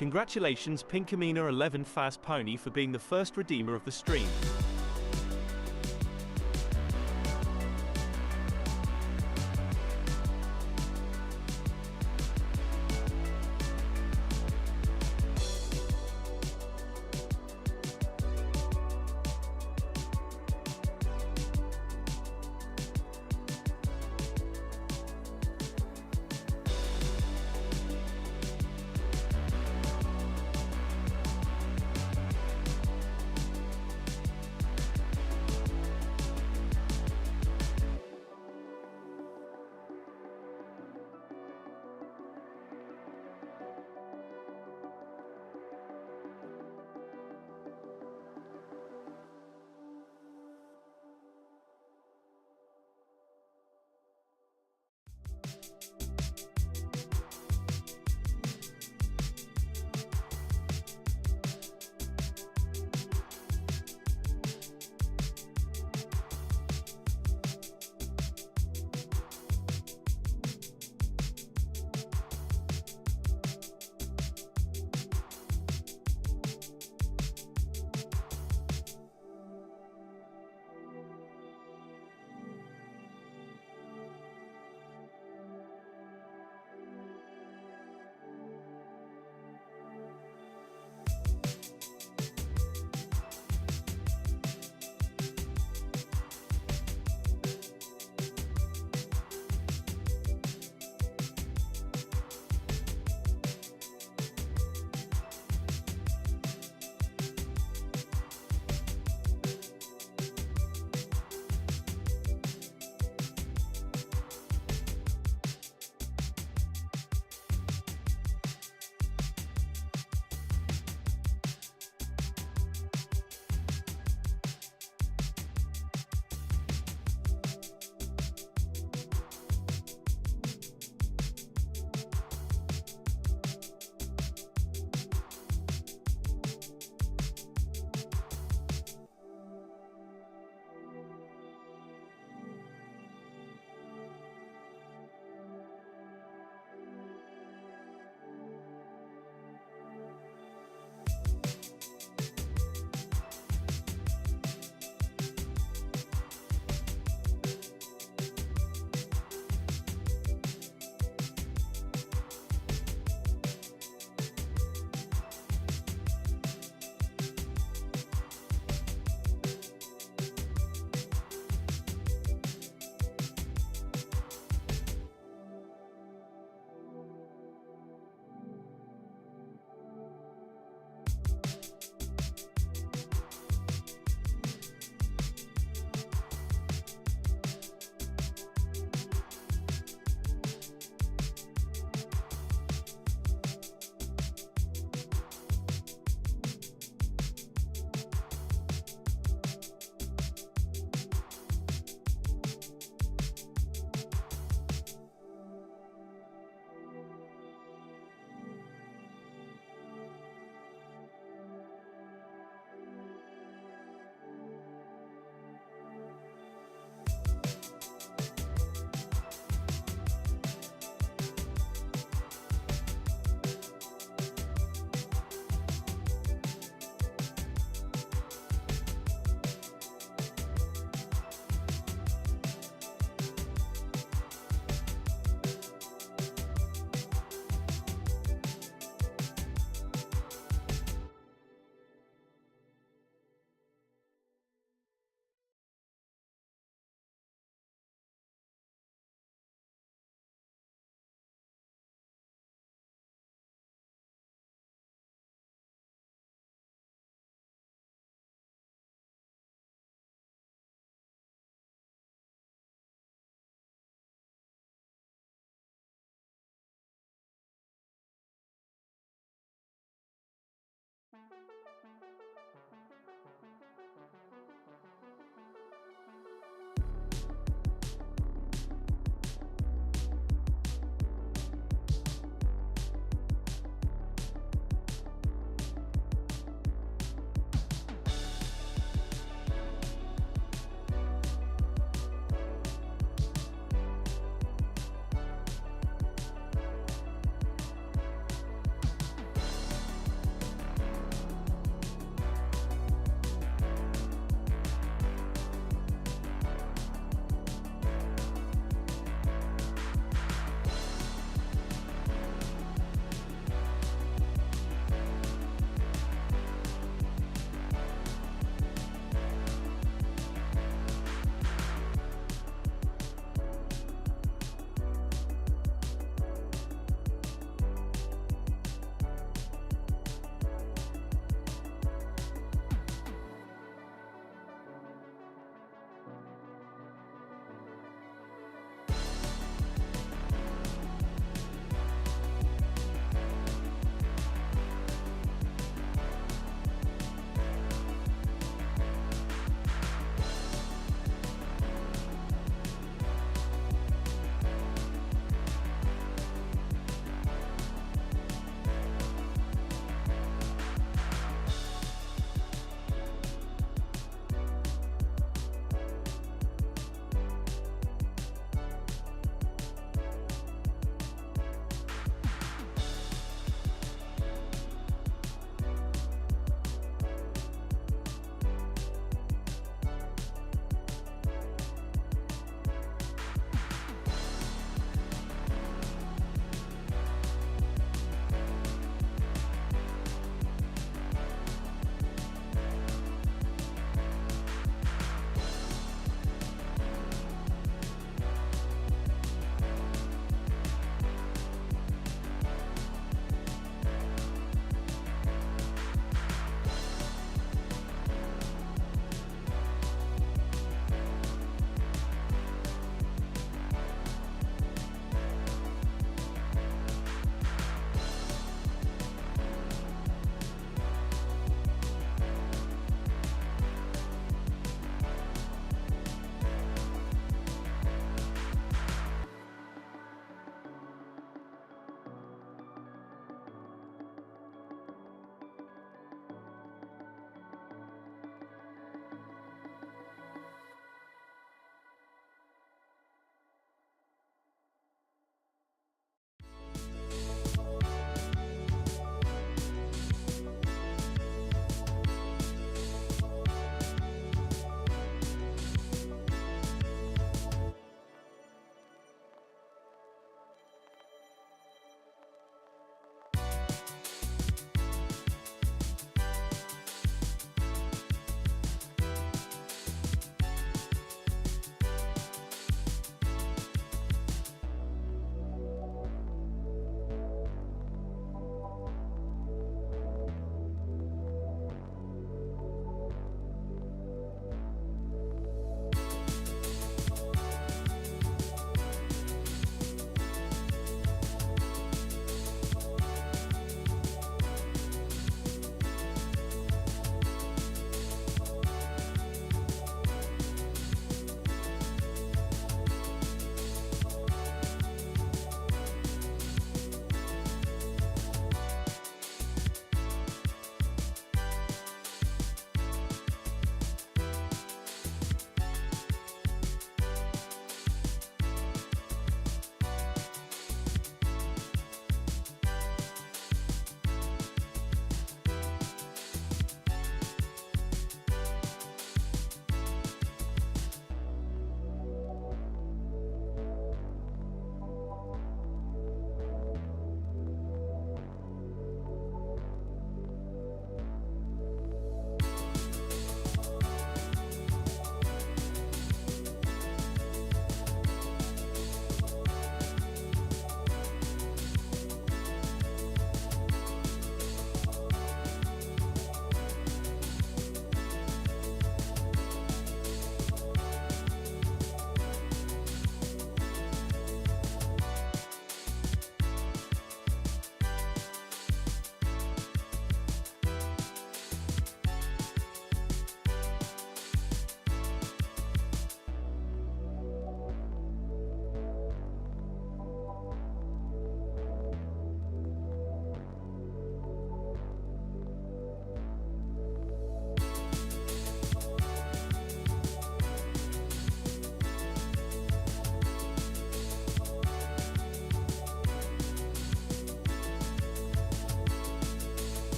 Congratulations Pinkamena 11 Fast Pony for being the first redeemer of the stream.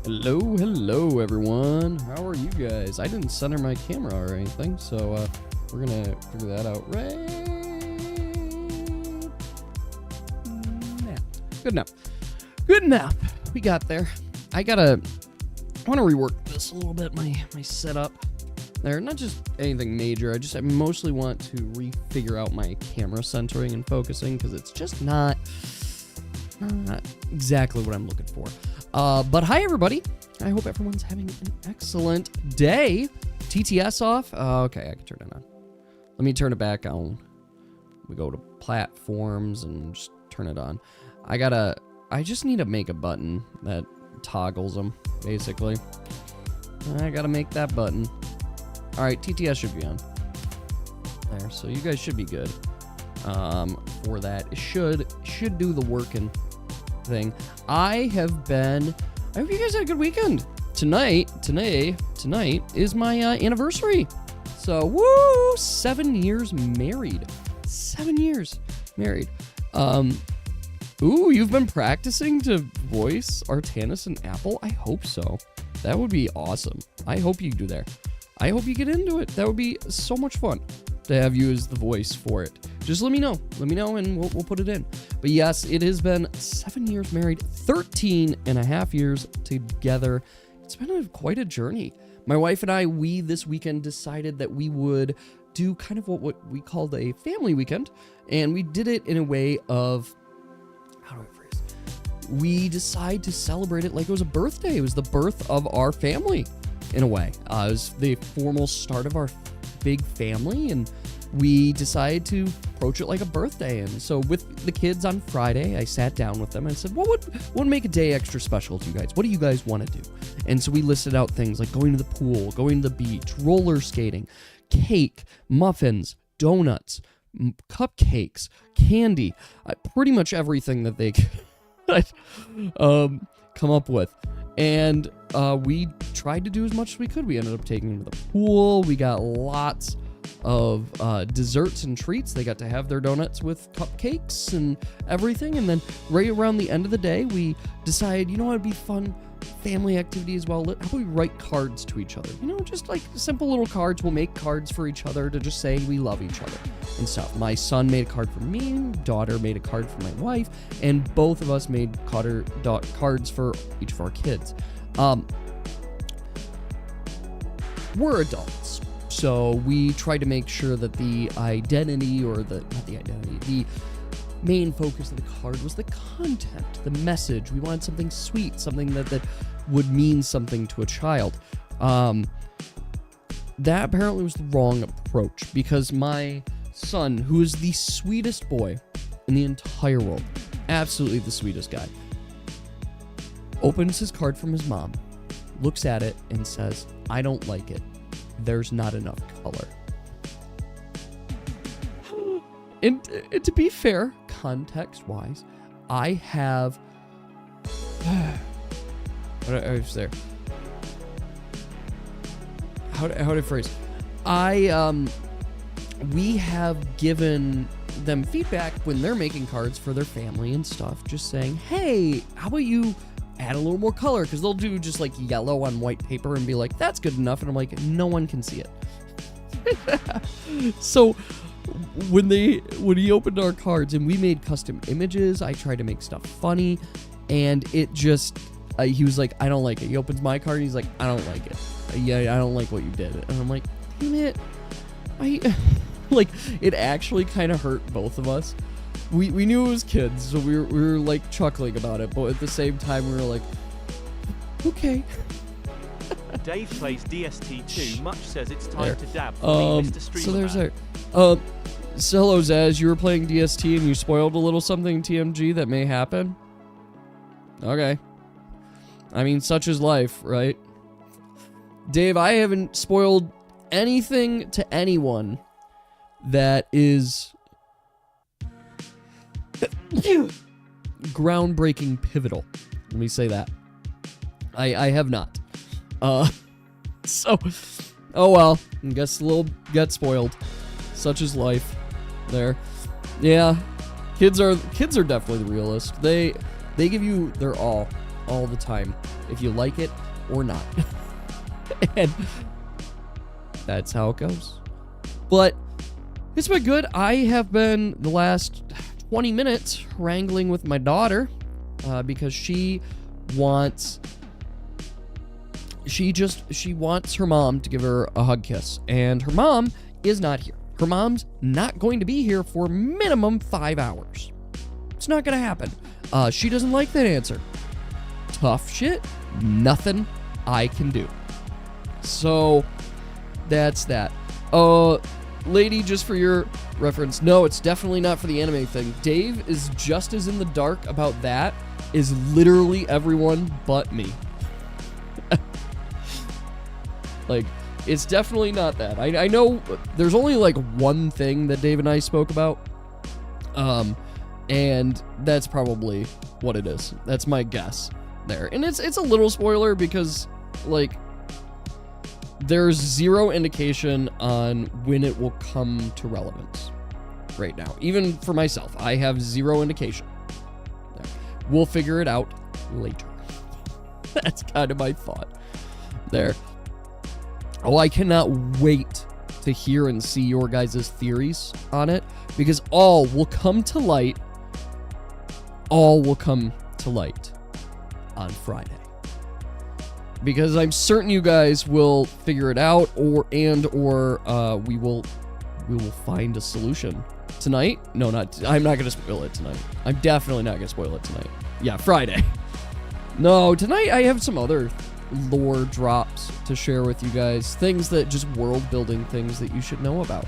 Hello, everyone. How are you guys? I didn't center my camera or anything, so we're gonna figure that out right now. Good nap. We got there. I want to rework this a little bit, my setup. There, not just anything major. I mostly want to refigure out my camera centering and focusing because it's just not exactly what I'm looking for. But hi, everybody. I hope everyone's having an excellent day. TTS off. Okay, I can turn it on. Let me turn it back on. We go to platforms and just turn it on. I just need to make a button that toggles them, basically. I gotta make that button. All right, TTS should be on. There, so you guys should be good for that. It should do the working thing. I hope you guys had a good weekend. Tonight is my anniversary. So, woo, 7 years married. 7 years married. Ooh, you've been practicing to voice Artanis and Apple? I hope so. That would be awesome. I hope you do there. I hope you get into it. That would be so much fun to have you as the voice for it. Just let me know. Let me know and we'll put it in. But yes, it has been 7 years married, 13 and a half years together. It's been quite a journey. My wife and I, this weekend decided that we would do kind of what we called a family weekend. And we did it in a way of, how do I phrase it? We decided to celebrate it like it was a birthday. It was the birth of our family, in a way. It was the formal start of our big family, and we decided to approach it like a birthday. And so with the kids on Friday, I sat down with them and said, what would make a day extra special to you guys? What do you guys want to do? And so we listed out things like going to the pool, going to the beach, roller skating, cake, muffins, donuts, cupcakes, candy, pretty much everything that they could come up with. And we tried to do as much as we could. We ended up taking them to the pool. We got lots of desserts and treats. They got to have their donuts with cupcakes and everything. And then right around the end of the day, we decided, you know what would be fun family activity as well? How about we write cards to each other? You know, just like simple little cards. We'll make cards for each other to just say we love each other and stuff. My son made a card for me, daughter made a card for my wife, and both of us made cards for each of our kids. We're adults, so we tried to make sure that the identity, or the main focus of the card was the content, the message. We wanted something sweet, something that would mean something to a child. That apparently was the wrong approach, because my son, who is the sweetest boy in the entire world, absolutely the sweetest guy, opens his card from his mom, looks at it, and says, "I don't like it. There's not enough color." And to be fair, context-wise, I have... What was there? How do I phrase? We have given them feedback when they're making cards for their family and stuff, just saying, hey, how about you add a little more color? Because they'll do just like yellow on white paper and be like, that's good enough. And I'm like, no one can see it. So when he opened our cards and we made custom images, I tried to make stuff funny, and it just, he was like, I don't like it. He opens my card and he's like, I don't like it. Yeah, I don't like what you did. And I'm like, damn it. Like, it actually kind of hurt both of us. We knew it was kids, so we were like chuckling about it, but at the same time we were like, okay. Dave plays DST2. Much says it's time There. to dab. So there's our... So hello, Zaz. You were playing DST and you spoiled a little something, TMG, that may happen? Okay. I mean, such is life, right? Dave, I haven't spoiled anything to anyone that is groundbreaking, pivotal. Let me say that. I have not. So, oh well. I guess a little get spoiled. Such is life. There. Yeah. Kids are definitely the realest. They give you their all. all the time, if you like it or not. And that's how it goes. But it's been good. I have been the last 20 minutes wrangling with my daughter because she wants her mom to give her a hug kiss, and her mom is not here. Her mom's not going to be here for minimum 5 hours. It's not going to happen. She doesn't like that answer. Tough shit. Nothing I can do. So that's that. Lady, just for your reference, no, it's definitely not for the anime thing. Dave is just as in the dark about that as literally everyone but me. Like, it's definitely not that. I know there's only like one thing that Dave and I spoke about. And that's probably what it is. That's my guess there. And it's a little spoiler because, like, there's zero indication on when it will come to relevance right now. Even for myself, I have zero indication. We'll figure it out later. That's kind of my thought there. Oh, I cannot wait to hear and see your guys' theories on it, because all will come to light on Friday. Because I'm certain you guys will figure it out, or we will find a solution tonight. No, I'm not going to spoil it tonight. I'm definitely not going to spoil it tonight. Yeah, Friday. No, tonight I have some other lore drops to share with you guys. Things that just world building things that you should know about.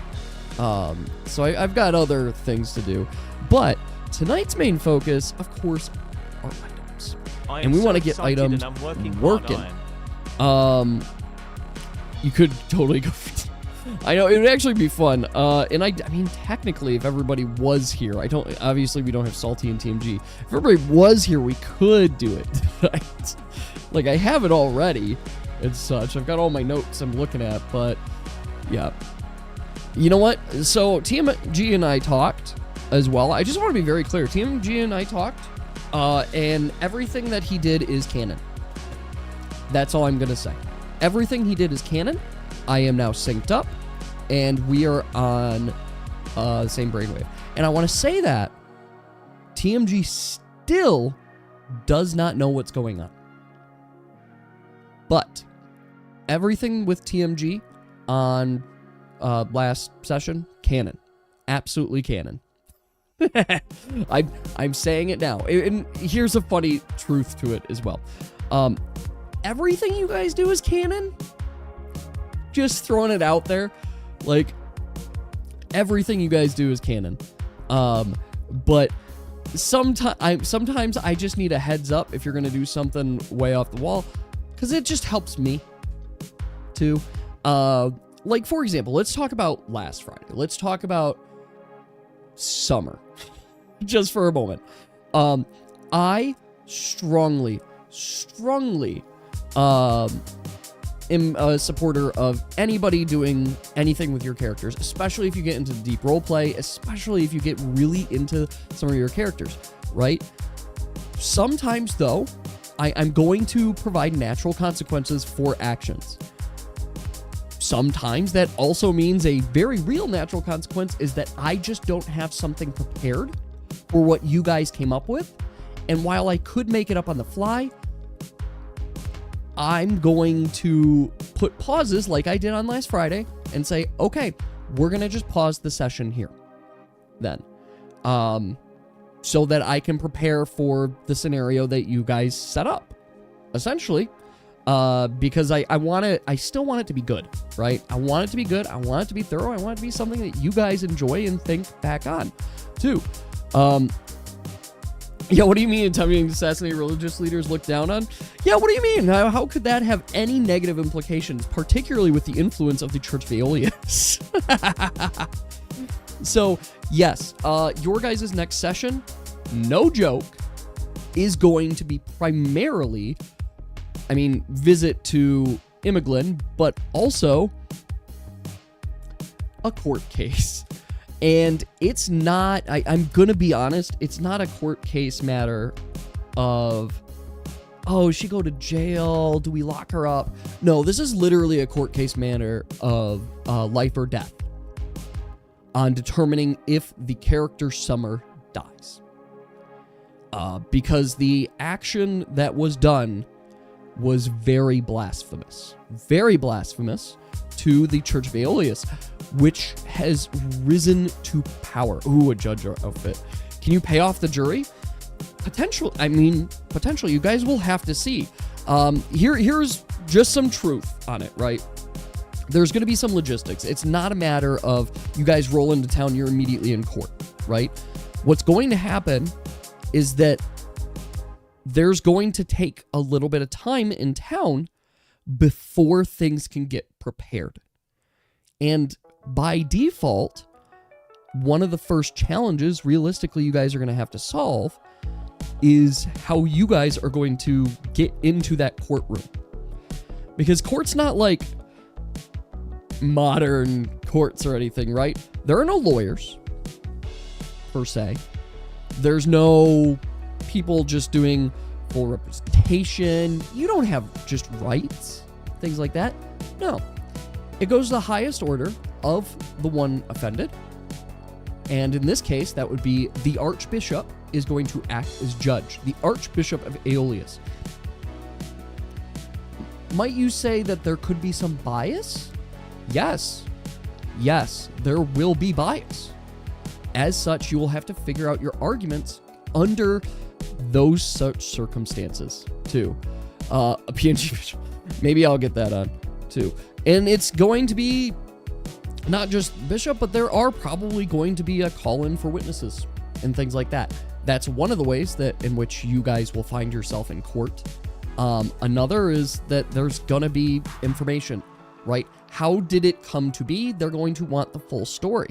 So I've got other things to do. But tonight's main focus, of course, are items. And we want to get items working. You could totally go for I know, it would actually be fun. And I mean, technically, if everybody was here, obviously we don't have Salty and TMG. If everybody was here, we could do it tonight. Like, I have it already and such. I've got all my notes I'm looking at, but yeah. You know what? So TMG and I talked as well. I just want to be very clear. TMG and I talked, and everything that he did is canon. That's all I'm going to say. Everything he did is canon. I am now synced up, and we are on the same brainwave. And I want to say that TMG still does not know what's going on. But everything with TMG on last session, canon. Absolutely canon. I'm saying it now. And here's a funny truth to it as well. Everything you guys do is canon. Just throwing it out there. Like, everything you guys do is canon. But sometimes I just need a heads up if you're going to do something way off the wall, because it just helps me too. Like, for example, let's talk about last Friday. Let's talk about summer just for a moment. I strongly am a supporter of anybody doing anything with your characters, especially if you get into deep role play, especially if you get really into some of your characters, right? Sometimes, though, I'm going to provide natural consequences for actions. Sometimes that also means a very real natural consequence is that I just don't have something prepared for what you guys came up with. And while I could make it up on the fly, I'm going to put pauses like I did on last Friday and say, okay, we're going to just pause the session here then. So that I can prepare for the scenario that you guys set up, essentially. Because I still want it to be good, right? I want it to be good. I want it to be thorough. I want it to be something that you guys enjoy and think back on too. Yeah, what do you mean attempting to assassinate religious leaders looked down on? Yeah, what do you mean? How could that have any negative implications, particularly with the influence of the Church of Aeolius? So, yes, your guys' next session, no joke, is going to be primarily, visit to Imoglin, but also a court case. And it's not, I'm going to be honest, it's not a court case matter of oh, she go to jail? Do we lock her up? No, this is literally a court case matter of life or death on determining if the character Summer dies. Because the action that was done was very blasphemous to the Church of Aeolus, which has risen to power. Ooh, a judge outfit. Can you pay off the jury? Potentially. You guys will have to see. Here's just some truth on it, right? There's going to be some logistics. It's not a matter of you guys roll into town, you're immediately in court, right? What's going to happen is that there's going to take a little bit of time in town before things can get prepared. And by default, one of the first challenges, realistically, you guys are going to have to solve is how you guys are going to get into that courtroom. Because court's not like modern courts or anything, right? There are no lawyers, per se. There's no people just doing full representation. You don't have just rights, things like that. No. It goes to the highest order of the one offended. And in this case, that would be the Archbishop is going to act as judge. The Archbishop of Aeolus. Might you say that there could be some bias? Yes. Yes, there will be bias. As such, you will have to figure out your arguments under those such circumstances, too. A PNG bishop. Maybe I'll get that on, too. And it's going to be not just bishop, but there are probably going to be a call-in for witnesses and things like that. That's one of the ways that in which you guys will find yourself in court. Another is that there's going to be information, right? How did it come to be? They're going to want the full story.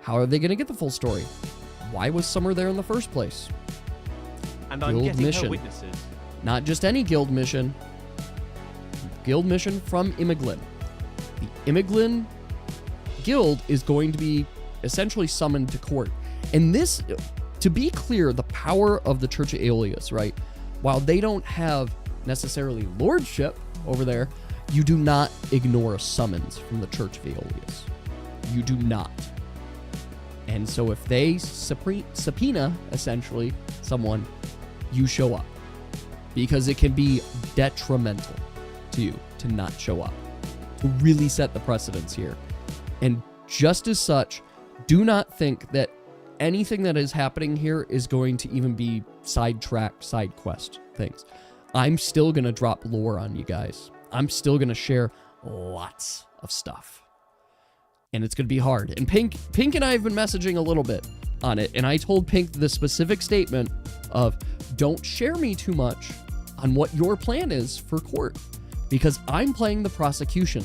How are they going to get the full story? Why was Summer there in the first place? And I'm getting her witnesses. Not just any guild mission. Guild mission from Imoglin. The Imoglin guild is going to be essentially summoned to court. And this, to be clear, the power of the Church of Aeolus, right? While they don't have necessarily lordship over there, you do not ignore a summons from the Church of Aeolus. You do not. And so if they subpoena, essentially, someone, you show up. Because it can be detrimental to you to not show up. To really set the precedence here. And just as such, do not think that anything that is happening here is going to even be sidetrack, side quest things. I'm still going to drop lore on you guys. I'm still going to share lots of stuff. And it's going to be hard. And Pink and I have been messaging a little bit on it. And I told Pink the specific statement of, don't share me too much on what your plan is for court. Because I'm playing the prosecution.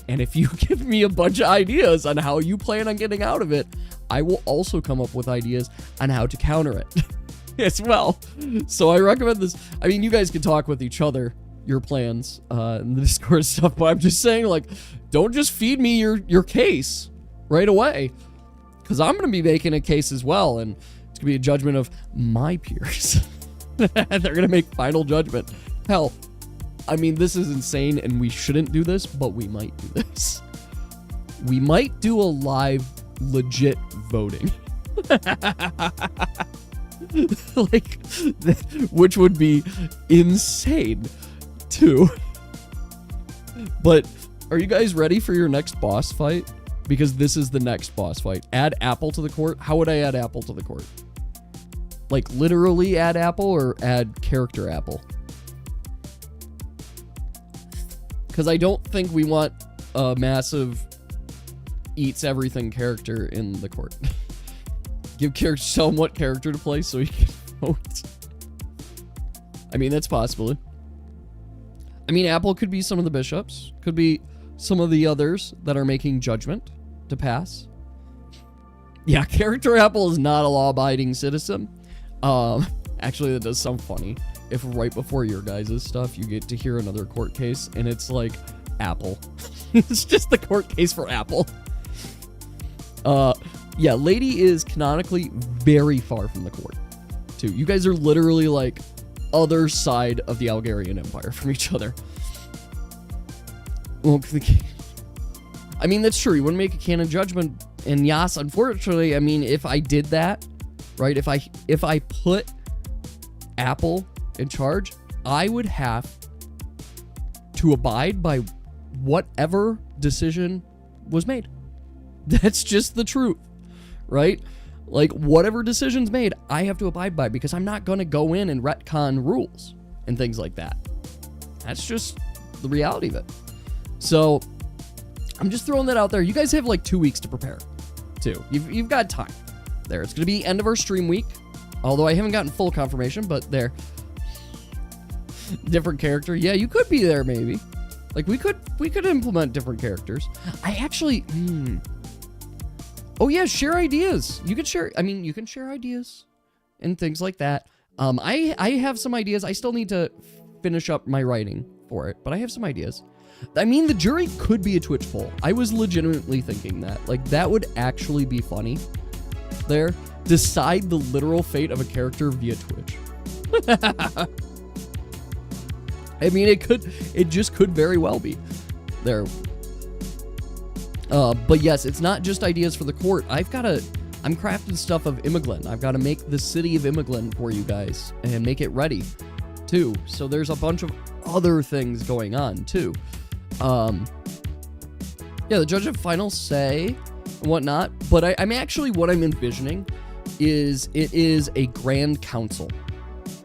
And if you give me a bunch of ideas on how you plan on getting out of it, I will also come up with ideas on how to counter it as well. So I recommend this. I mean, you guys can talk with each other, your plans, and the Discord stuff, but I'm just saying, like, don't just feed me your case right away. Because I'm going to be making a case as well, and it's going to be a judgment of my peers. They're going to make final judgment. Hell, I mean, this is insane, and we shouldn't do this, but we might do this. We might do a live, legit voting. Like, which would be insane, too. But, are you guys ready for your next boss fight? Because this is the next boss fight. Add Apple to the court? How would I add Apple to the court? Like, literally add Apple, or add character Apple? Because I don't think we want a massive eats everything character in the court. Tell him what character to play so he can vote. I mean, that's possible. I mean, Apple could be some of the bishops. Could be some of the others that are making judgment to pass. Yeah, character Apple is not a law-abiding citizen. Actually, that does sound funny. If right before your guys' stuff, you get to hear another court case, and it's like Apple. It's just the court case for Apple. Yeah, Lady is canonically very far from the court, too. You guys are literally like other side of the Algarian Empire from each other. Well, I mean, that's true. You wouldn't make a canon judgment. And yes, unfortunately, I mean, if I did that, right, if I put Apple in charge, I would have to abide by whatever decision was made. That's just the truth, right? Like, whatever decision's made, I have to abide by, because I'm not going to go in and retcon rules and things like that. That's just the reality of it. So, I'm just throwing that out there. You guys have like 2 weeks to prepare, too. You've got time there. It's going to be end of our stream week, although I haven't gotten full confirmation, but there. Different character. Yeah, you could be there, maybe. Like, we could implement different characters. I actually... Oh, yeah, share ideas. You can share... I mean, you can share ideas and things like that. I have some ideas. I still need to finish up my writing for it, but I have some ideas. I mean, the jury could be a Twitch poll. I was legitimately thinking that. Like, that would actually be funny. There. Decide the literal fate of a character via Twitch. I mean, it just could very well be there. But yes, it's not just ideas for the court. I'm crafting stuff of Imoglin. I've got to make the city of Imoglin for you guys and make it ready too. So there's a bunch of other things going on too. Yeah, the judge of final say and whatnot, but I'm actually, what I'm envisioning is it is a grand council.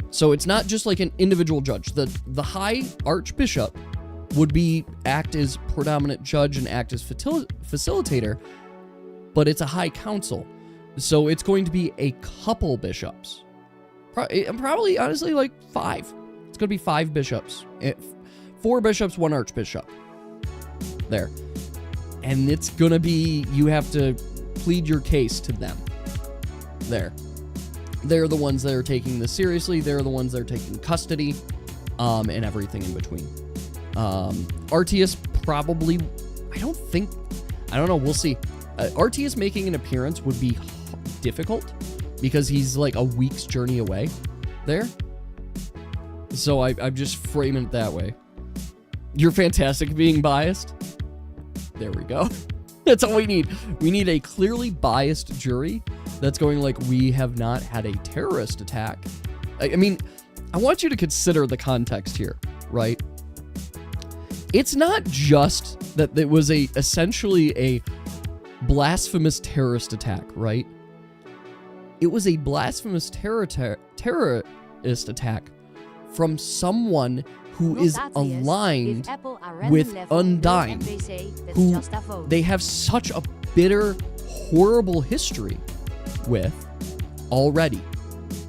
So it's not just like an individual judge. The high archbishop would act as predominant judge and act as facilitator, but it's a high council. So it's going to be a couple bishops. Probably, honestly, like 5. It's going to be 5 bishops. 4 bishops, 1 archbishop. There. And it's going to be, you have to plead your case to them. There. They're the ones that are taking this seriously. They're the ones that are taking custody, and everything in between. Artius probably, I don't know, we'll see. Artius making an appearance would be difficult because he's like a week's journey away there. So I'm just framing it that way. You're fantastic being biased. There we go. That's all we need. We need a clearly biased jury that's going like, we have not had a terrorist attack. I mean, I want you to consider the context here, right? It's not just that it was essentially a blasphemous terrorist attack, right? It was a blasphemous terrorist attack from someone who is aligned with Undyne, who they have such a bitter, horrible history with already,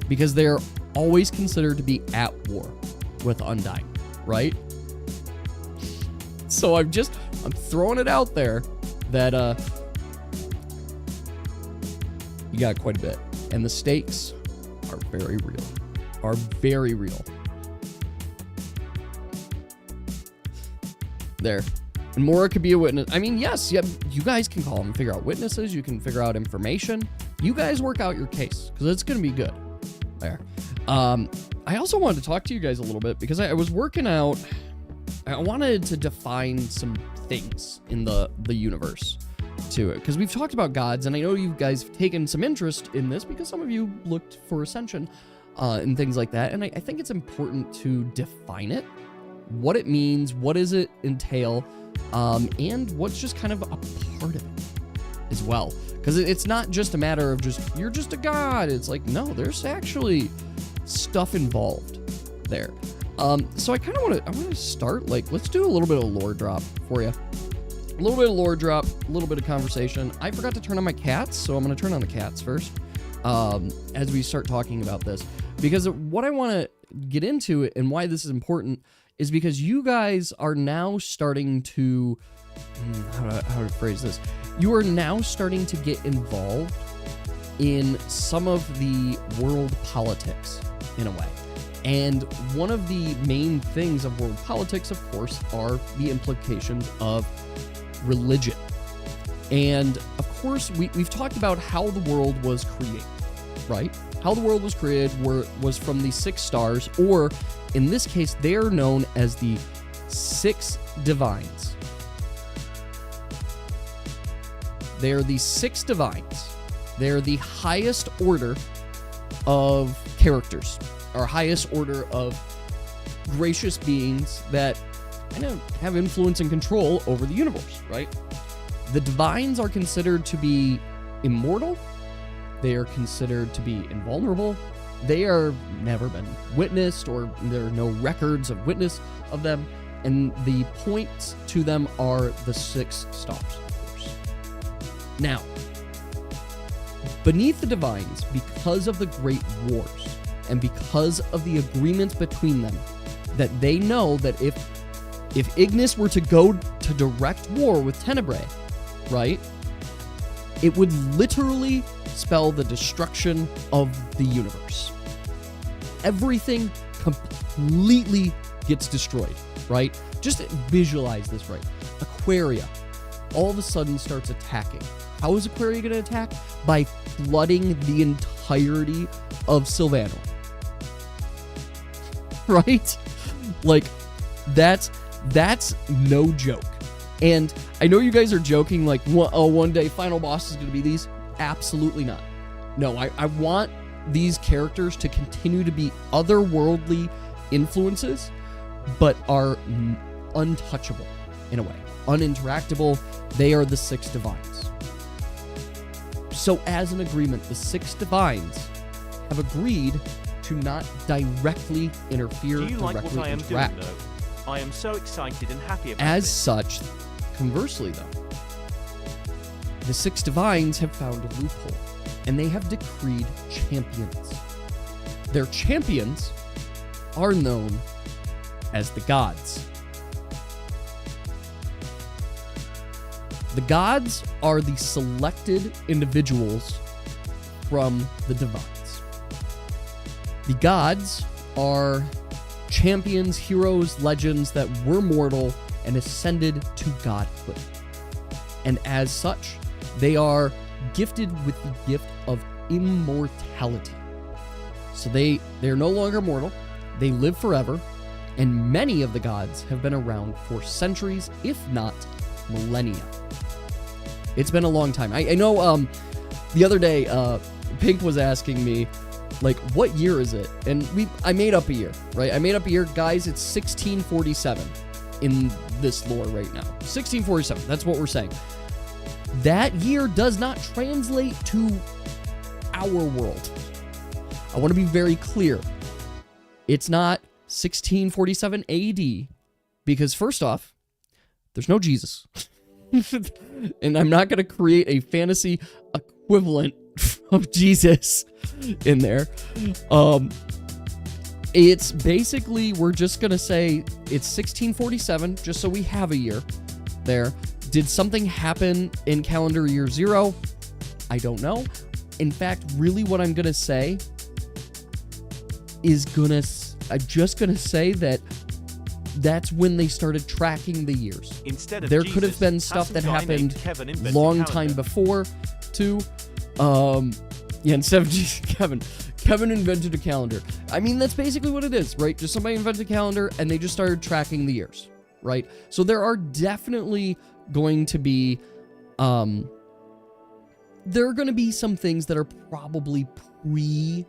because they're always considered to be at war with Undyne, right? So I'm throwing it out there that you got quite a bit, and the stakes are very real. There. And Mora could be a witness. I mean, yes, yeah, you guys can call and figure out witnesses. You can figure out information. You guys work out your case, because it's going to be good. There. I also wanted to talk to you guys a little bit, because I was working out. I wanted to define some things in the universe to it, because we've talked about gods, and I know you guys have taken some interest in this because some of you looked for Ascension and things like that, and I think it's important to define it, what it means, what does it entail, and what's just kind of a part of it as well. Because it's not just a matter of just, you're just a god. It's like, no, there's actually stuff involved there. So I kind of want to start, like, let's do a little bit of lore drop for you. A little bit of lore drop, a little bit of conversation. I forgot to turn on my cats, so I'm going to turn on the cats first as we start talking about this. Because what I want to get into and why this is important is because you guys are now starting to, how to phrase this? You are now starting to get involved in some of the world politics in a way. And one of the main things of world politics, of course, are the implications of religion. And of course, we've talked about how the world was created, right? how the world was created was from the 6 stars, or in this case, they are known as the 6 divines. They are the 6 divines. They are the highest order of characters, or highest order of gracious beings that kind of have influence and control over the universe, right? The divines are considered to be immortal. They are considered to be invulnerable. They are never been witnessed, or there are no records of witness of them. And the points to them are the 6 stars, of course. Now, beneath the divines, because of the great wars, and because of the agreements between them, that they know that if Ignis were to go to direct war with Tenebrae, right, it would literally spell the destruction of the universe. Everything completely gets destroyed, right? Just visualize this, right? Aquaria all of a sudden starts attacking. How is Aquaria going to attack? By flooding the entirety of Sylvanor. Right? Like, that's no joke. And I know you guys are joking, like, one day final boss is going to be these. Absolutely not. No, I want these characters to continue to be otherworldly influences, but are untouchable in a way. Uninteractable. They are the 6 divines. So as an agreement, the 6 divines have agreed to not directly interfere, Do you like directly what I am interact. doing, though? I am so excited and happy about As this. such, conversely though, the 6 divines have found a loophole, and they have decreed champions. Their champions are known as the gods. The gods are the selected individuals from the divines. The gods are champions, heroes, legends that were mortal and ascended to godhood. And as such, they are gifted with the gift of immortality. So they're no longer mortal, they live forever, and many of the gods have been around for centuries, if not millennia. It's been a long time. I know the other day, Pink was asking me, like, what year is it? And I made up a year, right? I made up a year. Guys, it's 1647 in this lore right now. 1647, that's what we're saying. That year does not translate to our world. I want to be very clear. It's not 1647 AD, because first off, there's no Jesus. And I'm not going to create a fantasy equivalent of Jesus in there. It's basically, we're just going to say it's 1647, just so we have a year there. Did something happen in calendar year 0? I don't know. In fact, really what I'm going to say is I'm just going to say that that's when they started tracking the years. Instead of there Jesus, could have been stuff that happened long time before, too. Instead of Jesus, Kevin invented a calendar. I mean, that's basically what it is, right? Just somebody invented a calendar and they just started tracking the years, right? So there are definitely going to be, there are going to be some things that are probably pre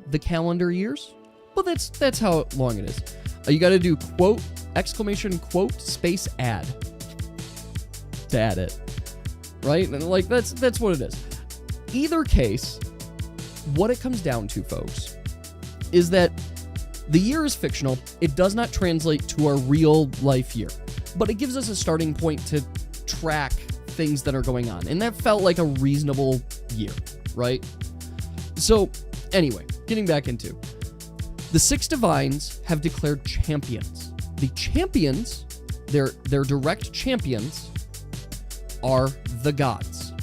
the calendar years, but that's how long it is. You got to do quote, exclamation, quote, space, add to add it, right? And like, that's what it is. Either case, what it comes down to, folks, is that the year is fictional. It does not translate to our real life year, but it gives us a starting point to track things that are going on. And that felt like a reasonable year, right? So anyway, getting back into the 6 divines have declared champions. The champions, their direct champions, are the gods.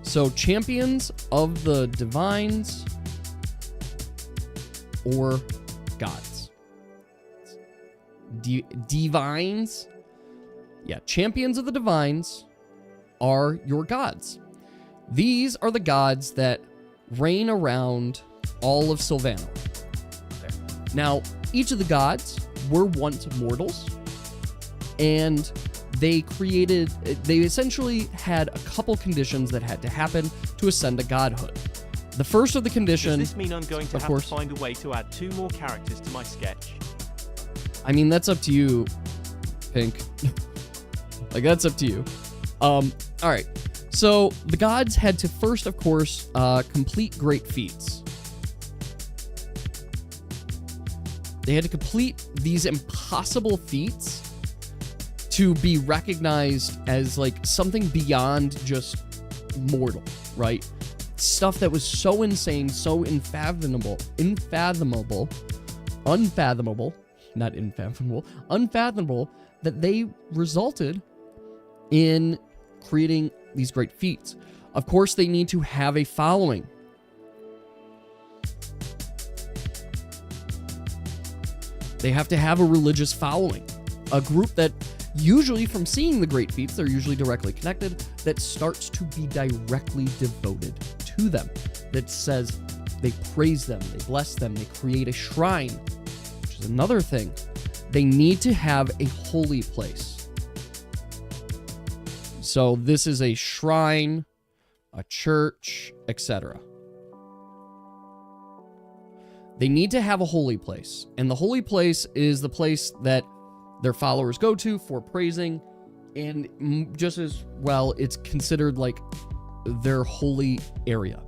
So champions of the divines or gods. Divines? Yeah, champions of the divines are your gods. These are the gods that reign around all of Sylvano. Now, each of the gods were once mortals, and they essentially had a couple conditions that had to happen to ascend to godhood. The first of the conditions... Does this mean I'm going to have to find a way to add 2 more characters to my sketch? I mean, that's up to you, Pink. Like, that's up to you. All right. So, the gods had to first, of course, complete great feats. They had to complete these impossible feats to be recognized as, like, something beyond just mortal, right? Stuff that was so insane, so unfathomable, that they resulted in creating these great feats. Of course, they need to have a following. They have to have a religious following. A group that usually, from seeing the great feats, they're usually directly connected, that starts to be directly devoted to them. That says they praise them, they bless them, they create a shrine, which is another thing. They need to have a holy place. So this is a shrine, a church, etc. They need to have a holy place. And the holy place is the place that their followers go to for praising. And just as well, it's considered like their holy area.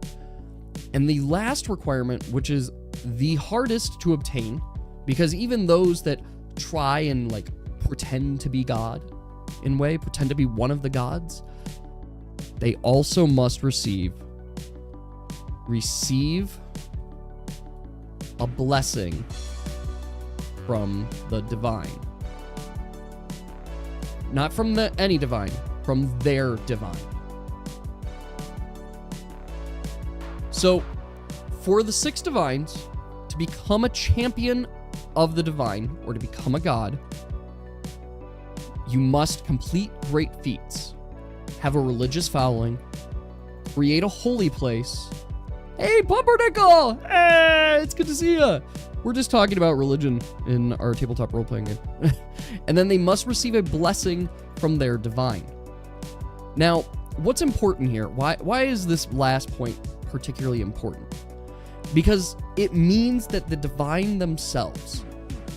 And the last requirement, which is the hardest to obtain, because even those that try and like pretend to be God, in a way, pretend to be one of the gods, they also must receive a blessing from the divine. Not from any divine, from their divine. So, for the 6 divines to become a champion of the divine, or to become a god, you must complete great feats, have a religious following, create a holy place. Hey, Pumpernickel! Hey, it's good to see you. We're just talking about religion in our tabletop role-playing game. And then they must receive a blessing from their divine. Now, what's important here? Why is this last point particularly important? Because it means that the divine themselves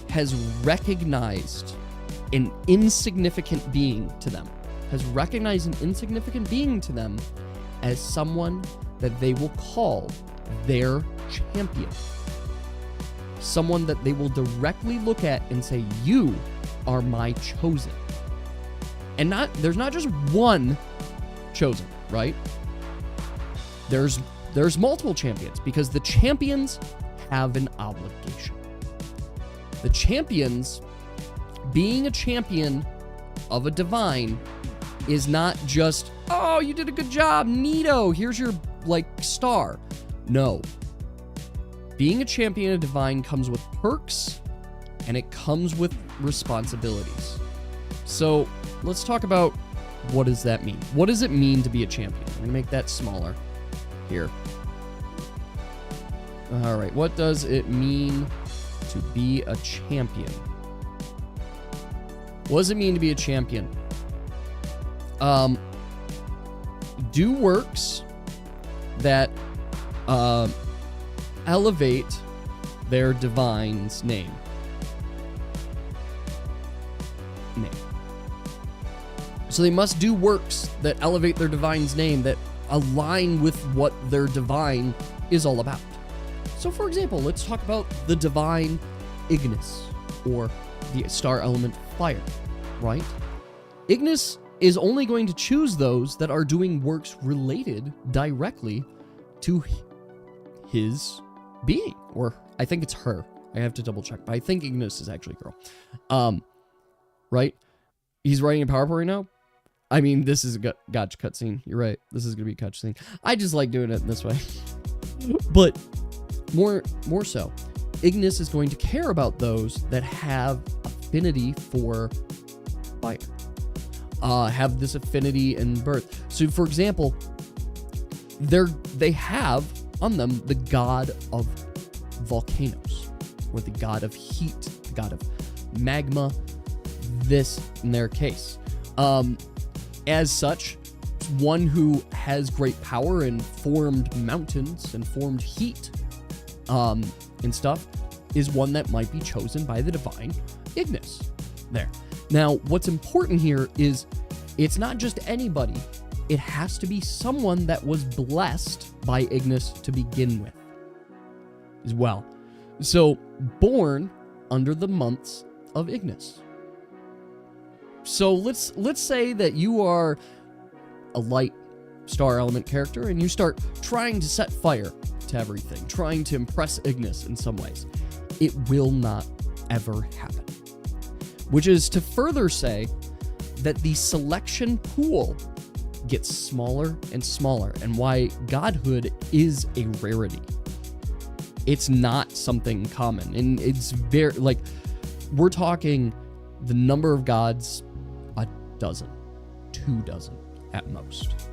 has recognized an insignificant being to them, as someone that they will call their champion. Someone that they will directly look at and say, you are my chosen. And there's not just one chosen, right? There's multiple champions, because the champions have an obligation. The champions, being a champion of a divine, is not just, oh, you did a good job, neato, here's your, like, star. No. Being a champion of divine comes with perks, and it comes with responsibilities. So, let's talk about what does that mean. What does it mean to be a champion? I'm going to make that smaller here. All right, what does it mean to be a champion? What does it mean to be a champion? Do works that elevate their divine's name. So they must do works that elevate their divine's name, that align with what their divine is all about. So, for example, let's talk about the divine Ignis, or the star element fire, right? Ignis is only going to choose those that are doing works related directly to his being, or I think it's her. I have to double check, but I think Ignis is actually a girl. Right? He's writing a PowerPoint right now. I mean, this is a Gacha cutscene. You're right. This is going to be a cutscene. I just like doing it this way. But more so, Ignis is going to care about those that have affinity for fire. Have this affinity in birth. So, for example, they have on them the god of volcanoes, or the god of heat, the god of magma, this in their case. As such, one who has great power and formed mountains and formed heat and stuff is one that might be chosen by the divine Ignis. There. Now, what's important here is it's not just anybody. It has to be someone that was blessed by Ignis to begin with as well. So, born under the months of Ignis. So let's say that you are a light star element character and you start trying to set fire to everything, trying to impress Ignis in some ways. It will not ever happen. Which is to further say that the selection pool gets smaller and smaller, and why godhood is a rarity. It's not something common, and it's very, like, we're talking the number of gods, a dozen, 2 dozen at most.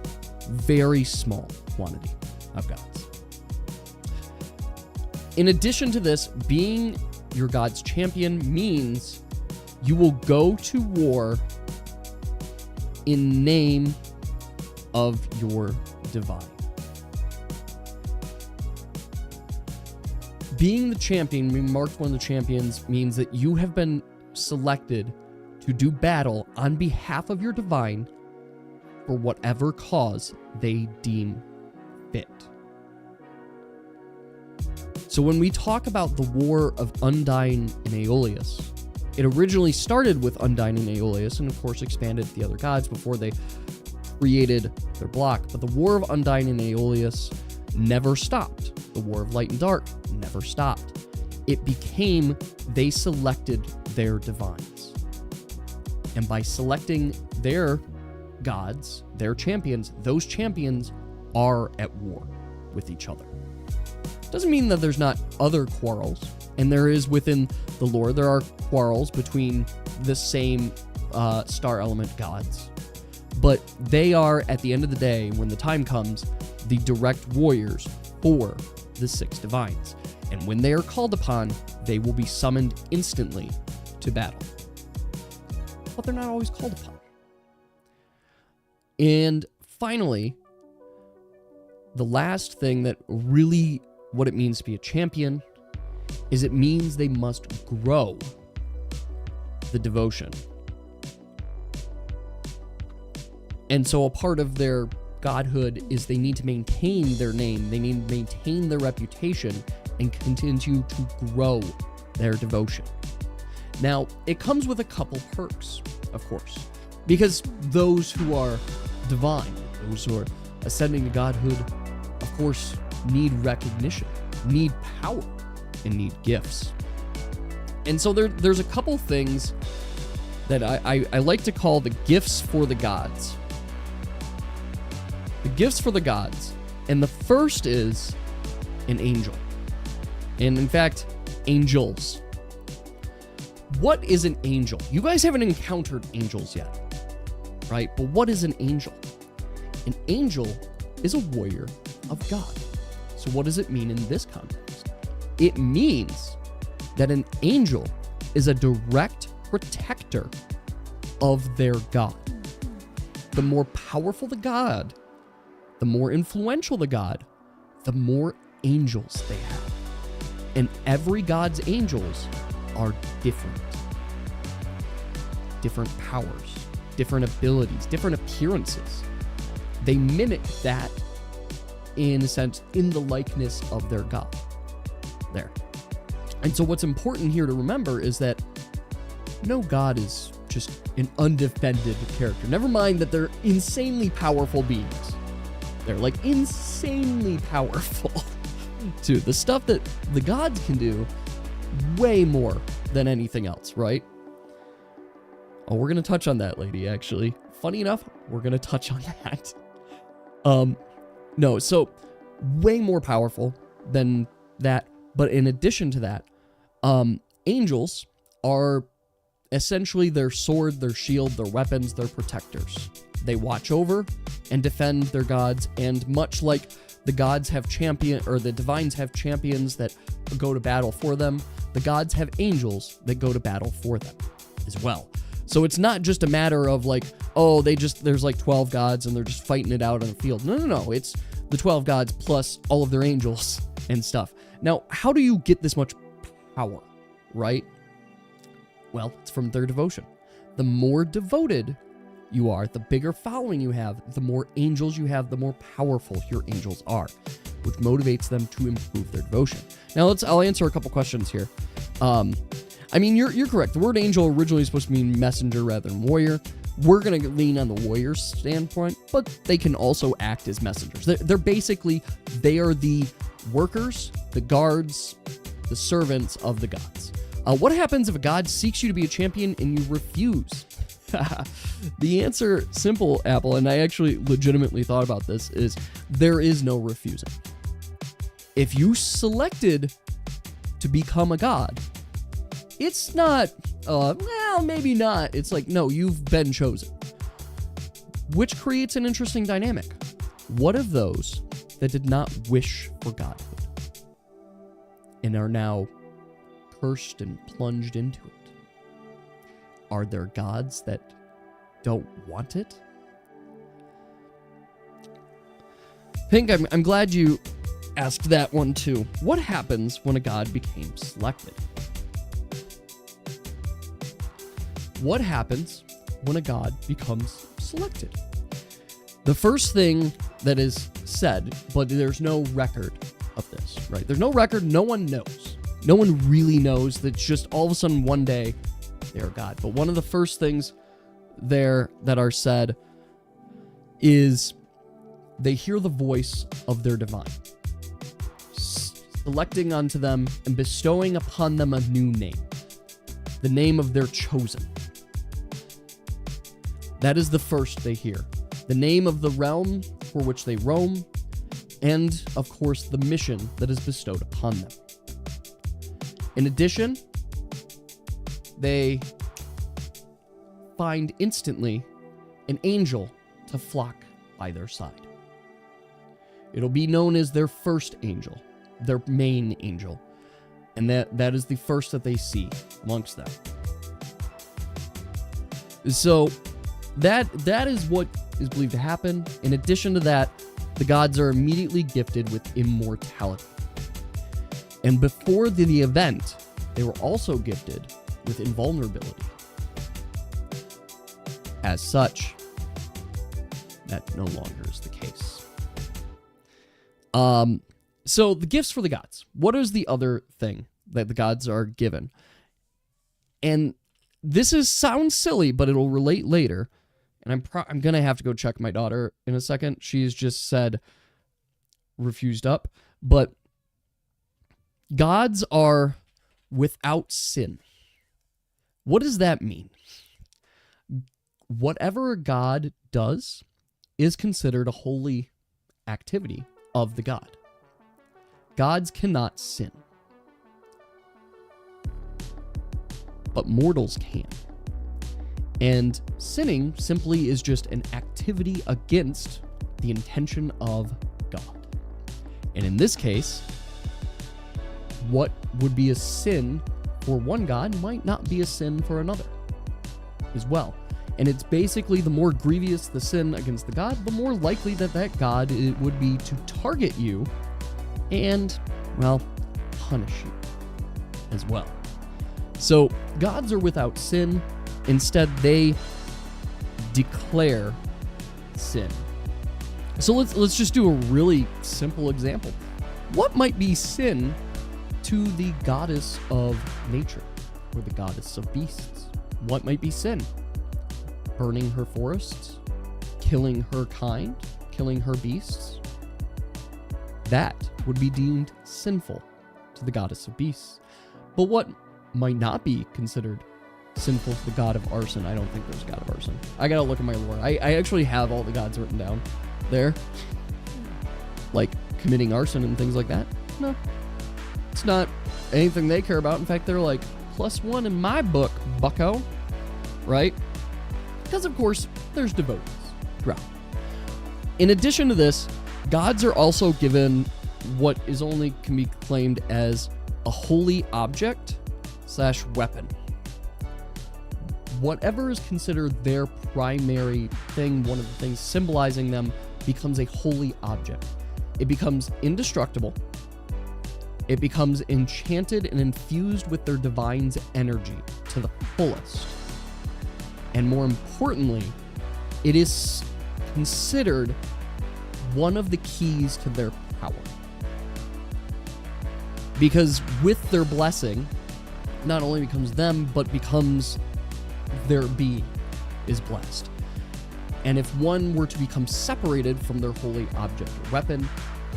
Very small quantity of gods. In addition to this, being your god's champion means you will go to war in name of your divine. Being the champion, being marked one of the champions, means that you have been selected to do battle on behalf of your divine for whatever cause they deem fit. So when we talk about the War of Undyne and Aeolus, it originally started with Undyne and Aeolus, and of course expanded to the other gods before they created their block. But the War of Undyne and Aeolus never stopped. The War of Light and Dark never stopped. It became they selected their divines. And by selecting their gods, their champions, those champions are at war with each other. Doesn't mean that there's not other quarrels, and there is within the lore, there are quarrels between the same star element gods, but they are, at the end of the day, when the time comes, the direct warriors for the 6 divines. And when they are called upon, they will be summoned instantly to battle. But they're not always called upon. And finally, the last thing that really, what it means to be a champion, is it means they must grow the devotion. And so a part of their godhood is they need to maintain their name, they need to maintain their reputation, and continue to grow their devotion. Now, it comes with a couple perks, of course, because those who are divine, those who are ascending to godhood, of course, need recognition, need power, and need gifts. And so there's a couple things that I like to call the gifts for the gods. The gifts for the gods. And the first is an angel. And in fact, angels. What is an angel? You guys haven't encountered angels yet, right? But what is an angel? An angel is a warrior of God. So what does it mean in this context? It means that an angel is a direct protector of their god. The more powerful the god, the more influential the god, the more angels they have. And every god's angels are different. Different powers, different abilities, different appearances. They mimic that, in a sense, in the likeness of their god. There. And so what's important here to remember is that no god is just an undefended character. Never mind that they're insanely powerful beings. They're like insanely powerful. Too. The stuff that the gods can do, way more than anything else, right? Oh, we're going to touch on that, lady, actually. Funny enough, we're going to touch on that. No, so way more powerful than that. But in addition to that, angels are essentially their sword, their shield, their weapons, their protectors. They watch over and defend their gods, and much like the gods have the divines have champions that go to battle for them, the gods have angels that go to battle for them as well. So it's not just a matter of like, oh, there's like 12 gods and they're just fighting it out on the field. No. It's the 12 gods plus all of their angels and stuff. Now, how do you get this much power, right? Well, it's from their devotion. The more devoted you are, the bigger following you have, the more angels you have, the more powerful your angels are, which motivates them to improve their devotion. Now, I'll answer a couple questions here. I mean, you're correct. The word angel originally is supposed to mean messenger rather than warrior. We're going to lean on the warrior standpoint, but they can also act as messengers. They're basically, they are the workers, the guards, the servants of the gods. What happens if a god seeks you to be a champion and you refuse? The answer, simple, Apple, and I actually legitimately thought about this, is there is no refusing. If you selected to become a god, it's not, well, maybe not. It's like, no, you've been chosen. Which creates an interesting dynamic. What of those that did not wish for godhood and are now cursed and plunged into it? Are there gods that don't want it? Pink, I'm glad you asked that one too. What happens when a god became selected? What happens when a god becomes selected? The first thing that is said, but there's no record of this, right? There's no record, no one knows. No one really knows. That's just all of a sudden one day they are God. But one of the first things there that are said is they hear the voice of their divine, selecting unto them and bestowing upon them a new name, the name of their chosen. That is the first they hear. The name of the realm for which they roam, and, of course, the mission that is bestowed upon them. In addition, they find instantly an angel to flock by their side. It'll be known as their first angel, their main angel, and that is the first that they see amongst them. So that is what is believed to happen. In addition to that, the gods are immediately gifted with immortality. And before the event, they were also gifted with invulnerability. As such, that no longer is the case. So the gifts for the gods. What is the other thing that the gods are given? And this sounds silly, but it'll relate later. And I'm going to have to go check my daughter in a second. She's just said refused up. But gods are without sin. What does that mean? Whatever a god does is considered a holy activity of the god. Gods cannot sin. But mortals can. And sinning simply is just an activity against the intention of God. And in this case, what would be a sin for one god might not be a sin for another as well. And it's basically the more grievous the sin against the god, the more likely that god it would be to target you and, well, punish you as well. So gods are without sin. Instead, they declare sin. So let's just do a really simple example. What might be sin to the goddess of nature or the goddess of beasts? What might be sin? Burning her forests, killing her kind, killing her beasts. That would be deemed sinful to the goddess of beasts. But what might not be considered sinful to the god of arson? I don't think there's a god of arson. I gotta look at my lore. I actually have all the gods written down there. Like committing arson and things like that. No. It's not anything they care about. In fact, they're like, +1 in my book, bucko. Right? Because, of course, there's devotees throughout. In addition to this, gods are also given what is only can be claimed as a holy object / weapon. Whatever is considered their primary thing, one of the things symbolizing them, becomes a holy object. It becomes indestructible. It becomes enchanted and infused with their divine's energy to the fullest. And more importantly, it is considered one of the keys to their power. Because with their blessing, not only becomes them, but becomes their being is blessed. And if one were to become separated from their holy object or weapon,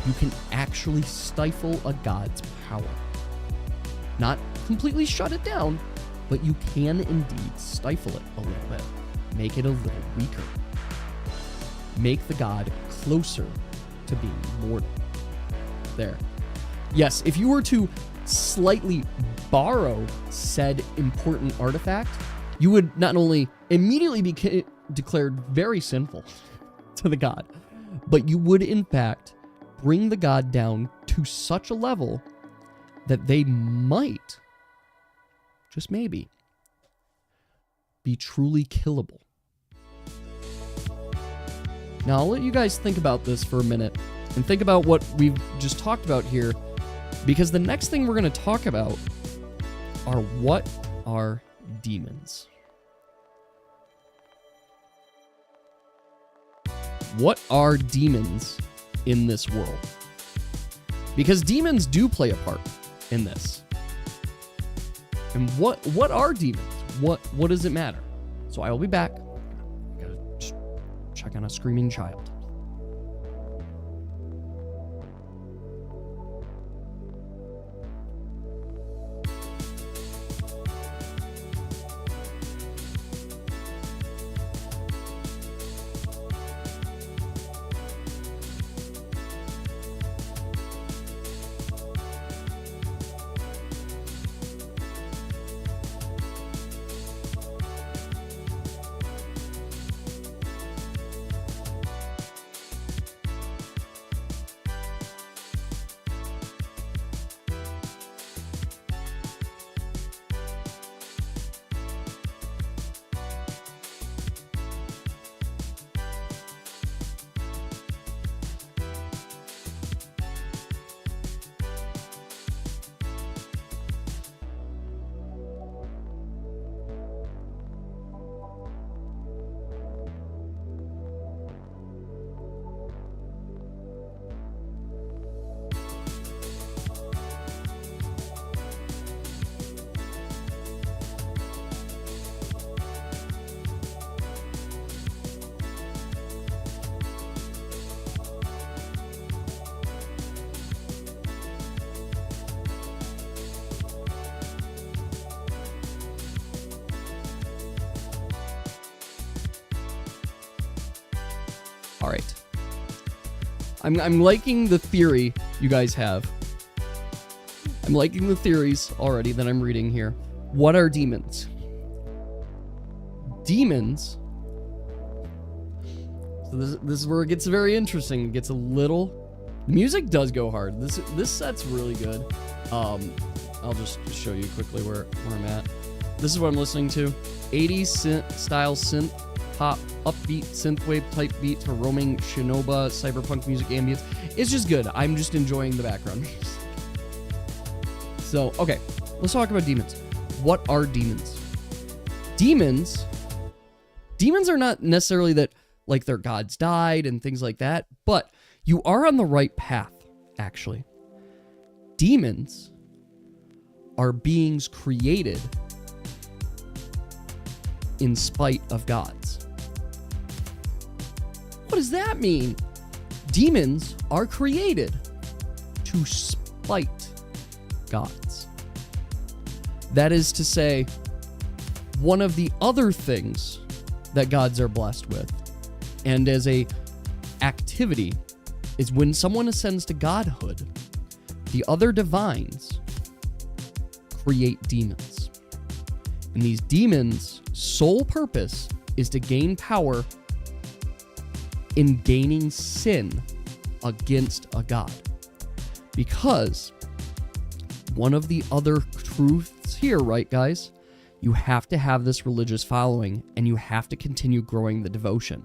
you can actually stifle a god's power. Not completely shut it down, but you can indeed stifle it a little bit. Make it a little weaker. Make the god closer to being mortal. There. Yes, if you were to slightly borrow said important artifact, you would not only immediately be declared very sinful to the god, but you would in fact bring the god down to such a level that they might, just maybe, be truly killable. Now, I'll let you guys think about this for a minute and think about what we've just talked about here, because the next thing we're going to talk about are what are demons. What are demons in this world? Because demons do play a part in this. And what are demons? What does it matter? So I will be back. Gotta check on a screaming child. All right. I'm liking the theory you guys have. I'm liking the theories already that I'm reading here. What are demons? Demons. So this is where it gets very interesting. It gets a little. The music does go hard. This set's really good. I'll just show you quickly where I'm at. This is what I'm listening to. 80s style synth pop, upbeat synthwave type beat to roaming shinoba cyberpunk music ambience. It's just good. I'm just enjoying the background. So, okay, let's talk about demons. What are demons? Demons are not necessarily that like their gods died and things like that, but you are on the right path, actually. Demons are beings created in spite of gods. What does that mean? Demons are created to spite gods. That is to say, one of the other things that gods are blessed with, and as a activity, is when someone ascends to godhood, the other divines create demons. And these demons' sole purpose is to gain power in gaining sin against a god. Because one of the other truths here, right, guys? You have to have this religious following, and you have to continue growing the devotion.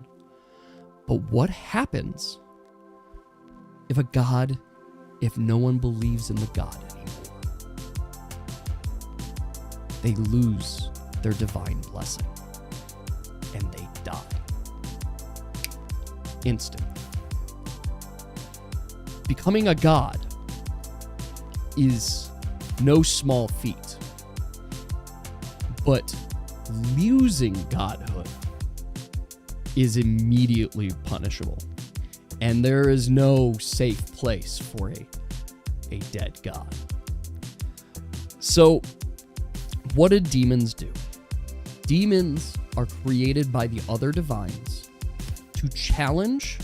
But what happens if no one believes in the god anymore? They lose their divine blessing, and they die. Instantly. Becoming a god is no small feat. But losing godhood is immediately punishable. And there is no safe place for a dead god. So, what did demons do? Demons are created by the other divines to challenge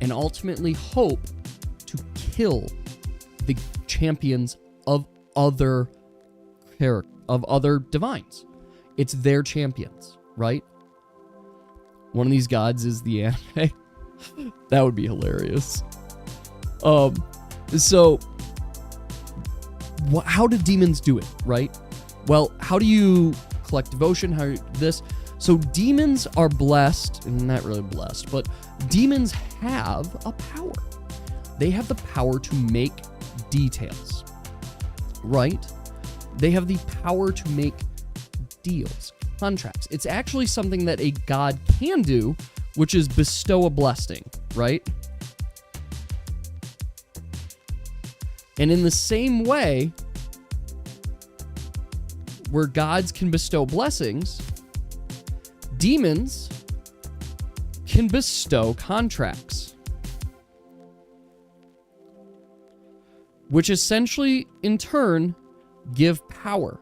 and ultimately hope to kill the champions of other divines. It's their champions, right? One of these gods is the anime. That would be hilarious. So how do demons do it, right? Well, how do you collect devotion? How this? So demons are blessed, not really blessed, but demons have a power. They have the power to make details, right? They have the power to make deals, contracts. It's actually something that a god can do, which is bestow a blessing, right? And in the same way, where gods can bestow blessings, demons can bestow contracts, which essentially, in turn, give power.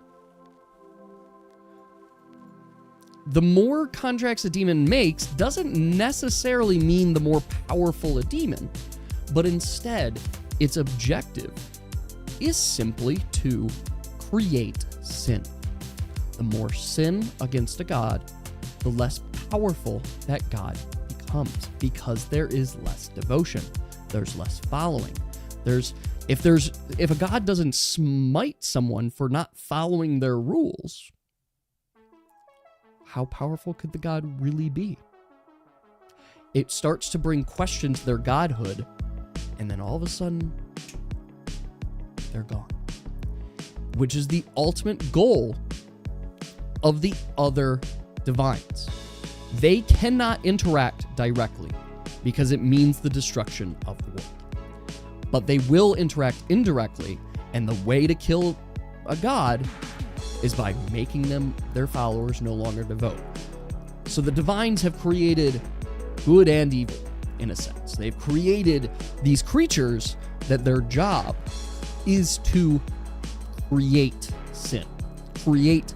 The more contracts a demon makes doesn't necessarily mean the more powerful a demon, but instead, its objective is simply to create sin. The more sin against a god, the less powerful that god becomes, because there is less devotion, there's less following. If a god doesn't smite someone for not following their rules, how powerful could the god really be? It starts to bring question to their godhood, and then all of a sudden, they're gone. Which is the ultimate goal of the other divines. They cannot interact directly, because it means the destruction of the world. But they will interact indirectly, and the way to kill a god is by making their followers no longer devote. So the divines have created good and evil, in a sense. They've created these creatures that their job is to create sin, create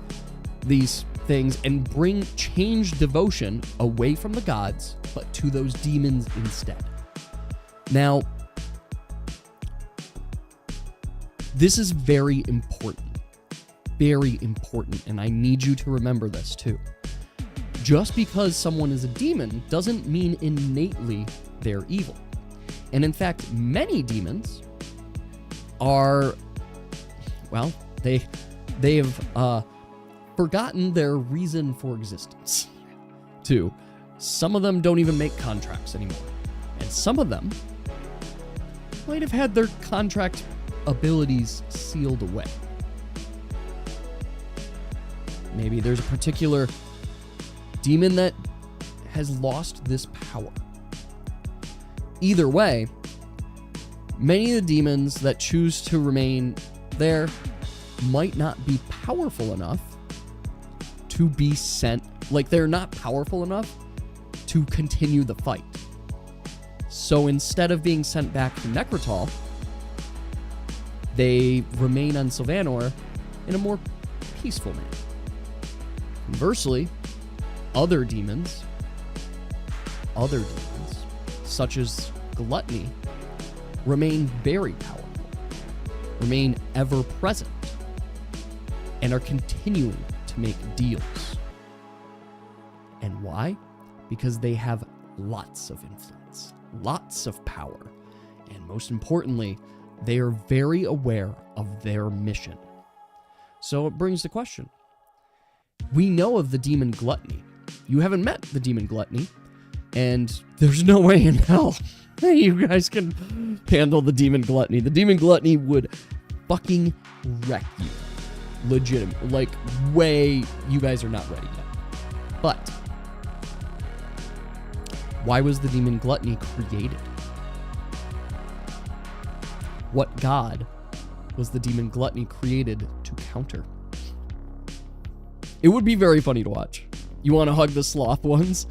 these things, and change devotion away from the gods, but to those demons instead. Now, this is very important, and I need you to remember this too. Just because someone is a demon doesn't mean innately they're evil. And in fact, many demons are, well, they have forgotten their reason for existence too. Some of them don't even make contracts anymore. And some of them might have had their contract abilities sealed away. Maybe there's a particular demon that has lost this power. Either way, many of the demons that choose to remain there might not be powerful enough to be sent, like they're not powerful enough to continue the fight. So instead of being sent back to Necrotal, they remain on Sylvanor in a more peaceful manner. Conversely, other demons, such as Gluttony, remain very powerful, remain ever present, and are continuing to make deals. And why? Because they have lots of influence, lots of power, and most importantly, they are very aware of their mission. So it brings the question. We know of the demon Gluttony. You haven't met the demon Gluttony, and there's no way in hell you guys can handle the demon Gluttony. The demon Gluttony would fucking wreck you. Legitimate. Like, way you guys are not ready yet. But why was the demon Gluttony created? What god was the demon Gluttony created to counter? It would be very funny to watch. You want to hug the sloth ones?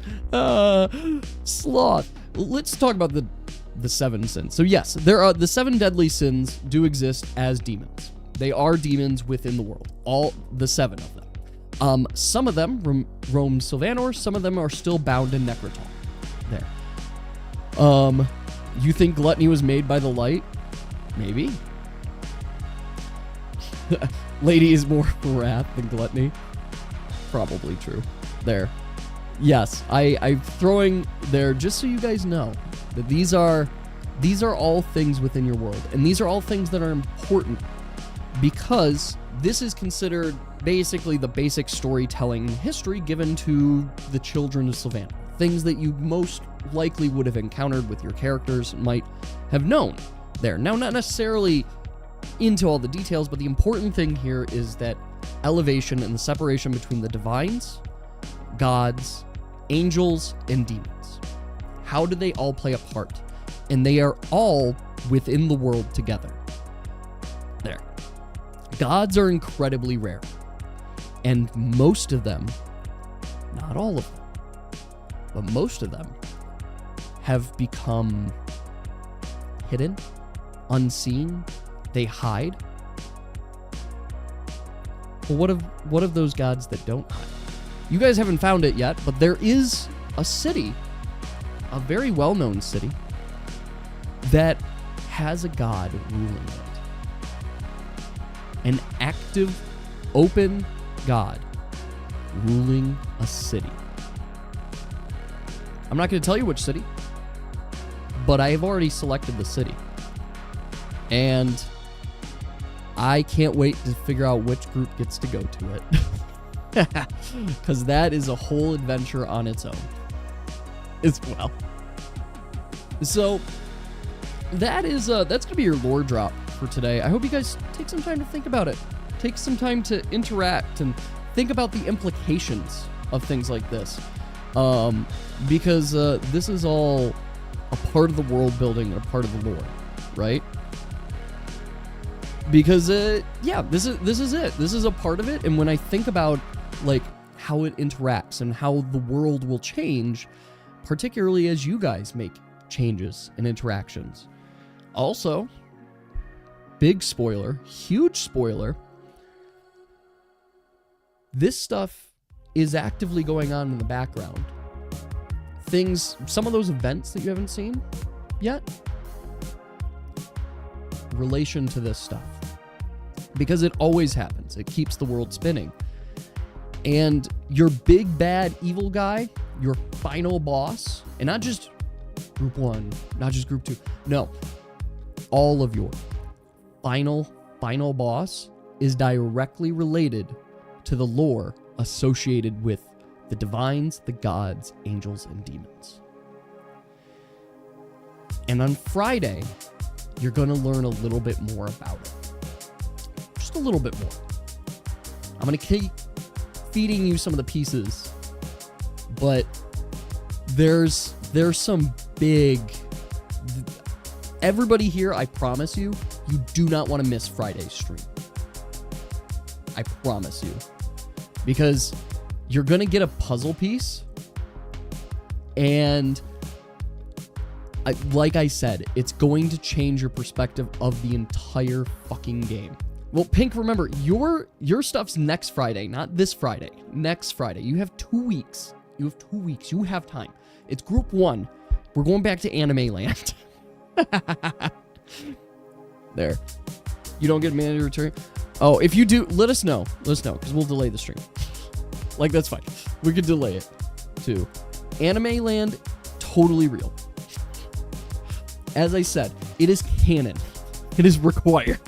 Sloth. Let's talk about the 7 sins. So yes, there are the 7 deadly sins do exist as demons. They are demons within the world. All the 7 of them. Some of them roam Sylvanor. Some of them are still bound in Necrotal. There. You think Gluttony was made by the light? Maybe. Lady is more for wrath than Gluttony. Probably true. There. Yes, I'm throwing there just so you guys know that these are all things within your world, and these are all things that are important because this is considered basically the basic storytelling history given to the children of Sylvanor. Things that you most likely would have encountered with your characters, might have known there. Now, not necessarily into all the details, but the important thing here is that elevation and the separation between the divines, gods, angels, and demons. How do they all play a part? And they are all within the world together. There. Gods are incredibly rare. And most of them, not all of them, but most of them have become hidden, unseen. They hide. But what of those gods that don't hide? You guys haven't found it yet, but there is a city, a very well-known city, that has a god ruling it. An active, open god ruling a city. I'm not going to tell you which city, but I have already selected the city. And I can't wait to figure out which group gets to go to it. Because that is a whole adventure on its own as well. So that's going to be your lore drop for today. I hope you guys take some time to think about it. Take some time to interact and think about the implications of things like this. Because this is all a part of the world building and a part of the lore, right? Because yeah, this is it. This is a part of it. And when I think about like how it interacts and how the world will change, particularly as you guys make changes and interactions. Also, big spoiler, huge spoiler, this stuff is actively going on in the background. Some of those events that you haven't seen yet, relation to this stuff. Because it always happens. It keeps the world spinning. And your big bad evil guy, your final boss, and not just group 1, not just group 2, no, all of your final boss is directly related to the lore associated with the divines, the gods, angels, and demons. And on Friday, you're going to learn a little bit more about it. Just a little bit more. I'm going to keep feeding you some of the pieces, but there's some big... Everybody here, I promise you, you do not want to miss Friday's stream. I promise you. Because you're going to get a puzzle piece, and like I said, it's going to change your perspective of the entire fucking game. Well, Pink, remember, your stuff's next Friday, not this Friday. Next Friday. You have 2 weeks. You have 2 weeks. You have time. It's group 1. We're going back to Anime Land. There. You don't get mandatory return? Oh, if you do, let us know. Let us know, because we'll delay the stream. Like, that's fine. We could delay it, too. Anime Land totally real. As I said, it is canon. It is required.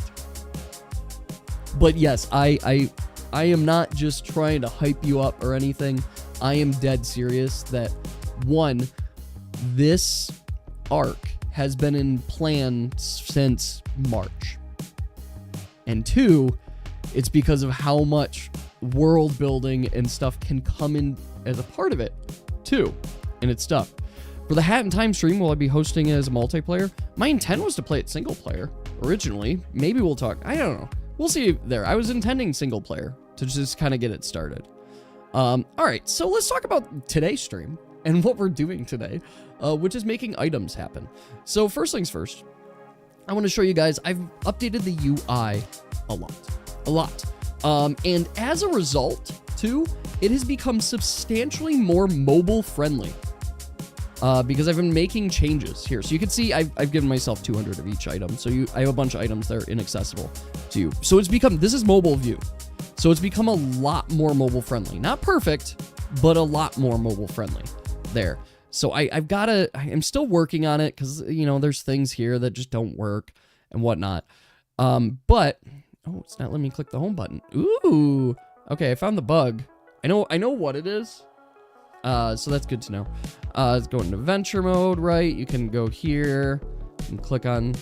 But yes, I am not just trying to hype you up or anything. I am dead serious that, one, this arc has been in plan since March. And two, it's because of how much world building and stuff can come in as a part of it, too. And it's stuff. For the Hat in Time stream, will I be hosting it as a multiplayer? My intent was to play it single player originally. Maybe we'll talk. I don't know. We'll see there. I was intending single player to just kind of get it started. All right, so let's talk about today's stream and what we're doing today, which is making items happen. So first things first, I want to show you guys, I've updated the UI a lot. And as a result, too, it has become substantially more mobile friendly. Because I've been making changes here. So you can see I've given myself 200 of each item. So I have a bunch of items that are inaccessible to you. So this is mobile view. So it's become a lot more mobile friendly. Not perfect, but a lot more mobile friendly there. So I'm still working on it because, there's things here that just don't work and whatnot. But, it's not letting me click the home button. Ooh, okay, I found the bug. I know what it is. So that's good to know. Let's go into adventure mode, right? You can go here and click on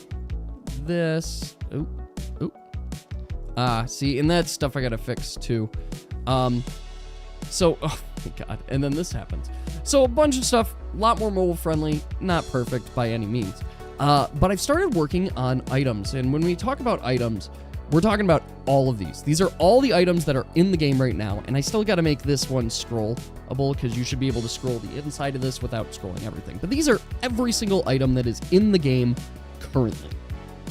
this. Ooh. See, and that's stuff I gotta fix too. So, oh my god, and then this happens. So a bunch of stuff, a lot more mobile friendly, not perfect by any means. But I've started working on items, and when we talk about items, we're talking about all of these. These are all the items that are in the game right now, and I still got to make this one scrollable because you should be able to scroll the inside of this without scrolling everything. But these are every single item that is in the game currently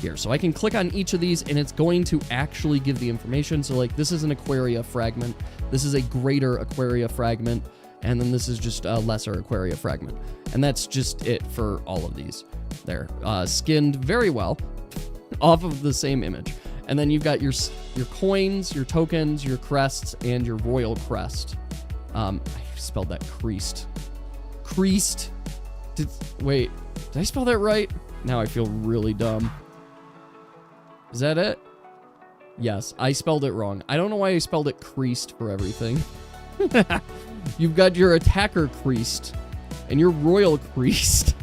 here. So I can click on each of these, and it's going to actually give the information. So like this is an Aquaria fragment. This is a greater Aquaria fragment, and then this is just a lesser Aquaria fragment. And that's just it for all of these. There, skinned very well off of the same image. And then you've got your coins, your tokens, your crests, and your royal crest. I spelled that creased. Creased. Wait, did I spell that right? Now I feel really dumb. Is that it? Yes, I spelled it wrong. I don't know why I spelled it creased for everything. You've got your attacker creased and your royal creased.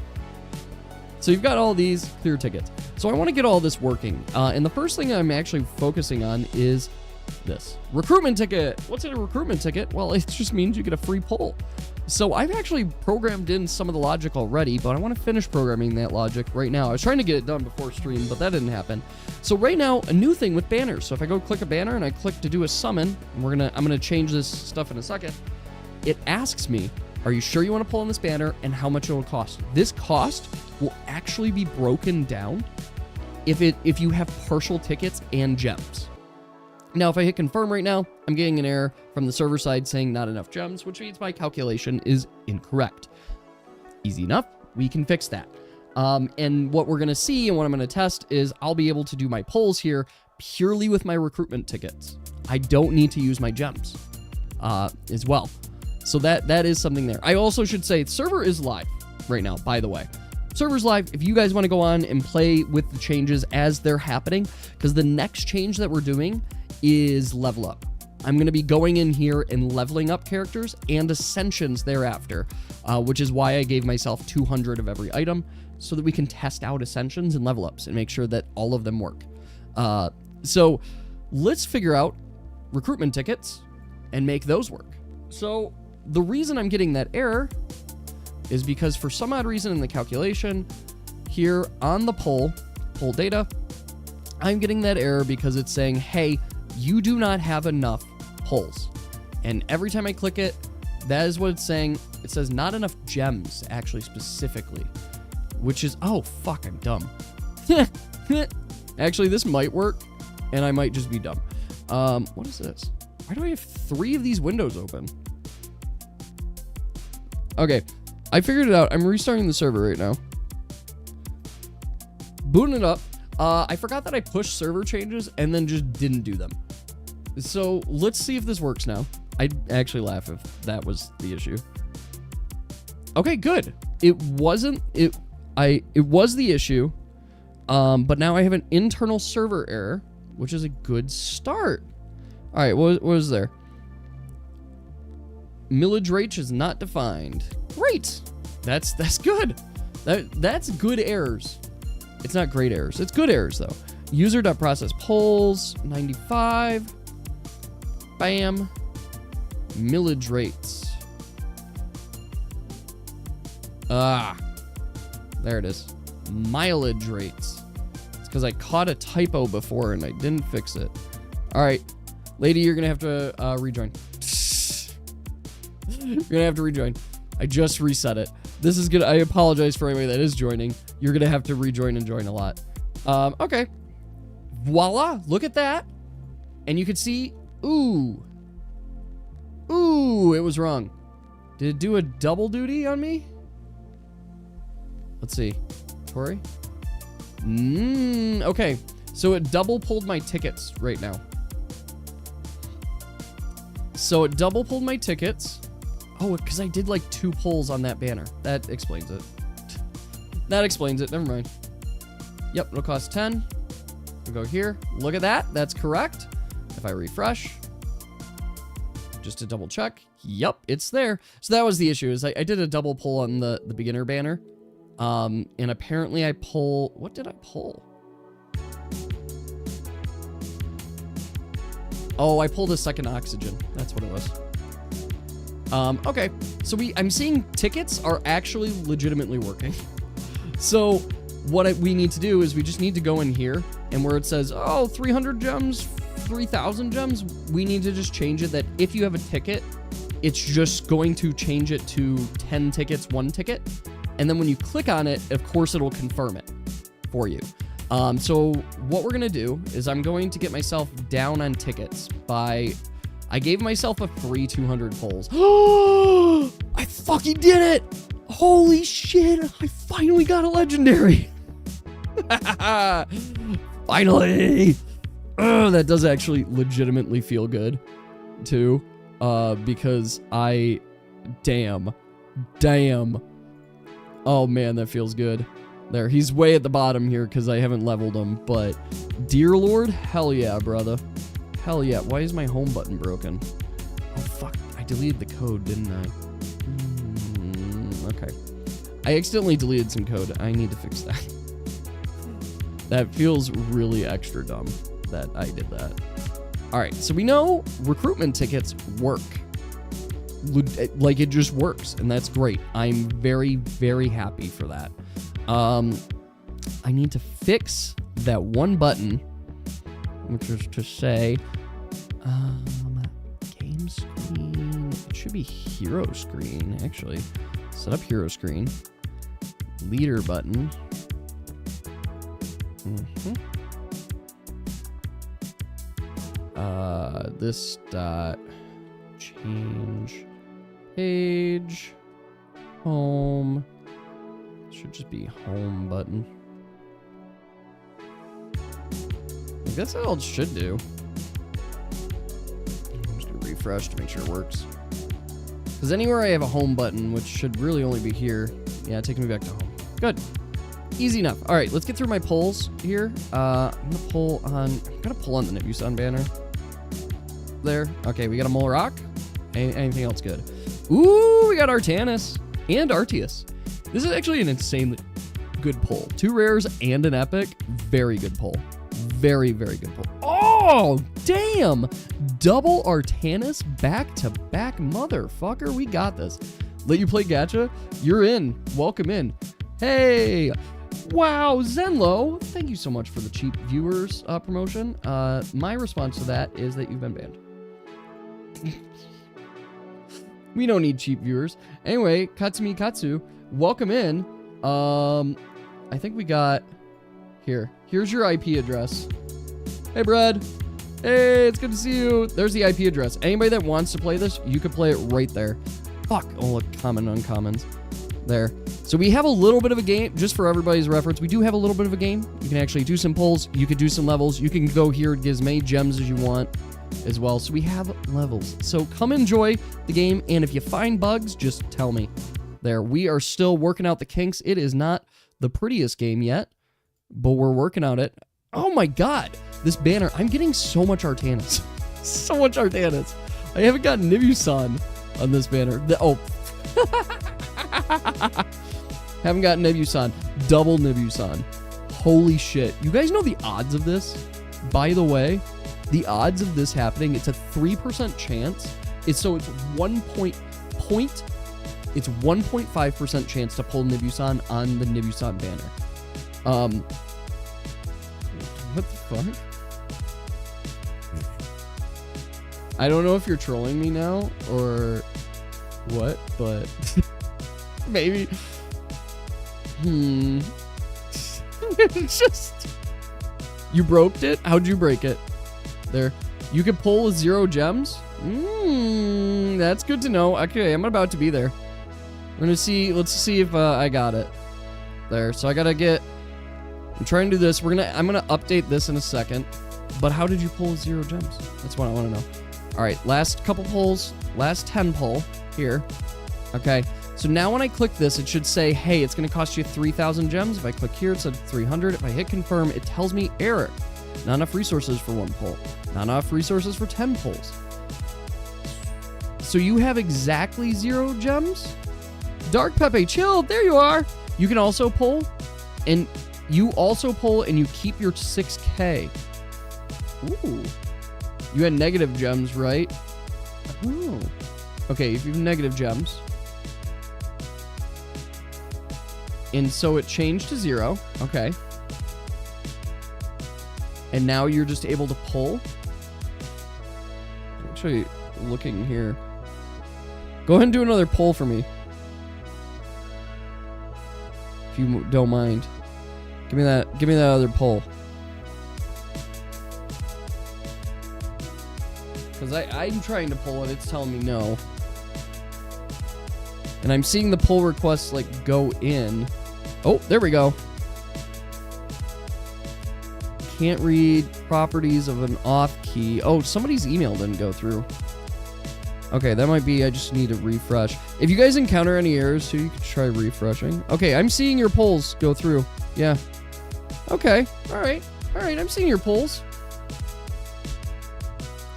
So you've got all these clear tickets. So I want to get all this working. And the first thing I'm actually focusing on is this. Recruitment ticket. What's in a recruitment ticket? Well, it just means you get a free pull. So I've actually programmed in some of the logic already, but I want to finish programming that logic right now. I was trying to get it done before stream, but that didn't happen. So right now, a new thing with banners. So if I go click a banner and I click to do a summon, and I'm gonna change this stuff in a second, it asks me, are you sure you want to pull on this banner and how much it will cost? This cost will actually be broken down if you have partial tickets and gems. Now, if I hit confirm right now, I'm getting an error from the server side saying not enough gems, which means my calculation is incorrect. Easy enough. We can fix that. And what we're going to see and what I'm going to test is I'll be able to do my pulls here purely with my recruitment tickets. I don't need to use my gems as well. So that is something there. I also should say server is live right now, by the way. Server's live. If you guys want to go on and play with the changes as they're happening, because the next change that we're doing is level up. I'm going to be going in here and leveling up characters and ascensions thereafter, which is why I gave myself 200 of every item so that we can test out ascensions and level ups and make sure that all of them work. So let's figure out recruitment tickets and make those work. So the reason I'm getting that error is because for some odd reason in the calculation here on the pull data, I'm getting that error because it's saying, hey, you do not have enough pulls. And every time I click it, that is what it's saying. It says not enough gems, actually, specifically, which is, oh, fuck, I'm dumb. Actually, this might work, and I might just be dumb. What is this? Why do I have 3 of these windows open? Okay, I figured it out. I'm restarting the server right now. Booting it up. I forgot that I pushed server changes and then just didn't do them. So let's see if this works now. I'd actually laugh if that was the issue. Okay, good. It was the issue. But now I have an internal server error, which is a good start. All right, what was there? Millage rate is not defined. Great. That's good. That's good errors. It's not great errors. It's good errors though. User.process polls 95. Bam. Millage rates. There it is. Mileage rates. It's because I caught a typo before and I didn't fix it. All right, lady, you're gonna have to rejoin. You're gonna have to rejoin. I just reset it. This is good. I apologize for anybody that is joining. You're gonna have to rejoin and join a lot. Okay. Voila! Look at that. And you can see. Ooh, it was wrong. Did it do a double duty on me? Let's see. Tori? Okay. So it double pulled my tickets right now. So it double pulled my tickets. Oh, because I did like 2 pulls on that banner. That explains it. That explains it. Never mind. Yep, it'll cost 10. We'll go here. Look at that. That's correct. If I refresh, just to double check. Yep, it's there. So that was the issue, is I did a double pull on the beginner banner. And apparently I pull... What did I pull? Oh, I pulled a second oxygen. That's what it was. Okay, so I'm seeing tickets are actually legitimately working. So what we need to do is we just need to go in here, and where it says, oh, 300 gems, 3,000 gems, we need to just change it that if you have a ticket, it's just going to change it to 10 tickets, 1 ticket. And then when you click on it, of course, it'll confirm it for you. So what we're going to do is I'm going to get myself down on tickets by... I gave myself a free 200 pulls. I fucking did it! Holy shit! I finally got a legendary! Finally! That does actually legitimately feel good, too. Because damn. Oh man, that feels good. There, he's way at the bottom here because I haven't leveled him, but dear Lord, hell yeah, brother. Hell yeah. Why is my home button broken? Oh, fuck. I deleted the code, didn't I? Okay. I accidentally deleted some code. I need to fix that. That feels really extra dumb that I did that. All right. So we know recruitment tickets work. Like, it just works, and that's great. I'm very, very happy for that. I need to fix that one button, which is to say, game screen. It should be hero screen, actually. Set up hero screen. Leader button. This dot change page home. Should just be home button. That's all it should do. I'm just gonna refresh to make sure it works. Because anywhere I have a home button, which should really only be here, yeah, it takes me back to home. Good. Easy enough. All right, let's get through my polls here. I'm gonna pull on the Nebusan banner. There. Okay, we got a Mole Rock. Anything else good? Ooh, we got Artanis and Arceus. This is actually an insanely good pull. 2 rares and an epic. Very good pull. Very, very good pull. Oh, damn. Double Artanis back-to-back, motherfucker. We got this. Let you play Gacha? You're in. Welcome in. Hey. Wow, Zenlo. Thank you so much for the cheap viewers promotion. My response to that is that you've been banned. We don't need cheap viewers. Anyway, Katsumi Katsu, welcome in. I think we got... Here's your IP address. Hey, Brad. Hey, it's good to see you. There's the IP address. Anybody that wants to play this, you could play it right there. Fuck. Oh, look, common uncommons. There. So we have a little bit of a game, just for everybody's reference. We do have a little bit of a game. You can actually do some pulls. You could do some levels. You can go here and get as many gems as you want as well. So we have levels. So come enjoy the game, and if you find bugs, just tell me. There, we are still working out the kinks. It is not the prettiest game yet, but we're working out it. Oh my god, this banner. I'm getting so much Artanis. So much Artanis. I haven't gotten Nibusan on this banner. Haven't gotten Nibusan. Double Nibusan. Holy shit. You guys know the odds of this? By the way, the odds of this happening, it's a 3% chance. It's 1.5% chance to pull Nibusan on the Nibusan banner. What the fuck? I don't know if you're trolling me now or what, but maybe. It's just, you broke it? How'd you break it? There. You could pull with 0 gems? That's good to know. Okay, I'm about to be there. We're gonna see, let's see if I got it. There, so I gotta get, I'm trying to do this. I'm gonna update this in a second. But how did you pull 0 gems? That's what I wanna know. All right, last couple pulls, last 10 pull here. Okay, so now when I click this, it should say, hey, it's gonna cost you 3,000 gems. If I click here, it said 300. If I hit confirm, it tells me error. Not enough resources for 1 pull. Not enough resources for 10 pulls. So you have exactly 0 gems? Dark Pepe, chill, there you are. You can also pull, and you keep your 6K. Ooh. You had negative gems, right? Oh. Okay, if you have negative gems. And so it changed to 0. Okay. And now you're just able to pull. Actually, looking here. Go ahead and do another pull for me. If you don't mind. Give me that other pull. Because I'm trying to pull and it's telling me no. And I'm seeing the pull requests like go in. Oh, there we go. Can't read properties of an off key. Oh, somebody's email didn't go through. Okay, that might be I just need to refresh. If you guys encounter any errors too, you can try refreshing. Okay, I'm seeing your polls go through. Yeah. Okay, alright. Alright, I'm seeing your polls.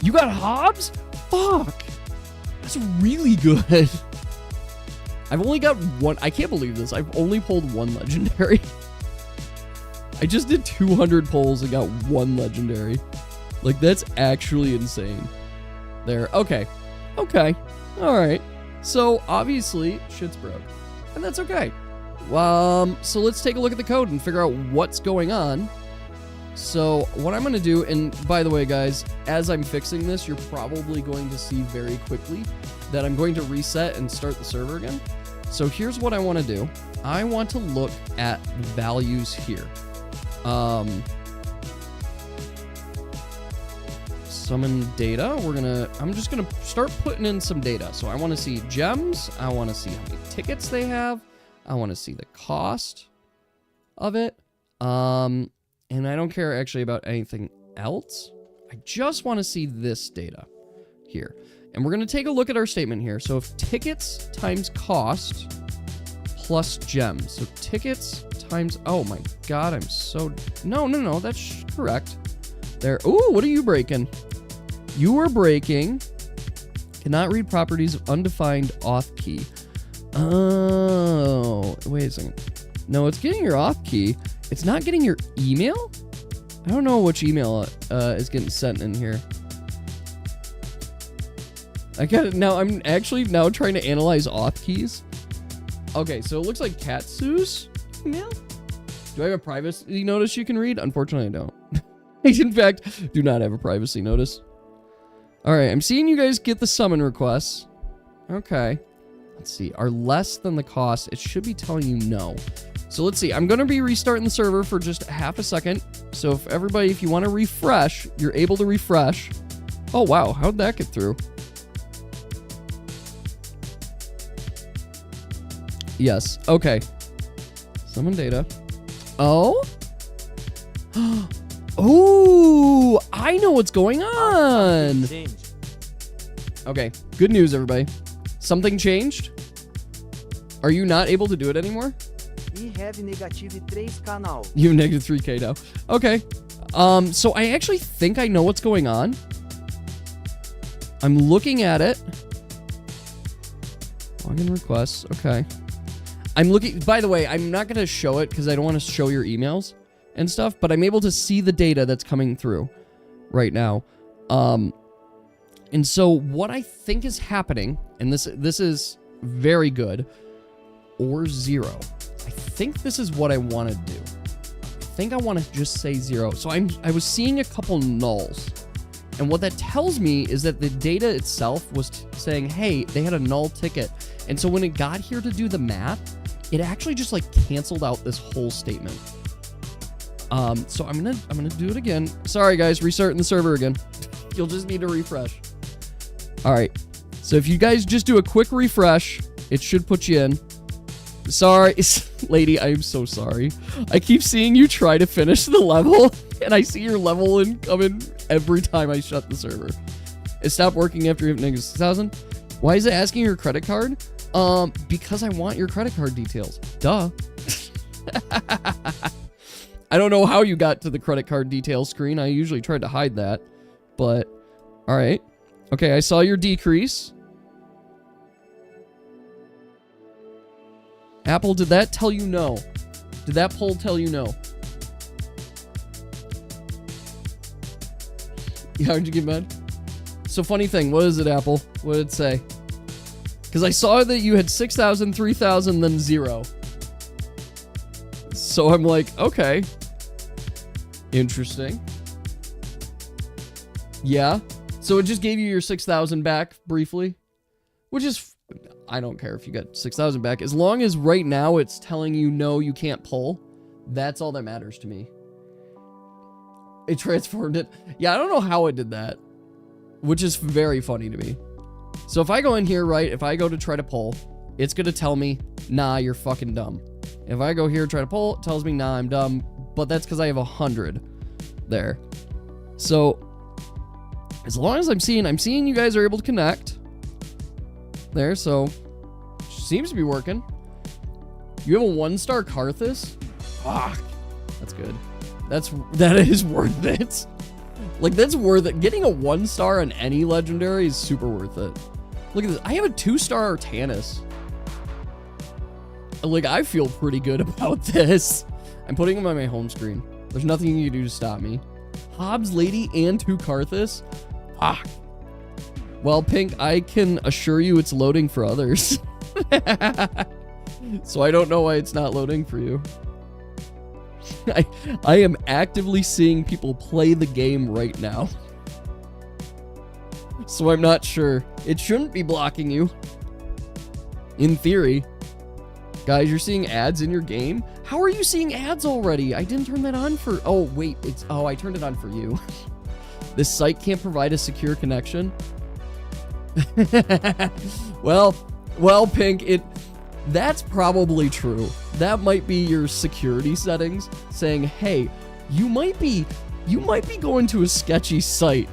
You got Hobbs? Fuck. That's really good. I've only got 1. I can't believe this. I've only pulled 1 legendary. I just did 200 pulls and got 1 legendary. Like, that's actually insane. There. Okay. Okay. Alright. So, obviously, shit's broke. And that's okay. So let's take a look at the code and figure out what's going on. So, what I'm going to do, and by the way, guys, as I'm fixing this, you're probably going to see very quickly that I'm going to reset and start the server again. So, here's what I want to do. I want to look at the values here. Summon data. I'm just gonna start putting in some data. So I want to see gems. I want to see how many tickets they have. I want to see the cost of it. And I don't care actually about anything else. I just want to see this data here. And we're going to take a look at our statement here. So if tickets times cost plus gems. So tickets times, oh my god, I'm so, no, that's correct. There, ooh, what are you breaking? You are breaking, cannot read properties of undefined auth key. Oh, wait a second. No, it's getting your auth key. It's not getting your email? I don't know which email is getting sent in here. I got it now. I'm actually now trying to analyze auth keys. Okay, so it looks like Katsu's email. Do I have a privacy notice you can read? Unfortunately, I don't. I, in fact, do not have a privacy notice. All right, I'm seeing you guys get the summon requests. Okay. Let's see. Are less than the cost. It should be telling you no. So let's see. I'm going to be restarting the server for just half a second. So if you want to refresh, you're able to refresh. Oh, wow. How'd that get through? Yes. Okay. Summon data. Oh? Oh, I know what's going on. Okay. Good news, everybody. Something changed. Are you not able to do it anymore? We have negative 3K now. You have negative 3K now. Okay. So I actually think I know what's going on. I'm looking at it. Login requests. Okay. I'm looking, by the way, I'm not going to show it because I don't want to show your emails and stuff, but I'm able to see the data that's coming through right now. And so what I think is happening, and this is very good, or 0. I think this is what I want to do. I think I want to just say 0. So I was seeing a couple nulls. And what that tells me is that the data itself was saying, hey, they had a null ticket. And so when it got here to do the math, it actually just like canceled out this whole statement. So I'm gonna do it again. Sorry guys, restarting the server again. You'll just need to refresh. All right. So if you guys just do a quick refresh, it should put you in. Sorry, lady, I am so sorry. I keep seeing you try to finish the level, and I see your level incoming every time I shut the server. It stopped working after you hit negative 6,000. Why is it asking your credit card? Because I want your credit card details. Duh. I don't know how you got to the credit card details screen. I usually tried to hide that, but all right. Okay, I saw your decrease. Apple, did that tell you no? Did that poll tell you no? Yeah, aren't you get mad? So funny thing, what is it, Apple? What did it say? Because I saw that you had 6,000, 3,000, then 0. So I'm like, okay. Interesting. Yeah. So it just gave you your 6,000 back briefly, which is, I don't care if you got 6,000 back. As long as right now it's telling you no, you can't pull. That's all that matters to me. It transformed it. Yeah, I don't know how it did that, which is very funny to me. So if I go in here, right, if I go to try to pull, it's going to tell me, nah, you're fucking dumb. If I go here, try to pull, it tells me, nah, I'm dumb. But that's because I have 100 there. So as long as I'm seeing you guys are able to connect there. So seems to be working. You have a 1-star Karthus? Fuck. That's good. That is worth it. Like, that's worth it. Getting a 1-star on any legendary is super worth it. Look at this. I have a 2-star Artanis. Like, I feel pretty good about this. I'm putting them on my home screen. There's nothing you can do to stop me. Hobbs Lady and 2 Karthus? Ah. Well, Pink, I can assure you it's loading for others. So I don't know why it's not loading for you. I am actively seeing people play the game right now. So I'm not sure. It shouldn't be blocking you. In theory. Guys, you're seeing ads in your game? How are you seeing ads already? I didn't turn that on for... Oh, wait. I turned it on for you. This site can't provide a secure connection. Well, Pink, that's probably true. That might be your security settings saying, hey, you might be going to a sketchy site.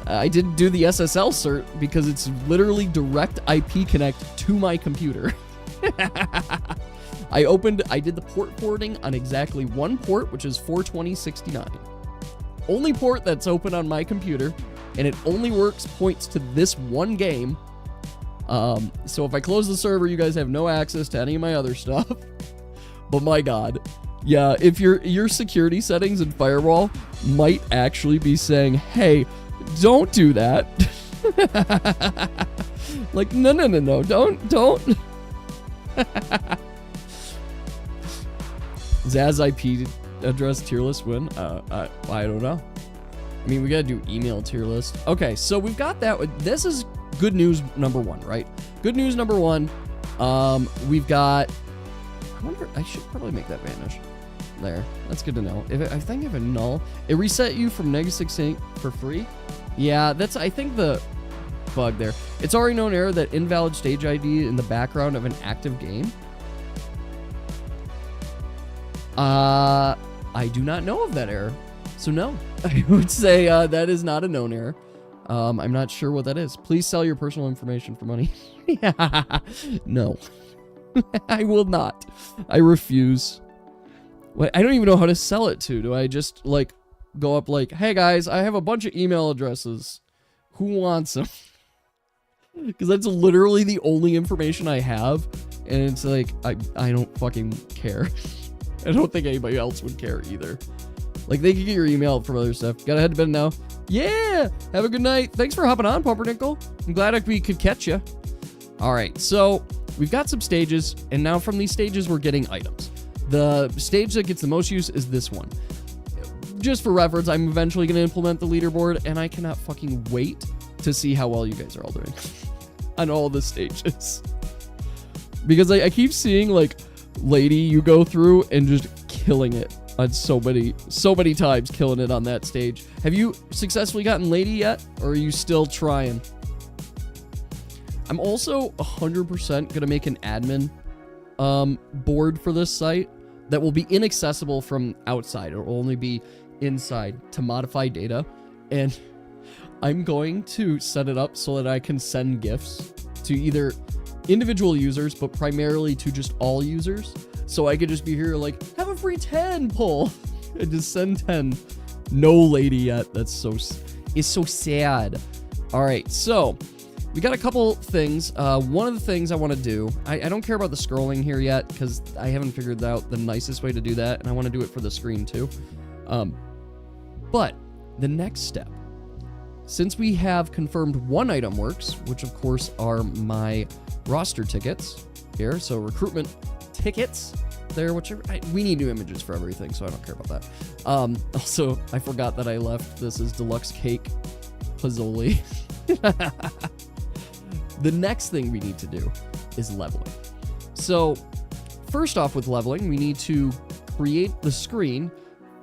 I didn't do the SSL cert because it's literally direct IP connect to my computer. I did the port porting on exactly one port, which is 42069. Only port that's open on my computer, and it only points to this one game. So if I close the server, you guys have no access to any of my other stuff. But my God, yeah, if your security settings and firewall might actually be saying, hey, don't do that. Like, no, don't. Zaz IP address tier list win? I don't know. I mean, we gotta do email tier list. Okay, so we've got that. This is good news number 1, right? Good news number 1. We've got... I wonder... I should probably make that vanish. There. That's good to know. I think if a null... It reset you from -6 for free? Yeah, that's, I think, the bug there. It's already known error that invalid stage ID in the background of an active game. I do not know of that error. So no. I would say that is not a known error. I'm not sure what that is. Please sell your personal information for money. No. I will not. I refuse. Wait, I don't even know how to sell it to. Do I just, like, go up like, hey, guys, I have a bunch of email addresses. Who wants them? Because that's literally the only information I have. And it's like, I don't fucking care. I don't think anybody else would care either. Like, they could get your email from other stuff. Gotta head to bed now. Yeah! Have a good night. Thanks for hopping on, Pumpernickel. I'm glad we could catch you. All right, so we've got some stages, and now from these stages, we're getting items. The stage that gets the most use is this one. Just for reference, I'm eventually going to implement the leaderboard, and I cannot fucking wait to see how well you guys are all doing on all the stages. Because I keep seeing, like, Lady you go through and just killing it on so many times, killing it on that stage. Have you successfully gotten Lady yet, or are you still trying? I'm also 100% going to make an admin board for this site that will be inaccessible from outside. It will only be inside to modify data. And I'm going to set it up so that I can send gifts to either individual users, but primarily to just all users. So I could just be here like, have a free 10 pull and just send 10. No Lady yet. That's it's so sad. All right, so we got a couple things. One of the things I want to do, I don't care about the scrolling here yet because I haven't figured out the nicest way to do that, and I want to do it for the screen too. But the next step, since we have confirmed one item works, which of course are my roster tickets here, so recruitment tickets there, whichever. We need new images for everything, so I don't care about that. Also, I forgot that I left this as deluxe cake Pizzoli. The next thing we need to do is leveling. So first off with leveling, we need to create the screen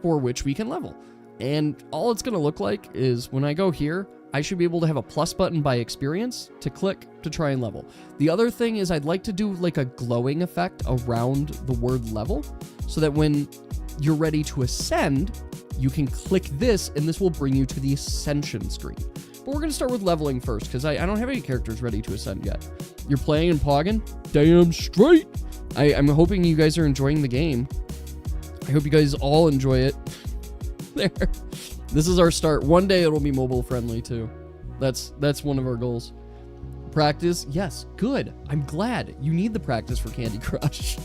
for which we can level. And all it's going to look like is when I go here, I should be able to have a plus button by experience to click to try and level. The other thing is I'd like to do like a glowing effect around the word level so that when you're ready to ascend, you can click this and this will bring you to the ascension screen. But we're going to start with leveling first because I don't have any characters ready to ascend yet. You're playing in Poggin? Damn straight! I'm hoping you guys are enjoying the game. I hope you guys all enjoy it. There. This is our start. One day it'll be mobile friendly too. That's one of our goals. Practice? Yes, good. I'm glad. You need the practice for Candy Crush.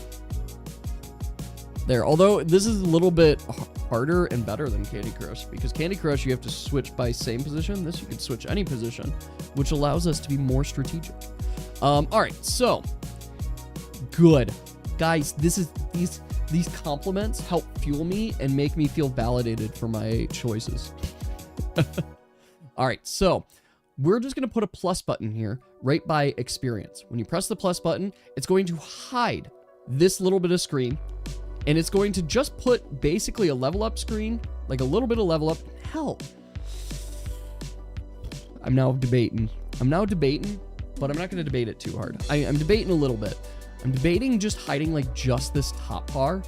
There. Although this is a little bit harder and better than Candy Crush because Candy Crush you have to switch by same position. This you can switch any position, which allows us to be more strategic. All right, so good. Guys, these compliments help fuel me and make me feel validated for my choices. All right, so we're just going to put a plus button here right by experience. When you press the plus button, it's going to hide this little bit of screen, and it's going to just put basically a level up screen, like a little bit of level up. Hell, I'm now debating, but I'm not going to debate it too hard. I'm debating a little bit. I'm debating just hiding like just this top bar,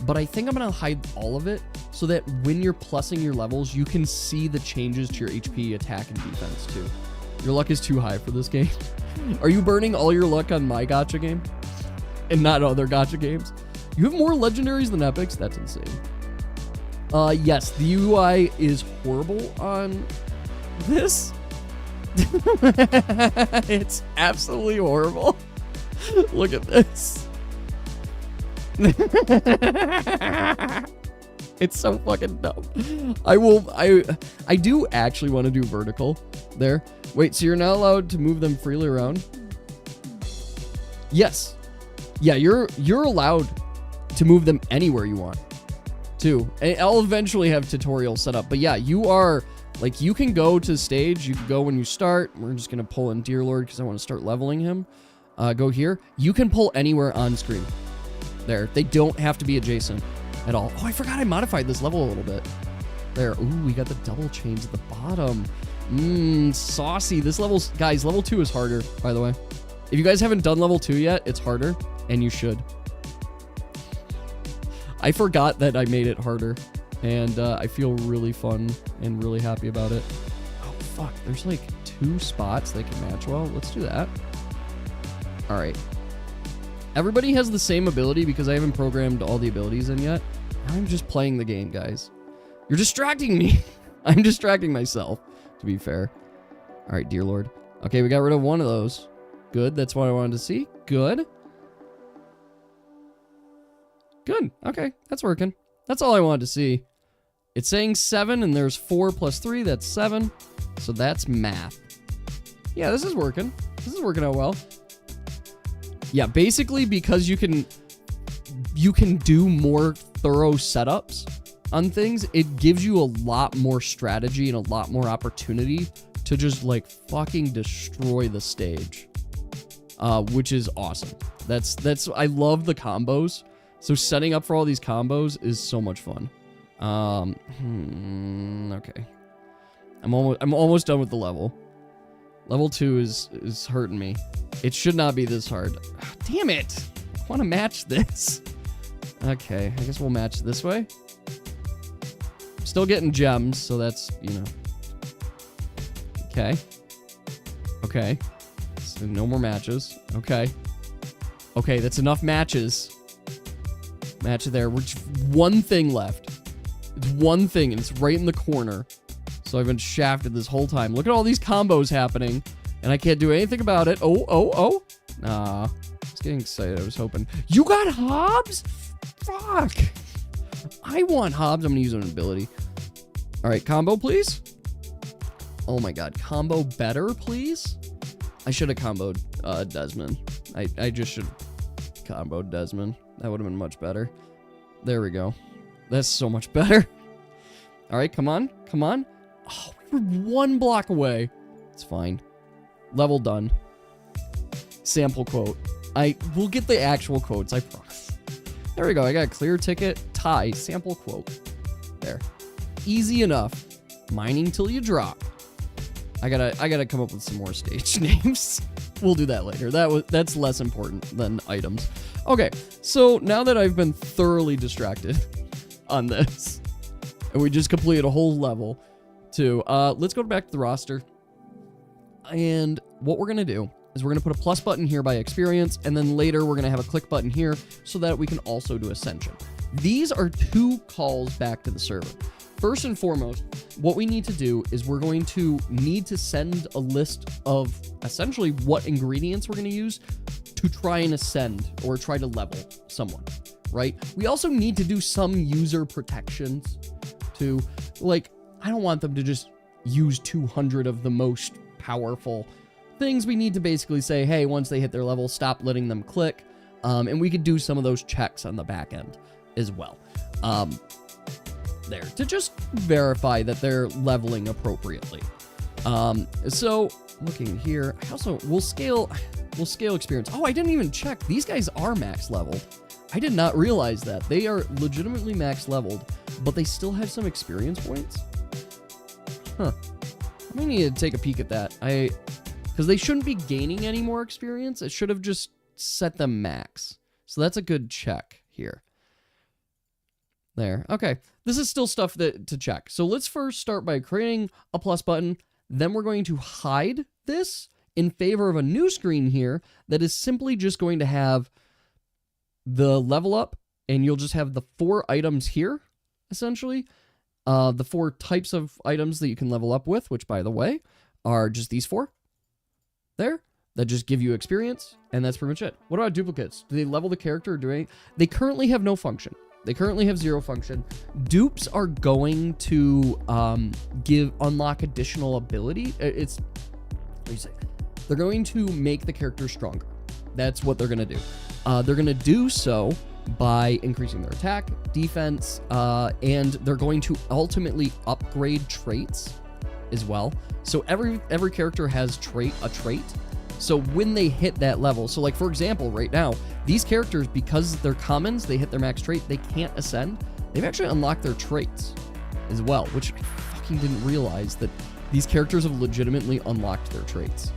but I think I'm going to hide all of it so that when you're plussing your levels, you can see the changes to your HP, attack, and defense too. Your luck is too high for this game. Are you burning all your luck on my gacha game and not other gacha games? You have more legendaries than epics? That's insane. Yes, the UI is horrible on this. It's absolutely horrible. Look at this. It's so fucking dumb. I do actually want to do vertical there. Wait, so you're not allowed to move them freely around? Yes. Yeah, you're allowed to move them anywhere you want too. And I'll eventually have tutorials set up. But yeah, you are like, you can go to the stage. You can go when you start. We're just going to pull in Dear Lord because I want to start leveling him. Go here. You can pull anywhere on screen. There. They don't have to be adjacent at all. Oh, I forgot I modified this level a little bit. There. Ooh, we got the double chains at the bottom. Saucy. This level's... Guys, level 2 is harder, by the way. If you guys haven't done level 2 yet, it's harder, and you should. I forgot that I made it harder, and I feel really fun and really happy about it. Oh, fuck. There's like 2 spots they can match well. Let's do that. All right. Everybody has the same ability because I haven't programmed all the abilities in yet. I'm just playing the game, guys. You're distracting me. I'm distracting myself, to be fair. All right, dear Lord. Okay, we got rid of one of those. Good, that's what I wanted to see. Good. Good, okay, that's working. That's all I wanted to see. It's saying 7, and there's 4 plus 3, that's 7. So that's math. Yeah, this is working. This is working out well. Yeah, basically because you can do more thorough setups on things, it gives you a lot more strategy and a lot more opportunity to just like fucking destroy the stage. Which is awesome. That's I love the combos. So setting up for all these combos is so much fun. Okay. I'm almost done with the level. Level 2 is hurting me. It should not be this hard. Damn it! I want to match this. Okay, I guess we'll match this way. Still getting gems, so that's, you know. Okay. Okay. So no more matches. Okay. Okay, that's enough matches. Match there. We're just one thing left. It's one thing, and it's right in the corner. So I've been shafted this whole time. Look at all these combos happening, and I can't do anything about it. Oh. Nah. I was getting excited. I was hoping. You got Hobbs? Fuck. I want Hobbs. I'm going to use an ability. All right, combo, please. Oh, my God. Combo better, please? I should have comboed Desmond. I just should have comboed Desmond. That would have been much better. There we go. That's so much better. All right, come on. Come on. Oh, we're one block away. It's fine. Level done. Sample quote. We'll get the actual quotes, I promise. There we go. I got a clear ticket. Tie. Sample quote. There. Easy enough. Mining till you drop. I gotta come up with some more stage names. We'll do that later. That's less important than items. Okay, so now that I've been thoroughly distracted on this, and we just completed a whole level too, let's go back to the roster. And what we're gonna do is we're gonna put a plus button here by experience, and then later we're gonna have a click button here so that we can also do ascension. These are 2 calls back to the server. First and foremost, what we need to do is we're going to need to send a list of essentially what ingredients we're going to use to try and ascend or try to level someone, right? We also need to do some user protections to, like, I don't want them to just use 200 of the most powerful things. We need to basically say, hey, once they hit their level, stop letting them click. And we could do some of those checks on the back end as well. There to just verify that they're leveling appropriately. So looking here, I also we'll scale experience. Oh, I didn't even check. These guys are max leveled. I did not realize that. They are legitimately max leveled, but they still have some experience points. Huh. I may need to take a peek at that. Because they shouldn't be gaining any more experience. It should have just set them max. So that's a good check here. There. Okay. This is still stuff to check. So let's first start by creating a plus button. Then we're going to hide this in favor of a new screen here that is simply just going to have the level up, and you'll just have the 4 items here, essentially. The 4 types of items that you can level up with, which, by the way, are just these 4. There. That just give you experience, and that's pretty much it. What about duplicates? Do they level the character or do they? They currently have no function. They currently have 0 function. Dupes are going to unlock additional ability. What do you say? They're going to make the character stronger. That's what they're going to do. They're going to do so by increasing their attack, defense, and they're going to ultimately upgrade traits as well. So every character has a trait. So when they hit that level, so like for example, right now, these characters, because they're commons, they hit their max trait, they can't ascend. They've actually unlocked their traits as well, which I fucking didn't realize that these characters have legitimately unlocked their traits.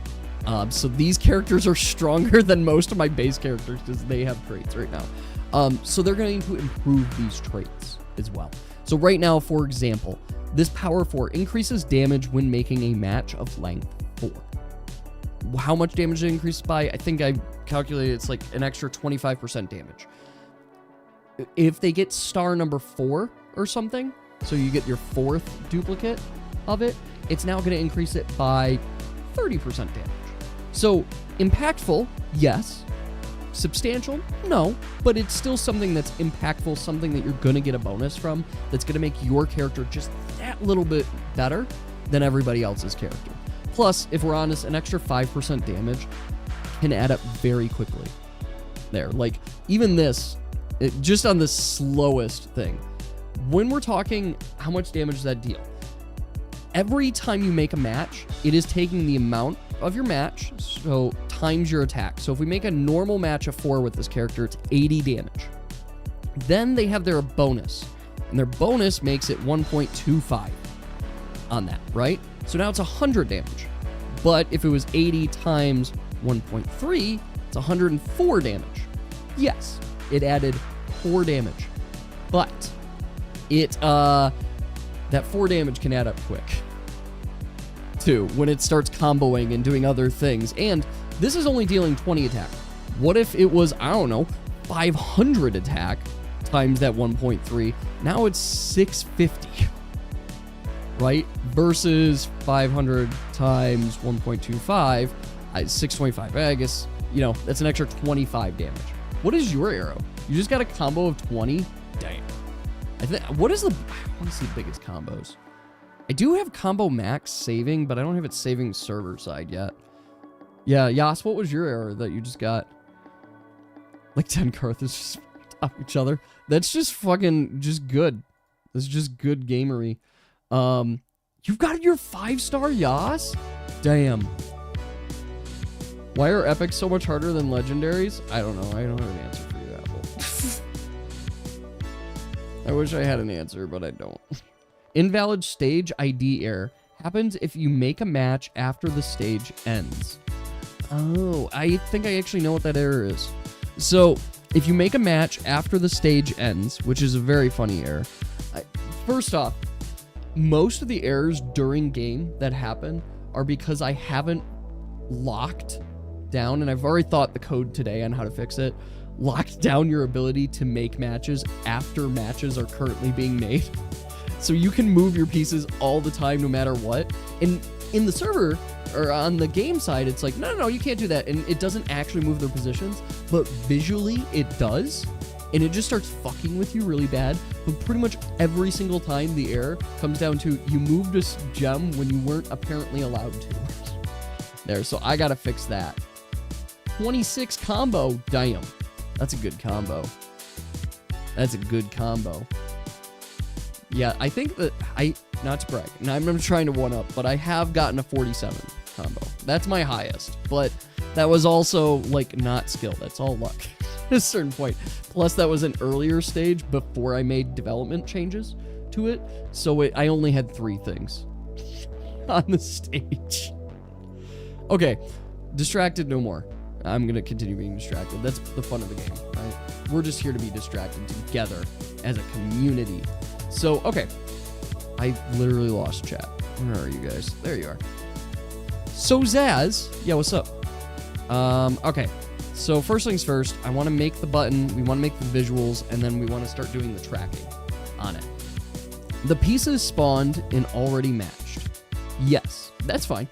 So these characters are stronger than most of my base characters because they have traits right now. So they're going to improve these traits as well. So right now, for example, this power 4 increases damage when making a match of length 4. how much damage it increases by. I think I calculated it's like an extra 25% damage. If they get star number 4 or something, so you get your 4th duplicate of it, it's now going to increase it by 30% damage. So impactful, yes. Substantial, no, but it's still something that's impactful, something that you're going to get a bonus from, that's going to make your character just that little bit better than everybody else's character. Plus, if we're honest, an extra 5% damage can add up very quickly. There, like, even this, just on the slowest thing, when we're talking how much damage does that deal? Every time you make a match, it is taking the amount of your match, so times your attack. So if we make a normal match of 4 with this character, it's 80 damage. Then they have their bonus, and their bonus makes it 1.25 on that, right? So now it's 100 damage. But if it was 80 times 1.3, it's 104 damage. Yes, it added 4 damage, but it that 4 damage can add up quick too when it starts comboing and doing other things. And this is only dealing 20 attack. What if it was, I don't know, 500 attack times that 1.3? Now it's 650, right? Versus 500 times 1.25, 625. I guess, you know, that's an extra 25 damage. What is your arrow? You just got a combo of 20? Dang. I want to see the biggest combos. I do have combo max saving, but I don't have it saving server side yet. Yeah, Yas, what was your error that you just got? Like 10 Carthage just top each other. That's just fucking just good. That's just good gamery. You've got your 5-star Yas? Damn. Why are epics so much harder than legendaries? I don't know. I don't have an answer for you, Apple. I wish I had an answer, but I don't. Invalid stage ID error happens if you make a match after the stage ends. Oh, I think I actually know what that error is. So, if you make a match after the stage ends, which is a very funny error. First off, most of the errors during game that happen are because I haven't locked down, and I've already thought the code today on how to fix it, locked down your ability to make matches after matches are currently being made. So you can move your pieces all the time, no matter what. And in the server, or on the game side, it's like, no, you can't do that. And it doesn't actually move their positions, but visually it does. And it just starts fucking with you really bad. But pretty much every single time the error comes down to you moved a gem when you weren't apparently allowed to. There, so I gotta fix that. 26 combo, damn. That's a good combo. That's a good combo. Yeah, I think that not to brag, and I'm trying to one up, but I have gotten a 47 combo. That's my highest, but that was also like not skill. That's all luck at a certain point. Plus that was an earlier stage before I made development changes to it. So I only had 3 things on the stage. Okay, distracted no more. I'm going to continue being distracted. That's the fun of the game, right? We're just here to be distracted together as a community. So, okay. I literally lost chat. Where are you guys? There you are. So, Zaz. Yeah, what's up? Okay. So, first things first, I want to make the button, we want to make the visuals, and then we want to start doing the tracking on it. The pieces spawned in already matched. Yes, that's fine.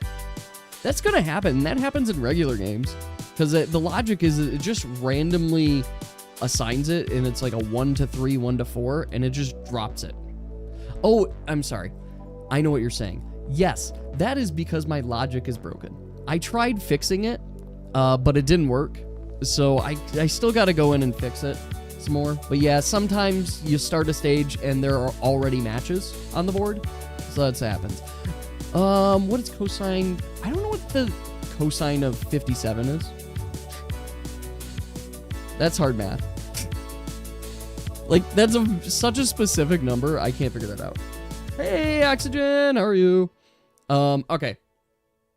That's going to happen. That happens in regular games. Because the logic is it just randomly assigns it, and it's like a 1 to 3, 1 to 4, and it just drops it. Oh, I'm sorry. I know what you're saying. Yes, that is because my logic is broken. I tried fixing it, but it didn't work. So I still got to go in and fix it some more. But yeah, sometimes you start a stage and there are already matches on the board. So that happens. What is cosine? I don't know what the cosine of 57 is. That's hard math. Like, that's such a specific number, I can't figure that out. Hey, Oxygen, how are you? Okay.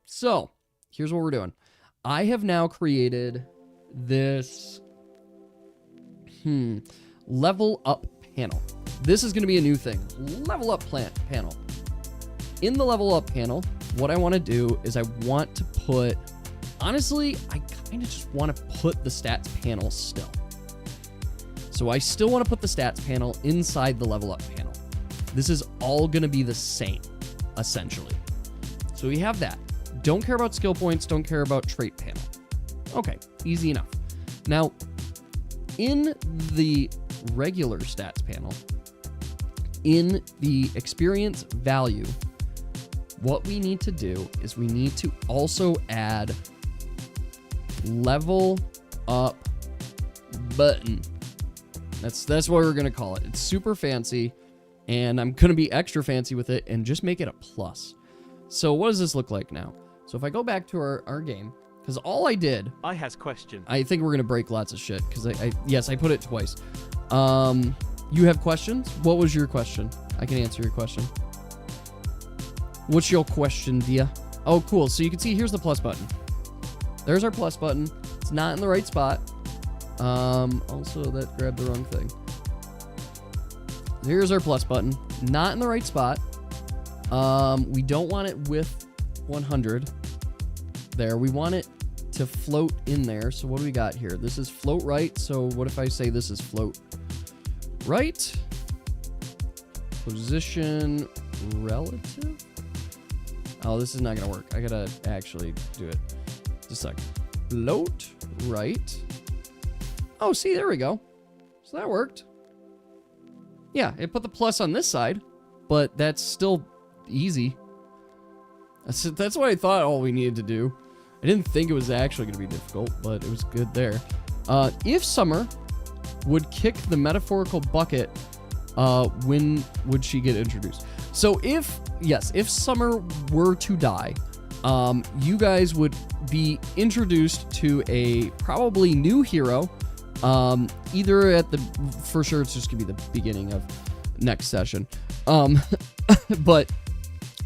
So, here's what we're doing. I have now created this level up panel. This is going to be a new thing. Level up panel. In the level up panel, what I want to do is I want to put honestly, I kind of just want to put the stats panel still. So I still want to put the stats panel inside the level up panel. This is all going to be the same, essentially. So we have that. Don't care about skill points, don't care about trait panel. Okay, easy enough. Now, in the regular stats panel, in the experience value, what we need to do is we need to also add level up button. That's what we're gonna call it. It's super fancy, and I'm gonna be extra fancy with it and just make it a plus. So what does this look like now? So if I go back to our game, because all I did, I has question. I think we're gonna break lots of shit because I put it twice. You have questions? What was your question? I can answer your question. What's your question, Dia? Oh, cool. So you can see here's the plus button. There's our plus button. It's not in the right spot. Also, that grabbed the wrong thing. Here's our plus button. Not in the right spot. We don't want it with 100. There. We want it to float in there. So what do we got here? This is float right. So what if I say this is float right? Position relative? Oh, this is not going to work. I got to actually do it. Just a sec. Float right. Oh, see, there we go. So that worked. Yeah, it put the plus on this side, but that's still easy. That's what I thought all we needed to do. I didn't think it was actually going to be difficult, but it was good there. If Summer would kick the metaphorical bucket, when would she get introduced? So if Summer were to die, you guys would be introduced to a probably new hero. Either at the, for sure it's just gonna be the beginning of next session. But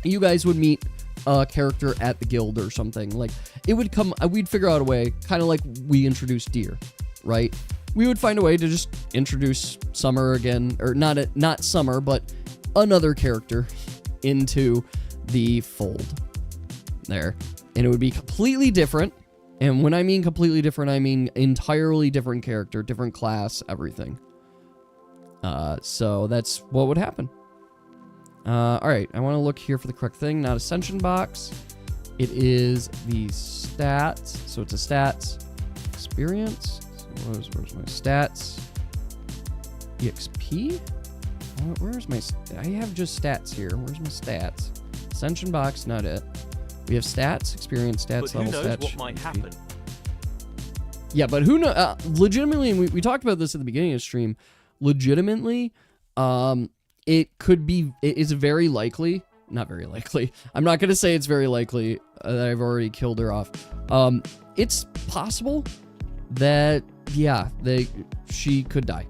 you guys would meet a character at the guild or something. Like it would come, we'd figure out a way, kind of like we introduced Deer, right? We would find a way to just introduce Summer again, or not Summer, but another character into the fold there. And it would be completely different. And when I mean completely different, I mean entirely different character, different class, everything. So that's what would happen. All right, I want to look here for the correct thing. Not Ascension box. It is the stats. So it's a stats. Experience. So where's my stats? EXP? Where's my... I have just stats here. Where's my stats? Ascension box, not it. We have stats, experience, stats, but level, who knows stats. what might happen? Yeah, but who knows? Legitimately, and we talked about this at the beginning of the stream. Legitimately, it could be. It is very likely. Not very likely. I'm not going to say it's very likely that I've already killed her off. It's possible that she could die.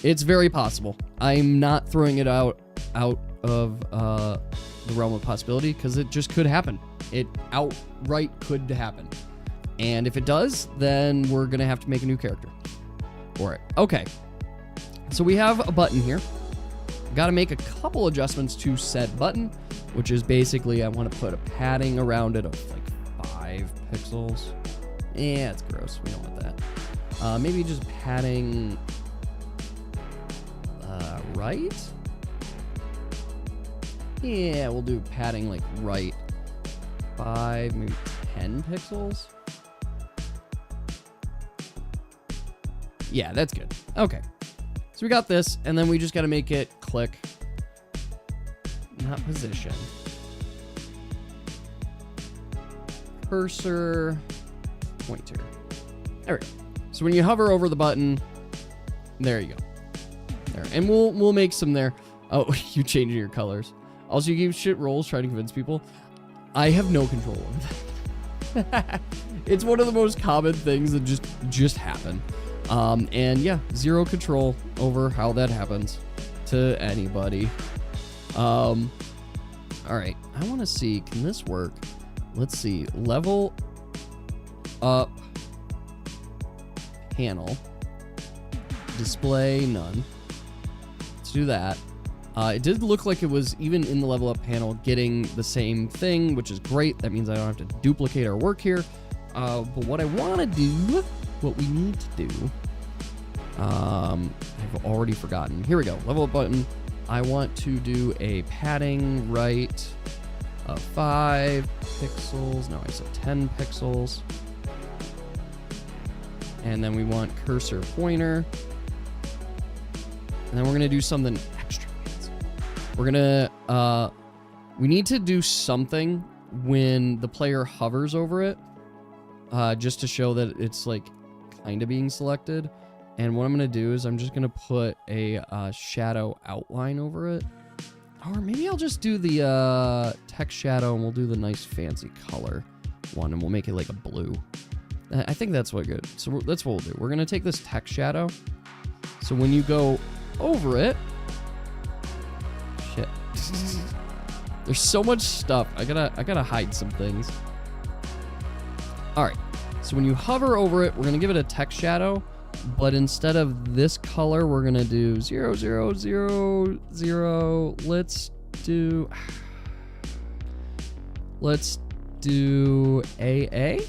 It's very possible. I'm not throwing it out of the realm of possibility because it just could happen. It outright could happen. And if it does, then we're going to have to make a new character for it. Okay. So we have a button here. Got to make a couple adjustments to said button, which is basically I want to put a padding around it of like 5 pixels. Yeah, it's gross. We don't want that. Maybe just padding right? Yeah, we'll do padding like right. 5, maybe 10 pixels. Yeah, that's good. Okay. So we got this, and then we just got to make it click. Not position. Cursor. Pointer. There we go. So when you hover over the button, there you go. There. And we'll make some there. Oh, you changing your colors. Also, you give shit rolls trying to convince people. I have no control over that. It's one of the most common things that just happen. And yeah, zero control over how that happens to anybody. All right, I want to see, can this work? Let's see, level up panel, display none. Let's do that. It did look like it was even in the level up panel getting the same thing, which is great. That means I don't have to duplicate our work here. But what I want to do, what we need to do, I've already forgotten. Here we go. Level up button. I want to do a padding right of 5 pixels. No, I said 10 pixels. And then we want cursor pointer. And then we're going to do something extra fancy. We're going to, we need to do something when the player hovers over it, just to show that it's like kind of being selected. And what I'm going to do is I'm just going to put a shadow outline over it. Or maybe I'll just do the text shadow and we'll do the nice fancy color one and we'll make it like a blue. I think that's what good. So that's what we'll do. We're going to take this text shadow. So when you go over it, shit. There's so much stuff. I gotta hide some things. All right. So when you hover over it, we're going to give it a text shadow. But instead of this color, we're going to do 0, 0, 0, 0. Let's do AA.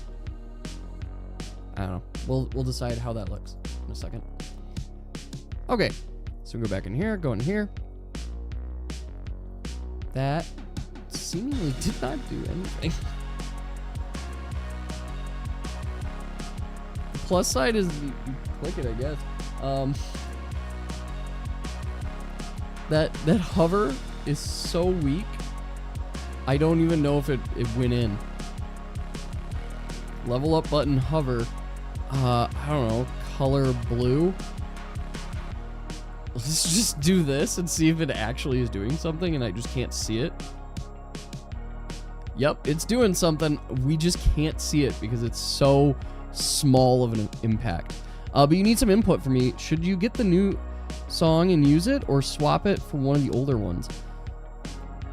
I don't know. We'll decide how that looks in a second. Okay. So go back in here, go in here. That seemingly did not do anything. The plus side is you click it, I guess. That hover is so weak. I don't even know if it went in. Level up button hover. I don't know, color blue. Let's just do this and see if it actually is doing something and I just can't see it. Yep, it's doing something. We just can't see it because it's so small of an impact. But you need some input from me. Should you get the new song and use it or swap it for one of the older ones?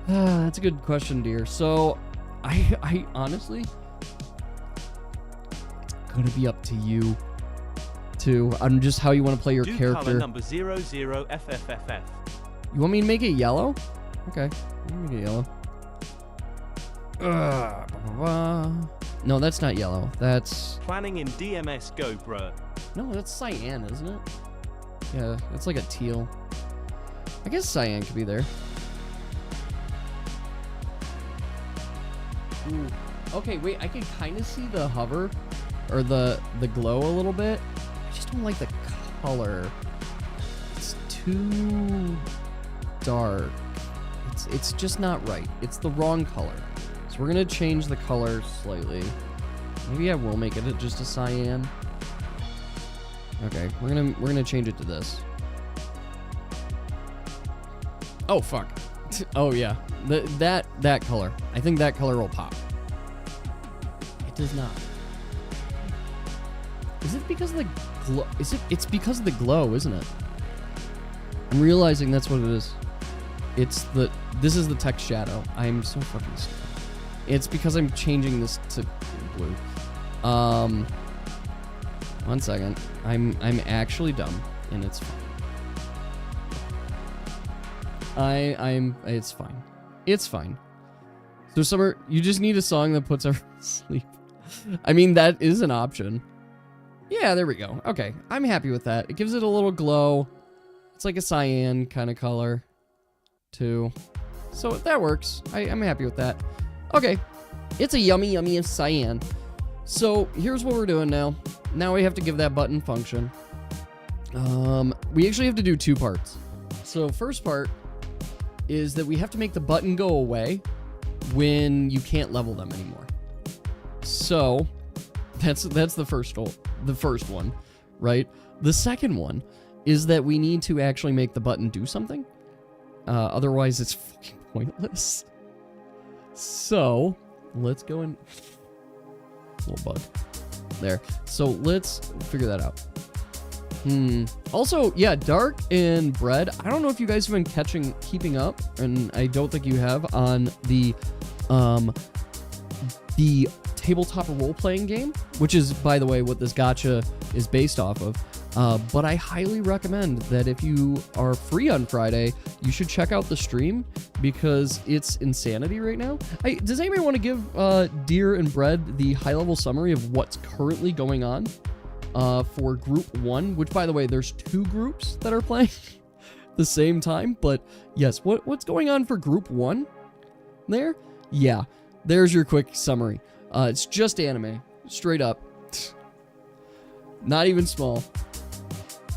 That's a good question, dear. So I honestly, it's gonna be up to you too, on just how you want to play your character. Color number 00FFFF. You want me to make it yellow? Okay, make it yellow. No, that's not yellow. That's Planning in DMS Go, bruh. no, that's cyan, isn't it? Yeah, it's like a teal. I guess cyan could be there. Ooh. Okay, wait, I can kind of see the hover or the glow a little bit. I just don't like the color. It's too dark. It's just not right. It's the wrong color. So we're gonna change the color slightly. Maybe I will make it just a cyan. Okay, we're gonna change it to this. Oh fuck. Oh yeah, that color. I think that color will pop. It does not. Is it because of the glow? It's because of the glow, isn't it? I'm realizing that's what it is. This is the text shadow. I'm so fucking stupid. It's because I'm changing this to blue. 1 second. I'm actually dumb, and it's fine. It's fine. It's fine. So Summer, you just need a song that puts her to sleep. I mean, that is an option. Yeah, there we go. Okay, I'm happy with that. It gives it a little glow. It's like a cyan kind of color, too. So that works. I'm happy with that. Okay, it's a yummy cyan. So here's what we're doing now. Now we have to give that button function. We actually have to do 2 parts. So first part is that we have to make the button go away when you can't level them anymore. So that's the first one, right? The second one is that we need to actually make the button do something. Otherwise it's fucking pointless. So let's go in. Little bug there. So let's figure that out. Also, yeah, Dark and Bread. I don't know if you guys have been keeping up, and I don't think you have, on the tabletop role-playing game, which is, by the way, what this gacha is based off of. But I highly recommend that if you are free on Friday, you should check out the stream because it's insanity right now. Does anybody want to give Deer and Bread the high-level summary of what's currently going on for Group 1? Which, by the way, there's 2 groups that are playing the same time. But yes, what's going on for Group 1 there? Yeah, there's your quick summary. It's just anime, straight up. Not even small.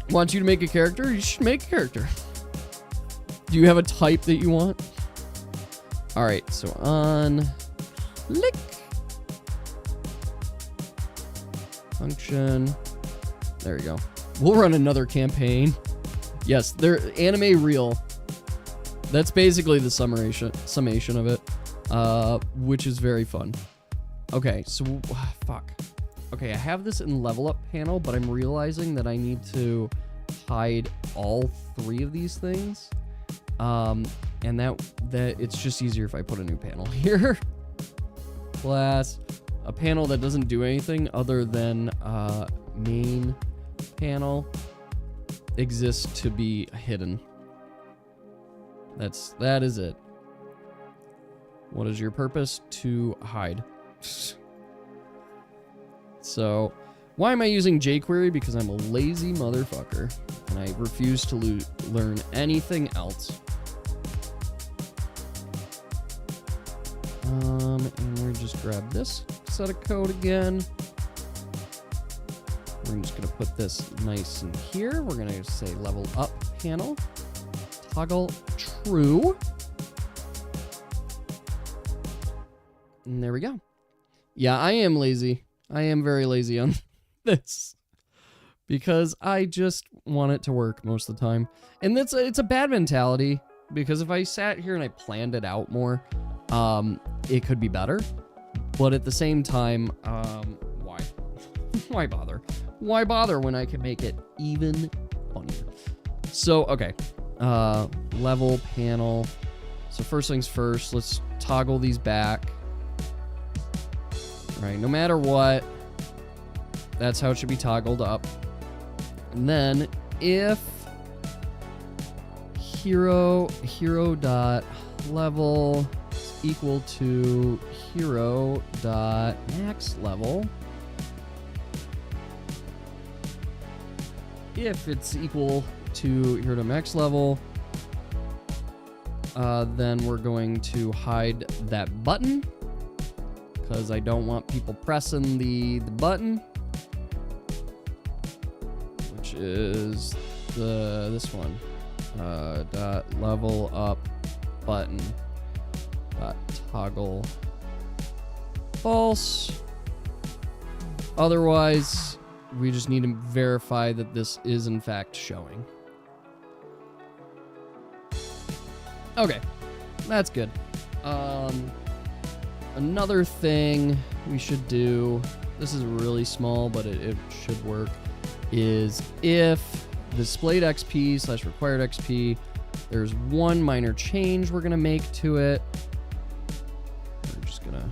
Want you to make a character? You should make a character. Do you have a type that you want? All right, so on lick function. There we go. We'll run another campaign. Yes, they're anime real. That's basically the summation of it, which is very fun. Okay, so fuck. Okay, I have this in level up panel, but I'm realizing that I need to hide all 3 of these things. And that it's just easier if I put a new panel here. Class, a panel that doesn't do anything other than main panel exists to be hidden. That is it. What is your purpose? To hide. So, why am I using jQuery? Because I'm a lazy motherfucker, and I refuse to learn anything else. And we're just grab this set of code again. We're just gonna put this nice in here. We're gonna say level up panel, toggle true. And there we go. Yeah, I am lazy. I am very lazy on this because I just want it to work most of the time. And it's a bad mentality because if I sat here and I planned it out more, it could be better. But at the same time, why? Why bother? Why bother when I can make it even funnier? So, okay. Level panel. So first things first, let's toggle these back. Right, no matter what, that's how it should be toggled up. And then if hero dot level is equal to hero dot max level, if it's equal to hero dot max level, then we're going to hide that button. Because I don't want people pressing the button, which is this one. Dot level up button. Dot toggle false. Otherwise, we just need to verify that this is in fact showing. Okay, that's good. Another thing we should do, this is really small, but it should work, is if displayed XP / required XP, there's one minor change we're going to make to it. We're just going to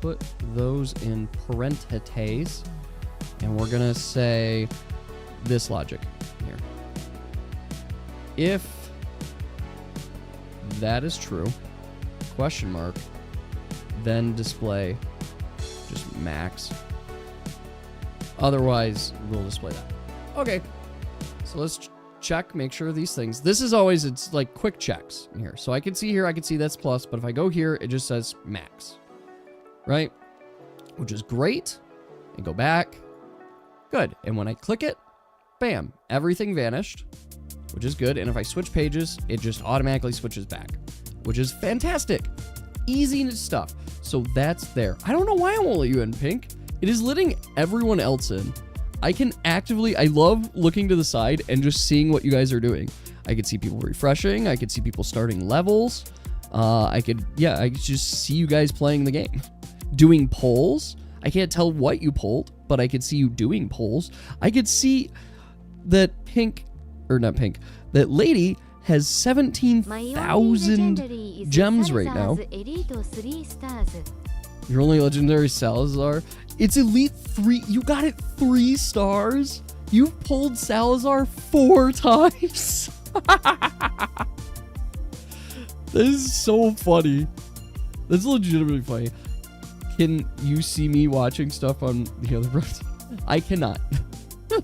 put those in parentheses, and we're going to say this logic here. If that is true, question mark, then display just max. Otherwise, we'll display that. Okay, so let's check, make sure these things. This is always, it's like quick checks in here. So I can see here, I can see that's plus, but if I go here, it just says max, right? Which is great. And go back. Good. And when I click it, bam, everything vanished, which is good. And if I switch pages, it just automatically switches back, which is fantastic. Easy stuff. So that's there. I don't know why I won't let you in, Pink. It is letting everyone else in. I can actively, I love looking to the side and just seeing what you guys are doing. I could see people refreshing. I could see people starting levels. I could just see you guys playing the game. Doing polls. I can't tell what you polled, but I could see you doing polls. I could see that that Lady has 17,000 gems right now. Your only legendary Salazar. It's Elite 3. You got it 3 stars? You've pulled Salazar 4 times. This is so funny. That's legitimately funny. Can you see me watching stuff on the other bros? I cannot.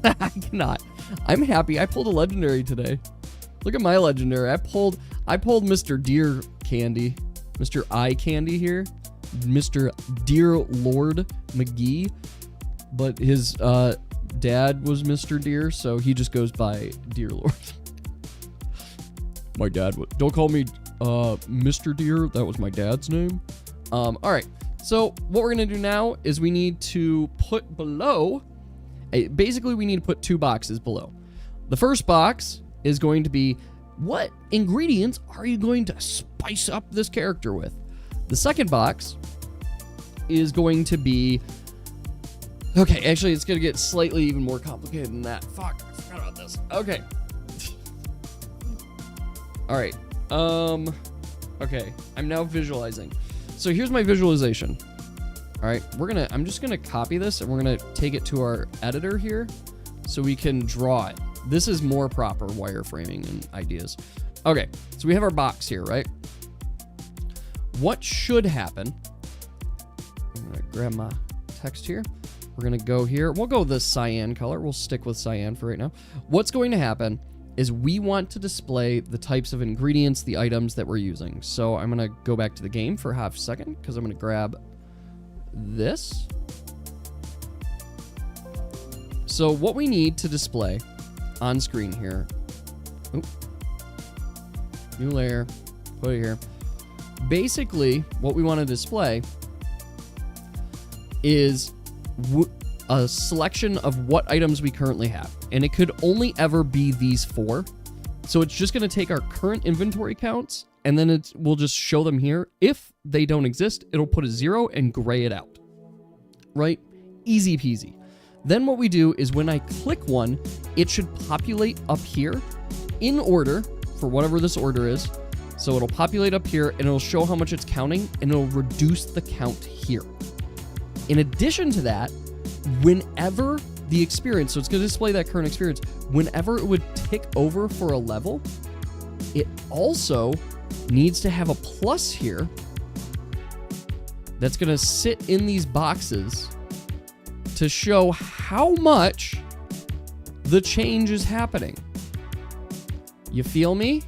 I cannot. I'm happy. I pulled a legendary today. Look at my legendary. I pulled Mr. Deer Candy. Mr. Eye Candy here. Mr. Deer Lord McGee. But his dad was Mr. Deer, so he just goes by Deer Lord. My dad would. Don't call me Mr. Deer. That was my dad's name. All right. So what we're going to do now is we need to put below. Basically, we need to put 2 boxes below. The first box is going to be, what ingredients are you going to spice up this character with? The second box is going to be, okay, actually, it's going to get slightly even more complicated than that. Fuck, I forgot about this. Okay. All right. Okay, I'm now visualizing. So here's my visualization. All right, I'm just gonna copy this and we're gonna take it to our editor here so we can draw it. This is more proper wireframing and ideas. Okay, so we have our box here, right? What should happen? I'm gonna grab my text here. We're gonna go here. We'll go with the cyan color. We'll stick with cyan for right now. What's going to happen is we want to display the types of ingredients, the items that we're using. So I'm gonna go back to the game for half a second because I'm gonna grab this. So what we need to display on screen here, new layer, put it here. Basically, what we want to display is a selection of what items we currently have. And it could only ever be these 4. So it's just going to take our current inventory counts, and then we'll just show them here. If they don't exist, it'll put a 0 and gray it out. Right? Easy peasy. Then what we do is when I click one, it should populate up here in order for whatever this order is. So it'll populate up here and it'll show how much it's counting, and it'll reduce the count here. In addition to that, whenever the experience, so it's going to display that current experience, whenever it would tick over for a level, it also needs to have a plus here that's going to sit in these boxes to show how much the change is happening. You feel me?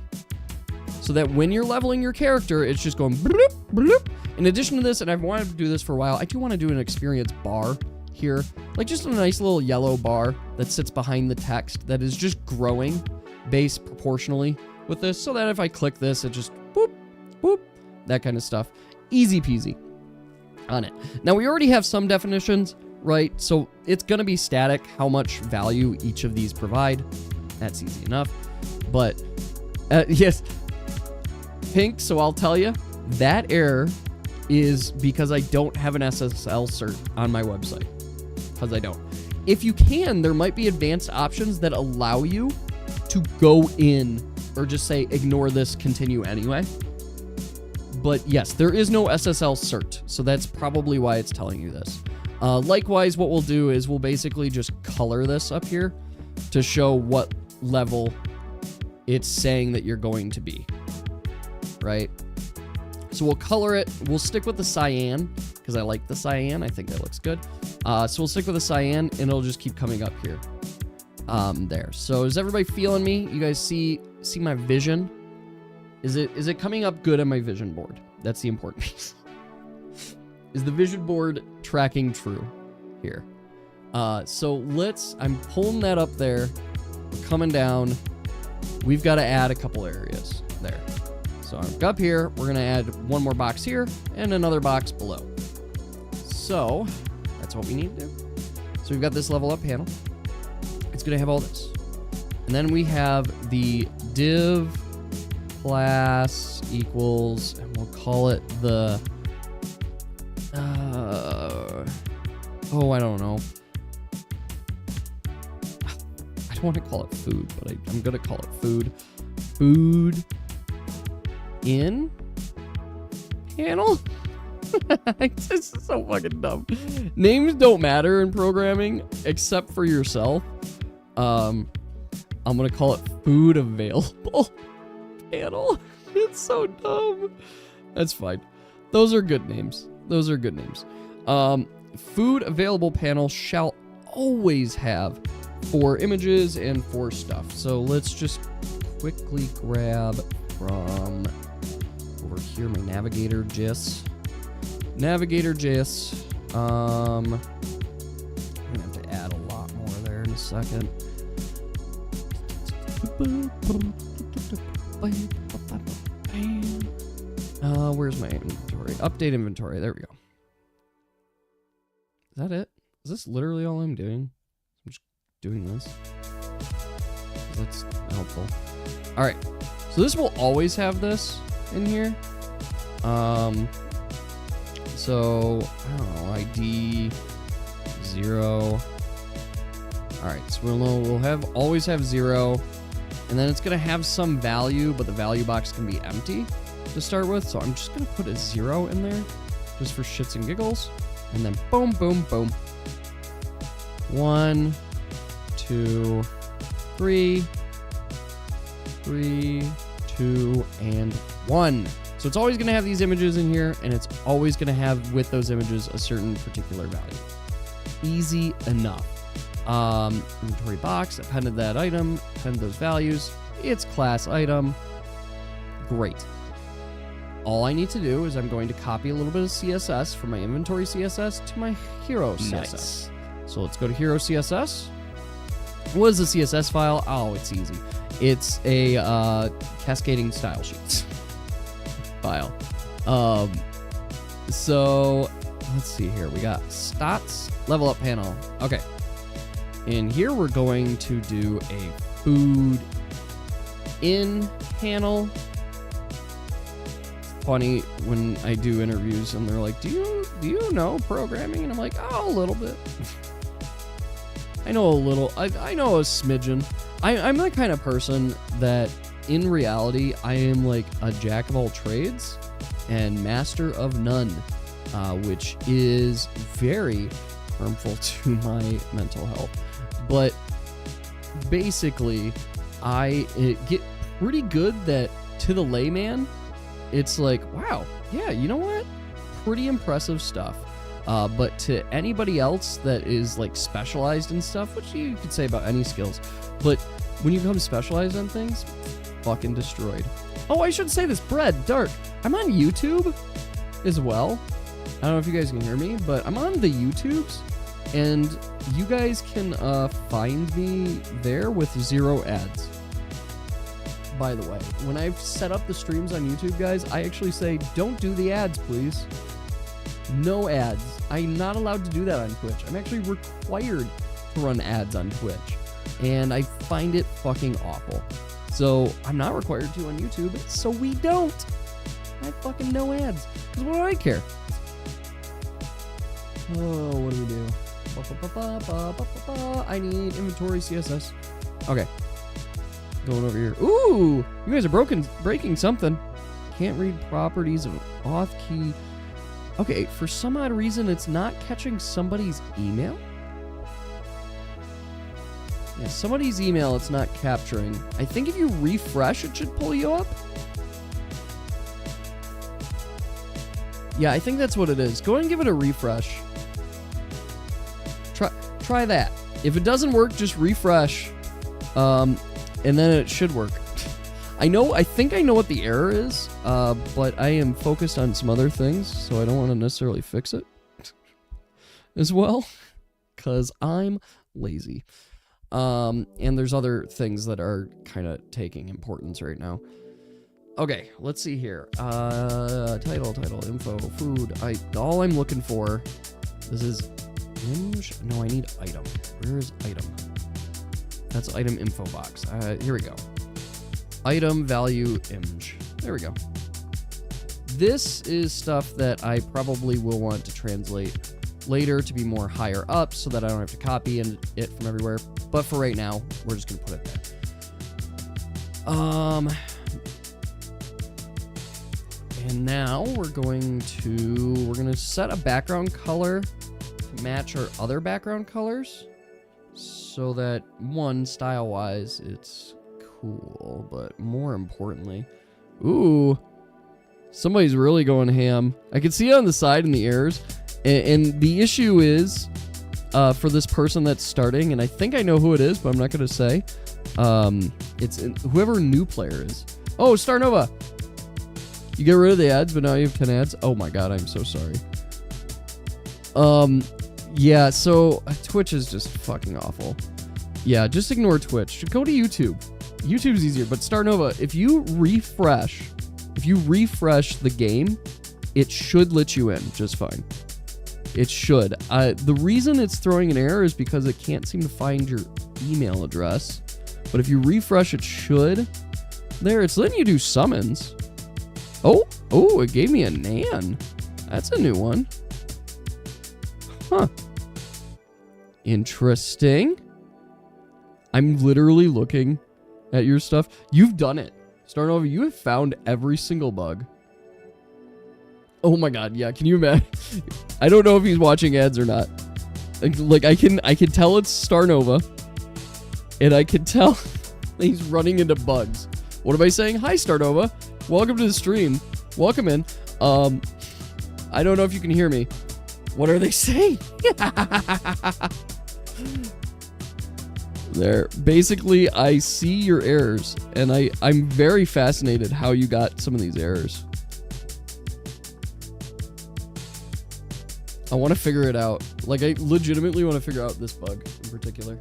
So that when you're leveling your character, it's just going bloop, bloop. In addition to this, and I've wanted to do this for a while, I do want to do an experience bar here. Like just a nice little yellow bar that sits behind the text that is just growing base proportionally with this, so that if I click this, it just boop, boop, that kind of stuff. Easy peasy on it. Now we already have some definitions, right? So it's going to be static how much value each of these provide. That's easy enough. But yes, Pink, so I'll tell you, that error is because I don't have an SSL cert on my website. Because I don't. If you can, there might be advanced options that allow you to go in or just say, ignore this, continue anyway. But yes, there is no SSL cert, so that's probably why it's telling you this. Likewise, what we'll do is we'll basically just color this up here to show what level it's saying that you're going to be, right? So we'll color it. We'll stick with the cyan because I like the cyan. I think that looks good. So we'll stick with the cyan and it'll just keep coming up here. There. So is everybody feeling me? You guys see my vision? Is it coming up good on my vision board? That's the important piece. Is the vision board tracking true here? So I'm pulling that up there. We're coming down. We've got to add a couple areas there. So I'm up here. We're going to add one more box here and another box below. So that's what we need to do. So we've got this level up panel. It's going to have all this. And then we have the div class equals, and we'll call it the, I don't know. I don't want to call it food, but I'm going to call it food. Food in panel? This is so fucking dumb. Names don't matter in programming except for yourself. I'm gonna call it food available panel. It's so dumb. That's fine. Those are good names. Those are good names. Food available panel shall always have 4 images and 4 stuff. So let's just quickly grab from over here my navigator JIS. I'm gonna have to add a lot more there in a second. Where's my inventory? Update inventory. There we go. Is that it? Is this literally all I'm doing? I'm just doing this. That's helpful. All right. So this will always have this in here. So I don't know, ID 0. All right. So we'll always have 0, and then it's gonna have some value, but the value box can be empty to start with. So I'm just gonna put a 0 in there, just for shits and giggles, and then boom, boom, boom. 1, 2, 3, 3, 2, and 1. So it's always going to have these images in here, and it's always going to have with those images a certain particular value. Easy enough. Inventory box, appended that item, append those values. It's class item. Great. All I need to do is I'm going to copy a little bit of CSS from my inventory CSS to my hero CSS. Nice. So let's go to hero CSS. What is a CSS file? Oh, it's easy. It's a cascading style sheets file. So let's see here. We got stats, level up panel. Okay. In here, we're going to do a food in panel. Funny when I do interviews and they're like, do you know programming? And I'm like, oh, a little bit. I know a little. I know a smidgen. I'm the kind of person that in reality I am like a jack of all trades and master of none, which is very harmful to my mental health. But basically, I get pretty good that to the layman, it's like, wow, yeah, you know what? Pretty impressive stuff. But to anybody else that is like specialized in stuff, which you could say about any skills, but when you become specialized in things, fucking destroyed. Oh, I should say this, Bread, Dark. I'm on YouTube as well. I don't know if you guys can hear me, but I'm on the YouTubes, and you guys can find me there with 0 ads. By the way, when I've set up the streams on YouTube, guys, I actually say, don't do the ads, please. No ads. I'm not allowed to do that on Twitch. I'm actually required to run ads on Twitch, and I find it fucking awful. So I'm not required to on YouTube, so we don't. I fucking no ads. Because what do I care? Oh, what do we do? I need inventory CSS. Okay. Going over here. Ooh! You guys are breaking something. Can't read properties of auth key. Okay, for some odd reason, it's not catching somebody's email. Yeah, somebody's email it's not capturing. I think if you refresh, it should pull you up. Yeah, I think that's what it is. Go ahead and give it a refresh. Try that. If it doesn't work, just refresh. And then it should work. I think I know what the error is, but I am focused on some other things, so I don't want to necessarily fix it as well, because I'm lazy. And there's other things that are kind of taking importance right now. Okay, let's see here. Title, info, food. All I'm looking for, this is image. No, I need item. Where is item? That's item info box. Here we go. Item value image. There we go. This is stuff that I probably will want to translate later to be more higher up so that I don't have to copy it from everywhere. But for right now, we're just going to put it there. And now we're going to set a background color to match our other background colors. so that, one, style-wise, it's cool, but more importantly... Ooh, somebody's really going ham. I can see it on the side in the errors, and the issue is, for this person that's starting, and I think I know who it is, but I'm not going to say, it's whoever new player is. Oh, Starnova! You get rid of the ads, but now you have 10 ads? Oh my god, I'm so sorry. Yeah, so Twitch is just fucking awful. Yeah, just ignore Twitch. Go to YouTube. YouTube's easier, but Starnova, if you refresh the game, it should let you in just fine. It should. The reason it's throwing an error is because it can't seem to find your email address. But if you refresh, it should. There, it's letting you do summons. Oh, it gave me a Nan. That's a new one. Huh. Interesting. I'm literally looking at your stuff. You've done it. Starnova, you have found every single bug. Oh my god, yeah, can you imagine? I don't know if he's watching ads or not. Like I can tell it's Starnova. And I can tell he's running into bugs. What am I saying? Hi Starnova. Welcome to the stream. Welcome in. I don't know if you can hear me. What are they saying? There. Basically, I see your errors, and I'm very fascinated how you got some of these errors. I want to figure it out. Like, I legitimately want to figure out this bug in particular.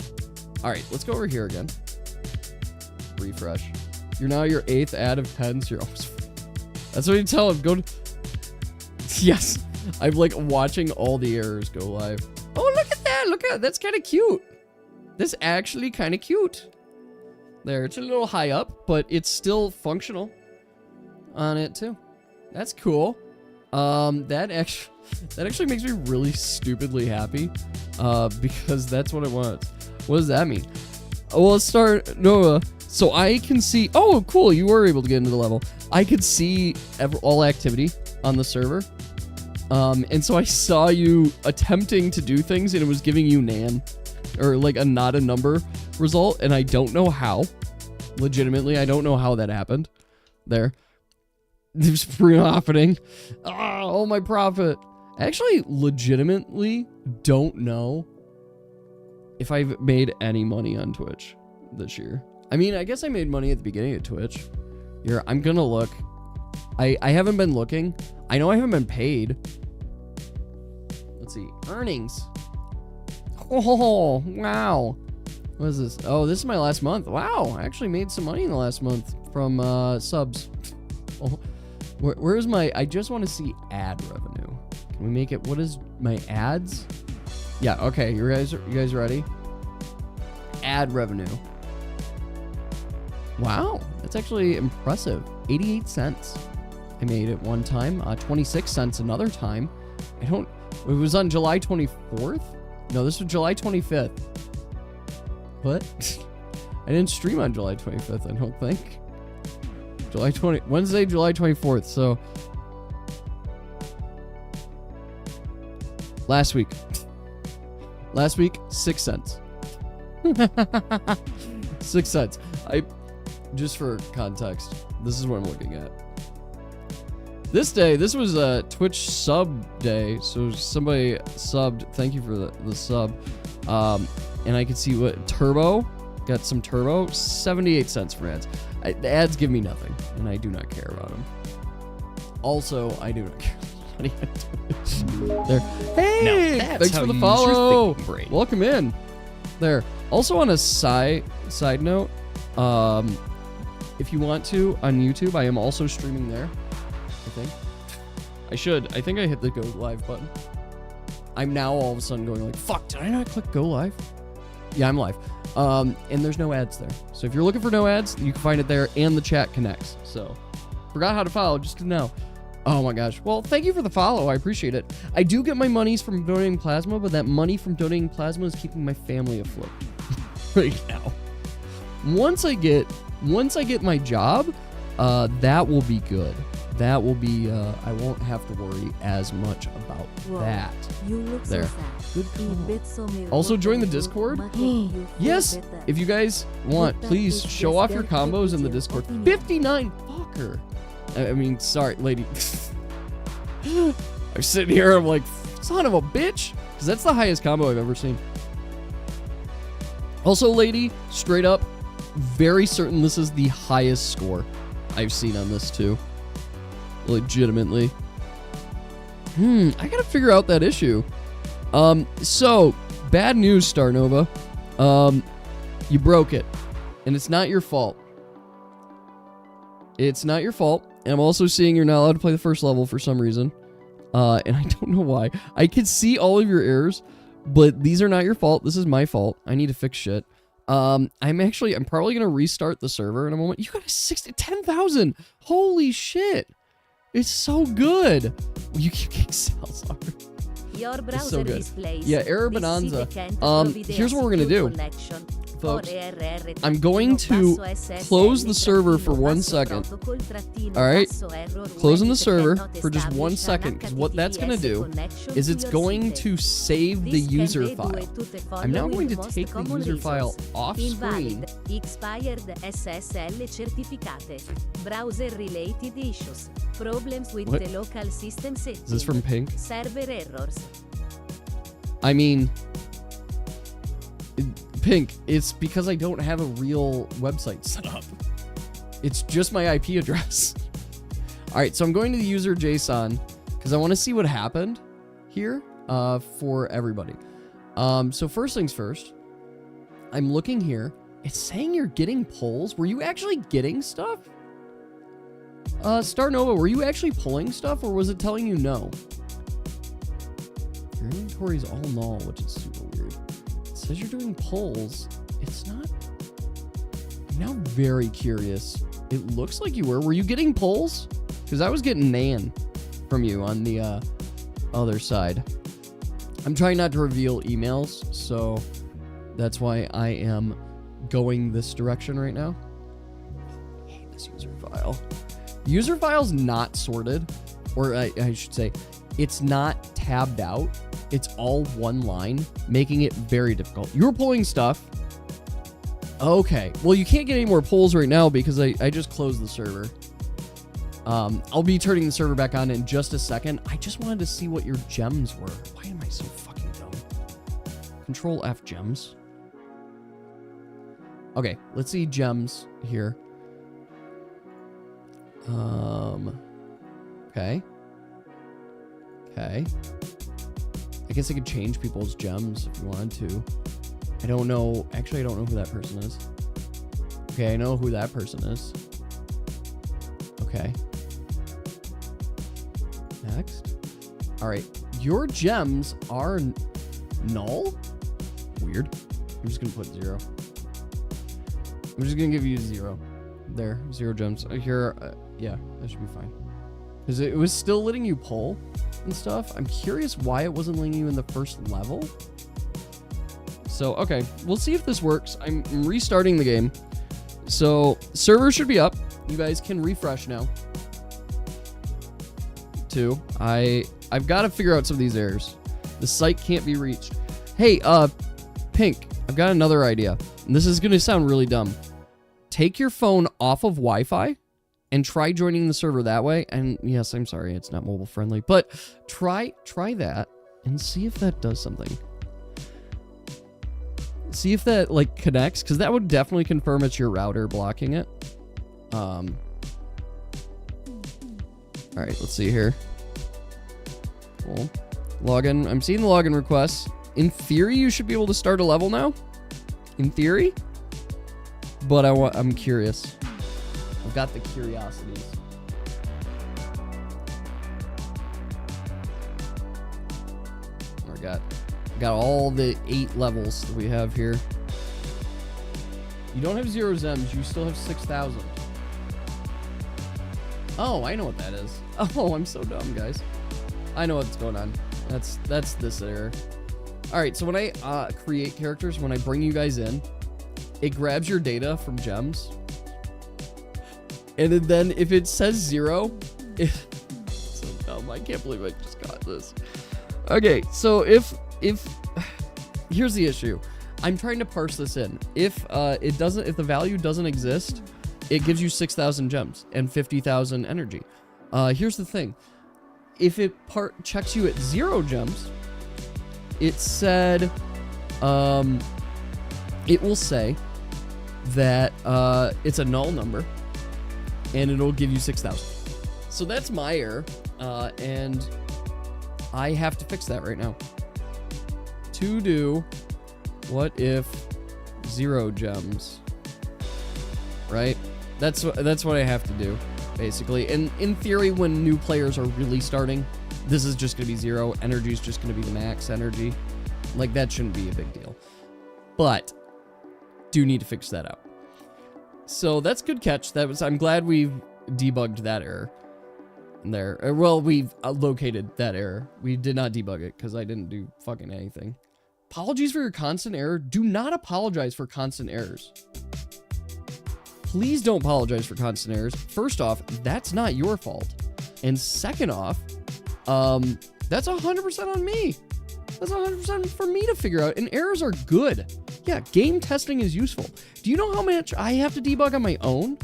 All right, let's go over here again. Refresh. You're now your 8th ad of 10, so you're almost... That's what you tell him. Go to... Yes. I'm like watching all the errors go live. Oh, look at that. Look at that. That's kind of cute. That's actually kind of cute. There. It's a little high up, but it's still functional on it too. That's cool. That actually makes me really stupidly happy. Because that's what it wants. What does that mean? Oh, well, let's start Noah. So I can see... Oh, cool. You were able to get into the level. I could see all activity on the server. And so I saw you attempting to do things, and it was giving you Nan. Or, like, a not a number result, and I don't know how. Legitimately, I don't know how that happened. There. There's profiting. Oh, my profit. I actually legitimately don't know if I've made any money on Twitch this year. I mean, I guess I made money at the beginning of Twitch. Here, I'm gonna look. I haven't been looking. I know I haven't been paid. Let's see. Earnings. Oh, wow. What is this? Oh, this is my last month. Wow, I actually made some money in the last month from subs. Oh, where's my... I just want to see ad revenue. Can we make it... What is my ads? Yeah, okay. You guys ready? Ad revenue. Wow, that's actually impressive. 88 cents I made it one time. 26 cents another time. It was on July 24th? No, this was July 25th. What? I didn't stream on July 25th, I don't think. Wednesday, July 24th, so... Last week, 6 cents. 6 cents. Just for context, this is what I'm looking at. This was a Twitch sub day, so somebody subbed. Thank you for the sub. And I can see what Turbo got some Turbo. 78 cents for ads. The ads give me nothing, and I do not care about them. Also, I do not care. There. Hey, thanks for the follow. Welcome in. There. Also, on a side note, if you want to on YouTube, I am also streaming there. I think I hit the go live button. I'm now all of a sudden going like, fuck, did I not click go live? Yeah, I'm live. And there's no ads there. So if you're looking for no ads, you can find it there, and the chat connects. So forgot how to follow just now. Oh my gosh. Well, thank you for the follow. I appreciate it. I do get my monies from donating plasma, but that money from donating plasma is keeping my family afloat right now. Once I get my job, that will be good. That will be, I won't have to worry as much about that. You look There. so sad. Good. Also join the Discord. Yes, if you guys want, please show off your combos in the Discord. 59 fucker. I mean, sorry, lady. I'm sitting here, I'm like, son of a bitch. Because that's the highest combo I've ever seen. Also, lady, straight up, very certain this is the highest score I've seen on this too. Legitimately. I gotta figure out that issue. So, bad news, Starnova. You broke it. And it's not your fault. It's not your fault. And I'm also seeing you're not allowed to play the first level for some reason. And I don't know why. I can see all of your errors, but these are not your fault. This is my fault. I need to fix shit. I'm probably gonna restart the server in a moment. You got a 10,000. Holy shit. It's so good. You keep getting cells. Your It's browser so good. displays Yeah, error this bonanza. CD can't Here's what we're gonna do, connection. folks. For I'm going to close the server for 1 second. Alright? Closing the server for just 1 second, because what that's going to do is it's going to save the user file. I'm now going to take the user file off screen. Expired SSL certificate. Browser related issues. Problems with What? the local system setting. Is this from Pink? Server errors. I mean, Pink, it's because I don't have a real website set up. It's just my IP address. All right, so I'm going to the user JSON because I want to see what happened here for everybody. So first things first, I'm looking here. It's saying you're getting polls. Were you actually getting stuff? Starnova, were you actually pulling stuff or was it telling you no? Your inventory is all null, which is super weird. It says you're doing polls. It's not. I'm now very curious. It looks like you were. Were you getting polls? Because I was getting nan from you on the other side. I'm trying not to reveal emails, so that's why I am going this direction right now. I hate this user file. User file's not sorted, or I should say, it's not tabbed out. It's all one line, making it very difficult. You were pulling stuff. Okay. Well, you can't get any more polls right now because I just closed the server. I'll be turning the server back on in just a second. I just wanted to see what your gems were. Why am I so fucking dumb? Control F gems. Okay, let's see gems here. Okay. Okay. I guess I could change people's gems if you wanted to. I don't know. Actually, I don't know who that person is. Okay, I know who that person is. Okay. Next. All right. Your gems are null? Weird. I'm just going to put 0. I'm just going to give you 0. There. 0 gems. Here. Yeah, that should be fine. Because it was still letting you pull and stuff. I'm curious why it wasn't letting you in the first level. So, okay. We'll see if this works. I'm restarting the game. So, server should be up. You guys can refresh now. Too. I've got to figure out some of these errors. The site can't be reached. Hey, Pink, I've got another idea. And this is going to sound really dumb. Take your phone off of Wi-Fi and try joining the server that way. And yes, I'm sorry, it's not mobile friendly, but try that and see if that does something. See if that like connects, because that would definitely confirm it's your router blocking it. All right, let's see here. Cool. Login. I'm seeing the login requests. In theory, you should be able to start a level now. In theory. But I'm curious. I've got the curiosities. I got all the 8 levels that we have here. You don't have 0 Zems. You still have 6,000. Oh, I know what that is. Oh, I'm so dumb, guys. I know what's going on. That's this error. All right, so when I create characters, when I bring you guys in, it grabs your data from gems. And then if it says 0, so dumb. I can't believe I just got this. Okay, so if here's the issue. I'm trying to parse this in. If if the value doesn't exist, it gives you 6,000 gems and 50,000 energy. Here's the thing. If it checks you at 0 gems, it said, it will say that it's a null number, and it'll give you 6,000. So that's my error, and I have to fix that right now. To do, what if 0 gems? Right? That's what I have to do, basically. And in theory, when new players are really starting, this is just going to be 0. Energy is just going to be the max energy. Like, that shouldn't be a big deal. But do need to fix that out. So that's good catch. I'm glad we've debugged that error there. Well, we've located that error. We did not debug it because I didn't do fucking anything. Apologies for your constant error. Do not apologize for constant errors. Please don't apologize for constant errors. First off, that's not your fault. And second off, that's 100% on me. That's 100% for me to figure out. And errors are good. Yeah, game testing is useful. Do you know how much I have to debug on my own?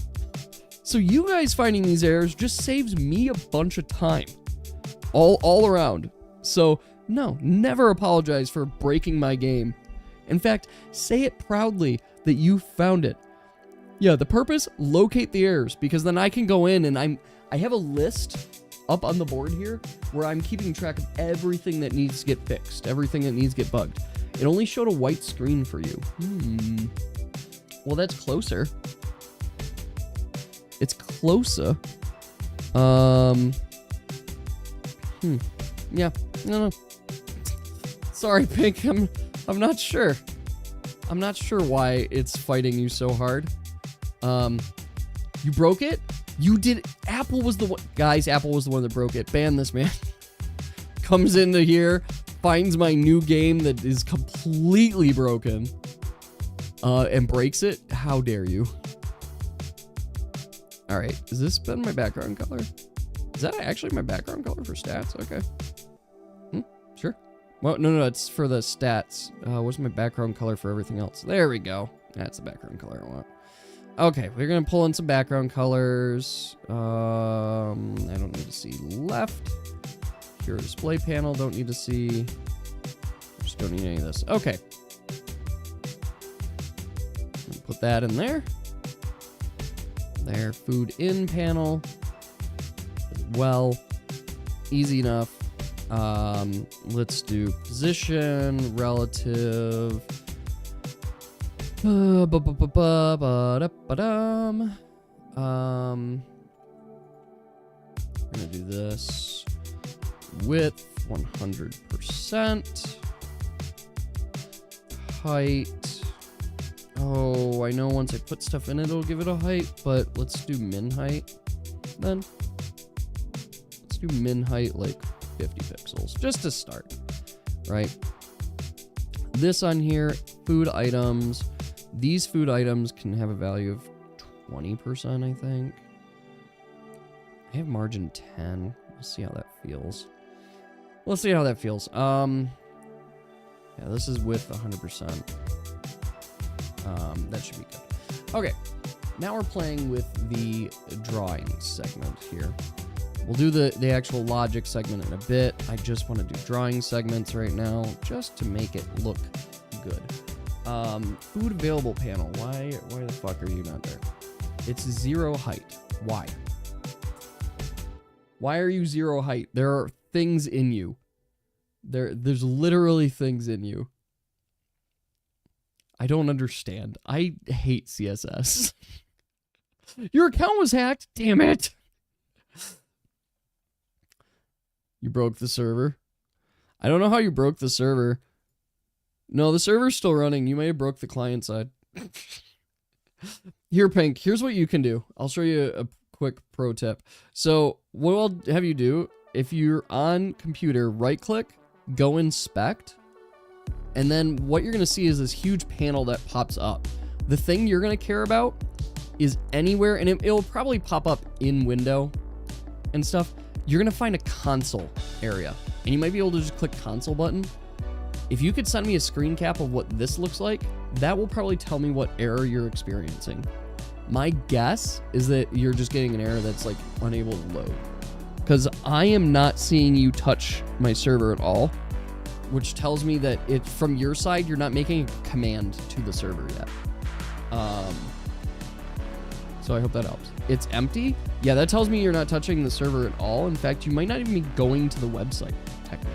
So you guys finding these errors just saves me a bunch of time. All around. So, no, never apologize for breaking my game. In fact, say it proudly that you found it. Yeah, the purpose, locate the errors, because then I can go in and I have a list up on the board here where I'm keeping track of everything that needs to get fixed, everything that needs to get bugged. It only showed a white screen for you. Well, that's closer. It's closer. Yeah, no. Sorry, Pink, I'm not sure. I'm not sure why it's fighting you so hard. You broke it? You did. Apple was the one. Guys, Apple was the one that broke it. Ban this man. Comes into here, finds my new game that is completely broken, and breaks it. How dare you? All right. Has this been my background color? Is that actually my background color for stats? Okay. Sure. Well, no, it's for the stats. What's my background color for everything else? There we go. That's the background color I want. Okay, we're going to pull in some background colors. I don't need to see left. Pure display panel, don't need to see. Just don't need any of this. Okay. Put that in there. There, food in panel. Well, easy enough. Let's do position, relative. We're gonna do this. Width 100%. Height. Oh, I know once I put stuff in it, it'll give it a height, but let's do min height then. Let's do min height like 50 pixels, just to start, right? This on here, food items. These food items can have a value of 20%, I think. I have margin 10. We'll see how that feels. Let's see how that feels. Yeah, this is with 100%. That should be good. Okay, now we're playing with the drawing segment here. We'll do the actual logic segment in a bit. I just want to do drawing segments right now, just to make it look good. Food available panel. Why the fuck are you not there? It's 0 height. Why? Why are you 0 height? There are things in you. There's literally things in you. I don't understand. I hate CSS. Your account was hacked. Damn it. You broke the server. I don't know how you broke the server. No, the server's still running. You may have broke the client side. Here, Pink, here's what you can do. I'll show you a quick pro tip. So what I'll have you do, if you're on computer, right click, go inspect, and then what you're going to see is this huge panel that pops up. The thing you're going to care about is anywhere, and it'll probably pop up in window and stuff, you're going to find a console area. And you might be able to just click console button. If you could send me a screen cap of what this looks like, that will probably tell me what error you're experiencing. My guess is that you're just getting an error that's like unable to load. Because I am not seeing you touch my server at all, which tells me that from your side, you're not making a command to the server yet. So I hope that helps. It's empty? Yeah, that tells me you're not touching the server at all. In fact, you might not even be going to the website, technically.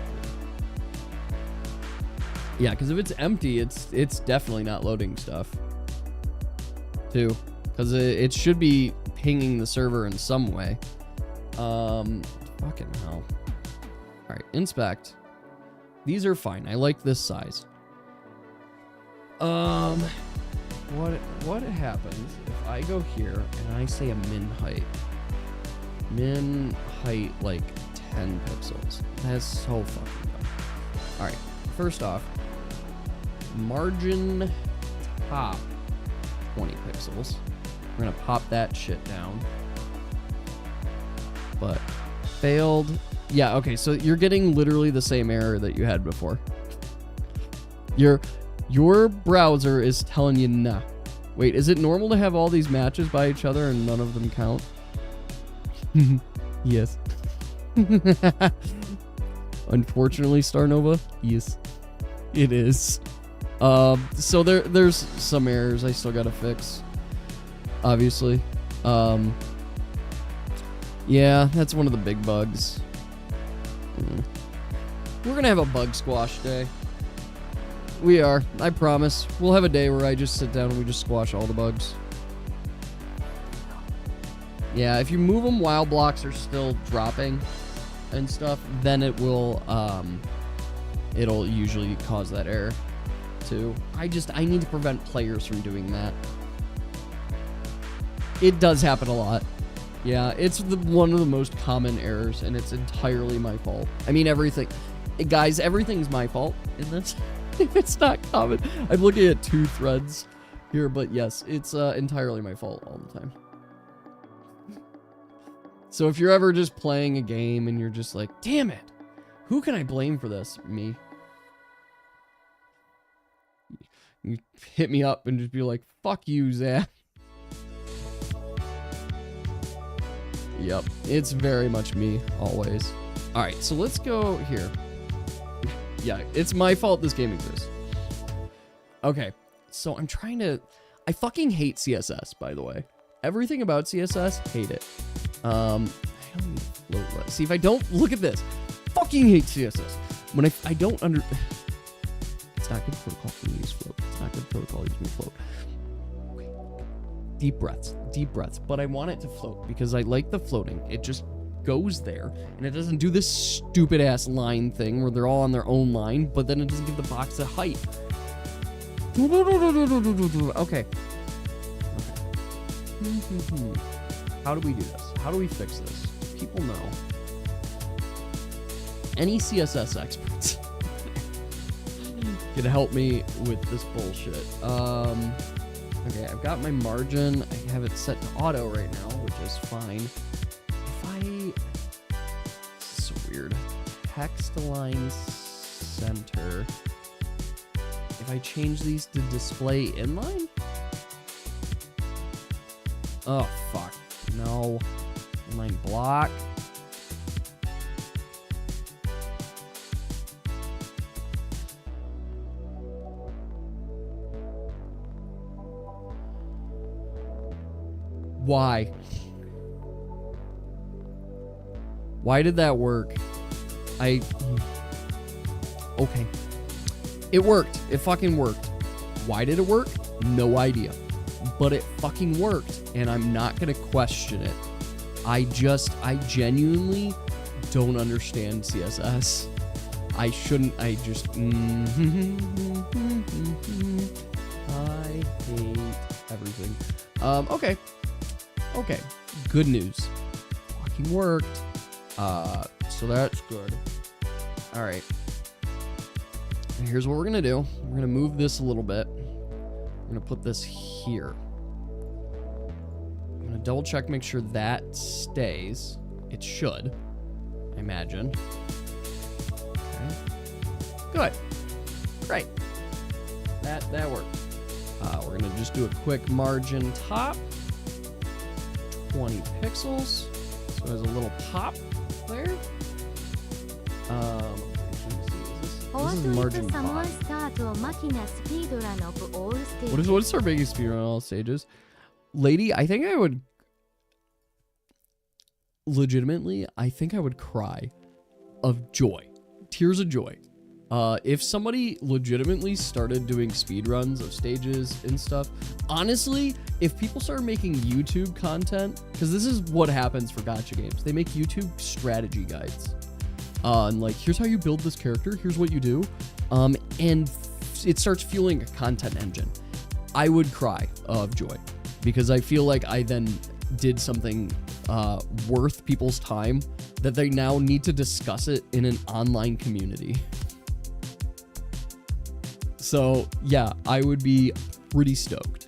Yeah, because if it's empty, it's definitely not loading stuff. Too. Because it should be pinging the server in some way. Fucking hell. Alright, inspect. These are fine. I like this size. What happens if I go here and I say a min height? Min height like 10 pixels. That's so fucking dumb. Alright, first off, margin top 20 pixels. We're gonna pop that shit down. But failed. Yeah, okay, so you're getting literally the same error that you had before. Your browser is telling you nah. Wait, is it normal to have all these matches by each other and none of them count? Yes. Unfortunately, Starnova, yes, it is. So there's some errors I still gotta fix. Obviously. Yeah, that's one of the big bugs. We're gonna have a bug squash day. We are, I promise. We'll have a day where I just sit down and we just squash all the bugs. Yeah, if you move them while blocks are still dropping and stuff, then it will, it'll usually cause that error too. I need to prevent players from doing that. It does happen a lot. Yeah, it's one of the most common errors, and it's entirely my fault. I mean, everything. Guys, everything's my fault in this. If it's not common. I'm looking at 2 threads here, but yes, it's entirely my fault all the time. So if you're ever just playing a game and you're just like, damn it, who can I blame for this? Me. You hit me up and just be like, fuck you, Zach. Yep, it's very much me, always. Alright, so let's go here. Yeah, it's my fault this game exists. Okay, so I'm trying to... I fucking hate CSS, by the way. Everything about CSS, hate it. I don't need float list. See, if I don't... Look at this. Fucking hate CSS. When I don't under... It's not good protocol for me to use float. It's not good protocol to use me float. Deep breaths, but I want it to float because I like the floating. It just goes there and it doesn't do this stupid ass line thing where they're all on their own line, but then it doesn't give the box a height. Okay. How do we do this? How do we fix this? People know. Any CSS experts can help me with this bullshit. Okay, I've got my margin. I have it set to auto right now, which is fine. This is so weird. Text align center. If I change these to display inline? Oh, fuck. No. Inline block. Why? Why did that work? Okay. It worked. It fucking worked. Why did it work? No idea. But it fucking worked, and I'm not gonna question it. I genuinely don't understand CSS. I just... I hate everything. Okay. Okay, good news. Fucking worked. So that's good. All right. And here's what we're gonna do. We're gonna move this a little bit. We're gonna put this here. double check, make sure that stays. It should, I imagine. Okay. Good. Great. That worked. We're gonna just do a quick margin top. 20 pixels. So there's a little pop there. This is margin pop. What is our biggest speed on all stages? Lady, I think I would legitimately, I think I would cry of joy. Tears of joy. If somebody legitimately started doing speed runs of stages and stuff, honestly, if people started making YouTube content, because this is what happens for gacha games, they make YouTube strategy guides. And like, here's how you build this character, here's what you do, and it starts fueling a content engine. I would cry of joy, because I feel like I then did something worth people's time that they now need to discuss it in an online community. So yeah, I would be pretty stoked.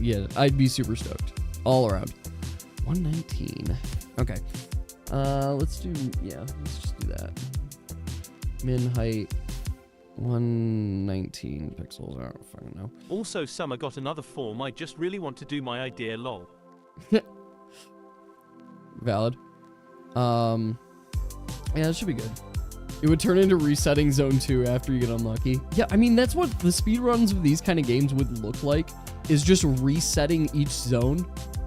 Yeah, I'd be super stoked all around. 119. Okay. Let's just do that. Min height 119 pixels. I don't fucking know. Also, Summer got another form. I just really want to do my idea, lol. Valid. Yeah, that should be good. It would turn into resetting zone 2 after you get unlucky. Yeah, I mean, that's what the speedruns of these kind of games would look like, is just resetting each zone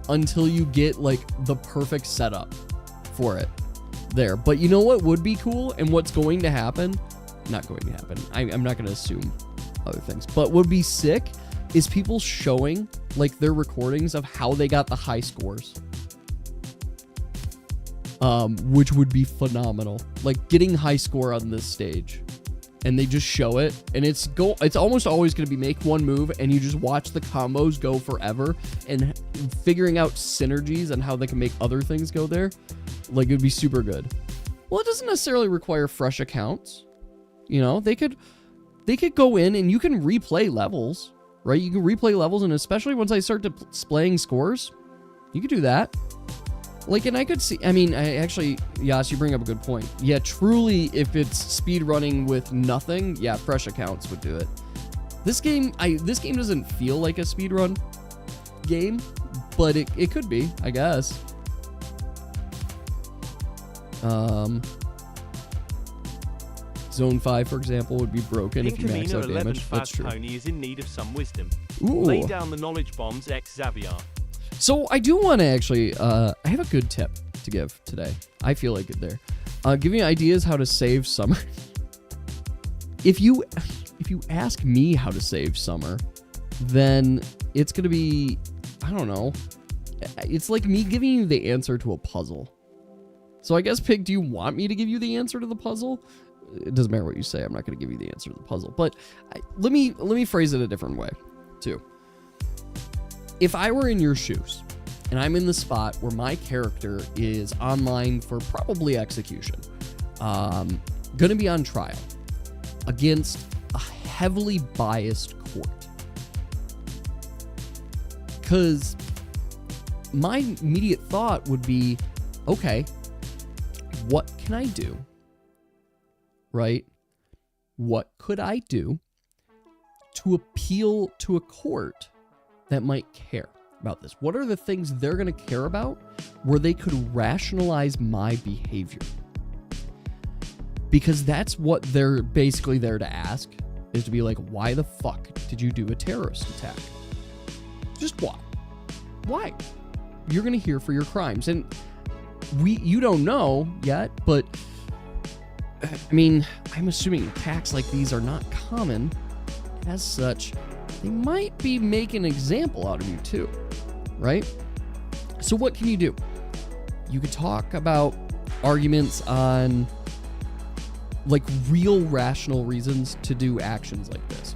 until you get, like, the perfect setup for it there. But you know what would be cool and what's going to happen? Not going to happen. I'm not going to assume other things. But would be sick is people showing, like, their recordings of how they got the high scores. Which would be phenomenal. Like getting high score on this stage, and they just show it, and it's almost always going to be make one move, and you just watch the combos go forever, and figuring out synergies and how they can make other things go there. Like, it would be super good. Well, it doesn't necessarily require fresh accounts. You know, they could go in and you can replay levels, right? You can replay levels, and especially once I start displaying scores, you could do that. Like, and I could see, I mean, Yas, you bring up a good point. Yeah, truly, if it's speed running with nothing, yeah, fresh accounts would do it. This game doesn't feel like a speed run game, but it could be, I guess. Zone 5, for example, would be broken if you max out damage. That's true. Pony is in need of some wisdom. Ooh. Lay down the knowledge bombs, Xazaviar. So I do want to actually, I have a good tip to give today. I feel like it there. Giving ideas how to save summer. If you ask me how to save summer, then it's going to be, I don't know. It's like me giving you the answer to a puzzle. So I guess, Pig, do you want me to give you the answer to the puzzle? It doesn't matter what you say. I'm not going to give you the answer to the puzzle. But let me phrase it a different way, too. If I were in your shoes, and I'm in the spot where my character is online for probably execution, gonna be on trial against a heavily biased court, because my immediate thought would be, okay, what can I do? Right? What could I do to appeal to a court that might care about this? What are the things they're going to care about where they could rationalize my behavior? Because that's what they're basically there to ask, is to be like, why the fuck did you do a terrorist attack? Just why? Why? You're going to hear for your crimes. And you don't know yet, but I mean, I'm assuming attacks like these are not common. As such, they might be making an example out of you too, right? So what can you do? You could talk about arguments on like real rational reasons to do actions like this.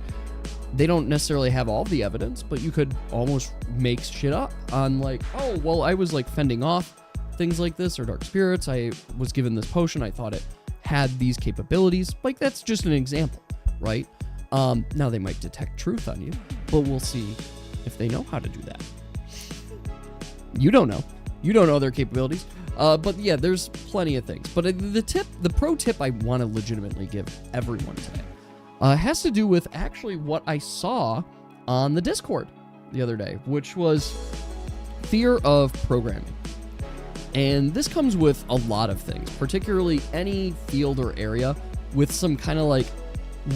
They don't necessarily have all the evidence, but you could almost make shit up on like, oh, well, I was like fending off things like this or dark spirits. I was given this potion. I thought it had these capabilities. Like, that's just an example, right? Now they might detect truth on you, but we'll see if they know how to do that. You don't know. You don't know their capabilities. But yeah, there's plenty of things. But the pro tip I want to legitimately give everyone today has to do with actually what I saw on the Discord the other day, which was fear of programming. And this comes with a lot of things, particularly any field or area with some kind of like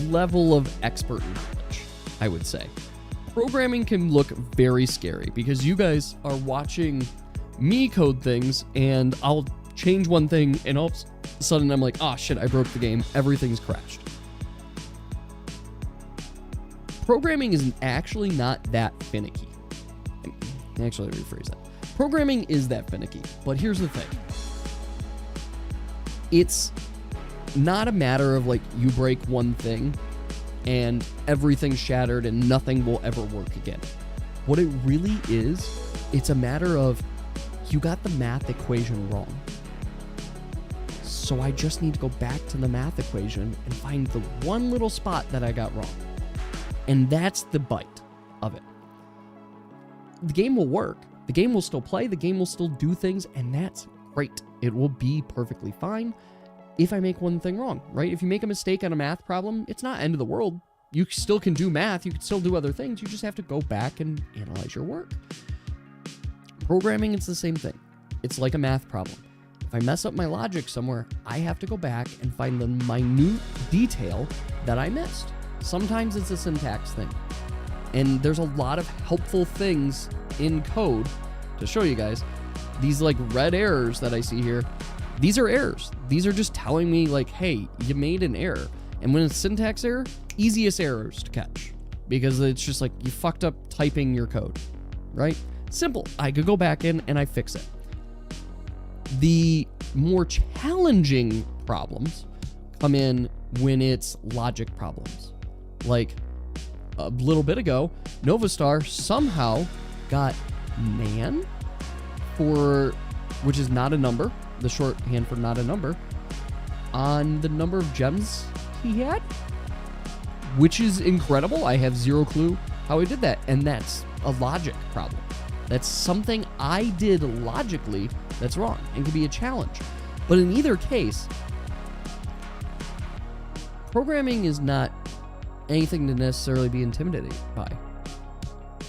level of expert knowledge, I would say. Programming can look very scary because you guys are watching me code things and I'll change one thing and all of a sudden I'm like, oh shit, I broke the game. Everything's crashed. Programming is actually not that finicky. Actually, let me rephrase that. Programming is that finicky, but here's the thing. It's not a matter of like you break one thing and everything's shattered and nothing will ever work again. What it really is, it's a matter of you got the math equation wrong. So I just need to go back to the math equation and find the one little spot that I got wrong. And that's the bite of it. The game will work. The game will still play. The game will still do things. And that's great. It will be perfectly fine if I make one thing wrong, right? If you make a mistake on a math problem, it's not end of the world. You still can do math. You can still do other things. You just have to go back and analyze your work. Programming, it's the same thing. It's like a math problem. If I mess up my logic somewhere, I have to go back and find the minute detail that I missed. Sometimes it's a syntax thing. And there's a lot of helpful things in code to show you guys. These like red errors that I see here, these are errors. These are just telling me like, hey, you made an error. And when it's syntax error, easiest errors to catch because it's just like you fucked up typing your code, right? Simple. I could go back in and I fix it. The more challenging problems come in when it's logic problems. Like a little bit ago, Novastar somehow got nan for, which is not a number, the shorthand for not a number, on the number of gems he had, which is incredible. I have zero clue how he did that. And that's a logic problem. That's something I did logically that's wrong and can be a challenge. But in either case, programming is not anything to necessarily be intimidated by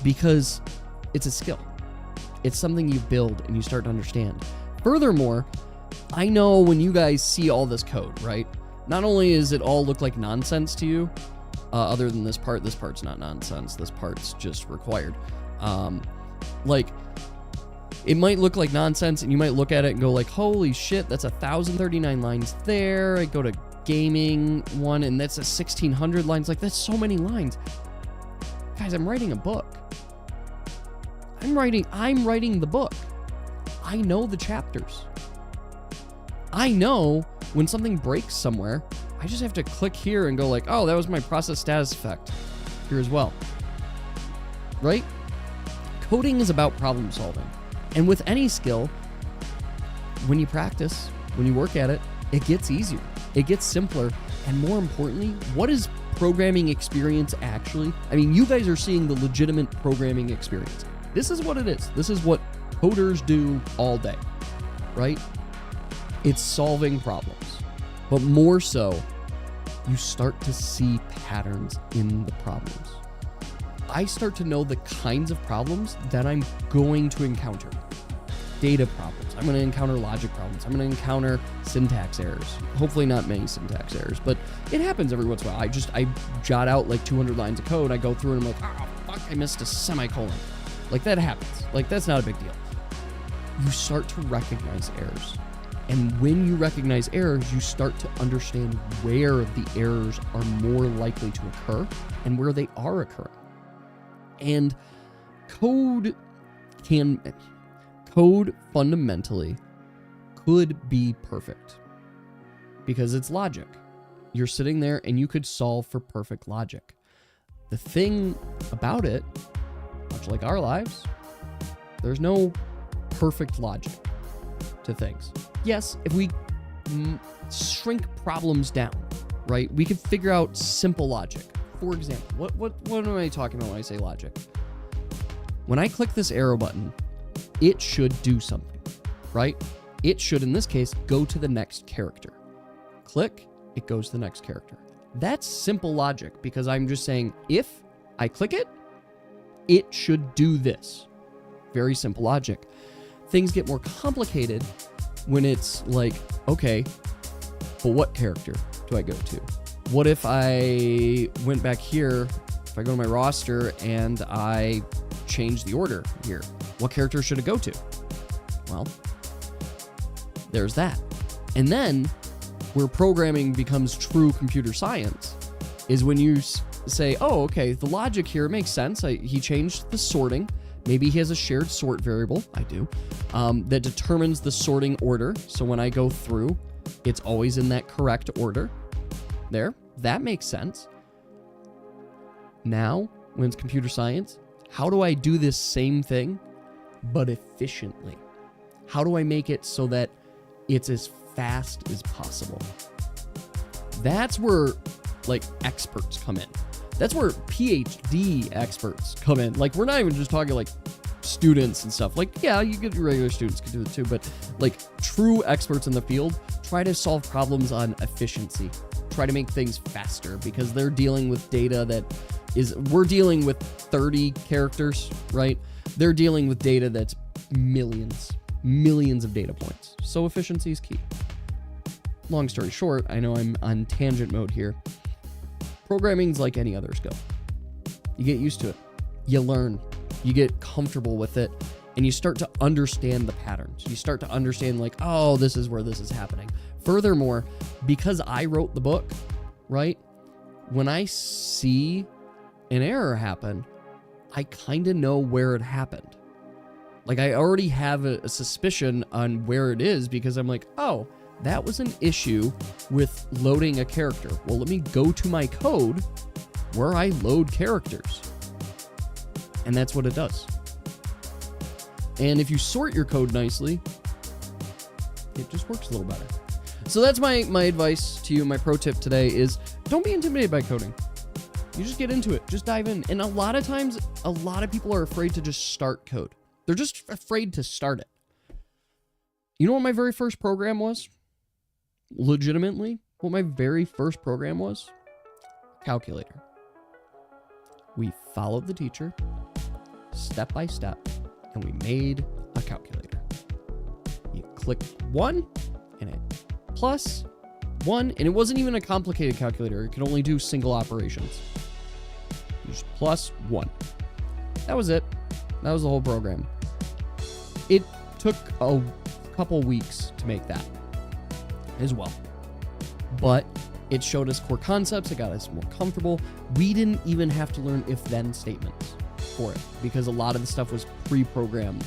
because it's a skill. It's something you build and you start to understand. Furthermore, I know when you guys see all this code, right? Not only does it all look like nonsense to you, other than this part's not nonsense. This part's just required. Like, it might look like nonsense and you might look at it and go like, holy shit, that's 1,039 lines there. I go to gaming one and that's 1,600 lines. Like, that's so many lines. Guys, I'm writing a book. I'm writing the book. I know the chapters. I know when something breaks somewhere, I just have to click here and go like, oh, that was my process status effect here as well. Right? Coding is about problem solving. And with any skill, when you practice, when you work at it, it gets easier. It gets simpler. And more importantly, what is programming experience actually? I mean, you guys are seeing the legitimate programming experience. This is what it is. This is what coders do all day, right? It's solving problems. But more so, you start to see patterns in the problems. I start to know the kinds of problems that I'm going to encounter. Data problems. I'm going to encounter logic problems. I'm going to encounter syntax errors. Hopefully not many syntax errors, but it happens every once in a while. I jot out like 200 lines of code. I go through and I'm like, oh, fuck, I missed a semicolon. Like, that happens. Like, that's not a big deal. You start to recognize errors. And when you recognize errors, you start to understand where the errors are more likely to occur and where they are occurring. And code fundamentally could be perfect because it's logic. You're sitting there and you could solve for perfect logic. The thing about it, much like our lives, there's no perfect logic to things. Yes, if we shrink problems down, right, we could figure out simple logic. For example, what am I talking about when I say logic? When I click this arrow button it should do something, right? It should, in this case, go to the next character. Click, it goes to the next character. That's simple logic because I'm just saying if I click it, it should do this. Very simple logic. Things get more complicated when it's like, okay, but what character do I go to? What if I went back here, if I go to my roster and I change the order here? What character should it go to? Well, there's that. And then where programming becomes true computer science is when you say, oh, okay, the logic here makes sense. He changed the sorting. Maybe he has a shared sort variable, I do, that determines the sorting order. So when I go through, it's always in that correct order. There, that makes sense. Now, when it's computer science, how do I do this same thing, but efficiently? How do I make it so that it's as fast as possible? That's where, like, experts come in. That's where PhD experts come in. Like, we're not even just talking, like, students and stuff. Like, yeah, you get regular students can do it too, but, like, true experts in the field try to solve problems on efficiency. Try to make things faster because they're dealing with data that is, we're dealing with 30 characters, right? They're dealing with data that's millions of data points. So efficiency is key. Long story short, I know I'm on tangent mode here. Programming's like any other skill. You get used to it. You learn. You get comfortable with it. And you start to understand the patterns. You start to understand, like, oh, this is where this is happening. Furthermore, because I wrote the book, right? When I see an error happen, I kind of know where it happened. Like, I already have a suspicion on where it is because I'm like, oh, that was an issue with loading a character. Well, let me go to my code where I load characters. And that's what it does. And if you sort your code nicely, it just works a little better. So that's my advice to you. My pro tip today is don't be intimidated by coding. You just get into it. Just dive in. And a lot of times, a lot of people are afraid to just start code. They're just afraid to start it. You know what my very first program was? Legitimately, what my very first program was? Calculator. We followed the teacher step by step, and we made a calculator. You click 1, and it plus 1, and it wasn't even a complicated calculator. It could only do single operations. You just plus 1. That was it. That was the whole program. It took a couple weeks to make that as well. But it showed us core concepts. It got us more comfortable. We didn't even have to learn if-then statements for it because a lot of the stuff was pre-programmed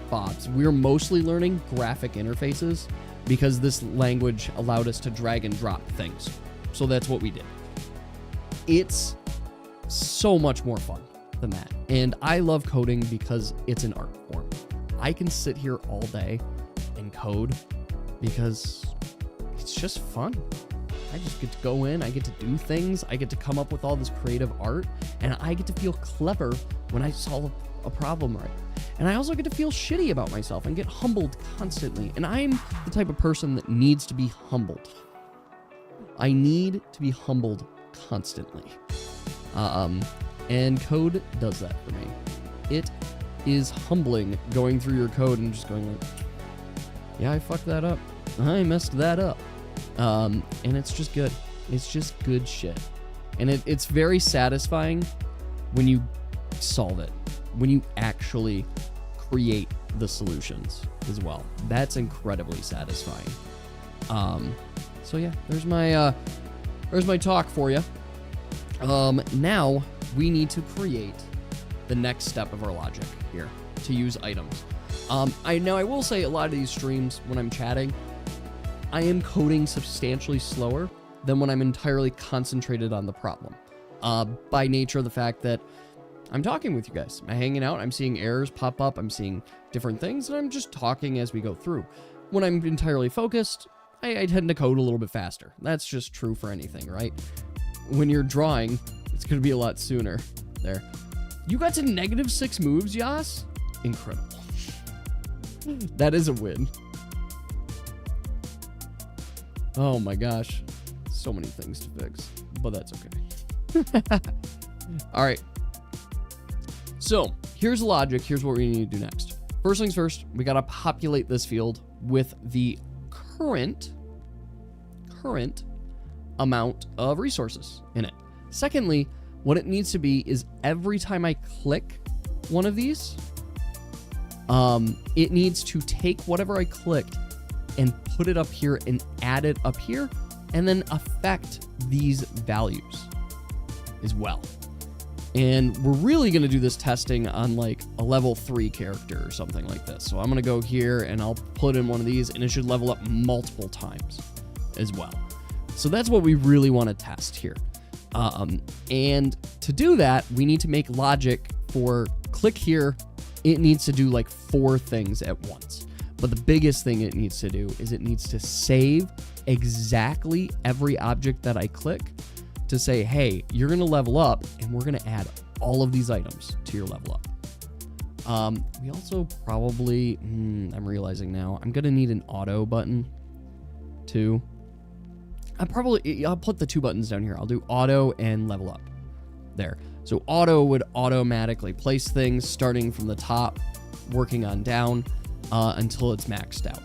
fobs. We were mostly learning graphic interfaces because this language allowed us to drag and drop things. So that's what we did. It's so much more fun than that. And I love coding because it's an art form. I can sit here all day and code because it's just fun. I just get to go in, I get to do things, I get to come up with all this creative art, and I get to feel clever when I solve a problem right. And I also get to feel shitty about myself and get humbled constantly. And I'm the type of person that needs to be humbled. I need to be humbled constantly. And code does that for me. It is humbling going through your code and just going like, yeah, I fucked that up. I messed that up. And it's just good. It's just good shit. And it's very satisfying when you solve it, when you actually create the solutions as well. That's incredibly satisfying. So yeah, there's my talk for you. Now we need to create the next step of our logic here to use items. I will say a lot of these streams when I'm chatting, I am coding substantially slower than when I'm entirely concentrated on the problem. By nature of the fact that I'm talking with you guys. I'm hanging out. I'm seeing errors pop up. I'm seeing different things, and I'm just talking as we go through. When I'm entirely focused, I tend to code a little bit faster. That's just true for anything, right? When you're drawing, it's going to be a lot sooner. There. You got to -6 moves, Yas? Incredible. That is a win. Oh my gosh. So many things to fix, but that's okay. All right. So here's the logic. Here's what we need to do next. First things first, we got to populate this field with the current amount of resources in it. Secondly, what it needs to be is every time I click one of these, it needs to take whatever I clicked and put it up here and add it up here and then affect these values as well. And we're really going to do this testing on like a level 3 character or something like this. So I'm going to go here and I'll put in one of these and it should level up multiple times as well. So that's what we really want to test here. And to do that, we need to make logic for click here. It needs to do like 4 things at once. But the biggest thing it needs to do is it needs to save exactly every object that I click to say, hey, you're going to level up and we're going to add all of these items to your level up. We also probably, I'm realizing now, I'm going to need an auto button too. I'll put the 2 buttons down here. I'll do auto and level up there. So auto would automatically place things starting from the top, working on down until it's maxed out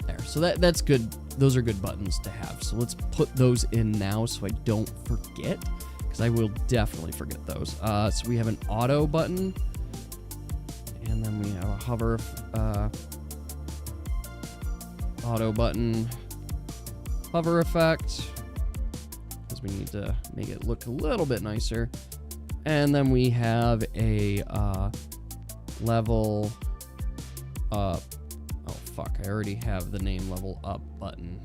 there. So that's good. Those are good buttons to have. So let's put those in now so I don't forget, because I will definitely forget those. So we have an auto button, and then we have a hover auto button, hover effect, because we need to make it look a little bit nicer. And then we have a level up. Oh fuck, I already have the name level up button.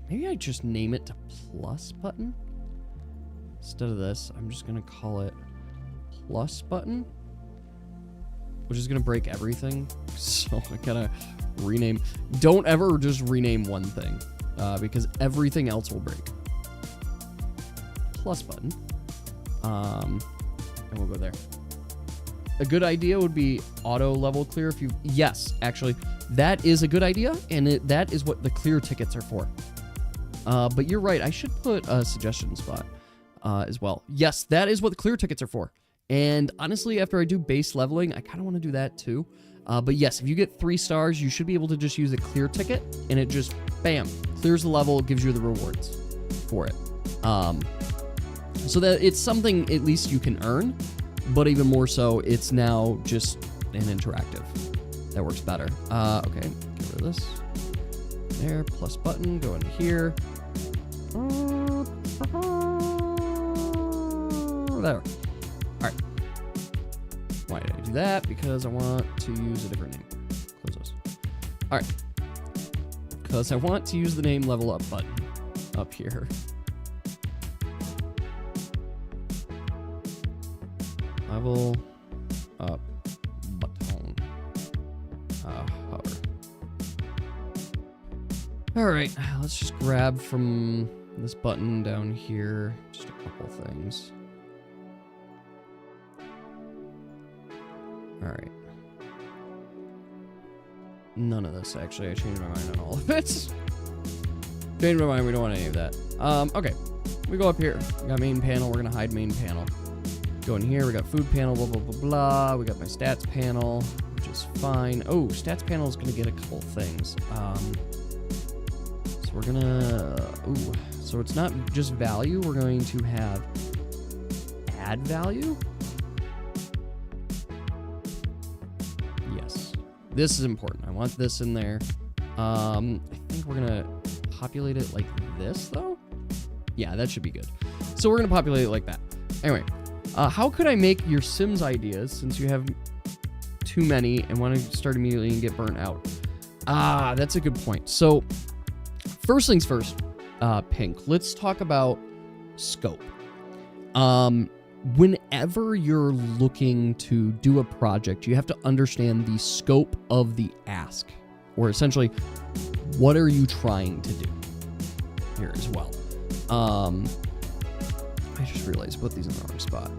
Maybe I just name it to plus button instead of this. I'm just gonna call it plus button, which is gonna break everything. So I gotta rename. Don't ever just rename one thing because everything else will break. Plus button. And we'll go there. A good idea would be auto level clear. If you, yes, actually, that is a good idea, and that is what the clear tickets are for. But you're right. I should put a suggestion spot as well. Yes, that is what the clear tickets are for. And honestly, after I do base leveling, I kind of want to do that too. But yes, if you get 3 stars, you should be able to just use a clear ticket, and it just, bam, clears the level, gives you the rewards for it. So that it's something at least you can earn, but even more so, it's now just an interactive. That works better. Okay, get rid of this. There, plus button, go in here. There. Alright. Why did I do that? Because I want to use a different name. Close those. Alright. Because I want to use the name level up button up here. Level up button. Hover. Alright, let's just grab from this button down here just a couple things. Alright. None of this, actually. I changed my mind on all of it. Changed my mind, we don't want any of that. Okay. We go up here. We got main panel, we're gonna hide main panel. Go in here, we got food panel, blah, blah, blah, blah. We got my stats panel, which is fine. Oh, stats panel is gonna get a couple things. So we're gonna, ooh, so it's not just value, we're going to have add value. Yes, this is important. I want this in there. I think we're gonna populate it like this though. Yeah, that should be good. So we're gonna populate it like that. Anyway. How could I make your Sims ideas, since you have too many and want to start immediately and get burnt out? That's a good point. So, first things first, Pink, let's talk about scope. Whenever you're looking to do a project, you have to understand the scope of the ask, or essentially, what are you trying to do here as well? I just realized I put these in the wrong spot.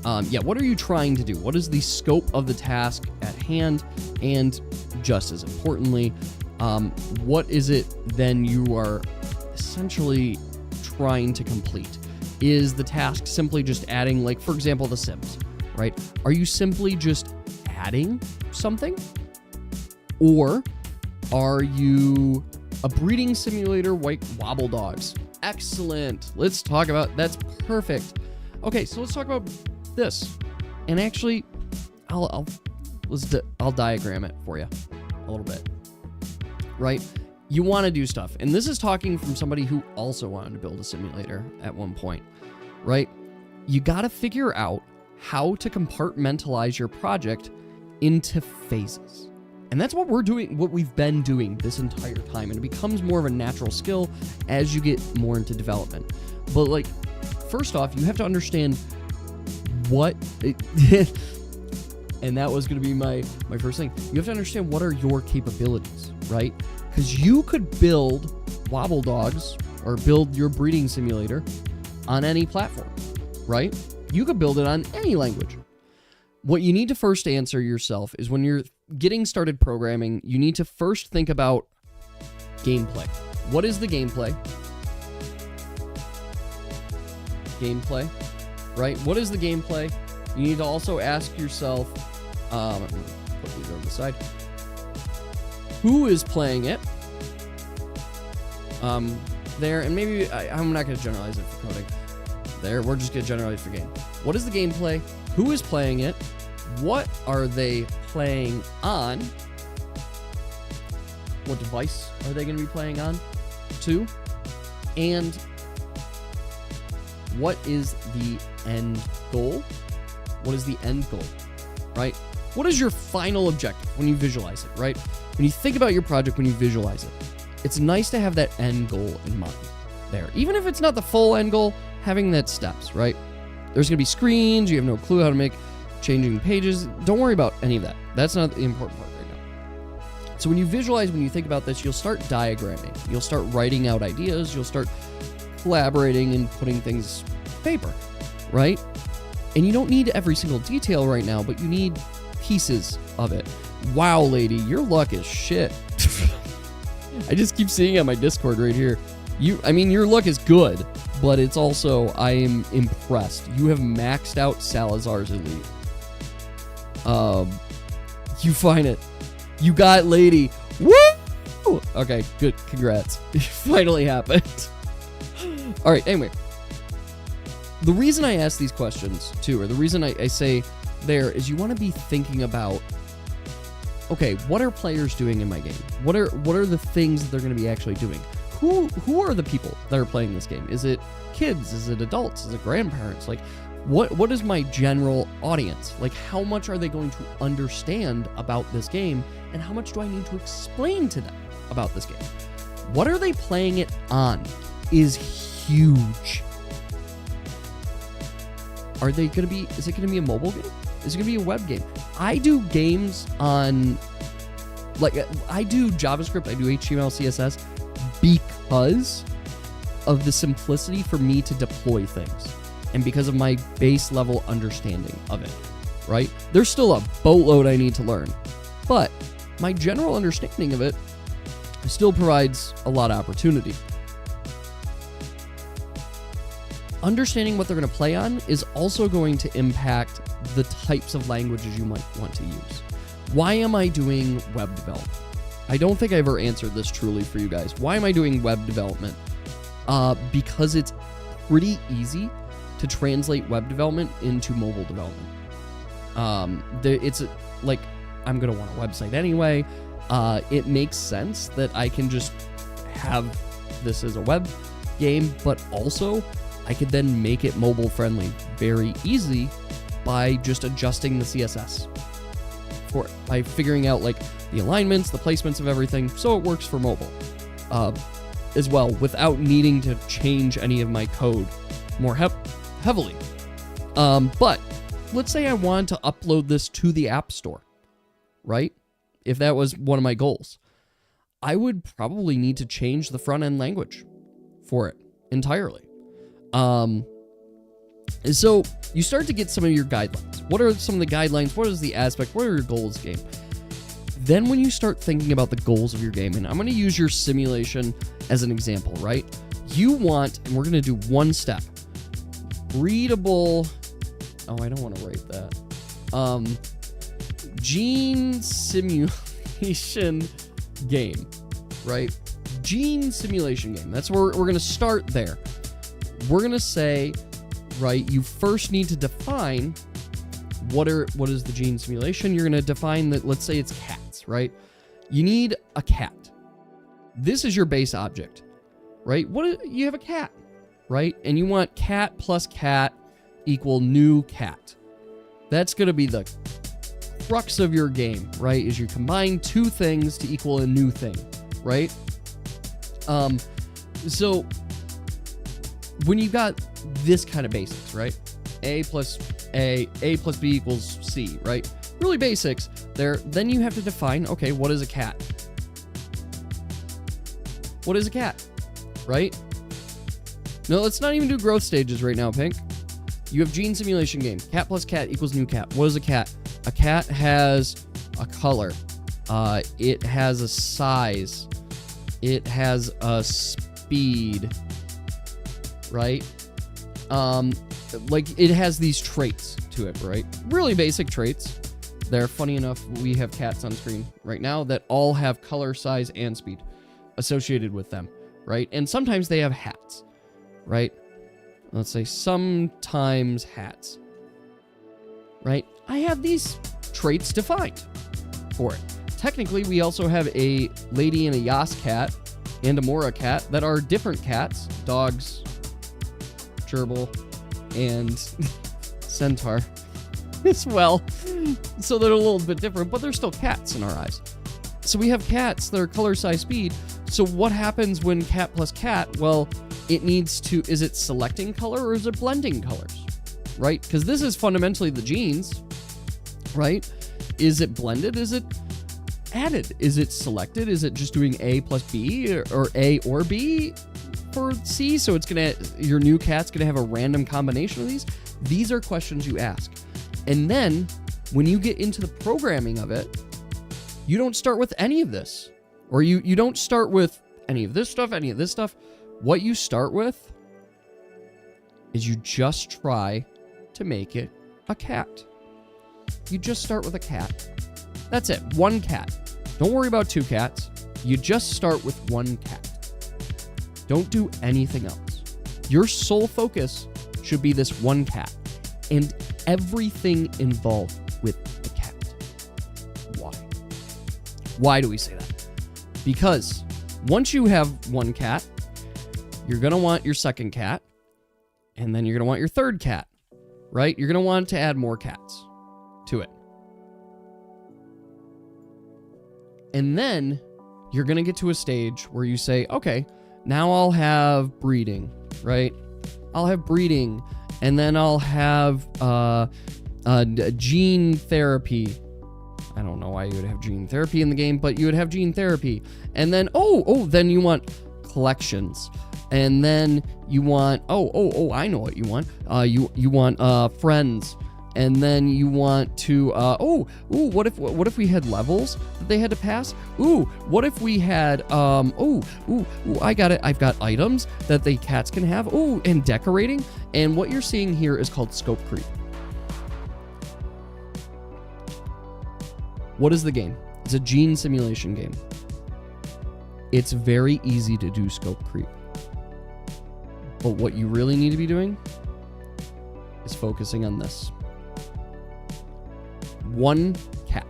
Yeah, what are you trying to do? What is the scope of the task at hand? And just as importantly, what is it then you are essentially trying to complete? Is the task simply just adding, like, for example, The Sims, right? Are you simply just adding something? Or are you a breeding simulator like Wobble Dogs? Excellent. Let's talk about, that's perfect. Okay, so let's talk about this. And actually, I'll diagram it for you a little bit, right? You want to do stuff. And this is talking from somebody who also wanted to build a simulator at one point, right? You got to figure out how to compartmentalize your project into phases. And that's what we're doing, what we've been doing this entire time. And it becomes more of a natural skill as you get more into development. But like, first off, you have to understand what, and that was going to be my first thing. You have to understand what are your capabilities, right? Because you could build Wobble Dogs or build your breeding simulator on any platform, right? You could build it on any language. What you need to first answer yourself is when you're getting started programming, you need to first think about gameplay. What is the gameplay? Gameplay, right? What is the gameplay? You need to also ask yourself, I'm gonna put these over the side. Who is playing it? There, and maybe I'm not going to generalize it for coding. There, we're just going to generalize for game. What is the gameplay? Who is playing it? What are they playing on? What device are they going to be playing on? Too. And what is the end goal? What is the end goal, right? What is your final objective when you visualize it, right? When you think about your project, when you visualize it, it's nice to have that end goal in mind there. Even if it's not the full end goal, having that steps, right? There's going to be screens. You have no clue how to make changing pages. Don't worry about any of that. That's not the important part right now. So when you visualize, when you think about this, you'll start diagramming. You'll start writing out ideas. You'll start collaborating and putting things to paper, right? And you don't need every single detail right now, but you need pieces of it. Wow, lady, your luck is shit. I just keep seeing on my Discord right here. Your luck is good, but it's also, I am impressed. You have maxed out Salazar's Elite. You find it. You got lady. Woo! Okay, good. Congrats. It finally happened. All right, anyway. The reason I ask these questions, too, or the reason I say there is you want to be thinking about, okay, what are players doing in my game? What are the things that they're going to be actually doing? Who are the people that are playing this game? Is it kids? Is it adults? Is it grandparents? Like, what is my general audience? Like, how much are they going to understand about this game? And how much do I need to explain to them about this game? What are they playing it on is huge. Is it going to be a mobile game? Is it going to be a web game? I do games on, like, I do JavaScript, I do HTML, CSS because of the simplicity for me to deploy things and because of my base level understanding of it, right? There's still a boatload I need to learn, but my general understanding of it still provides a lot of opportunity. Understanding what they're going to play on is also going to impact the types of languages you might want to use. Why am I doing web development? I don't think I ever answered this truly for you guys. Why am I doing web development? Because it's pretty easy to translate web development into mobile development. It's like, I'm going to want a website anyway. It makes sense that I can just have this as a web game, but also I could then make it mobile friendly very easy by just adjusting the CSS for it, by figuring out like the alignments, the placements of everything, so it works for mobile as well, without needing to change any of my code more heavily. But let's say I wanted to upload this to the App Store, right? If that was one of my goals, I would probably need to change the front end language for it entirely. So you start to get some of your guidelines. What are some of the guidelines? What is the aspect? What are your goals game? Then when you start thinking about the goals of your game, and I'm going to use your simulation as an example, right? You want, and we're going to do one step, breedable, oh, I don't want to write that. Gene simulation game, right? Gene simulation game. That's where we're going to start there. We're going to say, right, you first need to define what is the gene simulation. You're going to define that, let's say it's cats, right? You need a cat. This is your base object, right? You have a cat, right? And you want cat plus cat equal new cat. That's going to be the crux of your game, right? Is you combine two things to equal a new thing, right? So when you've got this kind of basics, right? A plus B equals C, right? Really basics there. Then you have to define, okay, what is a cat? What is a cat, right? No, let's not even do growth stages right now, Pink. You have gene simulation game. Cat plus cat equals new cat. What is a cat? A cat has a color. It has a size. It has a speed, right? Like it has these traits to it, right? Really basic traits. They're funny enough. We have cats on screen right now that all have color, size, and speed associated with them, right? And sometimes they have hats, right? Let's say sometimes hats, right? I have these traits defined for it. Technically, we also have a lady and a Yas cat and a Mora cat that are different cats, dogs, gerbil, and centaur as well. So they're a little bit different, but they're still cats in our eyes. So we have cats that are color, size, speed. So what happens when cat plus cat? Well, it needs to, is it selecting color or is it blending colors, right? Because this is fundamentally the genes, right? Is it blended? Is it added? Is it selected? Is it just doing A plus B or A or B for C? So it's gonna, your new cat's gonna have a random combination of these. These are questions you ask. And then when you get into the programming of it, you don't start with any of this, or you don't start with any of this stuff. What you start with is you just try to make it a cat. You just start with a cat. That's it. One cat. Don't worry about two cats. You just start with one cat. Don't do anything else. Your sole focus should be this one cat and everything involved with the cat. Why? Why do we say that? Because once you have one cat, you're going to want your second cat, and then you're going to want your third cat, right? You're going to want to add more cats to it. And then you're going to get to a stage where you say, okay, now I'll have breeding, right? I'll have breeding, and then I'll have gene therapy. I don't know why you would have gene therapy in the game, but you would have gene therapy. And then, then you want collections. And then you want, I know what you want. You want friends. And then you want to, what if we had levels that they had to pass? What if we had, I got it. I've got items that the cats can have. And decorating. And what you're seeing here is called scope creep. What is the game? It's a gene simulation game. It's very easy to do scope creep. But what you really need to be doing is focusing on this. One cat.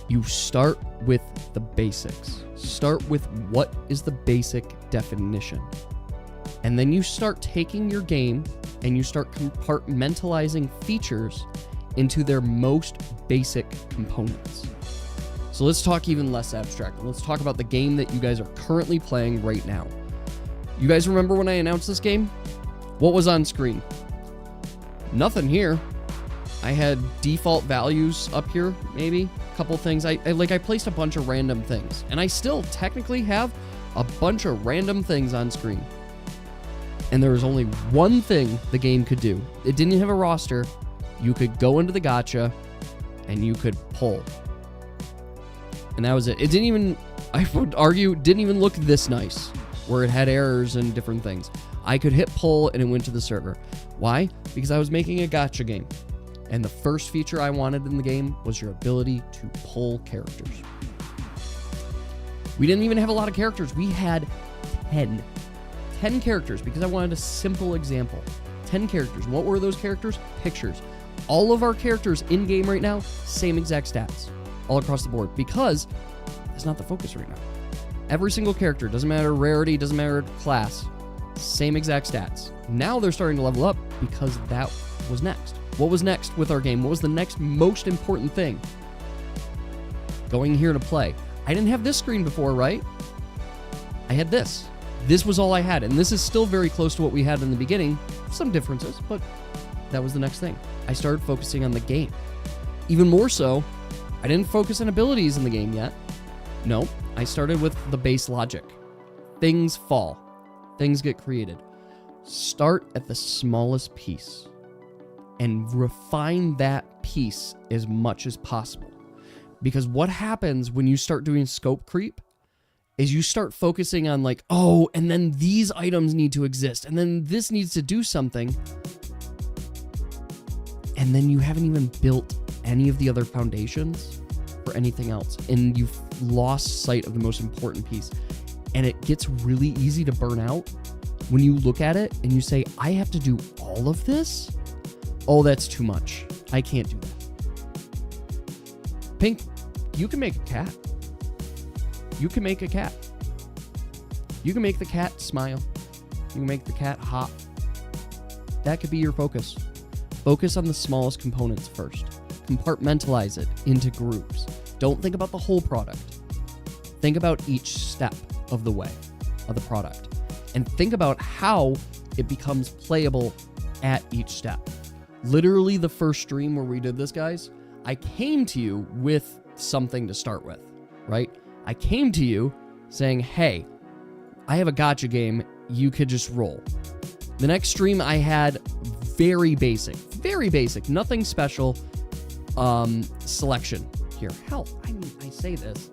You start with the basics. Start with what is the basic definition. And then you start taking your game and you start compartmentalizing features into their most basic components. So let's talk even less abstract. Let's talk about the game that you guys are currently playing right now. You guys remember when I announced this game? What was on screen? Nothing here. I had default values up here, maybe. A couple things. I placed a bunch of random things. And I still technically have a bunch of random things on screen. And there was only one thing the game could do. It didn't have a roster. You could go into the gacha and you could pull. And that was it. It didn't even, I would argue, didn't even look this nice, where it had errors and different things. I could hit pull and it went to the server. Why? Because I was making a gacha game. And the first feature I wanted in the game was your ability to pull characters. We didn't even have a lot of characters. We had 10. 10 characters because I wanted a simple example. 10 characters. What were those characters? Pictures. All of our characters in game right now, same exact stats. All across the board. Because that's not the focus right now. Every single character, doesn't matter rarity, doesn't matter class, same exact stats. Now they're starting to level up because that was next. What was next with our game? What was the next most important thing? Going here to play. I didn't have this screen before, right? I had this. This was all I had, and this is still very close to what we had in the beginning. Some differences, but that was the next thing. I started focusing on the game. Even more so, I didn't focus on abilities in the game yet. No, I started with the base logic. Things fall. Things get created. Start at the smallest piece and refine that piece as much as possible. Because what happens when you start doing scope creep is you start focusing on like, oh, and then these items need to exist, and then this needs to do something. And then you haven't even built any of the other foundations for anything else. And you've lost sight of the most important piece. And it gets really easy to burn out when you look at it and you say, I have to do all of this? Oh, that's too much. I can't do that. Pink, you can make a cat. You can make a cat. You can make the cat smile. You can make the cat hop. That could be your focus. Focus on the smallest components first. Compartmentalize it into groups. Don't think about the whole product. Think about each step of the way of the product. And think about how it becomes playable at each step. Literally the first stream where we did this, guys, I came to you with something to start with, right? I came to you saying, hey, I have a gacha game. You could just roll. The next stream I had very basic, nothing special selection here. Hell, I say this.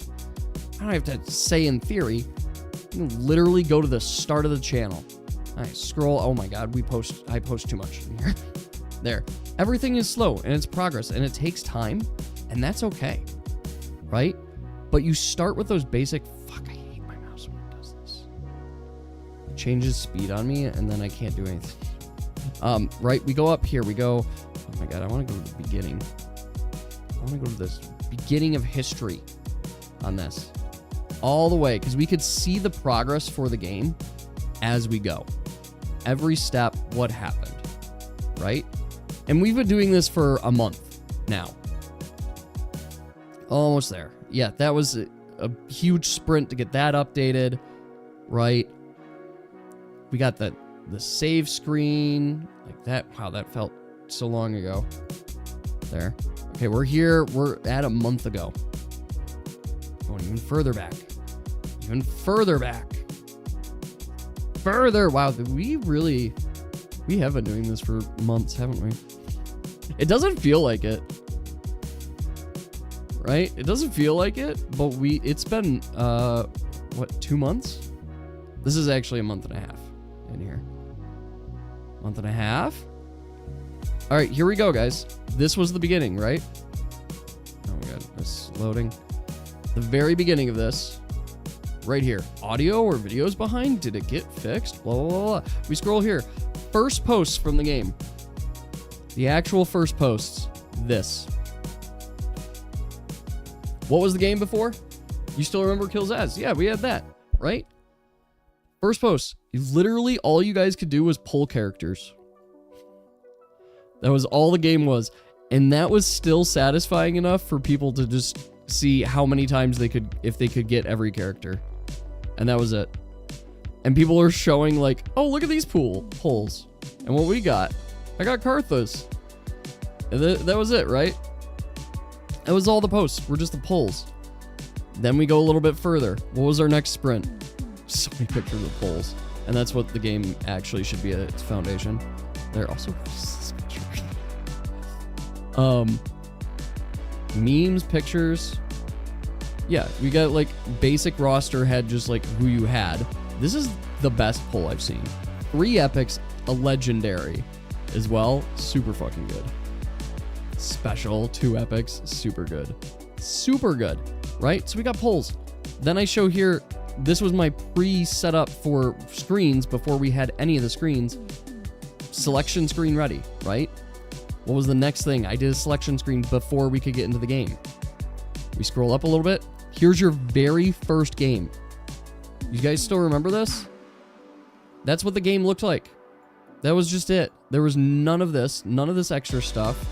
I don't have to say in theory. You can literally go to the start of the channel. I scroll. Oh my God, I post too much in here. There. Everything is slow and it's progress and it takes time, and that's okay, right? But you start with those basic. Fuck, I hate my mouse when it does this. It changes speed on me and then I can't do anything. Right? We go up here. We go. Oh my God, I want to go to the beginning. I want to go to this beginning of history on this. All the way, because we could see the progress for the game as we go. Every step, what happened, right? And we've been doing this for a month now. Almost there. Yeah, that was a huge sprint to get that updated, right? We got the save screen, like that. Wow, that felt so long ago. There. Okay, we're here. We're at a month ago. Going even further back. Even further back. Further. Wow, we have been doing this for months, haven't we? It doesn't feel like it. Right? It doesn't feel like it, but it's been, 2 months? This is actually a month and a half in here. Month and a half? All right, here we go, guys. This was the beginning, right? Oh my God, it's loading. The very beginning of this, right here. Audio or videos behind? Did it get fixed? Blah, blah, blah, blah. We scroll here. First posts from the game. The actual first posts. This. What was the game before? You still remember Kill Zaz? Yeah, we had that, right? First post. Literally all you guys could do was pull characters. That was all the game was. And that was still satisfying enough for people to just see how many times if they could get every character. And that was it. And people are showing like, oh, look at these pulls. And what we got. I got Karthus. And that was it, right? That was all the posts. Were just the pulls. Then we go a little bit further. What was our next sprint? So many pictures of pulls. And that's what the game actually should be at its foundation. They're also memes, pictures. Yeah, we got like basic roster had just like who you had. This is the best pull I've seen. 3 epics, a legendary as well. Super fucking good. Special, 2 epics, super good. Super good, right? So we got pulls. Then I show here, this was my pre-setup for screens before we had any of the screens. Selection screen ready, right? What was the next thing? I did a selection screen before we could get into the game. We scroll up a little bit. Here's your very first game. You guys still remember this? That's what the game looked like. That was just it. There was none of this extra stuff.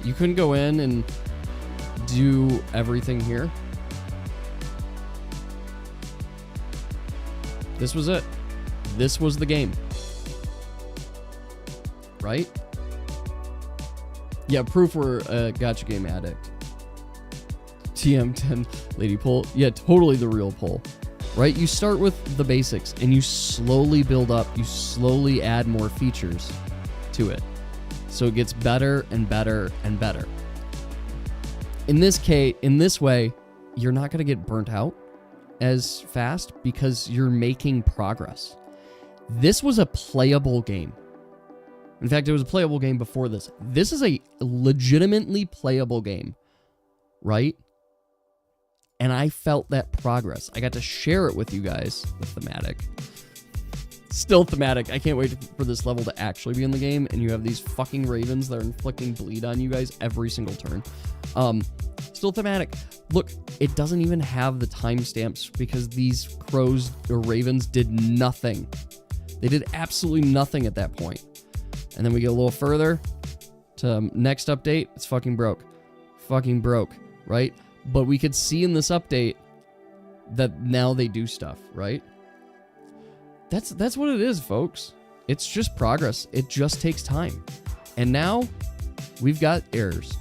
You couldn't go in and do everything here. This was it. This was the game. Right? Yeah, proof we're a gacha game addict. TM10 lady pull. Yeah, totally the real pull. Right? You start with the basics and you slowly build up. You slowly add more features to it. So it gets better and better and better. In this case, in this way, you're not going to get burnt out as fast because you're making progress. This was a playable game. In fact, it was a playable game before this. This is a legitimately playable game, right? And I felt that progress. I got to share it with you guys, the thematic. Still thematic. I can't wait for this level to actually be in the game, and you have these fucking ravens that are inflicting bleed on you guys every single turn. Still thematic. Look, it doesn't even have the timestamps because these crows or ravens did nothing. They did absolutely nothing at that point. And then we get a little further to next update. It's fucking broke. Fucking broke, right? But we could see in this update that now they do stuff, right? That's what it is, folks. It's just progress. It just takes time. And now we've got errors.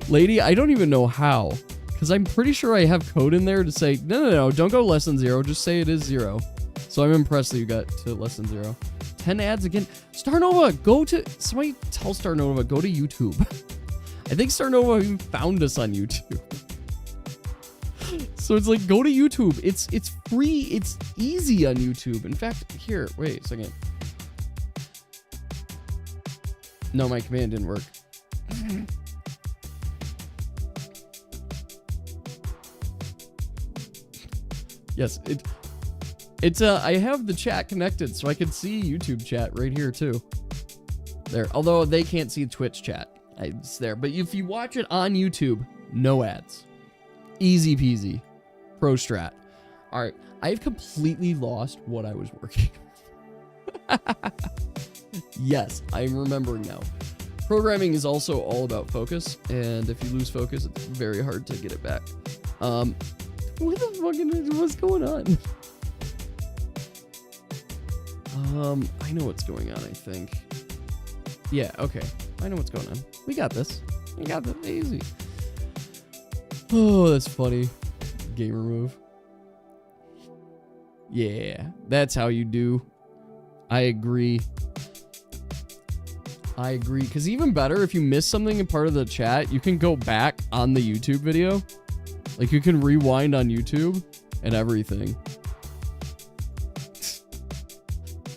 Lady, I don't even know how. Because I'm pretty sure I have code in there to say, no, don't go less than 0. Just say it is 0. So I'm impressed that you got to less than 0. 10 ads again. Starnova, somebody tell Starnova, go to YouTube. I think Starnova even found us on YouTube. So it's like, go to YouTube. It's free. It's easy on YouTube. In fact, here, wait a second. No, my command didn't work. Yes, it's I have the chat connected so I can see YouTube chat right here too. There, although they can't see Twitch chat. It's there, but if you watch it on YouTube, no ads. Easy peasy. Pro strat. All right, I've completely lost what I was working. Yes, I'm remembering now. Programming is also all about focus, and if you lose focus, it's very hard to get it back. What the fuck what's going on? I know what's going on, I think. Yeah, okay. I know what's going on. We got this. We got this. Easy. Oh, that's funny. Gamer move. Yeah, that's how you do. I agree. I agree. Because even better, if you miss something in part of the chat, you can go back on the YouTube video. Like, you can rewind on YouTube and everything.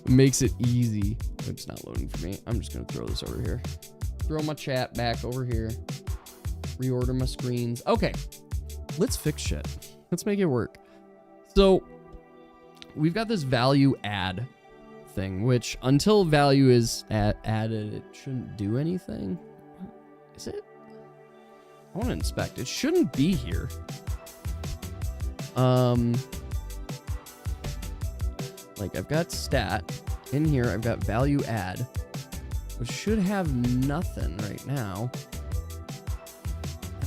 It makes it easy. It's not loading for me. I'm just going to throw this over here. Throw my chat back over here. Reorder my screens. Okay. Let's fix shit. Let's make it work. So, we've got this value add thing, which until value is added, it shouldn't do anything. Is it? I want to inspect. It shouldn't be here. Like, I've got stat. In here, I've got value add, which should have nothing right now.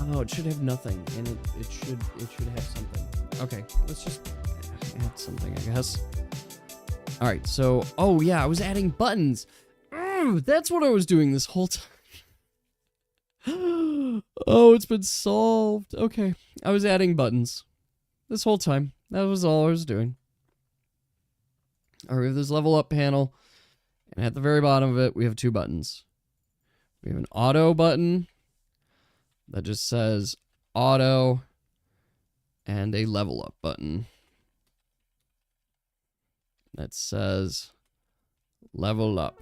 Oh, it should have nothing, and it should have something. Okay, let's just add something, I guess. All right, so, oh yeah, I was adding buttons. That's what I was doing this whole time. Oh, it's been solved. Okay, I was adding buttons this whole time. That was all I was doing. All right, we have this level up panel, and at the very bottom of it, we have 2 buttons. We have an auto button that just says auto, and a level up button that says level up.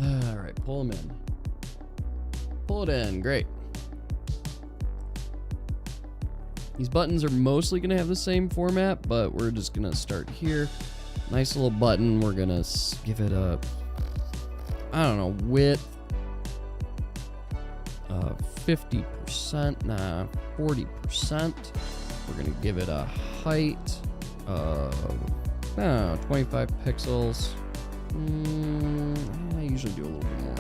All right, pull them in. Pull it in, great. These buttons are mostly going to have the same format, but we're just going to start here. Nice little button. We're going to give it a, I don't know, width. 50%, nah, 40%. We're going to give it a height of, 25 pixels. I usually do a little bit more.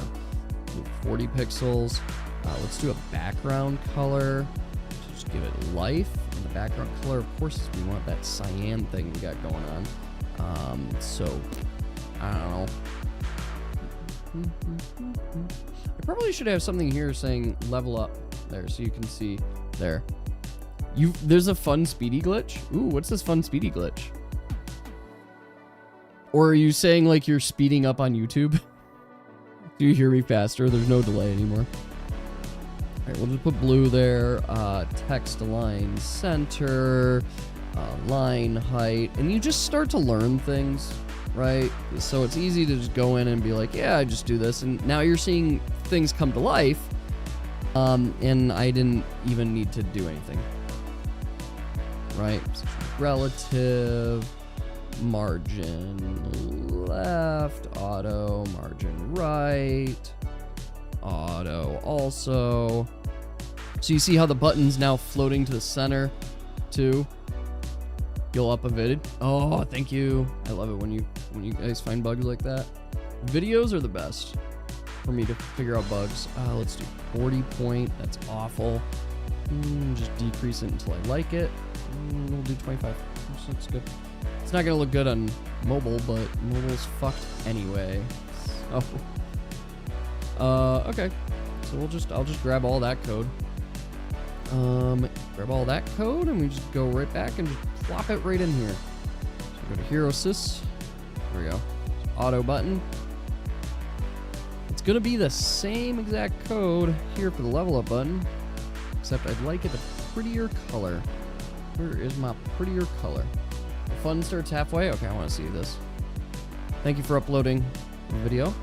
40 pixels. Let's do a background color. Just give it life. And the background color, of course, we want that cyan thing we got going on. So, I don't know. I probably should have something here saying level up there so you can see there. There's a fun speedy glitch. Ooh, what's this fun speedy glitch? Or are you saying like you're speeding up on YouTube? Do you hear me faster? There's no delay anymore. All right, we'll just put blue there. Text align center, line height, and you just start to learn things, right? So it's easy to just go in and be like, yeah, I just do this, and now you're seeing things come to life. And I didn't even need to do anything, right? Relative. Margin left, auto, margin right, auto also. So you see how the button's now floating to the center too. You'll up a vid. Oh, thank you. I love it when you guys find bugs like that. Videos are the best for me to figure out bugs. Let's do 40 point. That's awful. Just decrease it until I like it. We'll do 25. This looks good. It's not gonna look good on mobile, but mobile's fucked anyway. So, okay. So I'll just grab all that code. Grab all that code, and we just go right back and just plop it right in here. So go to Hero Sys. There we go. Auto button. It's gonna be the same exact code here for the level up button, except I'd like it a prettier color. Where is my prettier color? The fun starts halfway. Okay, I want to see this. Thank you for uploading the video.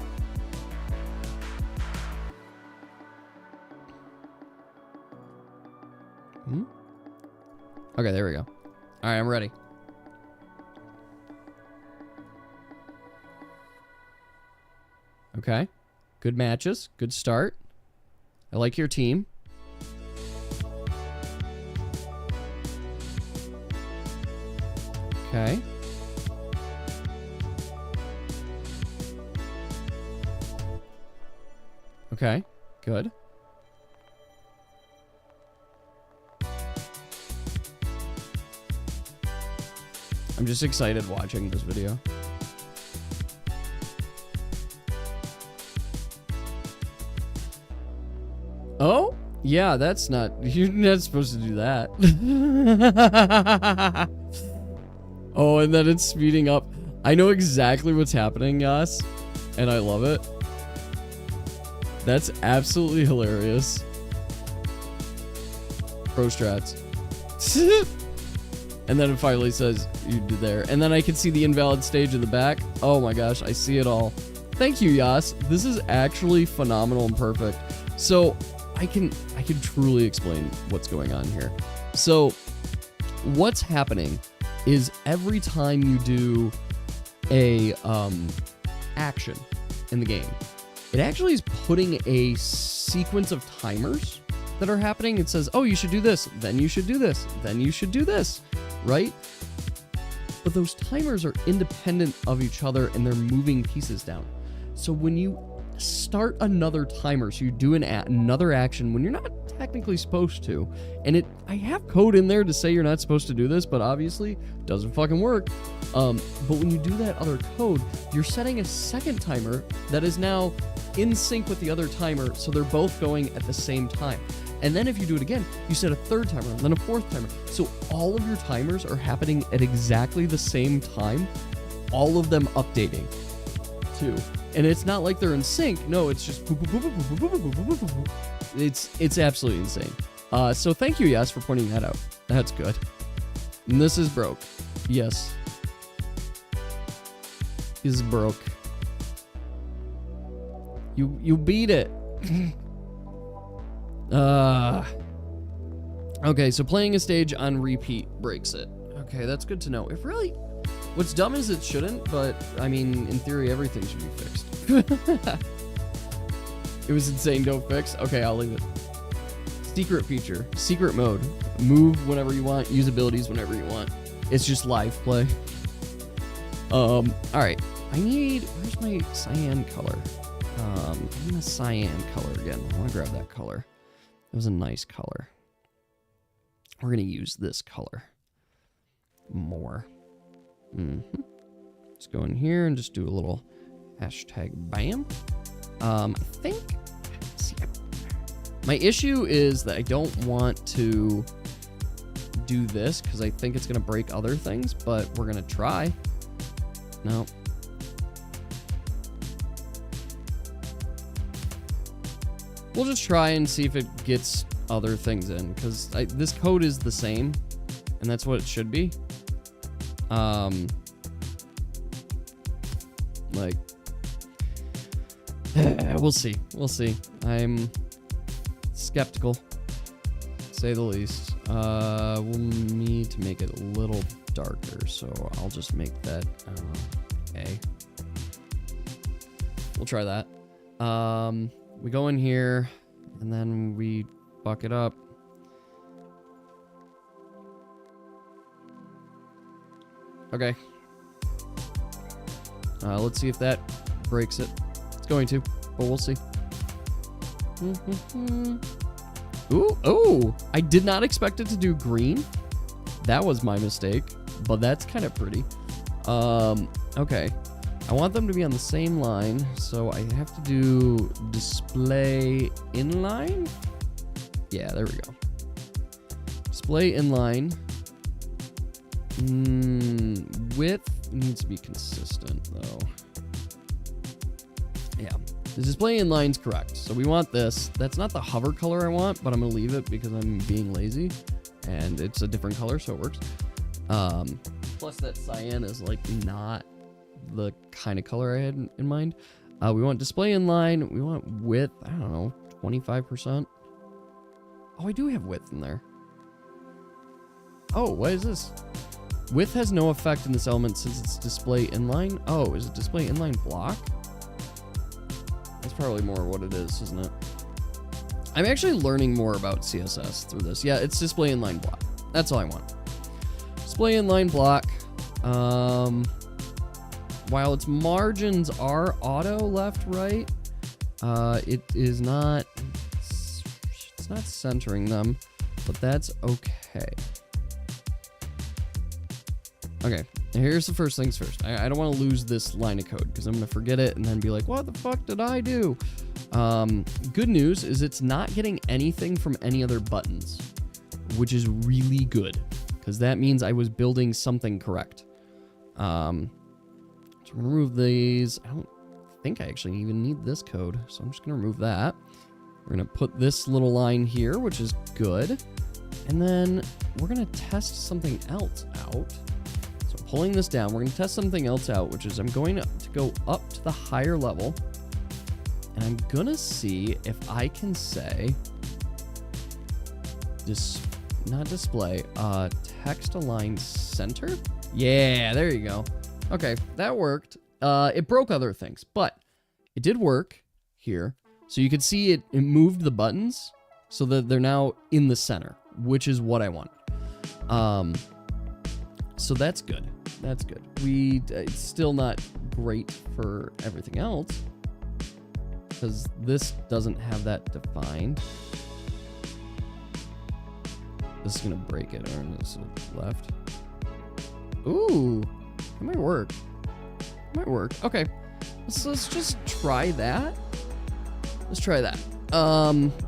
Okay, there we go. All right, I'm ready. Okay. Good matches. Good start. I like your team. Okay. Okay, good. I'm just excited watching this video. Oh? Yeah, that's not... You're not supposed to do that. Oh, and then it's speeding up. I know exactly what's happening, Yas, and I love it. That's absolutely hilarious. Pro strats. And then it finally says you did there. And then I can see the invalid stage in the back. Oh my gosh, I see it all. Thank you, Yas. This is actually phenomenal and perfect. So I can truly explain what's going on here. So what's happening is every time you do a action in the game, it actually is putting a sequence of timers that are happening. It says, oh, you should do this, then you should do this, then you should do this, right? But those timers are independent of each other and they're moving pieces down. So when you start another timer. So you do another action when you're not technically supposed to. And I have code in there to say you're not supposed to do this, but obviously it doesn't fucking work. But when you do that other code, you're setting a second timer that is now in sync with the other timer, so they're both going at the same time. And then if you do it again, you set a third timer, and then a fourth timer. So all of your timers are happening at exactly the same time, all of them updating too. And it's not like they're in sync. No, it's just it's absolutely insane. So thank you, Yes, for pointing that out. That's good. And this is broke. Yes. Is broke. You beat it. Okay, so playing a stage on repeat breaks it. Okay, that's good to know. It really... What's dumb is it shouldn't, but, I mean, in theory, everything should be fixed. It was insane, don't fix? Okay, I'll leave it. Secret feature. Secret mode. Move whenever you want, use abilities whenever you want. It's just live play. Alright. I need... Where's my cyan color? I need a cyan color again. I want to grab that color. It was a nice color. We're going to use this color more. Let's go in here and just do a little hashtag bam. I think... See, my issue is that I don't want to do this because I think it's going to break other things, but we're going to try. No. We'll just try and see if it gets other things in, because this code is the same, and that's what it should be. Like, we'll see. We'll see. I'm skeptical, to say the least. We'll need to make it a little darker, so I'll just make that, I don't know, A. We'll try that. We go in here, and then we fuck it up. Okay. Let's see if that breaks it. It's going to, but we'll see. Ooh, oh! I did not expect it to do green. That was my mistake, but that's kind of pretty. Okay. I want them to be on the same line, so I have to do display inline. Yeah, there we go. Display inline. Width needs to be consistent, though. Yeah, the display inline's correct. So we want this. That's not the hover color I want, but I'm gonna leave it because I'm being lazy, and it's a different color, so it works. Plus that cyan is like not the kind of color I had in mind. We want display inline. We want width, I don't know, 25%. Oh, I do have width in there. Oh, what is this? Width has no effect in this element since it's display inline. Oh, is it display inline block? That's probably more what it is, isn't it? I'm actually learning more about CSS through this. Yeah, it's display inline block. That's all I want. Display inline block. While its margins are auto left, right, it is not, it's not centering them, but that's okay. Okay, here's the first things first. I don't want to lose this line of code because I'm going to forget it and then be like, what the fuck did I do? Good news is it's not getting anything from any other buttons, which is really good because that means I was building something correct. So we're going to remove these. I don't think I actually even need this code, so I'm just going to remove that. We're going to put this little line here, which is good. And then we're going to test something else out. So I'm pulling this down. We're going to test something else out, which is I'm going to go up to the higher level. And I'm going to see if I can say, not display, text align center. Yeah, there you go. Okay, that worked. It broke other things, but it did work here. So you can see it moved the buttons so that they're now in the center, which is what I want. So that's good. That's good. It's still not great for everything else. because this doesn't have that defined. This is gonna break it, or this is left. Ooh, that might work. Might work. Okay, let's just try that. Let's try that.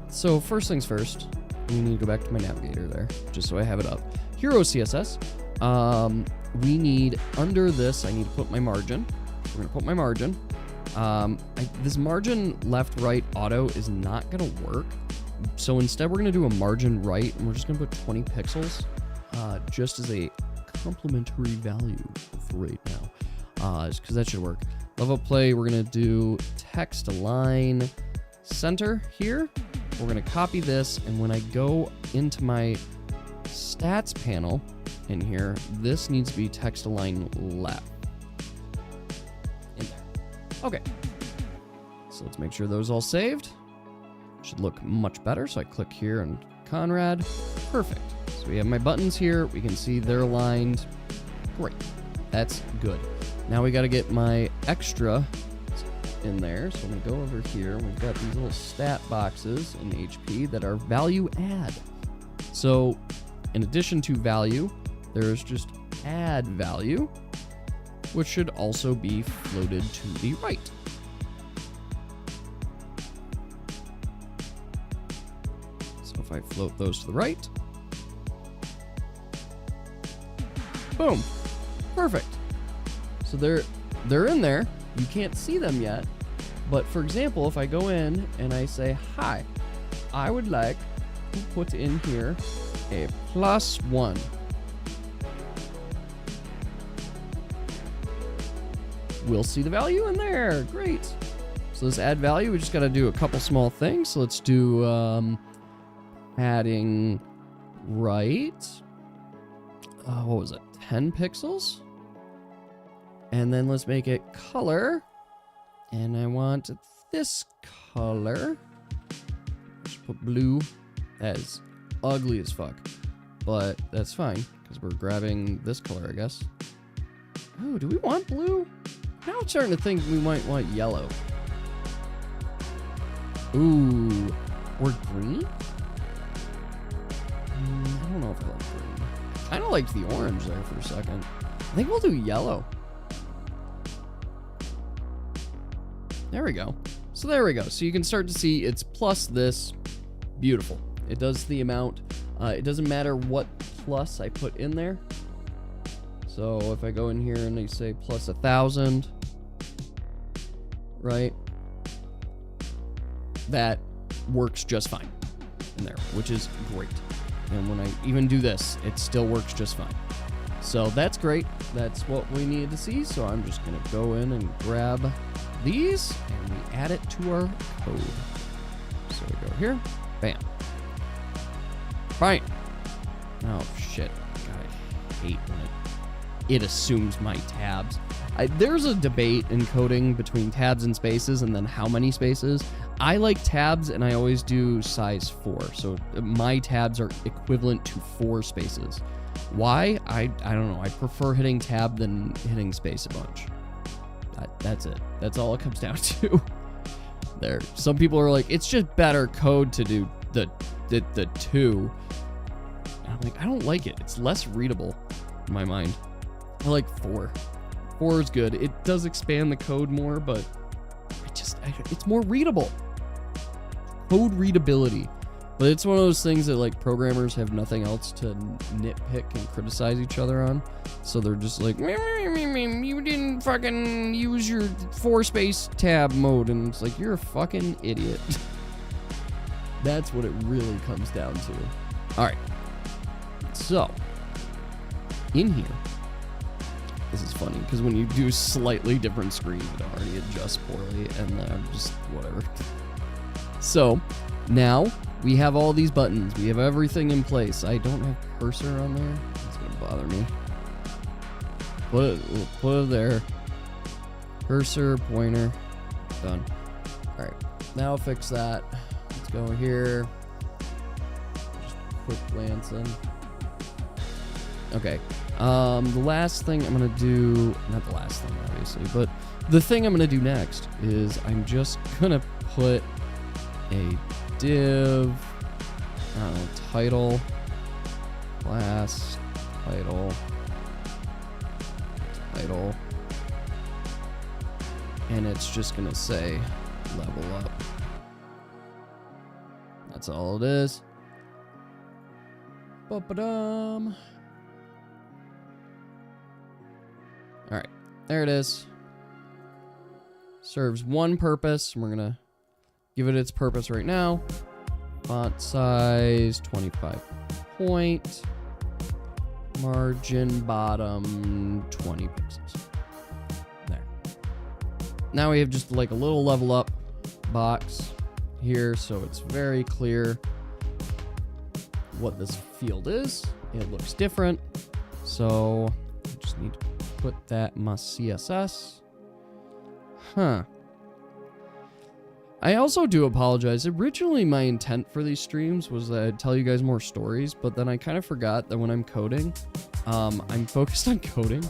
So first things first, we need to go back to my navigator there, just so I have it up. Hero CSS. We need, under this, I need to put my margin. We're gonna put my margin. This margin left, right, auto is not gonna work. So instead we're gonna do a margin right, and we're just gonna put 20 pixels, just as a complementary value for right now, because that should work. Level up play, we're gonna do text align center here. We're gonna copy this, and when I go into my stats panel in here, this needs to be text align left. In there. Okay. So let's make sure those all saved. Should look much better. So I click here and Conrad. Perfect. So we have my buttons here. We can see they're aligned. Great. That's good. Now we got to get my extra in there. So I'm going to go over here. We've got these little stat boxes in HP that are value add. So in addition to value, there's just add value, which should also be floated to the right. So if I float those to the right, boom, perfect. So they're in there. You can't see them yet, but for example, if I go in and I say, hi, I would like to put in here a +1. We'll see the value in there. Great. So this add value, we just got to do a couple small things. So let's do adding right. What was it? 10 pixels. And then let's make it color. And I want this color. Just put blue. That is ugly as fuck. But that's fine, because we're grabbing this color, I guess. Oh, do we want blue? Now I'm starting to think we might want yellow. Ooh, or green? I don't know if I like green. I kind of liked the orange there for a second. I think we'll do yellow. There we go. So there we go. So you can start to see it's plus this. Beautiful. It does the amount. It doesn't matter what plus I put in there. So if I go in here and I say plus 1,000, right? That works just fine in there, which is great. And when I even do this, it still works just fine. So that's great. That's what we needed to see. So I'm just going to go in and grab these and we add it to our code. So we go here, bam. Fine. Oh shit. God, I hate when it assumes my tabs. There's a debate in coding between tabs and spaces and then how many spaces. I like tabs and I always do size 4. So my tabs are equivalent to 4 spaces. Why? I don't know. I prefer hitting tab than hitting space a bunch. That's it. That's all it comes down to. There. Some people are like, it's just better code to do the 2. And I'm like, I don't like it. It's less readable in my mind. I like 4. 4 is good. It does expand the code more, but it's more readable. Code readability. But it's one of those things that like programmers have nothing else to nitpick and criticize each other on. So they're just like, you didn't fucking use your 4-space tab mode. And it's like, you're a fucking idiot. That's what it really comes down to. All right. So in here, this is funny because when you do slightly different screens, it already adjusts poorly, and then I'm just whatever. So now we have all these buttons. We have everything in place. I don't have cursor on there. It's gonna bother me. We'll put it there. Cursor, pointer, done. All right, now fix that. Let's go here. Just quick glance in. Okay. The last thing I'm going to do, not the last thing, obviously, but the thing I'm going to do next is I'm just going to put a div, I don't know, title, class, title, and it's just gonna say level up. That's all it is. Ba-ba-dum. All right, there it is. Serves one purpose. We're gonna give it its purpose right now. Font size 25 point. Margin bottom 20 pixels. There. Now we have just like a little level up box here, so it's very clear what this field is. It looks different, so I just need to put that in my CSS. I also do apologize. Originally, my intent for these streams was that I'd tell you guys more stories, but then I kind of forgot that when I'm coding, I'm focused on coding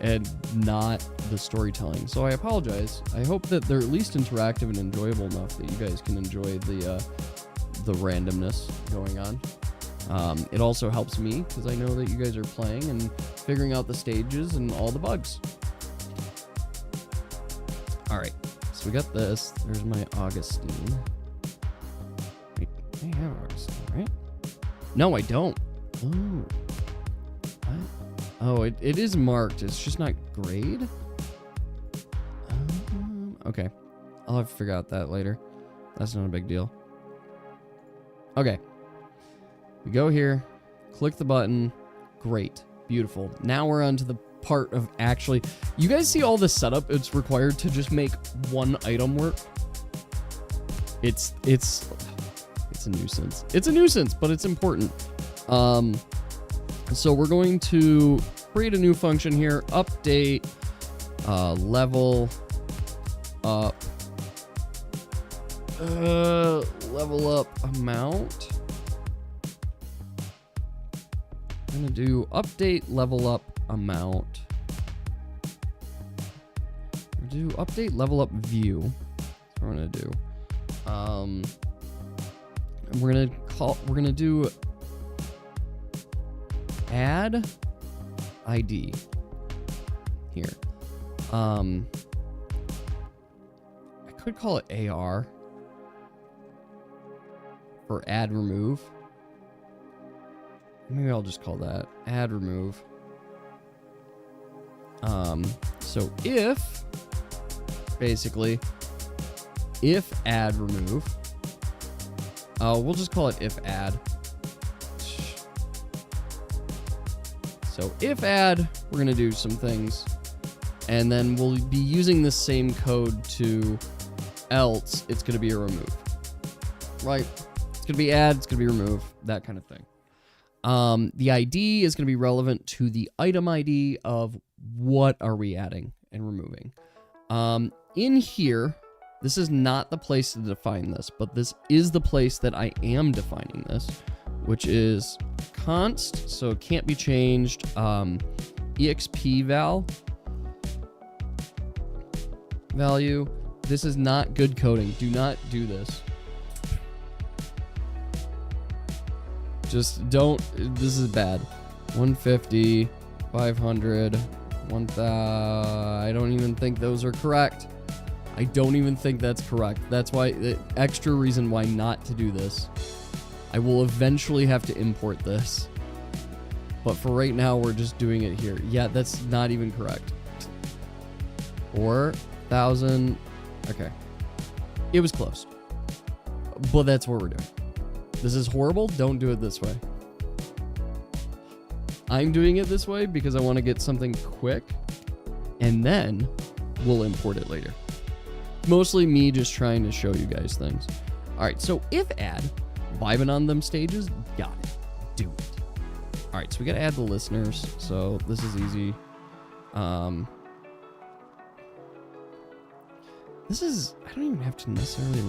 and not the storytelling. So I apologize. I hope that they're at least interactive and enjoyable enough that you guys can enjoy the randomness going on. It also helps me because I know that you guys are playing and figuring out the stages and all the bugs. All right. So we got this. There's my Augustine. Wait, I have Augustine, right? No, I don't. Oh. What? Oh, it is marked. It's just not grade? Okay. I'll have to figure out that later. That's not a big deal. Okay. We go here. Click the button. Great. Beautiful. Now we're on to the part of actually, you guys see all the setup it's required to just make one item work. It's a nuisance. It's a nuisance, but it's important. So we're going to create a new function here. Update level up amount. I'm gonna do update level up amount. We'll do update level up view. That's what we're gonna do. And we're gonna do add ID here. I could call it AR for add remove. Maybe I'll just call that add remove. So if add remove, we'll just call it if add. So if add, we're gonna do some things, and then we'll be using the same code to else. It's gonna be a remove, right? It's gonna be add. It's gonna be remove. That kind of thing. The ID is going to be relevant to the item ID of what are we adding and removing. In here, this is not the place to define this, but this is the place that I am defining this, which is const, so it can't be changed, exp value. This is not good coding. Do not do this. Just don't, this is bad. 150, 500, 1000, I don't even think those are correct. I don't even think that's correct. That's why, the extra reason why not to do this. I will eventually have to import this. But for right now, we're just doing it here. Yeah, that's not even correct. 4,000, okay. It was close. But that's what we're doing. This is horrible. Don't do it this way. I'm doing it this way because I want to get something quick, and then we'll import it later. Mostly me just trying to show you guys things. All right, so if add, vibing on them stages, got it. Do it. All right, so we got to add the listeners. So this is easy. This is, I don't even have to necessarily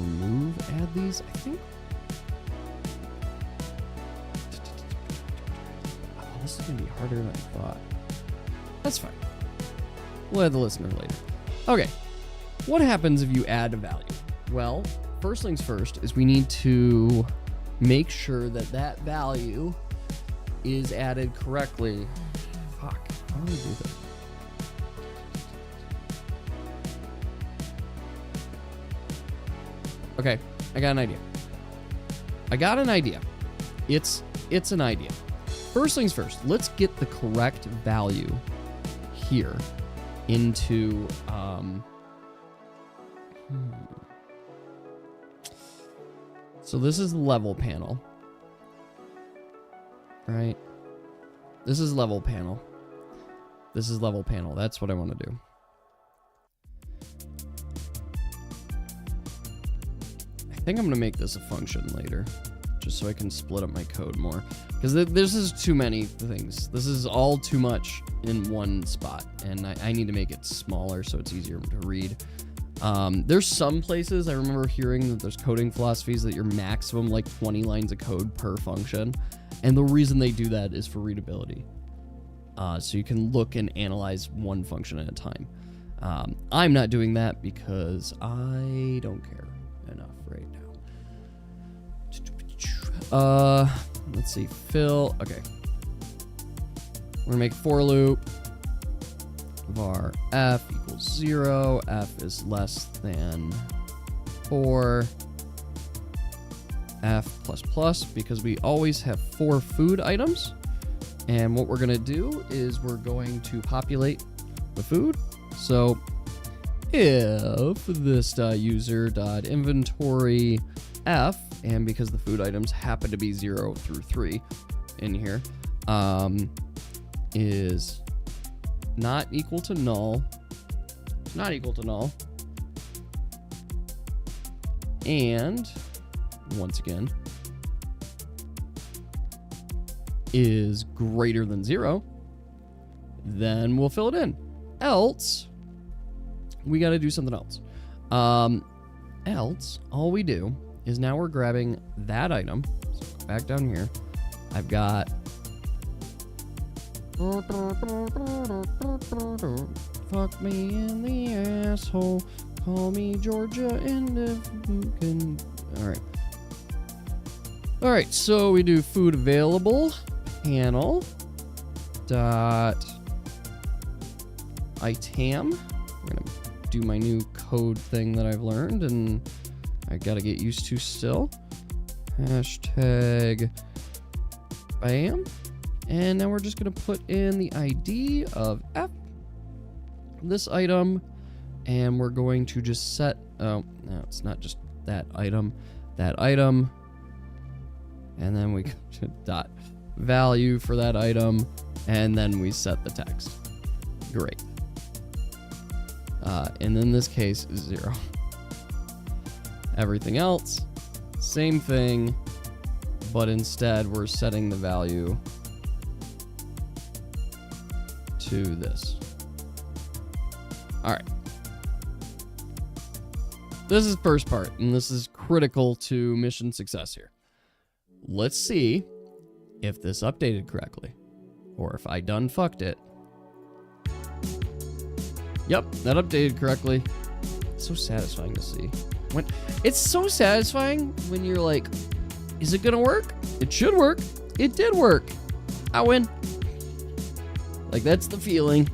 add these. I think. This is going to be harder than I thought. That's fine. We'll add the listener later. Okay. What happens if you add a value? Well, first things first is we need to make sure that that value is added correctly. Fuck, how do we do that? Okay, I got an idea. It's an idea. First things first, let's get the correct value here into So this is level panel. Right? This is level panel. This is level panel. That's what I want to do. I think I'm going to make this a function later, just so I can split up my code more. Because this is too many things. This is all too much in one spot, and I need to make it smaller so it's easier to read. There's some places I remember hearing that there's coding philosophies that you're maximum like 20 lines of code per function. And the reason they do that is for readability. So you can look and analyze one function at a time. I'm not doing that because I don't care enough right now. Let's see, fill. Okay. We're gonna make for loop. Var f equals 0. F is less than 4. F plus plus, because we always have 4 food items. And what we're going to do is we're going to populate the food. So if this user.inventory f, and because the food items happen to be 0 through 3 in here, is not equal to null, and once again is greater than 0, then we'll fill it in. Else, we got to do something else. Else, all we do is now we're grabbing that item. So go back down here. I've got fuck me in the asshole. Call me Georgia and all right, so we do food available panel dot item. We're gonna do my new code thing that I've learned and I gotta get used to still. Hashtag bam. And now we're just gonna put in the ID of F, this item, and we're going to just set, oh, no, it's not just that item, and then we dot value for that item, and then we set the text. Great. And in this case, 0. Everything else, same thing, but instead we're setting the value to this. All right. This is first part, and this is critical to mission success here. Let's see if this updated correctly, or if I done fucked it. Yep, that updated correctly. It's so satisfying to see. It's so satisfying when you're like, is it gonna work? It should work. It did work. I win. Like, that's the feeling,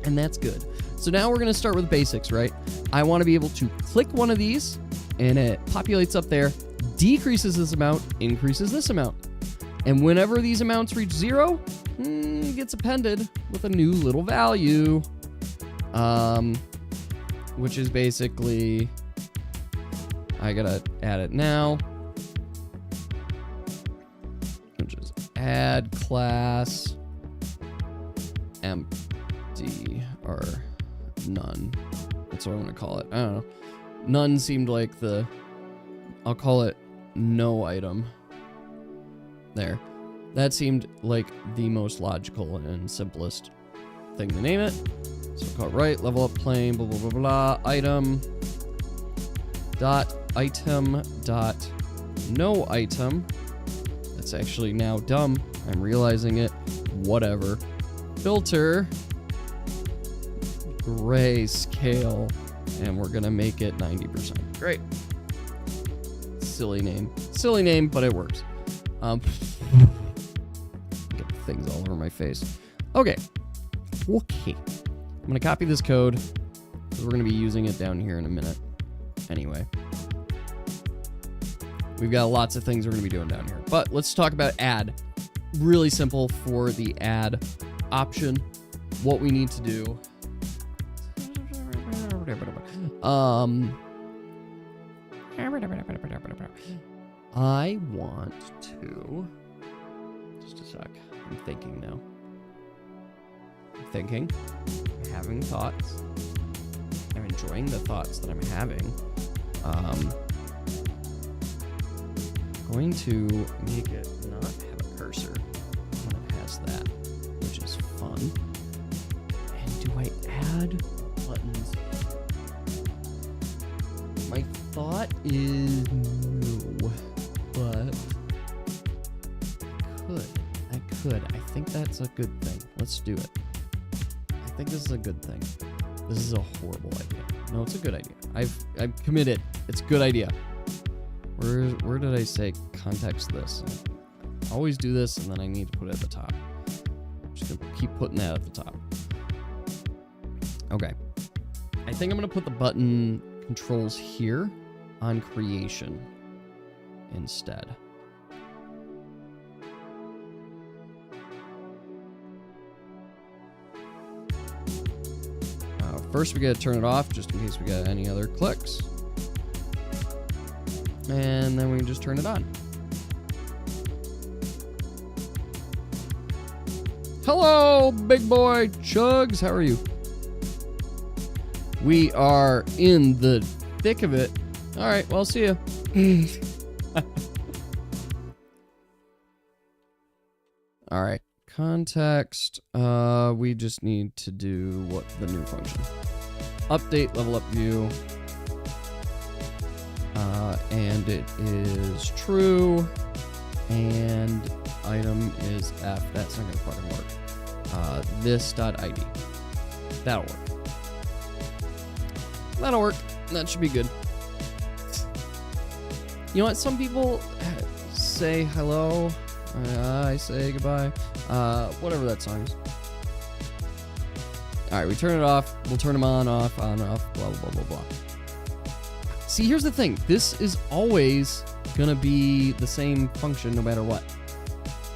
and that's good. So now we're gonna start with basics, right? I want to be able to click one of these, and it populates up there, decreases this amount, increases this amount. And whenever these amounts reach 0, it gets appended with a new little value, which is basically, I gotta add it now, which is add class empty, or none. That's what I want to call it. I don't know. None seemed like I'll call it no item. There. That seemed like the most logical and simplest thing to name it. So we'll call it right, level up plane, blah, blah, blah, blah, item dot no item. That's actually now dumb. I'm realizing it. Whatever. Filter grayscale, and we're gonna make it 90%. Great. silly name. Silly name, but it works. Get things all over my face. Okay. Okay. I'm going to copy this code because we're going to be using it down here in a minute. Anyway. We've got lots of things we're going to be doing down here. But let's talk about add. Really simple for the add option. What we need to do. I want to... Just a sec. I'm thinking now. I'm thinking. I'm having thoughts. I'm enjoying the thoughts that I'm having. Going to make it not have a cursor when it has that, which is fun. And do I add buttons? My thought is no, but I could. I think that's a good thing. Let's do it. I think this is a good thing. This is a horrible idea. No, it's a good idea. I'm committed. It's a good idea. Where did I say context this? I always do this, and then I need to put it at the top. I'm just gonna keep putting that at the top. Okay. I think I'm gonna put the button controls here on creation instead. First, we gotta turn it off just in case we got any other clicks. And then we can just turn it on. Hello, big boy Chugs. How are you? We are in the thick of it. All right, well, see ya. All right, context. We just need to do what the new function. Update level up view. And it is true. And item is F. That's not gonna fucking work. This.id. That'll work. That'll work. That should be good. You know what? Some people say hello. I say goodbye. Whatever that song is. Alright, we turn it off. We'll turn them on, off, blah, blah, blah, blah, blah. See, here's the thing. This is always gonna be the same function no matter what.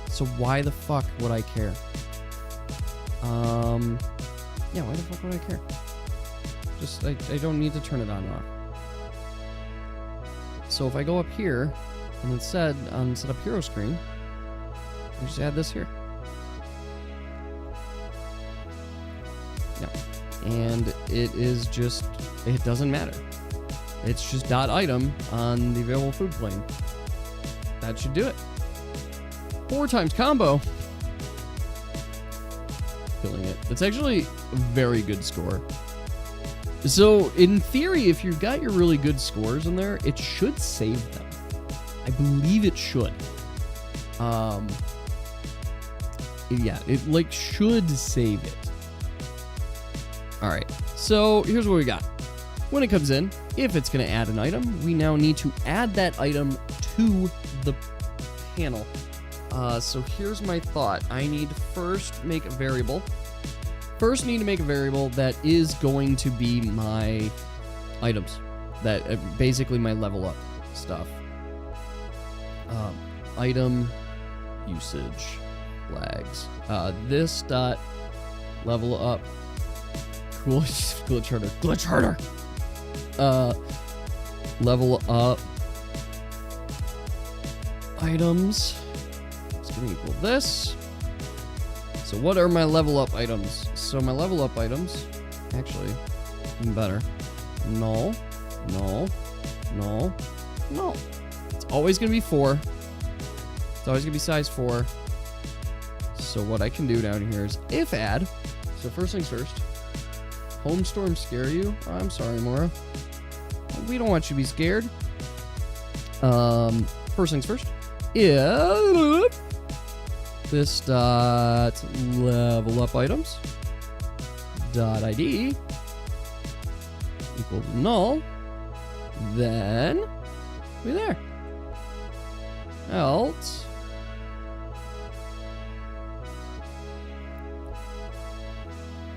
So why the fuck would I care? Yeah, why the fuck would I care? Just, I don't need to turn it on and off. So if I go up here, and instead, on set up hero screen, I just add this here. Yeah. And it is just, it doesn't matter. It's just .item on the available food plane. That should do it. 4 times combo. Killing it. It's actually a very good score. So, in theory, if you've got your really good scores in there, it should save them. I believe it should. Yeah, it, like, should save it. Alright, so here's what we got. When it comes in, if it's going to add an item, we now need to add that item to the panel. So here's my thought. I need to first make a variable. First need to make a variable that is going to be my items. That basically my level up stuff. Item usage flags. This dot level up. Cool. Glitch harder. Glitch harder. Level up items. It's gonna equal this. So what are my level up items? So my level up items, actually, even better. No, no, no, no. It's always gonna be 4. It's always gonna be size 4. So what I can do down here is if add. So first things first. Home storm scare you? Oh, I'm sorry, Mora. We don't want you to be scared. First things first. If this dot level up items dot ID equals null, then we're there. else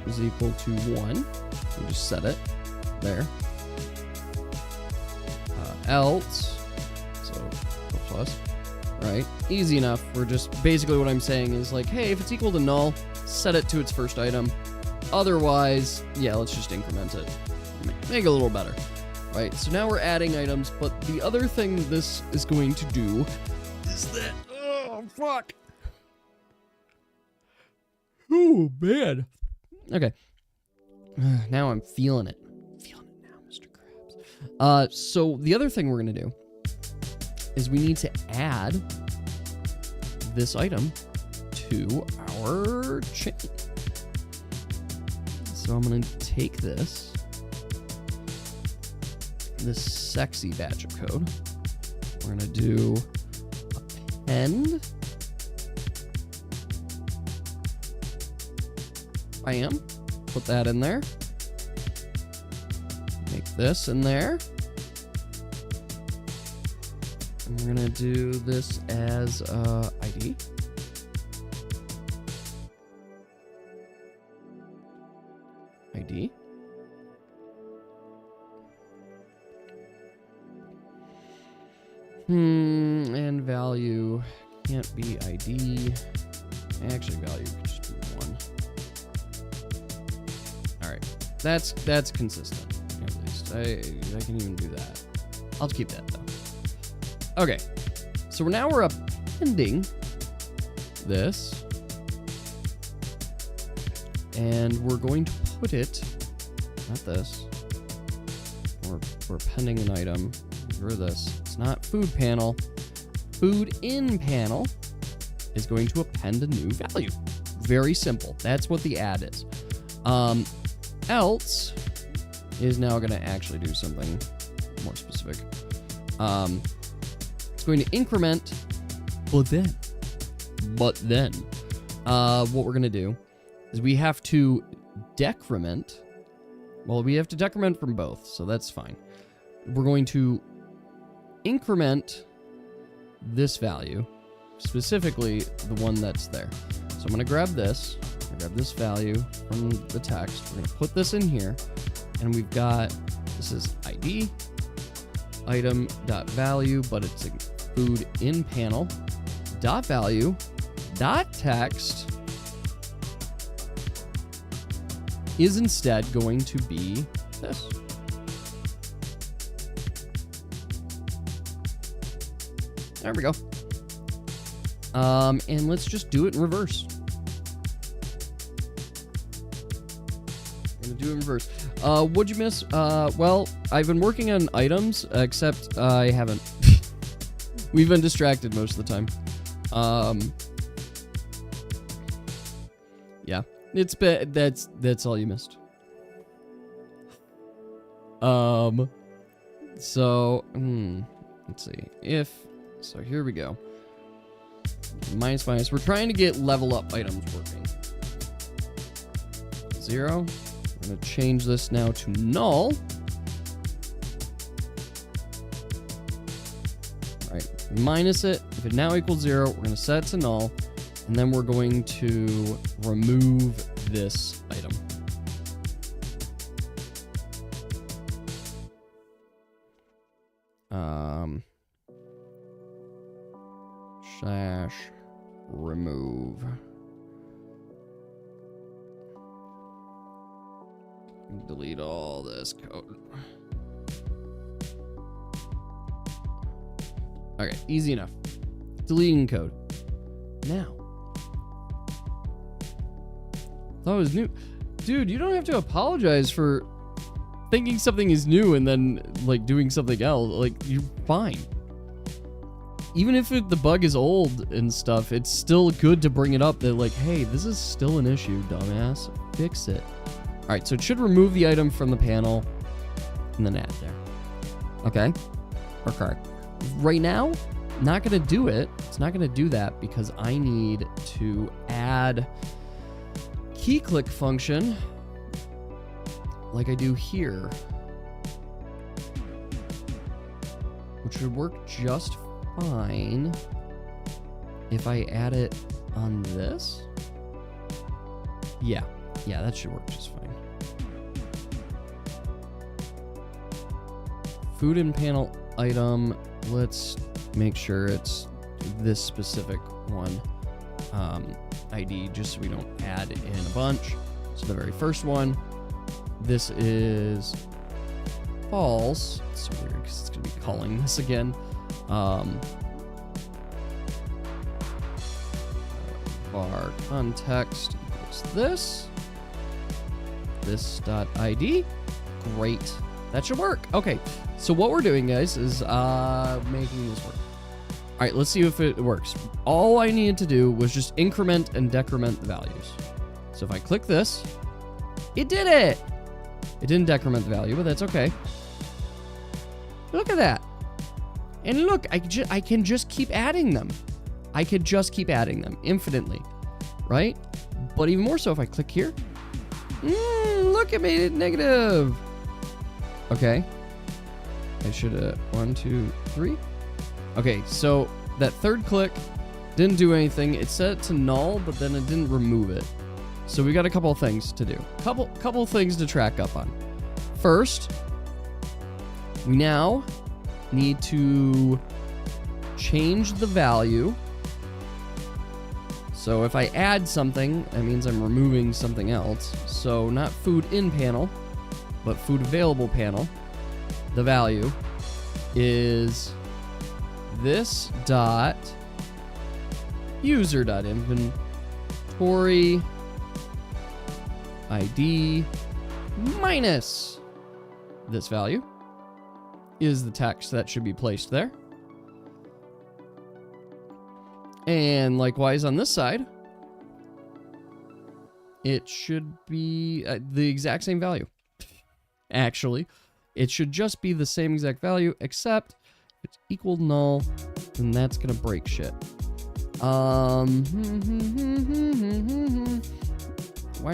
is equal to 1. We just set it there. Else, so plus, right? Easy enough. We're just basically what I'm saying is like, hey, if it's equal to null, set it to its first item. Otherwise, yeah, let's just increment it. Make it a little better, right? So now we're adding items, but the other thing this is going to do is that, oh, fuck. Oh, man. Okay. Now I'm feeling it. Feeling it now, Mr. Krabs. So the other thing we're going to do is we need to add this item to our chain. So I'm going to take this sexy batch of code. We're going to do append. Bam. Put that in there. Make this in there. And we're going to do this as ID. ID. And value can't be ID. Actually, value could just be 1. All right, that's consistent at least. I can even do that. I'll keep that though. Okay, so now we're appending this, and we're going to put it, not this. We're appending an item. For this, it's not food panel. Food in panel is going to append a new value. Very simple. That's what the add is. Else is now going to actually do something more specific. It's going to increment, but then, what we're going to do is we have to decrement. Well, we have to decrement from both, so that's fine. We're going to increment this value, specifically the one that's there. So I'm going to grab this. Grab this value from the text. We're going to put this in here, and we've got, this is ID, item.value, but it's a food in panel, dot value, dot text is instead going to be this. There we go. And let's just do it in reverse. Gonna do it in reverse. What'd you miss? Well, I've been working on items, except I haven't. We've been distracted most of the time. Yeah, it's been, that's all you missed. So, let's see. So here we go. Minus. We're trying to get level up items working. 0. I'm going to change this now to null. All right. Minus it. If it now equals 0, we're going to set it to null. And then we're going to remove this item. / remove. Delete all this code. Okay, easy enough. Deleting code. Now. That was new. Dude, you don't have to apologize for thinking something is new and then, like, doing something else. Like, you're fine. Even if the bug is old and stuff, it's still good to bring it up that, like, hey, this is still an issue, dumbass. Fix it. All right, so it should remove the item from the panel and then add there. Okay? Okay. Right now, not going to do it. It's not going to do that because I need to add key click function like I do here, which would work just fine if I add it on this, yeah, that should work just fine. Food in panel item, let's make sure it's this specific one ID, just so we don't add in a bunch. So the very first one, this is false. It's so weird because it's going to be calling this again. Var context equals this dot ID. Great. That should work. Okay, so what we're doing, guys, is making this work. All right, let's see if it works. All I needed to do was just increment and decrement the values. So if I click this, it did it. It didn't decrement the value, but that's okay. Look at that. And look, I can just keep adding them. I could just keep adding them infinitely, right? But even more so if I click here. Look, it made it negative. Okay. I should have 1, 2, 3. Okay, so that third click didn't do anything. It set it to null, but then it didn't remove it. So we got a couple of things to do. Couple things to track up on. First, we now need to change the value. So if I add something, that means I'm removing something else. So not food in panel, but food available panel. The value is this dot user dot inventory ID minus this value is the text that should be placed there. And likewise on this side, it should be the exact same value. Actually, it should just be the same exact value, except if it's equal null, then that's gonna break shit. Why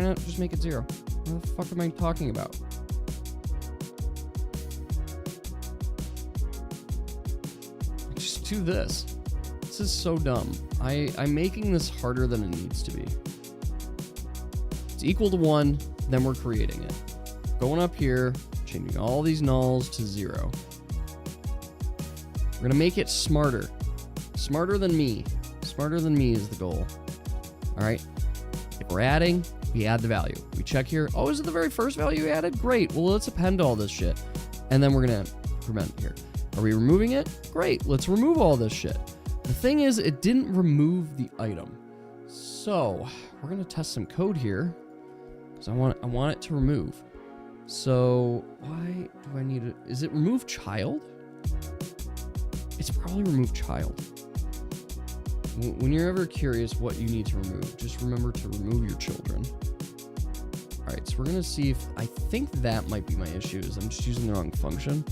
not just make it 0? What the fuck am I talking about? Just do this. This is so dumb. I'm making this harder than it needs to be. It's equal to 1, then we're creating it. Going up here, changing all these nulls to 0. We're gonna make it smarter. Smarter than me. Smarter than me is the goal. All right. If we're adding, we add the value. We check here. Oh, is it the very first value we added? Great. Well, let's append all this shit. And then we're gonna increment here. Are we removing it? Great. Let's remove all this shit. The thing is, it didn't remove the item. So we're gonna test some code here because I want it to remove. So why do I need it? Is it remove child? It's probably remove child. When you're ever curious what you need to remove, just remember to remove your children. All right, so we're gonna see if, I think that might be my issue, is I'm just using the wrong function.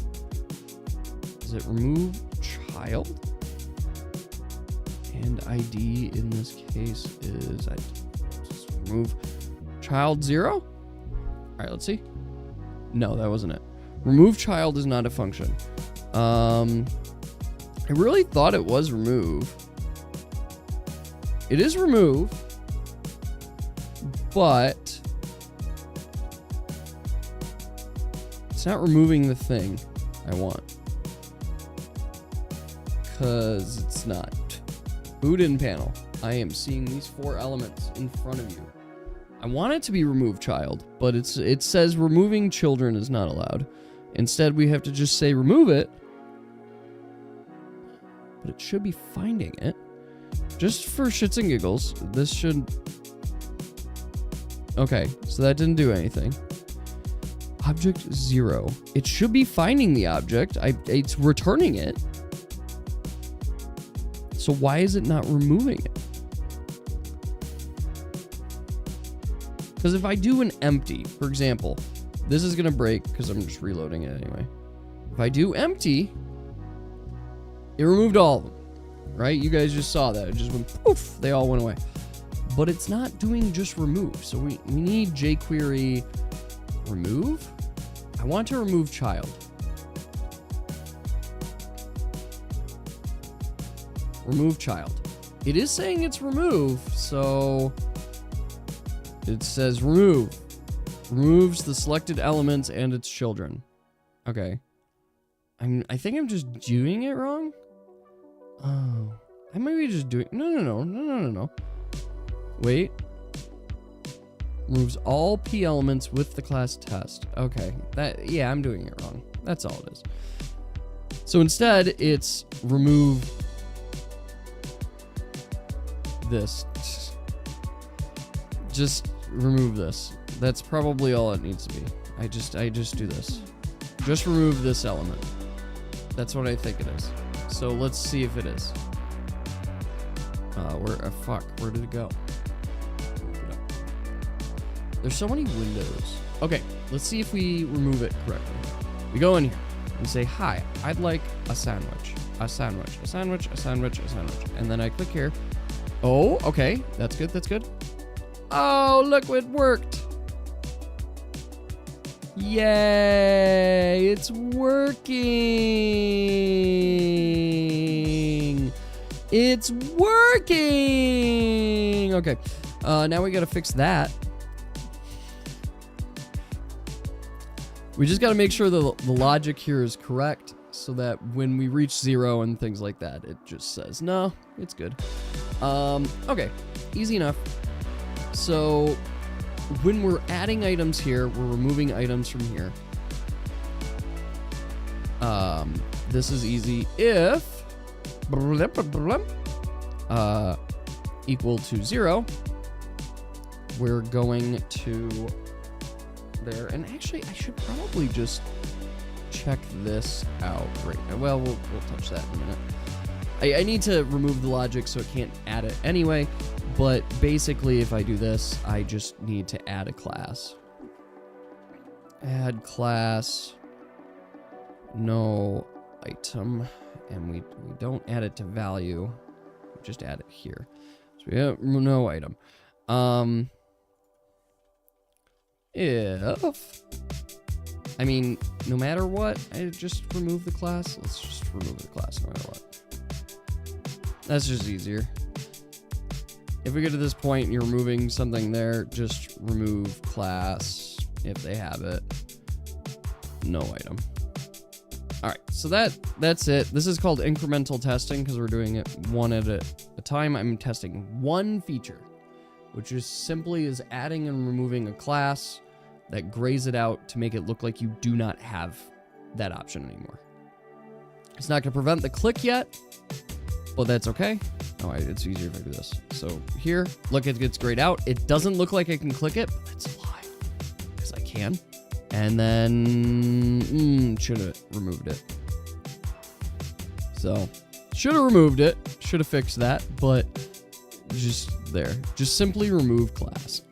Is it remove child? And ID in this case is, just remove child 0? All right, let's see. No, that wasn't it. Remove child is not a function. I really thought it was remove. It is remove, but it's not removing the thing I want. Because it's not. Food in panel. I am seeing these 4 elements in front of you. I want it to be remove child, but it says removing children is not allowed. Instead, we have to just say remove it. But it should be finding it. Just for shits and giggles, this should... Okay, so that didn't do anything. Object 0. It should be finding the object. It's returning it. So why is it not removing it? Because if I do an empty, for example, this is going to break because I'm just reloading it anyway. If I do empty, it removed all of them, right? You guys just saw that. It just went poof, they all went away. But it's not doing just remove. So we need jQuery remove. I want to remove child. Remove child. It is saying it's remove, so it says remove. Removes the selected elements and its children. Okay. I think I'm just doing it wrong. Oh. I might be just doing... No. Wait. Removes all P elements with the class test. Okay. Yeah, I'm doing it wrong. That's all it is. So instead, it's remove this. Just remove this. That's probably all it needs to be. I just do this. Just remove this element. That's what I think it is. So let's see if it is. Where did it go? There's so many windows. Okay, let's see if we remove it correctly. We go in here and say, hi, I'd like a sandwich. A sandwich. And then I click here. Oh, okay. That's good. Oh, look, it worked. Yay, it's working. It's working. Okay, now we gotta fix that. We just gotta make sure the logic here is correct so that when we reach 0 and things like that, it just says, no, it's good. Okay, easy enough. So when we're adding items here, we're removing items from here. This is easy if equal to 0, we're going to there. And actually, I should probably just check this out right now. Well, we'll touch that in a minute. I need to remove the logic so it can't add it anyway. But basically, if I do this, I just need to add a class. Add class. No item. And we don't add it to value. We just add it here. So we have no item. If... I mean, no matter what, I just remove the class. Let's just remove the class no matter what. That's just easier. If we get to this point and you're removing something there, just remove class if they have it. No item. All right, so that's it. This is called incremental testing because we're doing it one at a time. I'm testing one feature, which is simply adding and removing a class that grays it out to make it look like you do not have that option anymore. It's not going to prevent the click yet, but that's okay. Oh, it's easier if I do this. So here, look, it gets grayed out. It doesn't look like I can click it, but that's a lie, because I can. And then, should have removed it. So, should have removed it. Should have fixed that, but just there. Just simply remove class.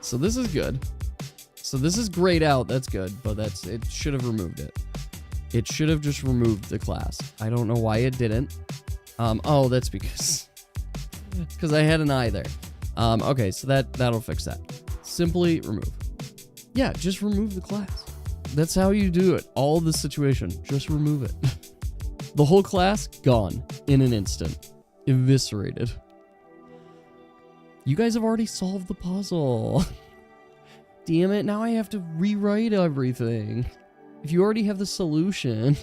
So this is good. So this is grayed out. That's good, but it should have removed it. It should have just removed the class. I don't know why it didn't. Oh, that's because I had an eye there. Okay, so that'll fix that. Simply remove. Yeah, just remove the class. That's how you do it. All the situation. Just remove it. The whole class, gone in an instant. Eviscerated. You guys have already solved the puzzle. Damn it, now I have to rewrite everything. If you already have the solution.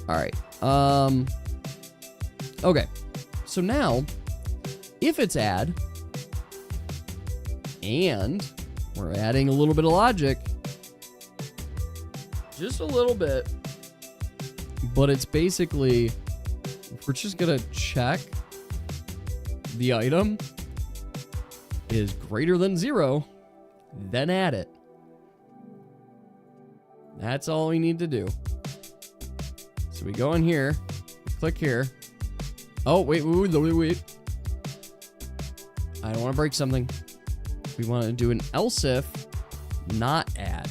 Alright. Okay. So now, if it's add, and we're adding a little bit of logic, just a little bit, but it's basically, we're just gonna check the item is greater than 0, then add it. That's all we need to do. So we go in here, click here. Oh, wait. I don't want to break something. We want to do an else if, not add.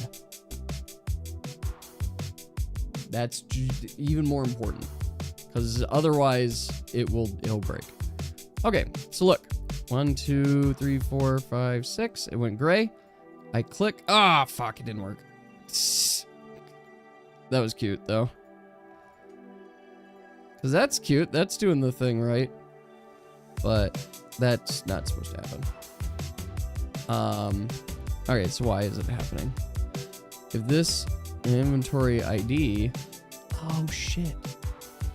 That's even more important, because otherwise it'll break. Okay, so look. 1, 2, 3, 4, 5, 6. It went gray. I click. Ah, fuck, it didn't work. That was cute, though. Because that's cute. That's doing the thing, right? But that's not supposed to happen. Okay, so why is it happening? If this inventory ID... Oh, shit.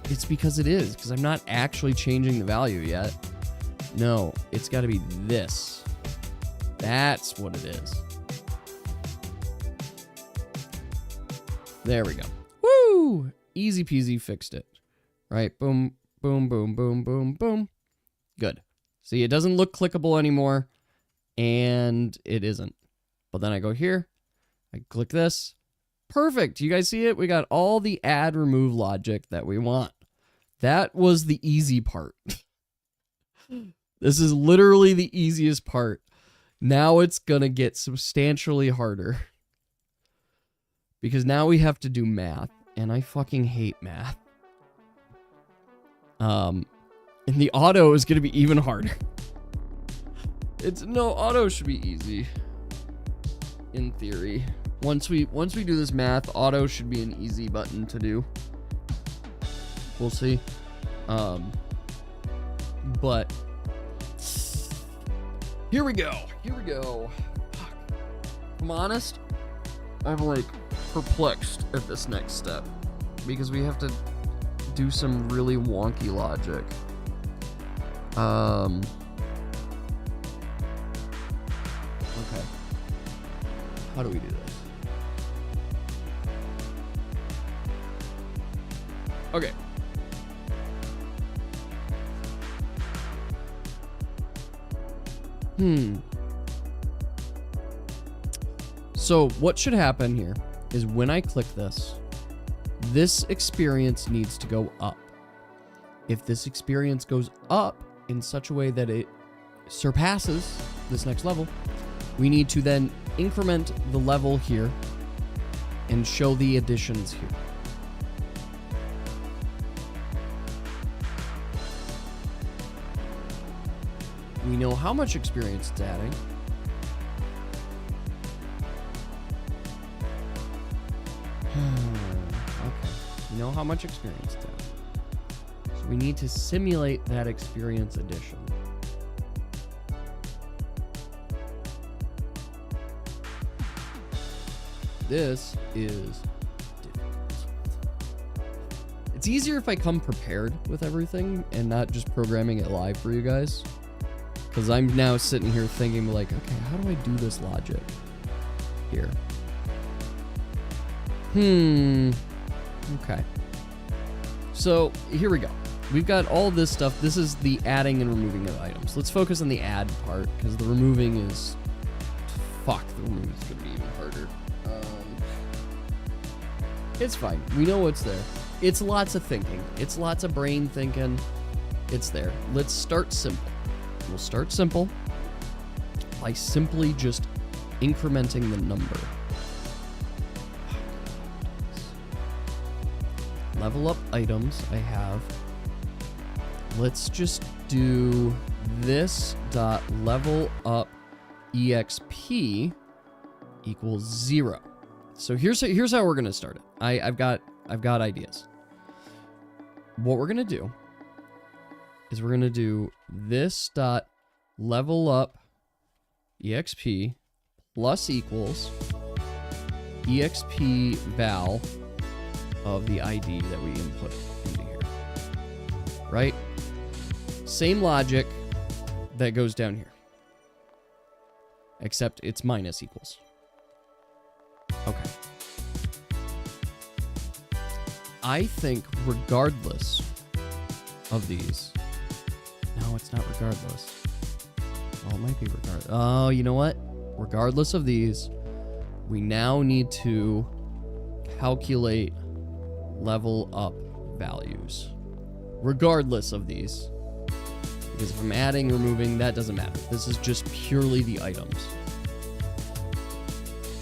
It's because it is. Because I'm not actually changing the value yet. No, it's got to be this. That's what it is. There we go. Woo! Easy peasy, fixed it. Right? Boom, boom, boom, boom, boom, boom. Good. See, it doesn't look clickable anymore. And it isn't. But then I go here. I click this. Perfect. You guys see it? We got all the add remove logic that we want. That was the easy part. This is literally the easiest part. Now it's going to get substantially harder. Because now we have to do math. And I fucking hate math. And the auto is going to be even harder. No, auto should be easy. In theory. Once we do this math, auto should be an easy button to do. We'll see. But here we go. Fuck. If I'm honest, I'm like perplexed at this next step because we have to do some really wonky logic. Okay. How do we do this? Okay. So what should happen here is when I click this experience needs to go up. If this experience goes up in such a way that it surpasses this next level, we need to then increment the level here and show the additions here. We know how much experience it's adding. Okay. We know how much experience it's adding. So we need to simulate that experience addition. This is difficult. It's easier if I come prepared with everything and not just programming it live for you guys. Because I'm now sitting here thinking like, okay, how do I do this logic here? Okay. So here we go. We've got all this stuff. This is the adding and removing of items. Let's focus on the add part because the removing is... Fuck, the removing is going to be even harder. It's fine. We know what's there. It's lots of thinking. It's lots of brain thinking. It's there. Let's start simple. We'll start simple by simply just incrementing the number. Level up items I have. Let's just do this dot level up exp equals 0. So here's how we're gonna start it. I've got ideas. What we're gonna do is we're gonna do this dot level up exp plus equals exp val of the ID that we input into here. Right? Same logic that goes down here. Except it's minus equals. Okay. I think regardless of these... No, it's not regardless. Well, it might be regardless. Oh, you know what? Regardless of these, we now need to calculate level up values. Regardless of these. Because if I'm adding, removing, that doesn't matter. This is just purely the items.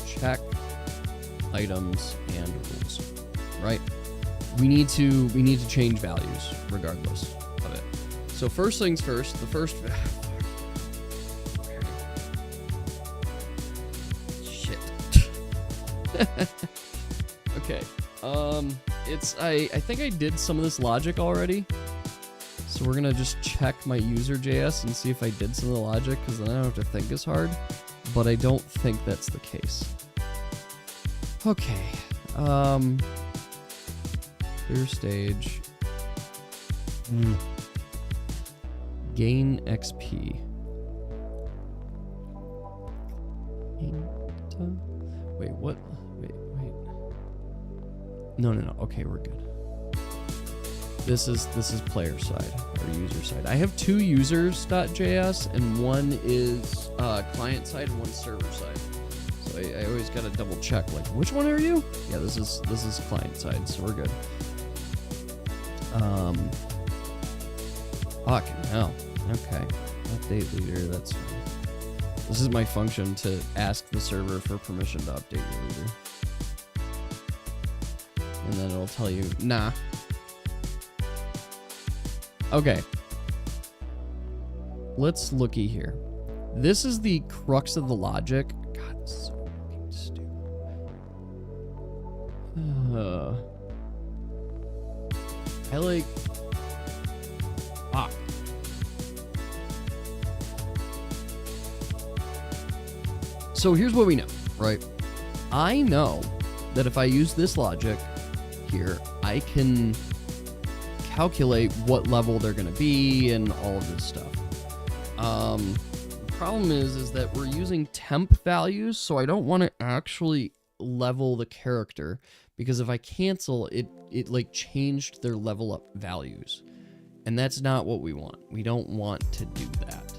Check items and rules. Right? We need to change values regardless of it. So first things first, the first shit. Okay. I think I did some of this logic already. So we're gonna just check my user.js and see if I did some of the logic, because then I don't have to think as hard. But I don't think that's the case. Okay. Clear stage. Gain XP. Wait, what? Wait. No. Okay, we're good. This is player side or user side. I have two users.js and one is client side and one server side. So I always gotta double check, like, which one are you? Yeah, this is client side, so we're good. Fucking hell. Okay. Update leader, that's fine. This is my function to ask the server for permission to update your leader. And then it'll tell you, nah. Okay. Let's looky here. This is the crux of the logic. God, this is so fucking stupid. I like... Fuck. So here's what we know, right? I know that if I use this logic here, I can calculate what level they're going to be and all of this stuff. The problem is that we're using temp values, so I don't want to actually level the character, because if I cancel it like changed their level up values, and that's not what we want. We don't want to do that.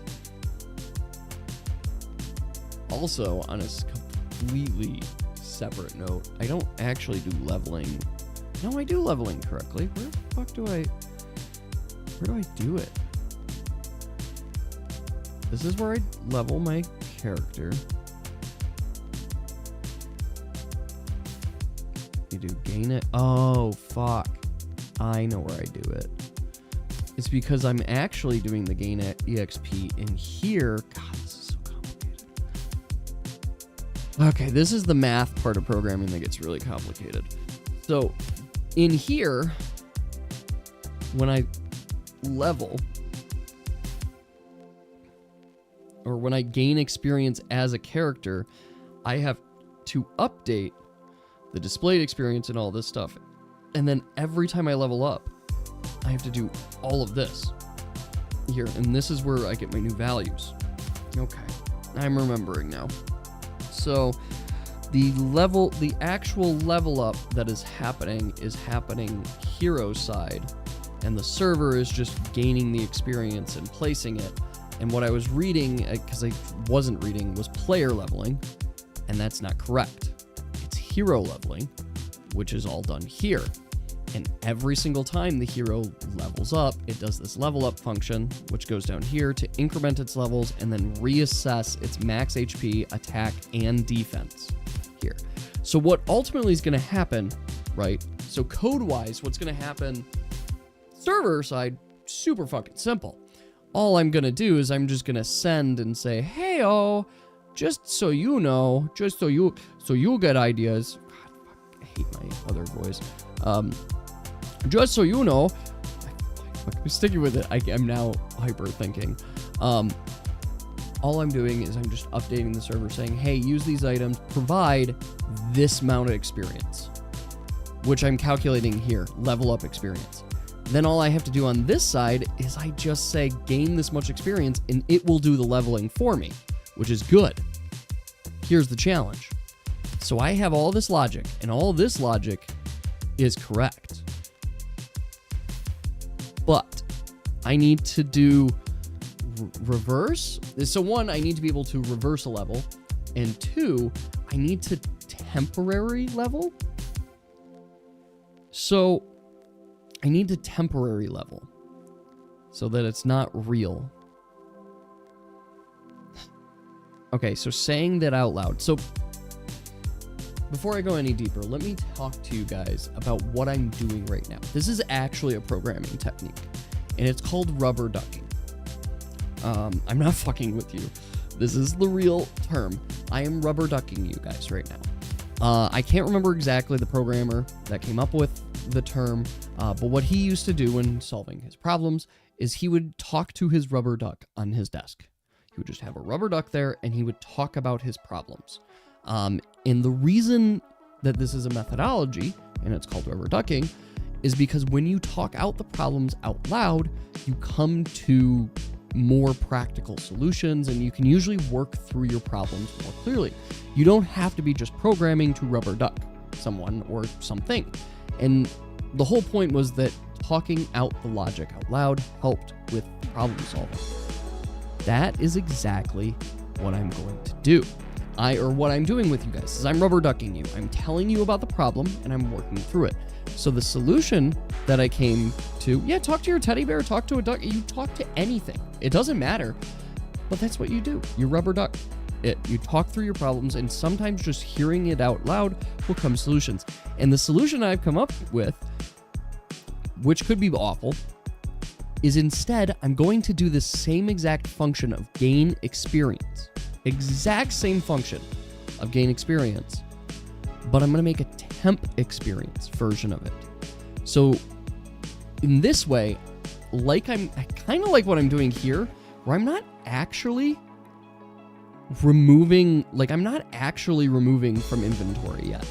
Also, on a completely separate note, I don't actually do leveling. No, I do leveling correctly. Where the fuck do I do it? This is where I level my character. You do gain it. Oh, fuck. I know where I do it. It's because I'm actually doing the gain at EXP in here. God, this is so complicated. Okay, this is the math part of programming that gets really complicated. So, in here, when I level, or when I gain experience as a character, I have to update the displayed experience and all this stuff. And then every time I level up, I have to do all of this here. And this is where I get my new values. Okay, I'm remembering now. So the actual level up that is happening hero side, and the server is just gaining the experience and placing it. And what I was reading, because I wasn't reading, was player leveling, and that's not correct. It's hero leveling, which is all done here. And every single time the hero levels up, it does this level up function, which goes down here to increment its levels and then reassess its max HP, attack, and defense here. So what ultimately is going to happen, right? So code-wise, what's going to happen, server side, super fucking simple. All I'm going to do is I'm just going to send and say, hey, just so you know, just so you get ideas. God, fuck, I hate my other voice. Just so you know, I'm sticking with it. I'm now hyper thinking. All I'm doing is I'm just updating the server saying, hey, use these items, provide this amount of experience, which I'm calculating here, level up experience. Then all I have to do on this side is I just say gain this much experience and it will do the leveling for me, which is good. Here's the challenge. So I have all this logic, and all this logic is correct. But I need to do reverse. So one, I need to be able to reverse a level. And two, I need to temporary level. So I need to temporary level so that it's not real. Okay, so saying that out loud. So before I go any deeper, let me talk to you guys about what I'm doing right now. This is actually a programming technique, and it's called rubber ducking. I'm not fucking with you. This is the real term. I am rubber ducking you guys right now. I can't remember exactly the programmer that came up with the term, but what he used to do when solving his problems is he would talk to his rubber duck on his desk. He would just have a rubber duck there, and he would talk about his problems. And the reason that this is a methodology, and it's called rubber ducking, is because when you talk out the problems out loud, you come to more practical solutions, and you can usually work through your problems more clearly. You don't have to be just programming to rubber duck someone or something. And the whole point was that talking out the logic out loud helped with problem solving. That is exactly what I'm going to do. What I'm doing with you guys is I'm rubber ducking you. I'm telling you about the problem and I'm working through it. So the solution that I came to, talk to your teddy bear, talk to a duck, you talk to anything. It doesn't matter, but that's what you do. You rubber duck it. You talk through your problems, and sometimes just hearing it out loud will come solutions. And the solution I've come up with, which could be awful, is instead I'm going to do the same exact function of gain experience. Exact same function of gain experience, but I'm going to make a temp experience version of it. So in this way, I kind of like what I'm doing here, where I'm not actually removing from inventory yet.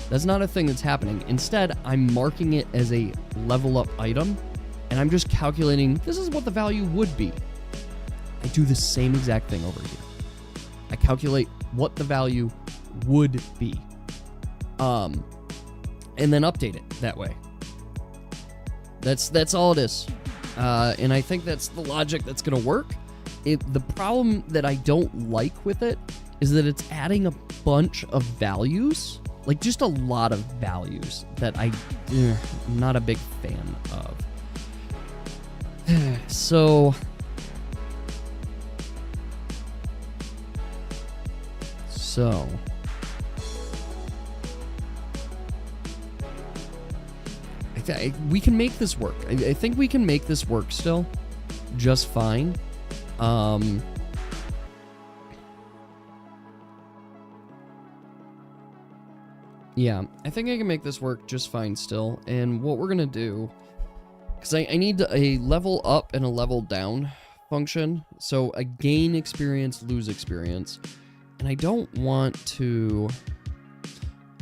That's not a thing that's happening. Instead, I'm marking it as a level up item, and I'm just calculating, this is what the value would be. I do the same exact thing over here. I calculate what the value would be, and then update it that way. That's all it is, and I think that's the logic that's gonna work. The problem that I don't like with it is that it's adding a bunch of values, like just a lot of values that I'm not a big fan of. So we can make this work. I think we can make this work still just fine. Yeah, I think I can make this work just fine still. And what we're gonna do, because I need a level up and a level down function. So a gain experience, lose experience. And I don't want to...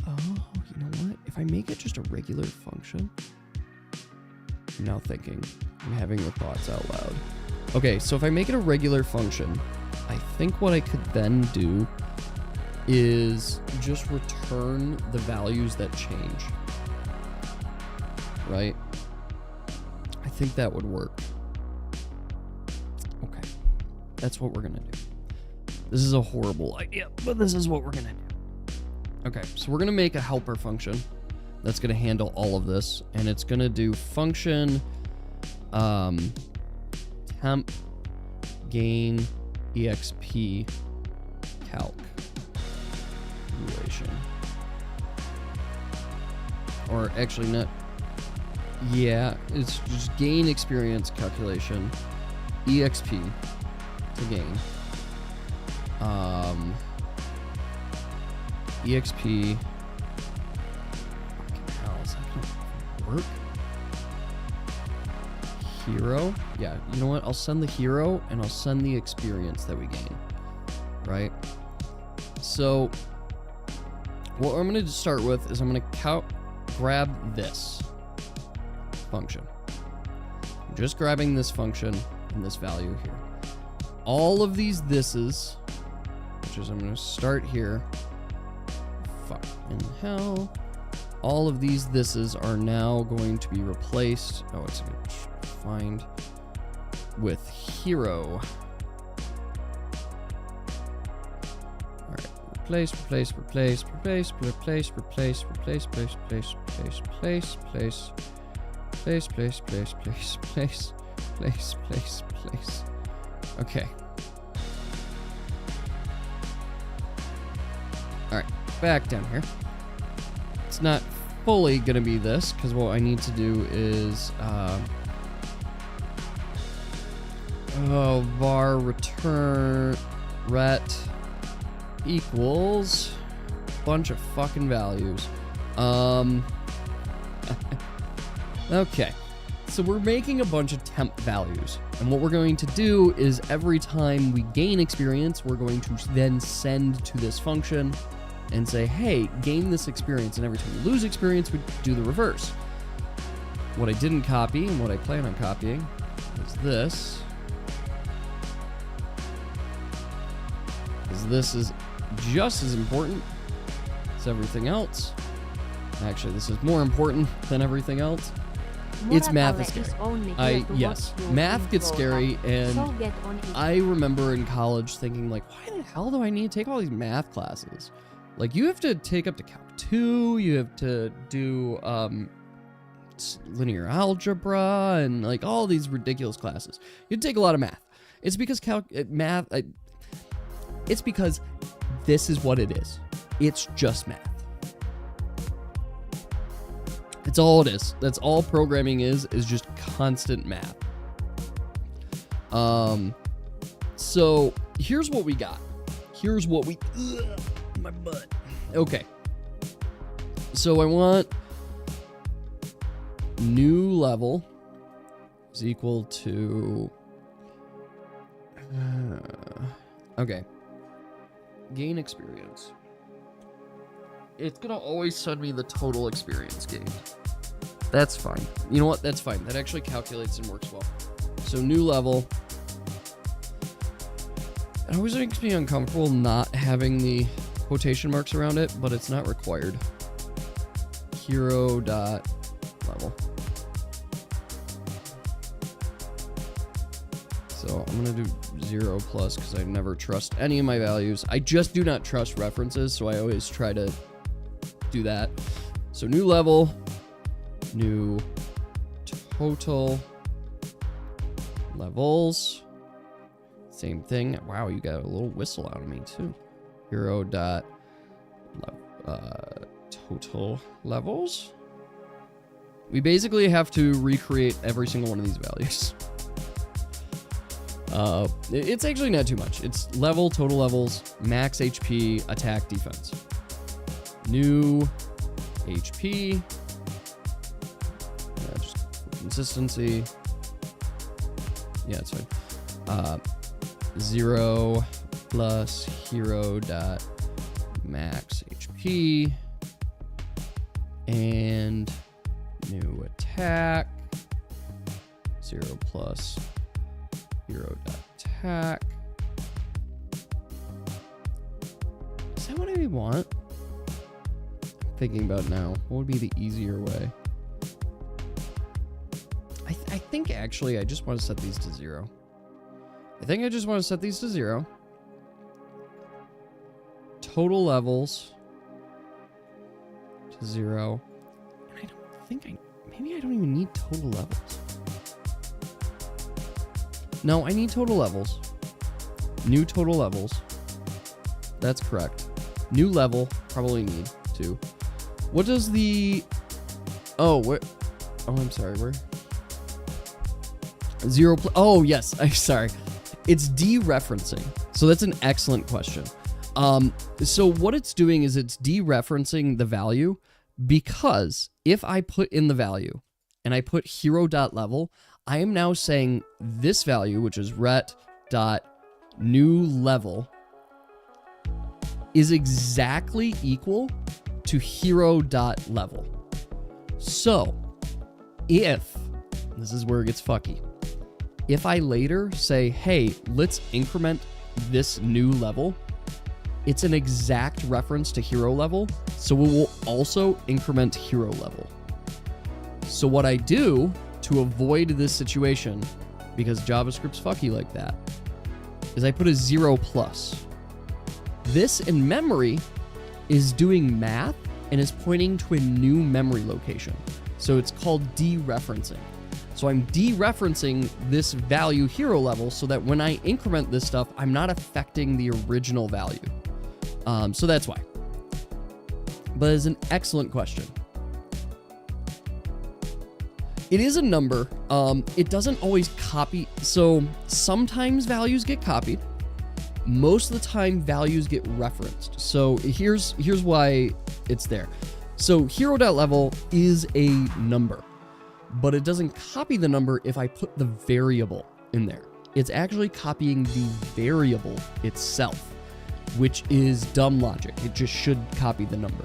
Oh, you know what? If I make it just a regular function... I'm now thinking. I'm having the thoughts out loud. Okay, so if I make it a regular function, I think what I could then do is just return the values that change. Right? I think that would work. Okay. That's what we're gonna do. This is a horrible idea, but this is what we're gonna do. Okay, so we're gonna make a helper function that's gonna handle all of this, and it's gonna do function temp gain exp calculation. Or actually not. Yeah, it's just gain experience calculation exp to gain. EXP. Fucking hell, is that gonna work? Hero? Yeah, you know what? I'll send the hero and I'll send the experience that we gain. Right? So, what I'm gonna start with is I'm gonna grab this function. I'm just grabbing this function and this value here. All of these thises, which is I'm going to start here. Fucking hell. All of these thises are now going to be replaced. Oh, it's going to find with hero. All right. Replace, replace, replace, replace, replace, replace, replace, place, place, place, place, place, place, place, place, place, place, place, place, place. Okay. Alright, back down here. It's not fully gonna be this, because what I need to do is var return ret equals bunch of fucking values. Okay, so we're making a bunch of temp values. And what we're going to do is every time we gain experience, we're going to then send to this function and say, hey, gain this experience. And every time we lose experience, we do the reverse. What I didn't copy and what I plan on copying is this. Because this is just as important as everything else. Actually, this is more important than everything else. It's math is scary. Yes, math gets scary, and I remember in college thinking, like, why the hell do I need to take all these math classes? Like, you have to take up to Calc 2, you have to do linear algebra, and like all these ridiculous classes. You take a lot of math. It's because it's because this is what it is. It's just math. It's all it is. That's all programming is just constant math. So here's what we got. Here's what we, my butt. Okay. So I want new level is equal to, okay. Gain experience. It's gonna always send me the total experience gained. That's fine. You know what? That's fine. That actually calculates and works well. So new level. It always makes me uncomfortable not having the quotation marks around it, but it's not required. Hero dot level. So I'm gonna do 0 plus because I never trust any of my values. I just do not trust references, so I always try to do that. So new level, new total levels. Same thing. Wow, you got a little whistle out of me too. Hero dot total levels. We basically have to recreate every single one of these values. It's actually not too much. It's level, total levels, max HP, attack, defense. New HP. Just consistency. Yeah, it's fine. 0 plus hero dot max HP. And new attack. 0 plus hero dot attack. Is that what I want? I'm thinking about now. What would be the easier way? I think actually I just want to set these to 0. I think I just want to set these to 0. Total levels to 0. And I don't think maybe I don't even need total levels. No, I need total levels. New total levels. That's correct. New level, probably need to. What does the... Oh, what? Oh, I'm sorry, where? 0 oh, yes, I'm sorry. It's dereferencing. So that's an excellent question. So what it's doing is it's dereferencing the value, because if I put in the value and I put hero.level, I am now saying this value, which is ret.new level, is exactly equal to hero.level. So if, this is where it gets fucky, if I later say, hey, let's increment this new level, it's an exact reference to hero level, so we will also increment hero level. So what I do to avoid this situation, because JavaScript's fucky like that, is I put a 0 plus. This in memory is doing math and is pointing to a new memory location. So it's called dereferencing. So I'm dereferencing this value hero level so that when I increment this stuff, I'm not affecting the original value. So that's why. But it's an excellent question. It is a number. It doesn't always copy. So sometimes values get copied. Most of the time values get referenced. So here's why it's there. So hero.level is a number. but it doesn't copy the number if I put the variable in there. It's actually copying the variable itself, which is dumb logic. It just should copy the number.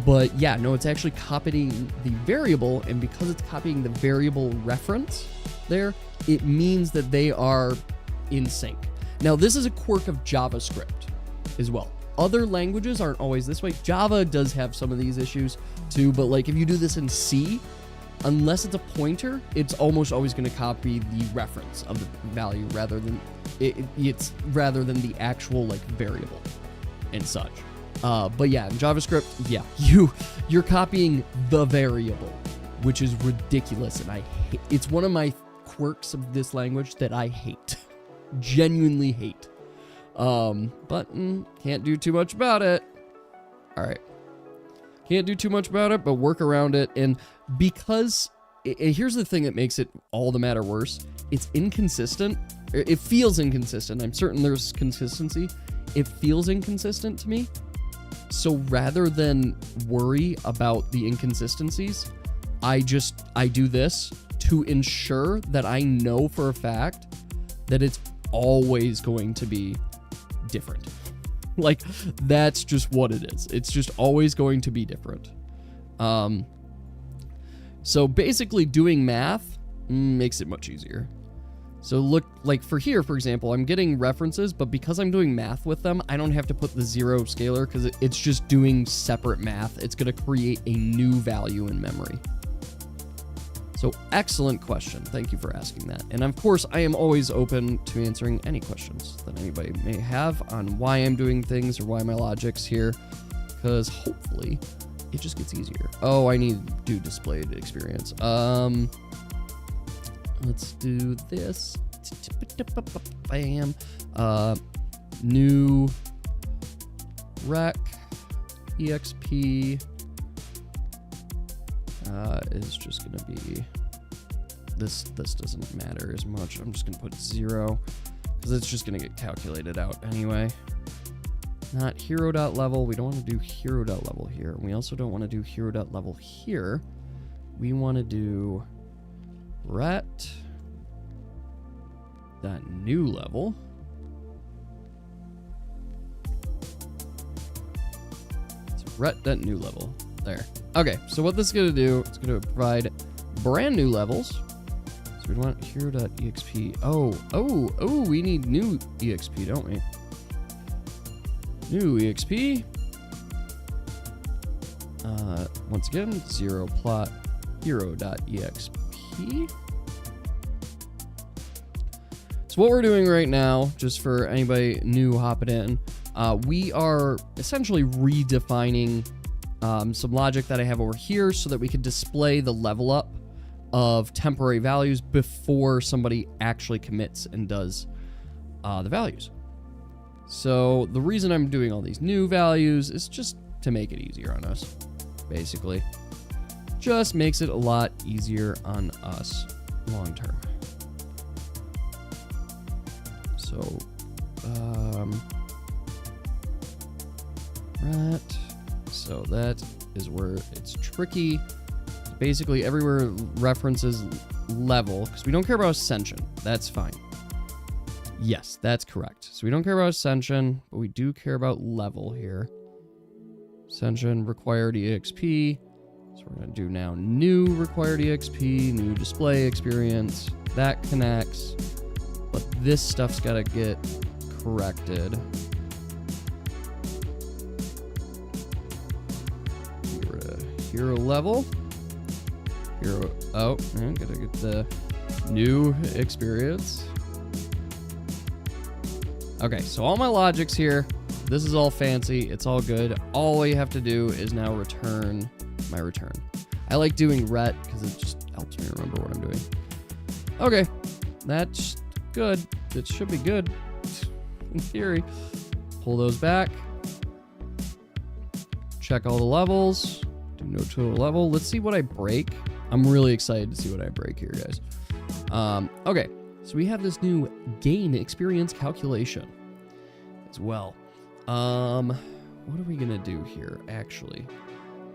But yeah, no, it's actually copying the variable, and because it's copying the variable reference there, it means that they are in sync. Now, this is a quirk of JavaScript as well. Other languages aren't always this way. Java does have some of these issues too, but like if you do this in C, unless it's a pointer, it's almost always going to copy the reference of the value rather than the actual like variable and such. But yeah, in JavaScript, yeah, you're copying the variable, which is ridiculous, and it's one of my quirks of this language that I hate, genuinely hate. But can't do too much about it. All right, can't do too much about it, but work around it. And because here's the thing that makes it all the matter worse: it's inconsistent. It feels inconsistent. I'm certain there's consistency. It feels inconsistent to me. So rather than worry about the inconsistencies, I do this to ensure that I know for a fact that it's always going to be different. Like, that's just what it is. It's just always going to be different. So basically doing math makes it much easier. So look, like for here, for example, I'm getting references, but because I'm doing math with them, I don't have to put the 0 scalar because it's just doing separate math. It's going to create a new value in memory. So excellent question. Thank you for asking that. And of course, I am always open to answering any questions that anybody may have on why I'm doing things or why my logic's here, because hopefully it just gets easier. Oh, I need to do displayed experience. Let's do this. Bam. New rec exp is just gonna be this doesn't matter as much. I'm just gonna put 0 because it's just gonna get calculated out anyway. Not hero.level. We don't want to do hero.level here. We also don't want to do hero.level here. We want to do ret that new level. So ret that new level. There. Okay, so what this is going to do, it's going to provide brand new levels. So we want hero.exp. Oh, we need new exp, don't we? New exp. Once again, 0 plot hero.exp. So what we're doing right now, just for anybody new hopping in, we are essentially redefining some logic that I have over here so that we can display the level up of temporary values before somebody actually commits and does the values. So the reason I'm doing all these new values is just to make it easier on us, basically. Just makes it a lot easier on us long term. So, right. So that is where it's tricky. Basically, everywhere references level, because we don't care about ascension. That's fine. Yes, that's correct. So we don't care about ascension, but we do care about level here. Ascension required EXP. So we're going to do now new required EXP, new display experience. That connects. But this stuff's got to get corrected. Hero level. Hero. Oh, I gotta get the new experience. Okay, so all my logic's here. This is all fancy. It's all good. All we have to do is now return my return. I like doing ret because it just helps me remember what I'm doing. Okay, that's good. It should be good in theory. Pull those back. Check all the levels. Do no total level. Let's see what I break. I'm really excited to see what I break here, guys. Okay, so we have this new gain experience calculation as well. What are we gonna do here? Actually,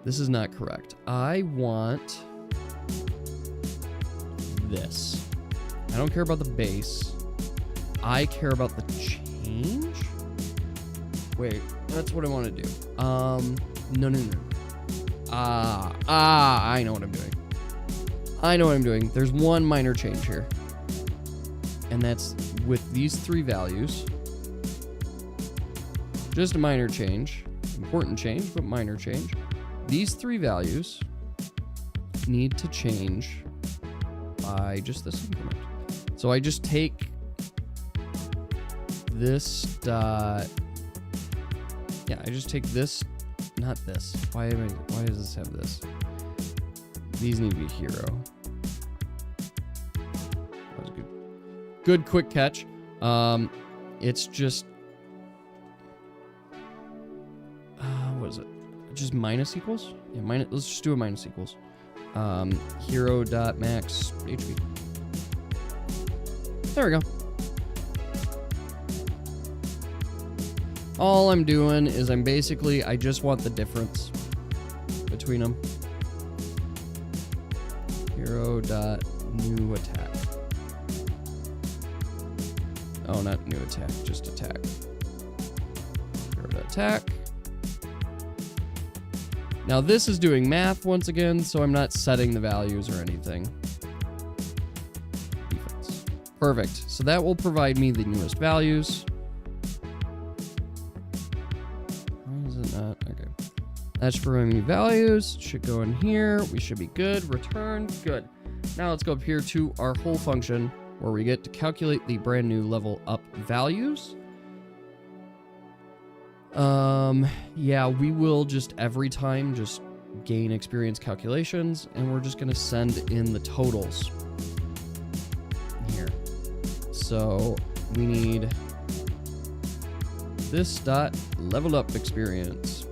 this is not correct. I want this. I don't care about the base. I care about the change? Wait, that's what I want to do. No. I know what I'm doing. I know what I'm doing. There's one minor change here. And that's with these 3 values. Just a minor change. Important change, but minor change. These 3 values need to change by just this increment. So I just take this dot. Yeah, I just take this, not this. Why does this have this? These need to be hero. That was good. Good quick catch. It's just what is it? Just minus equals? Yeah, minus. Let's just do a minus equals. Hero dot max HP. There we go. All I'm doing is I just want the difference between them. Hero dot new attack. Oh, not new attack, just attack. Hero dot attack. Now this is doing math once again, so I'm not setting the values or anything. Defense. Perfect. So that will provide me the newest values. Why is it not? Okay. That should provide me values. Should go in here. We should be good. Return. Good. Now let's go up here to our whole function where we get to calculate the brand new level up values. Yeah, we will just every time just gain experience calculations, and we're just going to send in the totals here. So we need this dot level up experience.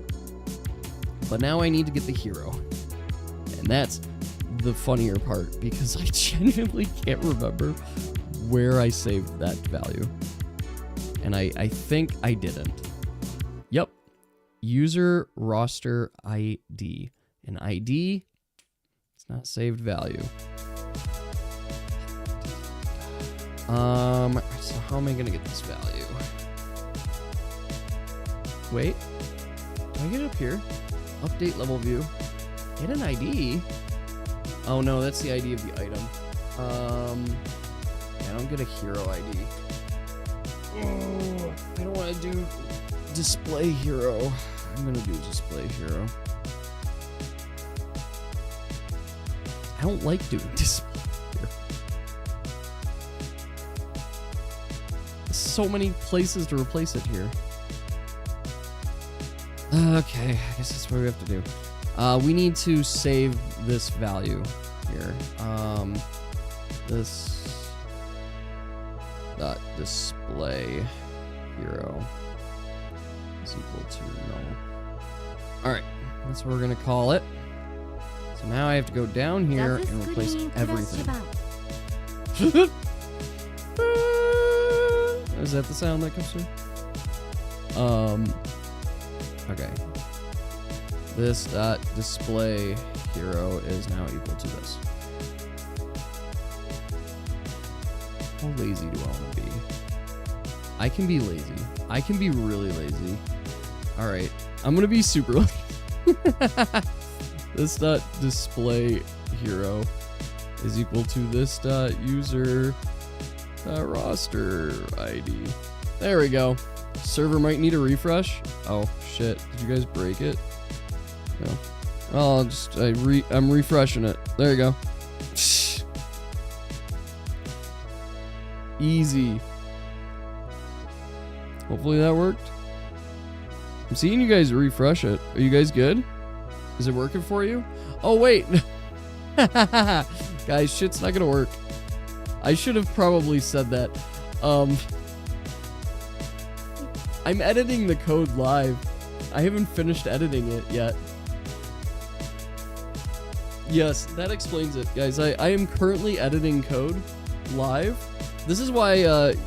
But now I need to get the hero. And that's the funnier part, because I genuinely can't remember where I saved that value. And I think I didn't. Yep. User roster ID. An ID, it's not saved value. So how am I gonna get this value? Wait. Do I get up here? Update level view. Get an ID? Oh no, that's the ID of the item. I don't get a hero ID. Oh, I don't want to do display hero. I'm gonna do display hero. I don't like doing display hero. There's so many places to replace it here. Okay, I guess that's what we have to do. We need to save this value here. This dot display hero is equal to null. All right, that's what we're gonna call it. So now I have to go down here and replace everything. Is that the sound that comes through? Okay. This dot display hero is now equal to this. How lazy do I want to be? I can be lazy. I can be really lazy. All right, I'm gonna be super lazy. This dot display hero is equal to this dot user roster ID. There we go. Server might need a refresh. Oh shit! Did you guys break it? No. Oh, I'm refreshing it. There you go. Easy. Hopefully that worked. I'm seeing you guys refresh it. Are you guys good? Is it working for you? Oh, wait. Guys, shit's not gonna work. I should have probably said that. I'm editing the code live. I haven't finished editing it yet. Yes, that explains it, guys. I am currently editing code live. This is why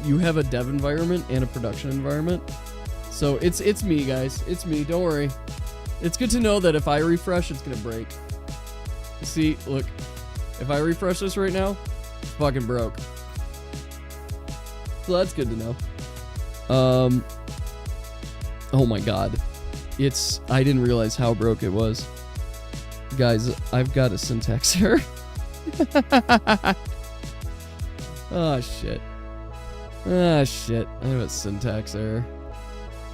you have a dev environment and a production environment. So it's me, guys. It's me. Don't worry. It's good to know that if I refresh, it's gonna break. See, look. If I refresh this right now, it's fucking broke. So that's good to know. Oh my god. I didn't realize how broke it was. Guys, I've got a syntax error. Oh shit. Ah shit. I have a syntax error.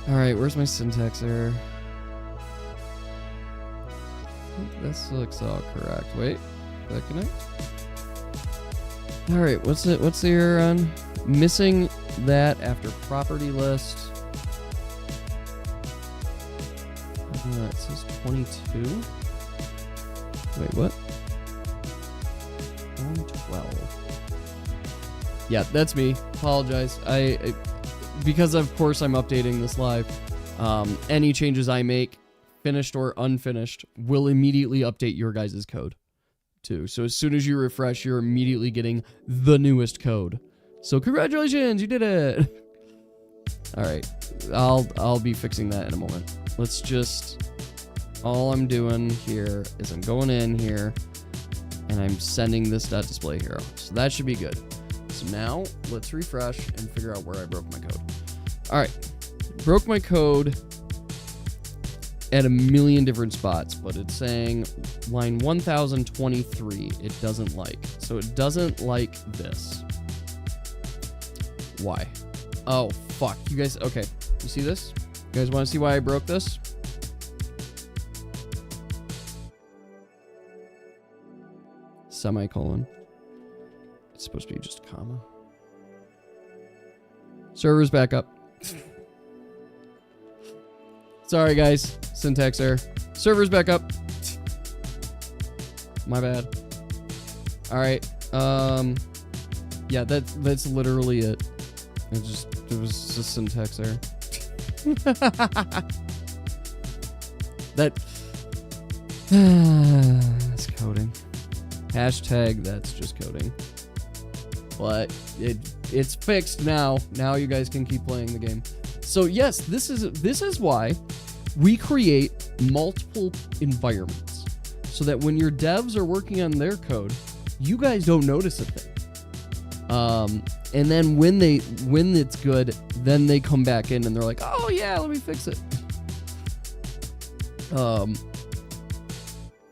Alright, where's my syntax error? I think this looks all correct. Wait, did that connect? Alright, what's the error on? Missing that after property list. It says 22. Wait, what? 112. Yeah, that's me. Apologize. Because of course I'm updating this live. Any changes I make, finished or unfinished, will immediately update your guys' code too. So as soon as you refresh, you're immediately getting the newest code. So congratulations, you did it. All right, I'll be fixing that in a moment. Let's just, all I'm doing here is I'm going in here and I'm sending this .display hero. So that should be good. So now let's refresh and figure out where I broke my code. All right, broke my code at a million different spots, but it's saying line 1023 it doesn't like. So it doesn't like this. Why? Oh, fuck. You guys, okay. You see this? You guys want to see why I broke this? Semicolon. It's supposed to be just a comma. Server's back up. Sorry, guys. Syntax error. Server's back up. My bad. All right. Yeah, that's literally it. It was just syntax error. That's coding. Hashtag that's just coding. But it's fixed now. Now you guys can keep playing the game. So yes, this is why we create multiple environments, so that when your devs are working on their code, you guys don't notice a thing. And then when it's good, then they come back in and they're like, oh yeah, let me fix it.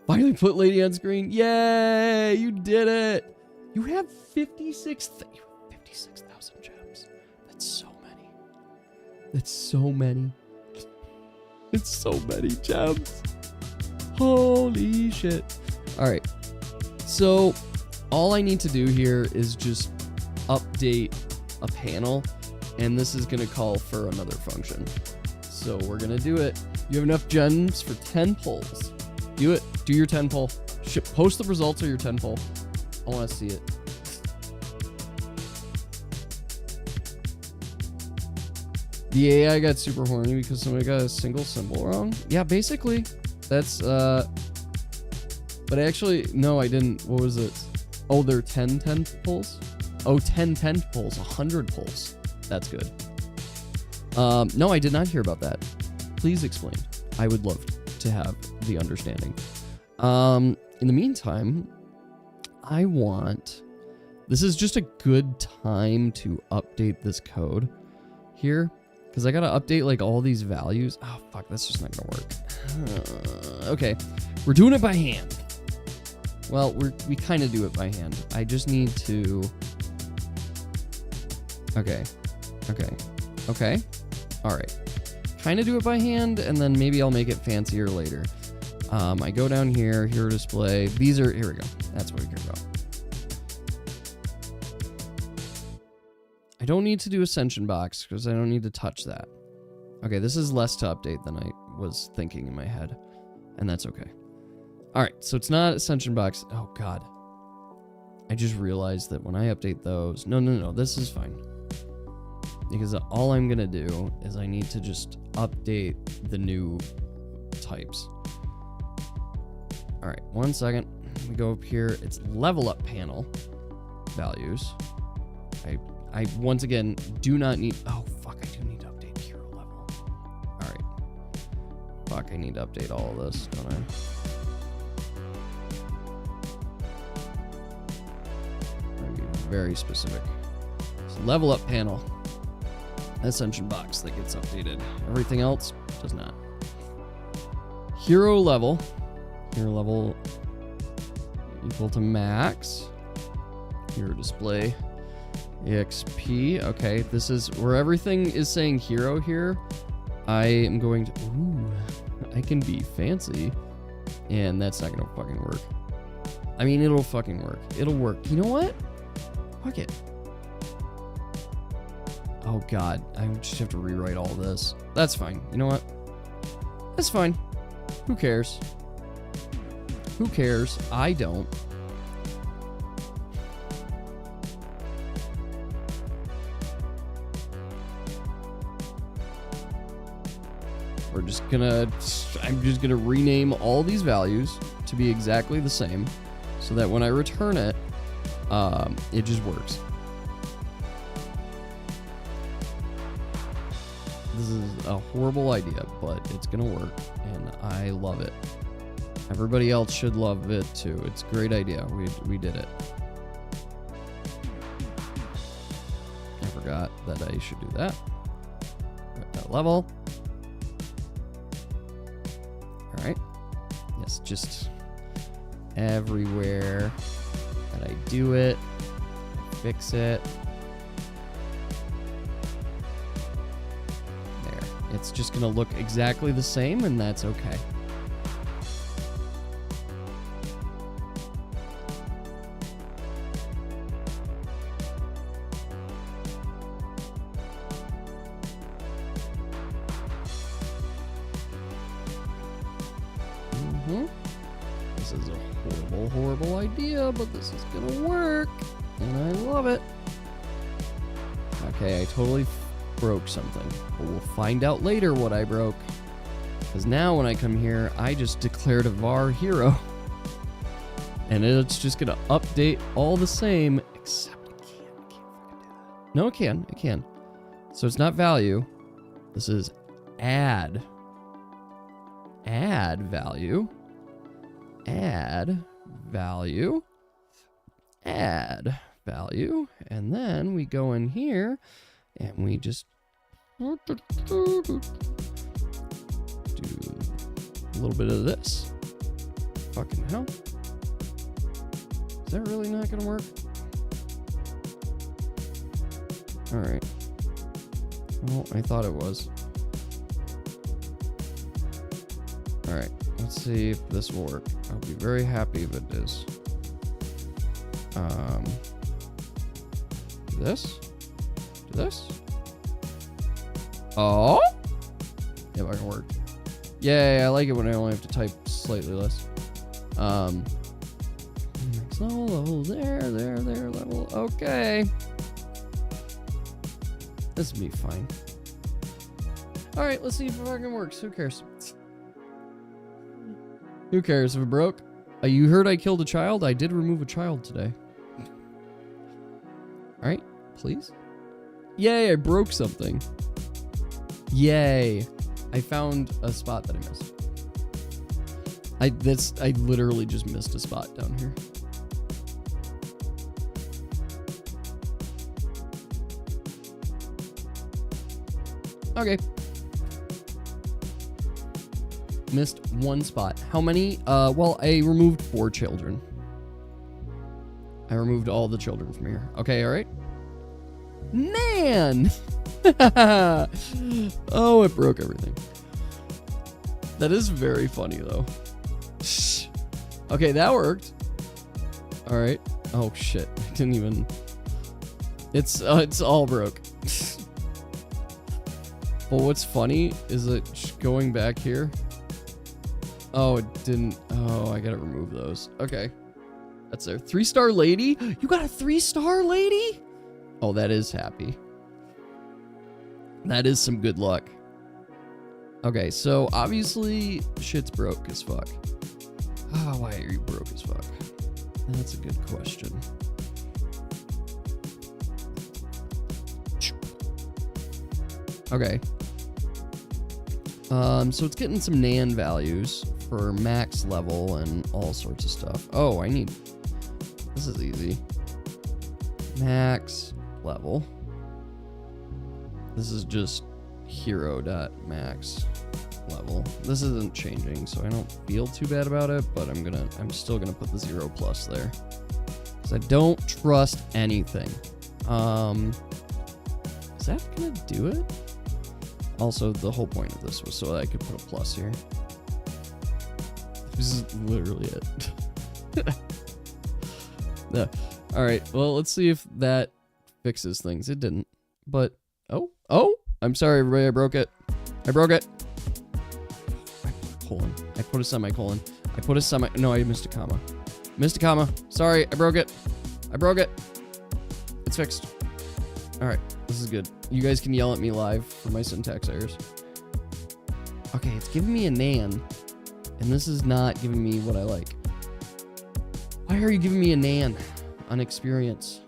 Finally put lady on screen. Yay, you did it. You have 56,000 gems. That's so many. That's so many. It's so many gems. Holy shit. All right. So all I need to do here is just update a panel, and this is going to call for another function. So we're going to do it. You have enough gems for 10 polls. Do it. Do your 10 poll. Post the results of your 10 poll. I want to see it. The AI got super horny because somebody got a single symbol wrong. Yeah, basically. That's, but actually, no, I didn't. What was it? Oh, they're 10 polls? Oh, 10 polls, 100 polls. That's good. No, I did not hear about that. Please explain. I would love to have the understanding. In the meantime, this is just a good time to update this code here, because I gotta update like all these values. Oh fuck, that's just not gonna work. Okay, we're doing it by hand. Well, we kind of do it by hand. I just need to. Okay. All right. Kind of do it by hand, and then maybe I'll make it fancier later. I go down here, hero display. Here we go. That's what we care about. I don't need to do ascension box because I don't need to touch that. Okay, this is less to update than I was thinking in my head, and that's okay. All right, so it's not ascension box. Oh God. I just realized that when I update those, no, this is fine. Because all I'm gonna do is I need to just update the new types. All right, 1 second. We go up here. It's level up panel values. I once again do not need. Oh fuck! I do need to update hero level. All right. Fuck! I need to update all of this, don't I? very specific. It's level up panel. Ascension box that gets updated. Everything else does not. Hero level. Hero level equal to max. Hero display. EXP. Okay, this is where everything is saying hero here. I am going to... Ooh, I can be fancy. And that's not going to fucking work. I mean, it'll fucking work. It'll work. You know what? Fuck it. Oh, God. I just have to rewrite all this. That's fine. You know what? That's fine. Who cares? Who cares? I don't. We're just gonna... I'm just gonna rename all these values to be exactly the same so that when I return it, it just works. This is a horrible idea, but it's gonna work, and I love it. Everybody else should love it too. It's a great idea. We did it. I forgot that I should do that. At that level. Alright. Yes, just everywhere that I do it, fix it. There. It's just gonna look exactly the same, and that's okay. This is a horrible idea, but this is gonna work, and I love it. Okay, I totally broke something, but we'll find out later what I broke. Because now when I come here, I just declared a var hero. And it's just gonna update all the same, except it can't fucking do that. No, it can. So it's not value. This is add. Add value. Add value. Add value. And then we go in here and we just do a little bit of this. Fucking hell. Is that really not gonna work? Alright. Well, I thought it was. Alright, let's see if this will work. I'll be very happy if it does. Do this? Do this? Oh! Yeah, that can work. Yay, I like it when I only have to type slightly less. Next level, there, level. Okay. This will be fine. Alright, let's see if it fucking works. Who cares? Who cares if it broke? You heard I killed a child? I did remove a child today. Alright, please. Yay, I broke something. Yay. I found a spot that I missed. I literally just missed a spot down here. Okay. Missed one spot. How many? Well, I removed 4 children. I removed all the children from here. Okay, all right. Man! Oh, it broke everything. That is very funny, though. Okay, that worked. All right. Oh, shit. I didn't even... It's all broke. But what's funny is that going back here... Oh, it didn't... Oh, I gotta remove those. Okay. That's there. 3-star lady? You got a 3-star lady? Oh, that is happy. That is some good luck. Okay, so obviously shit's broke as fuck. Oh, why are you broke as fuck? That's a good question. Okay. So it's getting some NaN values for max level and all sorts of stuff. Oh, I need... This is easy. max level. This is just hero.max level. This isn't changing, so I don't feel too bad about it, but I'm still gonna put the 0+ there. Because I don't trust anything. Is that gonna do it? Also, the whole point of this was so that I could put a plus here. This is literally it. Yeah. Alright, well, let's see if that fixes things. It didn't. But, oh, I'm sorry, everybody, I broke it. I broke it. Colon. I put a semicolon. No, I missed a comma. Missed a comma. Sorry, I broke it. It's fixed. Alright, this is good. You guys can yell at me live for my syntax errors. Okay, it's giving me a nan, and this is not giving me what I like. Why are you giving me a nan on experience?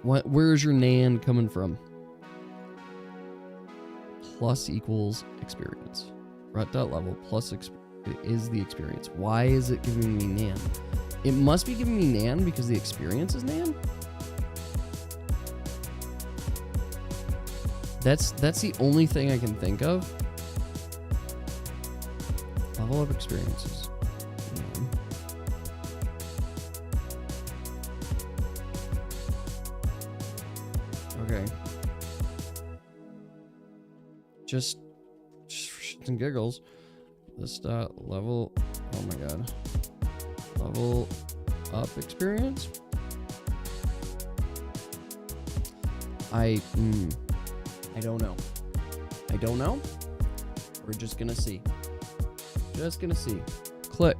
Where's your nan coming from? Plus equals experience. Rut.level plus is the experience. Why is it giving me nan? It must be giving me nan because the experience is nan? That's the only thing I can think of. Level of experiences. Okay. Just for shits and giggles. This level. Oh my god. Level up experience. I don't know. We're just gonna see. Click.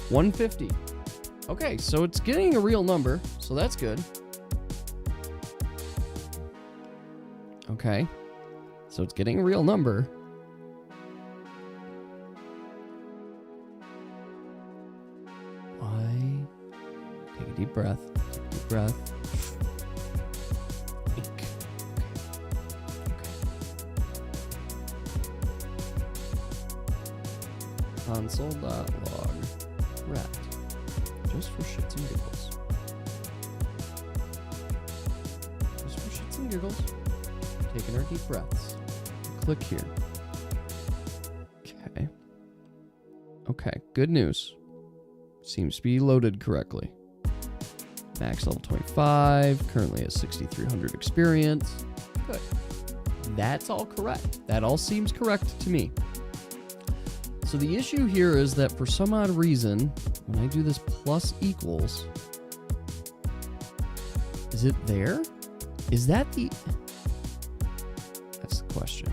150. Okay, so it's getting a real number, so that's good. Okay. So it's getting a real number. Why? Take a deep breath. Console.log ret. Just for shits and giggles. Taking our deep breaths. Click here. Okay, good news. Seems to be loaded correctly. Max level 25. Currently has 6,300 experience. Good. That's all correct. That all seems correct to me. So the issue here is that for some odd reason, when I do this plus equals, is it there? Is that the... That's the question.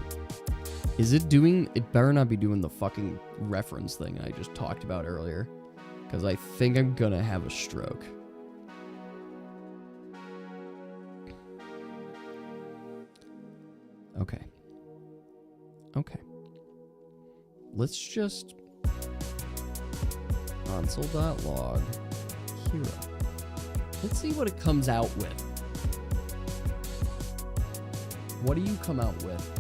Is it doing... It better not be doing the fucking reference thing I just talked about earlier, because I think I'm gonna have a stroke. Okay. Let's just console.log hero. Let's see what it comes out with. What do you come out with?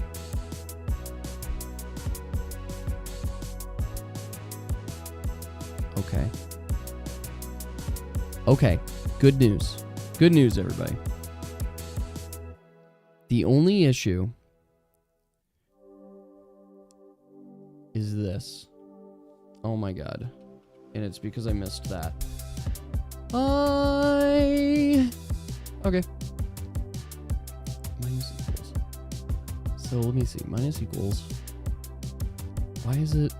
Okay. Good news. Good news, everybody. The only issue is this. Oh my god. And it's because I missed that. Okay. Minus equals. So let me see. Minus equals. Why is it...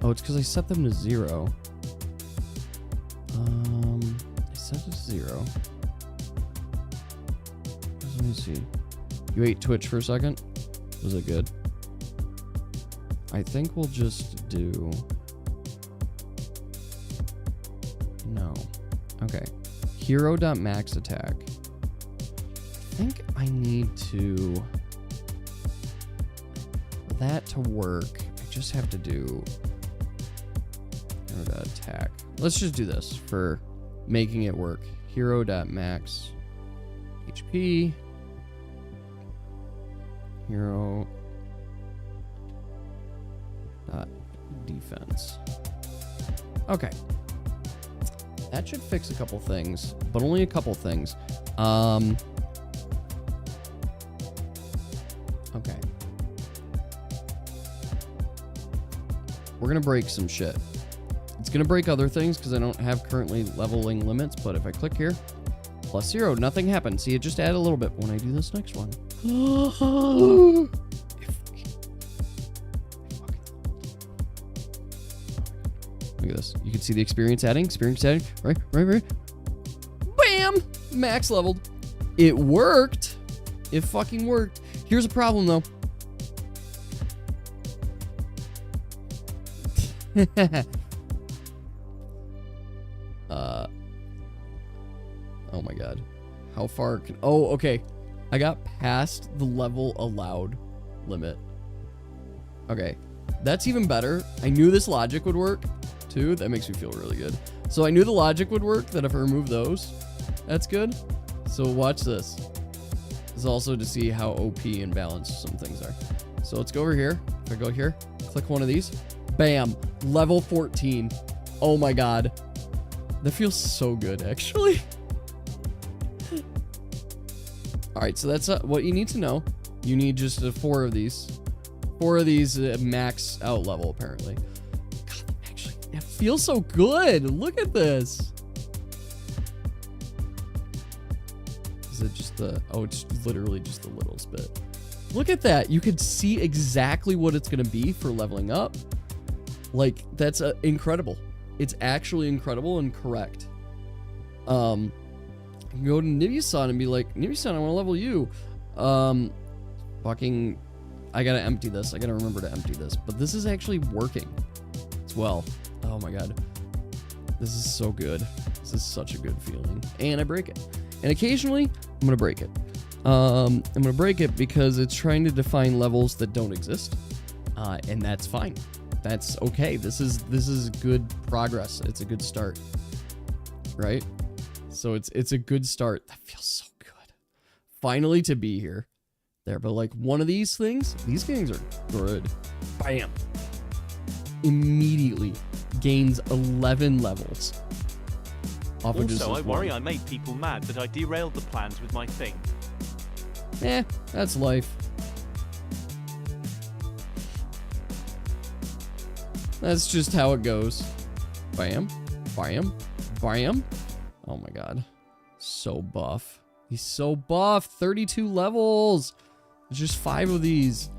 Oh, it's because I set them to 0. I set it to 0. Let me see. You ate Twitch for a second? Was it good? I think we'll just do... No. Okay. Hero.max attack. I think I need to... For that to work, I just have to do... Hero.attack. Let's just do this for making it work. Hero.max HP. Hero... defense. Okay. That should fix a couple things, but only a couple things. Okay. We're gonna break some shit. It's gonna break other things because I don't have currently leveling limits, but if I click here, +0, nothing happened. See, it just added a little bit when I do this next one. Look at this. You can see the experience adding, right? Bam! Max leveled. It worked. It fucking worked. Here's a problem, though. Oh my god. How far can... Oh, okay. I got past the level allowed limit. Okay. That's even better. I knew this logic would work, too. That makes me feel really good. So I knew the logic would work, that if I remove those, that's good. So watch this. This is also to see how OP and balanced some things are. So let's go over here. If I go here, click one of these. Bam. Level 14. Oh my god. That feels so good, actually. Alright, so that's what you need to know. You need just 4 of these. 4 of these max out level, apparently. God, actually, it feels so good. Look at this. Is it just the... Oh, it's literally just the littlest bit. Look at that. You could see exactly what it's going to be for leveling up. Like, that's incredible. It's actually incredible and correct. I can go to Nibiu-san and be like, Nibiu-san, I want to level you. Fucking, I gotta empty this. I gotta remember to empty this. But this is actually working as well. Oh my god. This is so good. This is such a good feeling. And I break it. And occasionally, I'm gonna break it. I'm gonna break it because it's trying to define levels that don't exist. And that's fine. That's okay. This is good progress. It's a good start. Right? So it's a good start. That feels so good. Finally to be here. There, but like one of these things are good. Bam. Immediately gains 11 levels. Off of just Also, I worry one. I made people mad that I derailed the plans with my thing. That's life. That's just how it goes. Bam. Bam. Bam. Oh my god. So buff. He's so buff. 32 levels. There's just 5 of these.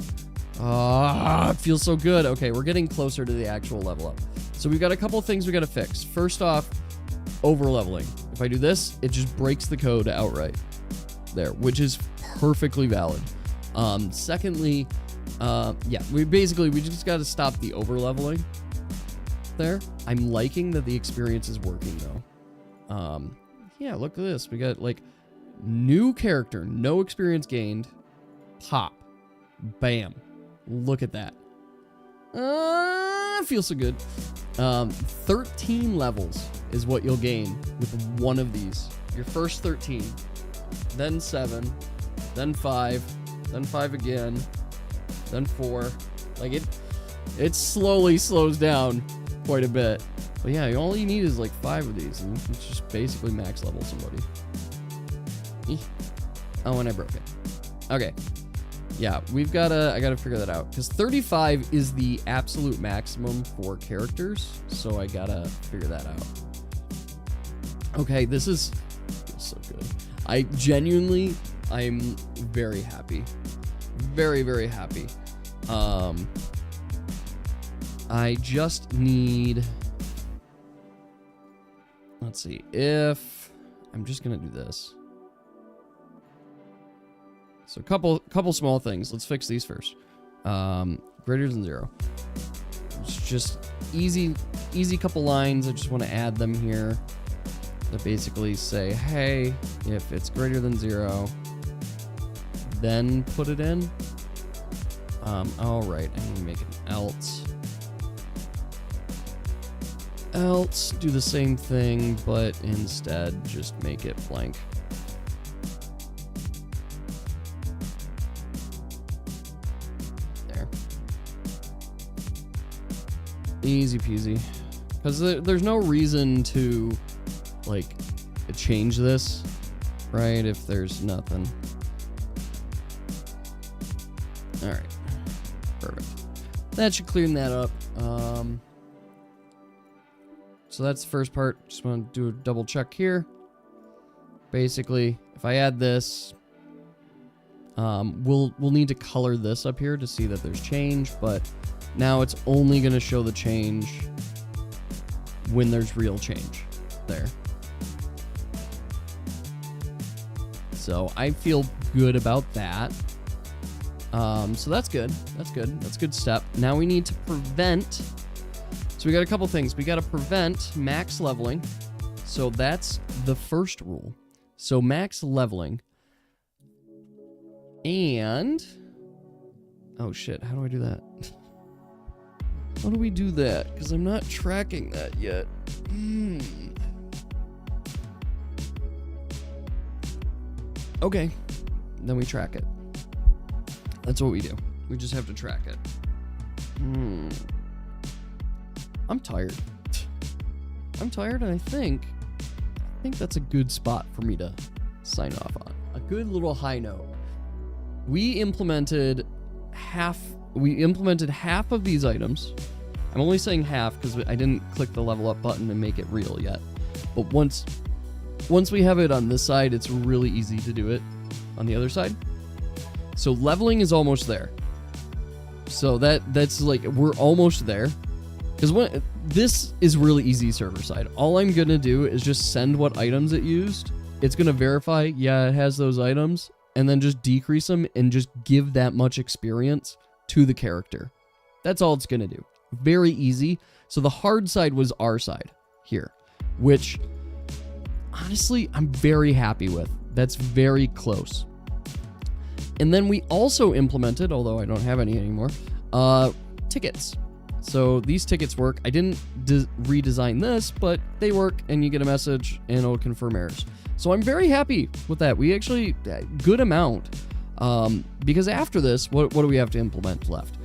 It feels so good. Okay, we're getting closer to the actual level up. So we've got a couple things we got to fix. First off, over leveling. If I do this, it just breaks the code outright. There, which is perfectly valid. Secondly, we just got to stop the over leveling there. I'm liking that the experience is working though. Yeah, look at this. We got like new character, no experience gained. Pop. Bam. Look at that. Feels so good. 13 levels is what you'll gain with one of these. Your first 13, then 7, then 5, then 5 again, then 4. Like it slowly slows down quite a bit. But yeah, all you need is like 5 of these, and you can just basically max level somebody. Oh, and I broke it. Okay. Yeah, I gotta figure that out. Because 35 is the absolute maximum for characters, so I gotta figure that out. Okay, this feels so good. I'm very happy. Very, very happy. I just need... Let's see, if I'm just gonna do this. So a couple small things. Let's fix these first. Greater than 0. It's just easy couple lines. I just want to add them here. That basically say, hey, if it's greater than 0, then put it in. All right, I need to make an else. Else, do the same thing, but instead just make it blank. There. Easy peasy. Because there's no reason to like change this, right? If there's nothing. All right, perfect. That should clean that up. So that's the first part. Just want to do a double check here. Basically, if I add this, we'll need to color this up here to see that there's change, but now it's only going to show the change when there's real change there. So I feel good about that. So that's good. That's good. That's a good step. Now we need to prevent. So we got a couple things. We got to prevent max leveling. So that's the first rule. So max leveling. And oh shit, how do I do that? How do we do that? Because I'm not tracking that yet. Okay, then we track it. That's what we do. We just have to track it. I'm tired. I'm tired, and I think that's a good spot for me to sign off on. A good little high note. We implemented half of these items. I'm only saying half because I didn't click the level up button and make it real yet. But once we have it on this side, it's really easy to do it on the other side. So leveling is almost there. So that's like, we're almost there. Because this is really easy server side. All I'm going to do is just send what items it used. It's going to verify, yeah, it has those items. And then just decrease them and just give that much experience to the character. That's all it's going to do. Very easy. So the hard side was our side here, which honestly, I'm very happy with. That's very close. And then we also implemented, although I don't have any anymore, tickets. So these tickets work. I didn't redesign this, but they work, and you get a message and it'll confirm errors. So I'm very happy with that. We actually, good amount. Because after this, what do we have to implement left?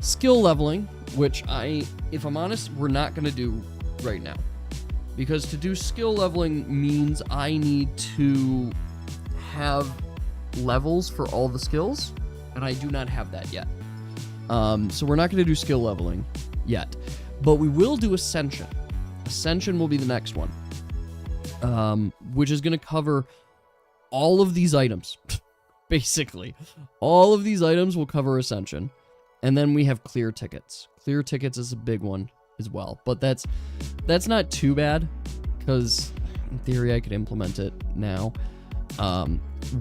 Skill leveling, which if I'm honest, we're not going to do right now. Because to do skill leveling means I need to have levels for all the skills, and I do not have that yet. So we're not going to do skill leveling yet. But we will do Ascension. Ascension will be the next one. Which is going to cover all of these items. Basically. All of these items will cover Ascension. And then we have clear tickets. Clear tickets is a big one as well. But that's not too bad, because in theory I could implement it now.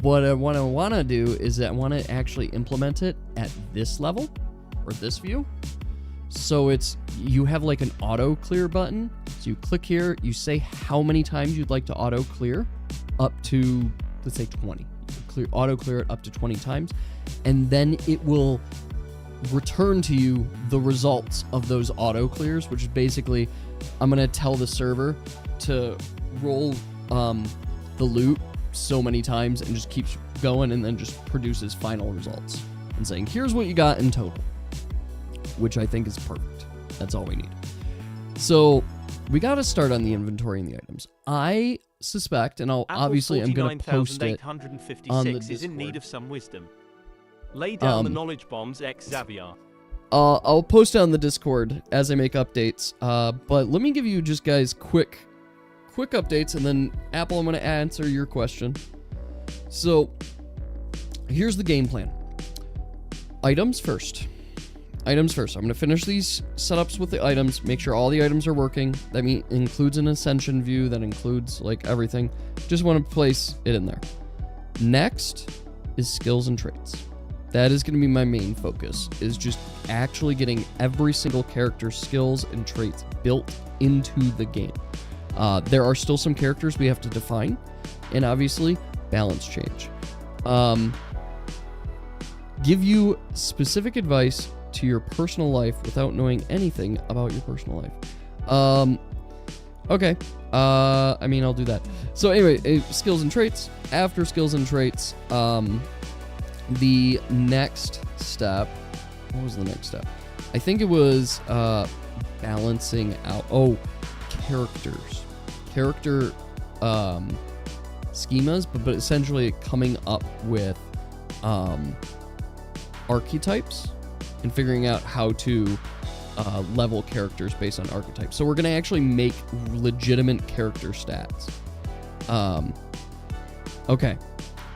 What I want to do is I want to actually implement it at this level, or this view. So you have like an auto clear button. So you click here, you say how many times you'd like to auto clear, up to, let's say 20. Auto clear it up to 20 times, and then it will return to you the results of those auto clears, which is basically, I'm going to tell the server to roll the loot so many times and just keeps going, and then just produces final results and saying, here's what you got in total, which I think is perfect. That's all we need. So we got to start on the inventory and the items. I suspect, and I'm going to post it on the Discord. Is in need of some wisdom. Lay down the knowledge bombs, Xazaviar. I'll post it on the Discord as I make updates. But let me give you just guys quick updates, and then Apple, I'm going to answer your question. So here's the game plan. Items first. I'm going to finish these setups with the items, make sure all the items are working. That includes an Ascension view, that includes like everything. Just want to place it in there. Next is skills and traits. That is going to be my main focus, is just actually getting every single character's skills and traits built into the game. There are still some characters we have to define, and obviously balance change. Give you specific advice to your personal life without knowing anything about your personal life. Okay. I'll do that. So anyway, skills and traits. After skills and traits, the next step, what was the next step? I think it was balancing out, characters. Character schemas, but essentially coming up with archetypes and figuring out how to level characters based on archetypes. So we're going to actually make legitimate character stats. Okay,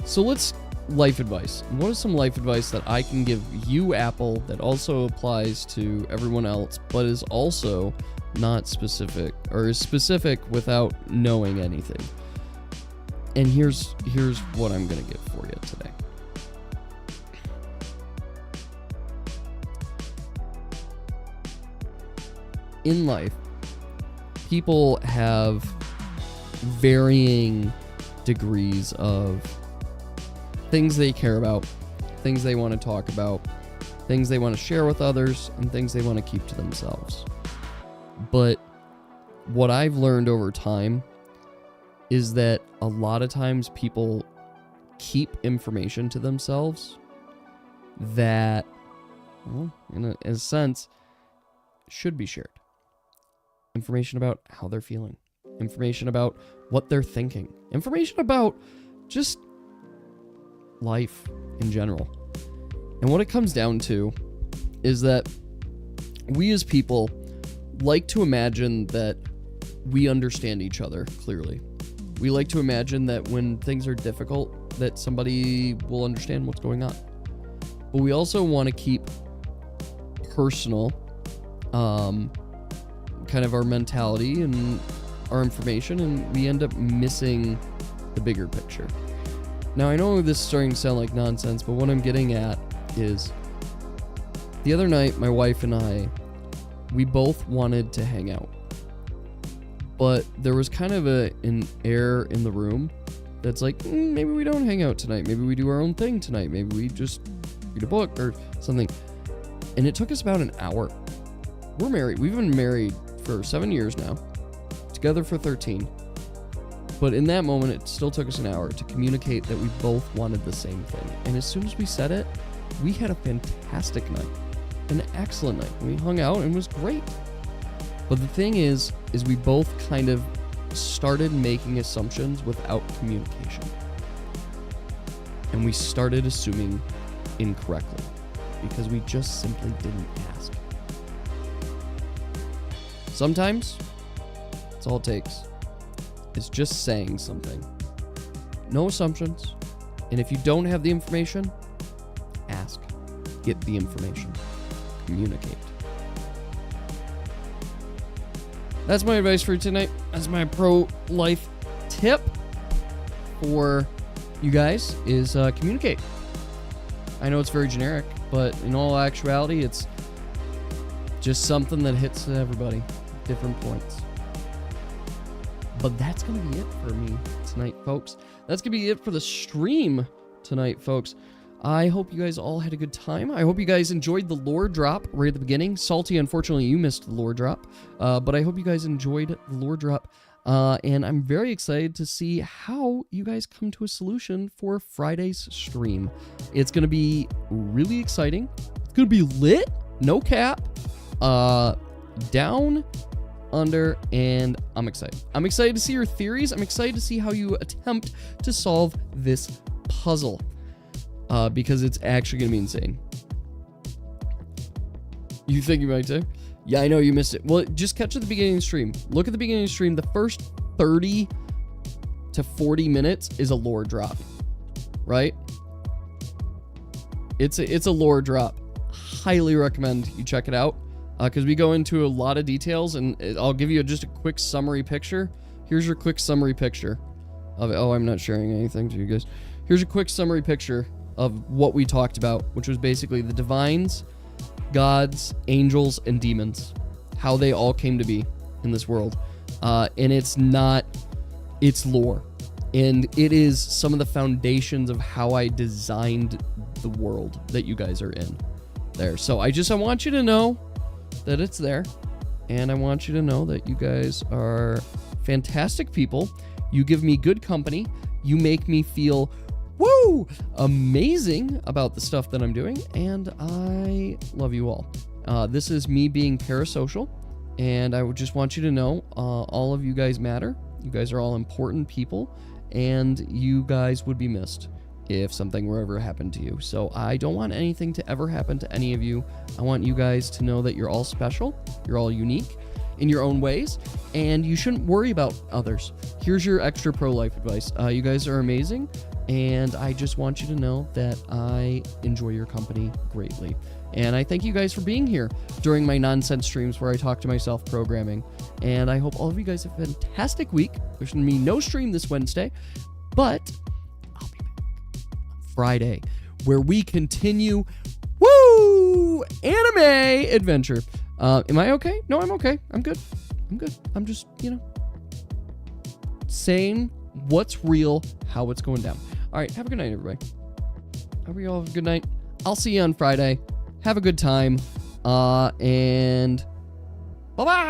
so let's life advice. What is some life advice that I can give you, Apple, that also applies to everyone else, but is also not specific, or is specific without knowing anything? And here's what I'm going to give for you today. In life, people have varying degrees of things they care about, things they want to talk about, things they want to share with others, and things they want to keep to themselves. But what I've learned over time is that a lot of times people keep information to themselves that, well, in a sense, should be shared. Information about how they're feeling, information about what they're thinking, information about just life in general. And what it comes down to is that we as people like to imagine that we understand each other clearly. We like to imagine that when things are difficult, that somebody will understand what's going on. But we also want to keep personal, kind of our mentality and our information, and we end up missing the bigger picture. Now, I know this is starting to sound like nonsense, but what I'm getting at is the other night, my wife and I, we both wanted to hang out. But there was kind of an air in the room that's like, maybe we don't hang out tonight. Maybe we do our own thing tonight. Maybe we just read a book or something. And it took us about an hour. We're married. We've been married for 7 years now, together for 13. But in that moment, it still took us an hour to communicate that we both wanted the same thing. And as soon as we said it, we had a fantastic night, an excellent night. We hung out and it was great. But the thing is we both kind of started making assumptions without communication. And we started assuming incorrectly because we just simply didn't ask. Sometimes, that's all it takes. It's just saying something. No assumptions. And if you don't have the information, ask. Get the information. Communicate. That's my advice for tonight. That's my pro-life tip for you guys is communicate. I know it's very generic, but in all actuality, it's just something that hits everybody at different points. But that's going to be it for me tonight, folks. That's going to be it for the stream tonight, folks. I hope you guys all had a good time. I hope you guys enjoyed the lore drop right at the beginning. Salty, unfortunately, you missed the lore drop. But I hope you guys enjoyed the lore drop. And I'm very excited to see how you guys come to a solution for Friday's stream. It's going to be really exciting. It's going to be lit. No cap. Down, under, and I'm excited. I'm excited to see your theories. I'm excited to see how you attempt to solve this puzzle. Because it's actually going to be insane. You think you might too? Yeah, I know you missed it. Well, just catch at the beginning of the stream. Look at the beginning of the stream. The first 30 to 40 minutes is a lore drop, right? It's a lore drop. Highly recommend you check it out because we go into a lot of details, and I'll give you just a quick summary picture. Here's your quick summary picture of it. Oh, I'm not sharing anything to you guys. Here's a quick summary picture of what we talked about, which was basically the divines, gods, angels, and demons, how they all came to be in this world. And it's lore. And it is some of the foundations of how I designed the world that you guys are in there. So I want you to know that it's there. And I want you to know that you guys are fantastic people. You give me good company. You make me feel amazing about the stuff that I'm doing, and I love you all. This is me being parasocial, and I would just want you to know all of you guys matter, You guys are all important people, and you guys would be missed if something were ever happened to you. So I don't want anything to ever happen to any of you. I want you guys to know that you're all special, you're all unique in your own ways, and you shouldn't worry about others. Here's your extra pro-life advice. You guys are amazing, and I just want you to know that I enjoy your company greatly. And I thank you guys for being here during my nonsense streams where I talk to myself programming. And I hope all of you guys have a fantastic week. There's going to be no stream this Wednesday, but I'll be back on Friday where we continue anime adventure. Am I okay? No, I'm okay. I'm good. I'm just, saying what's real, how it's going down. All right, have a good night, everybody. Hope you all have a good night. I'll see you on Friday. Have a good time. And bye-bye.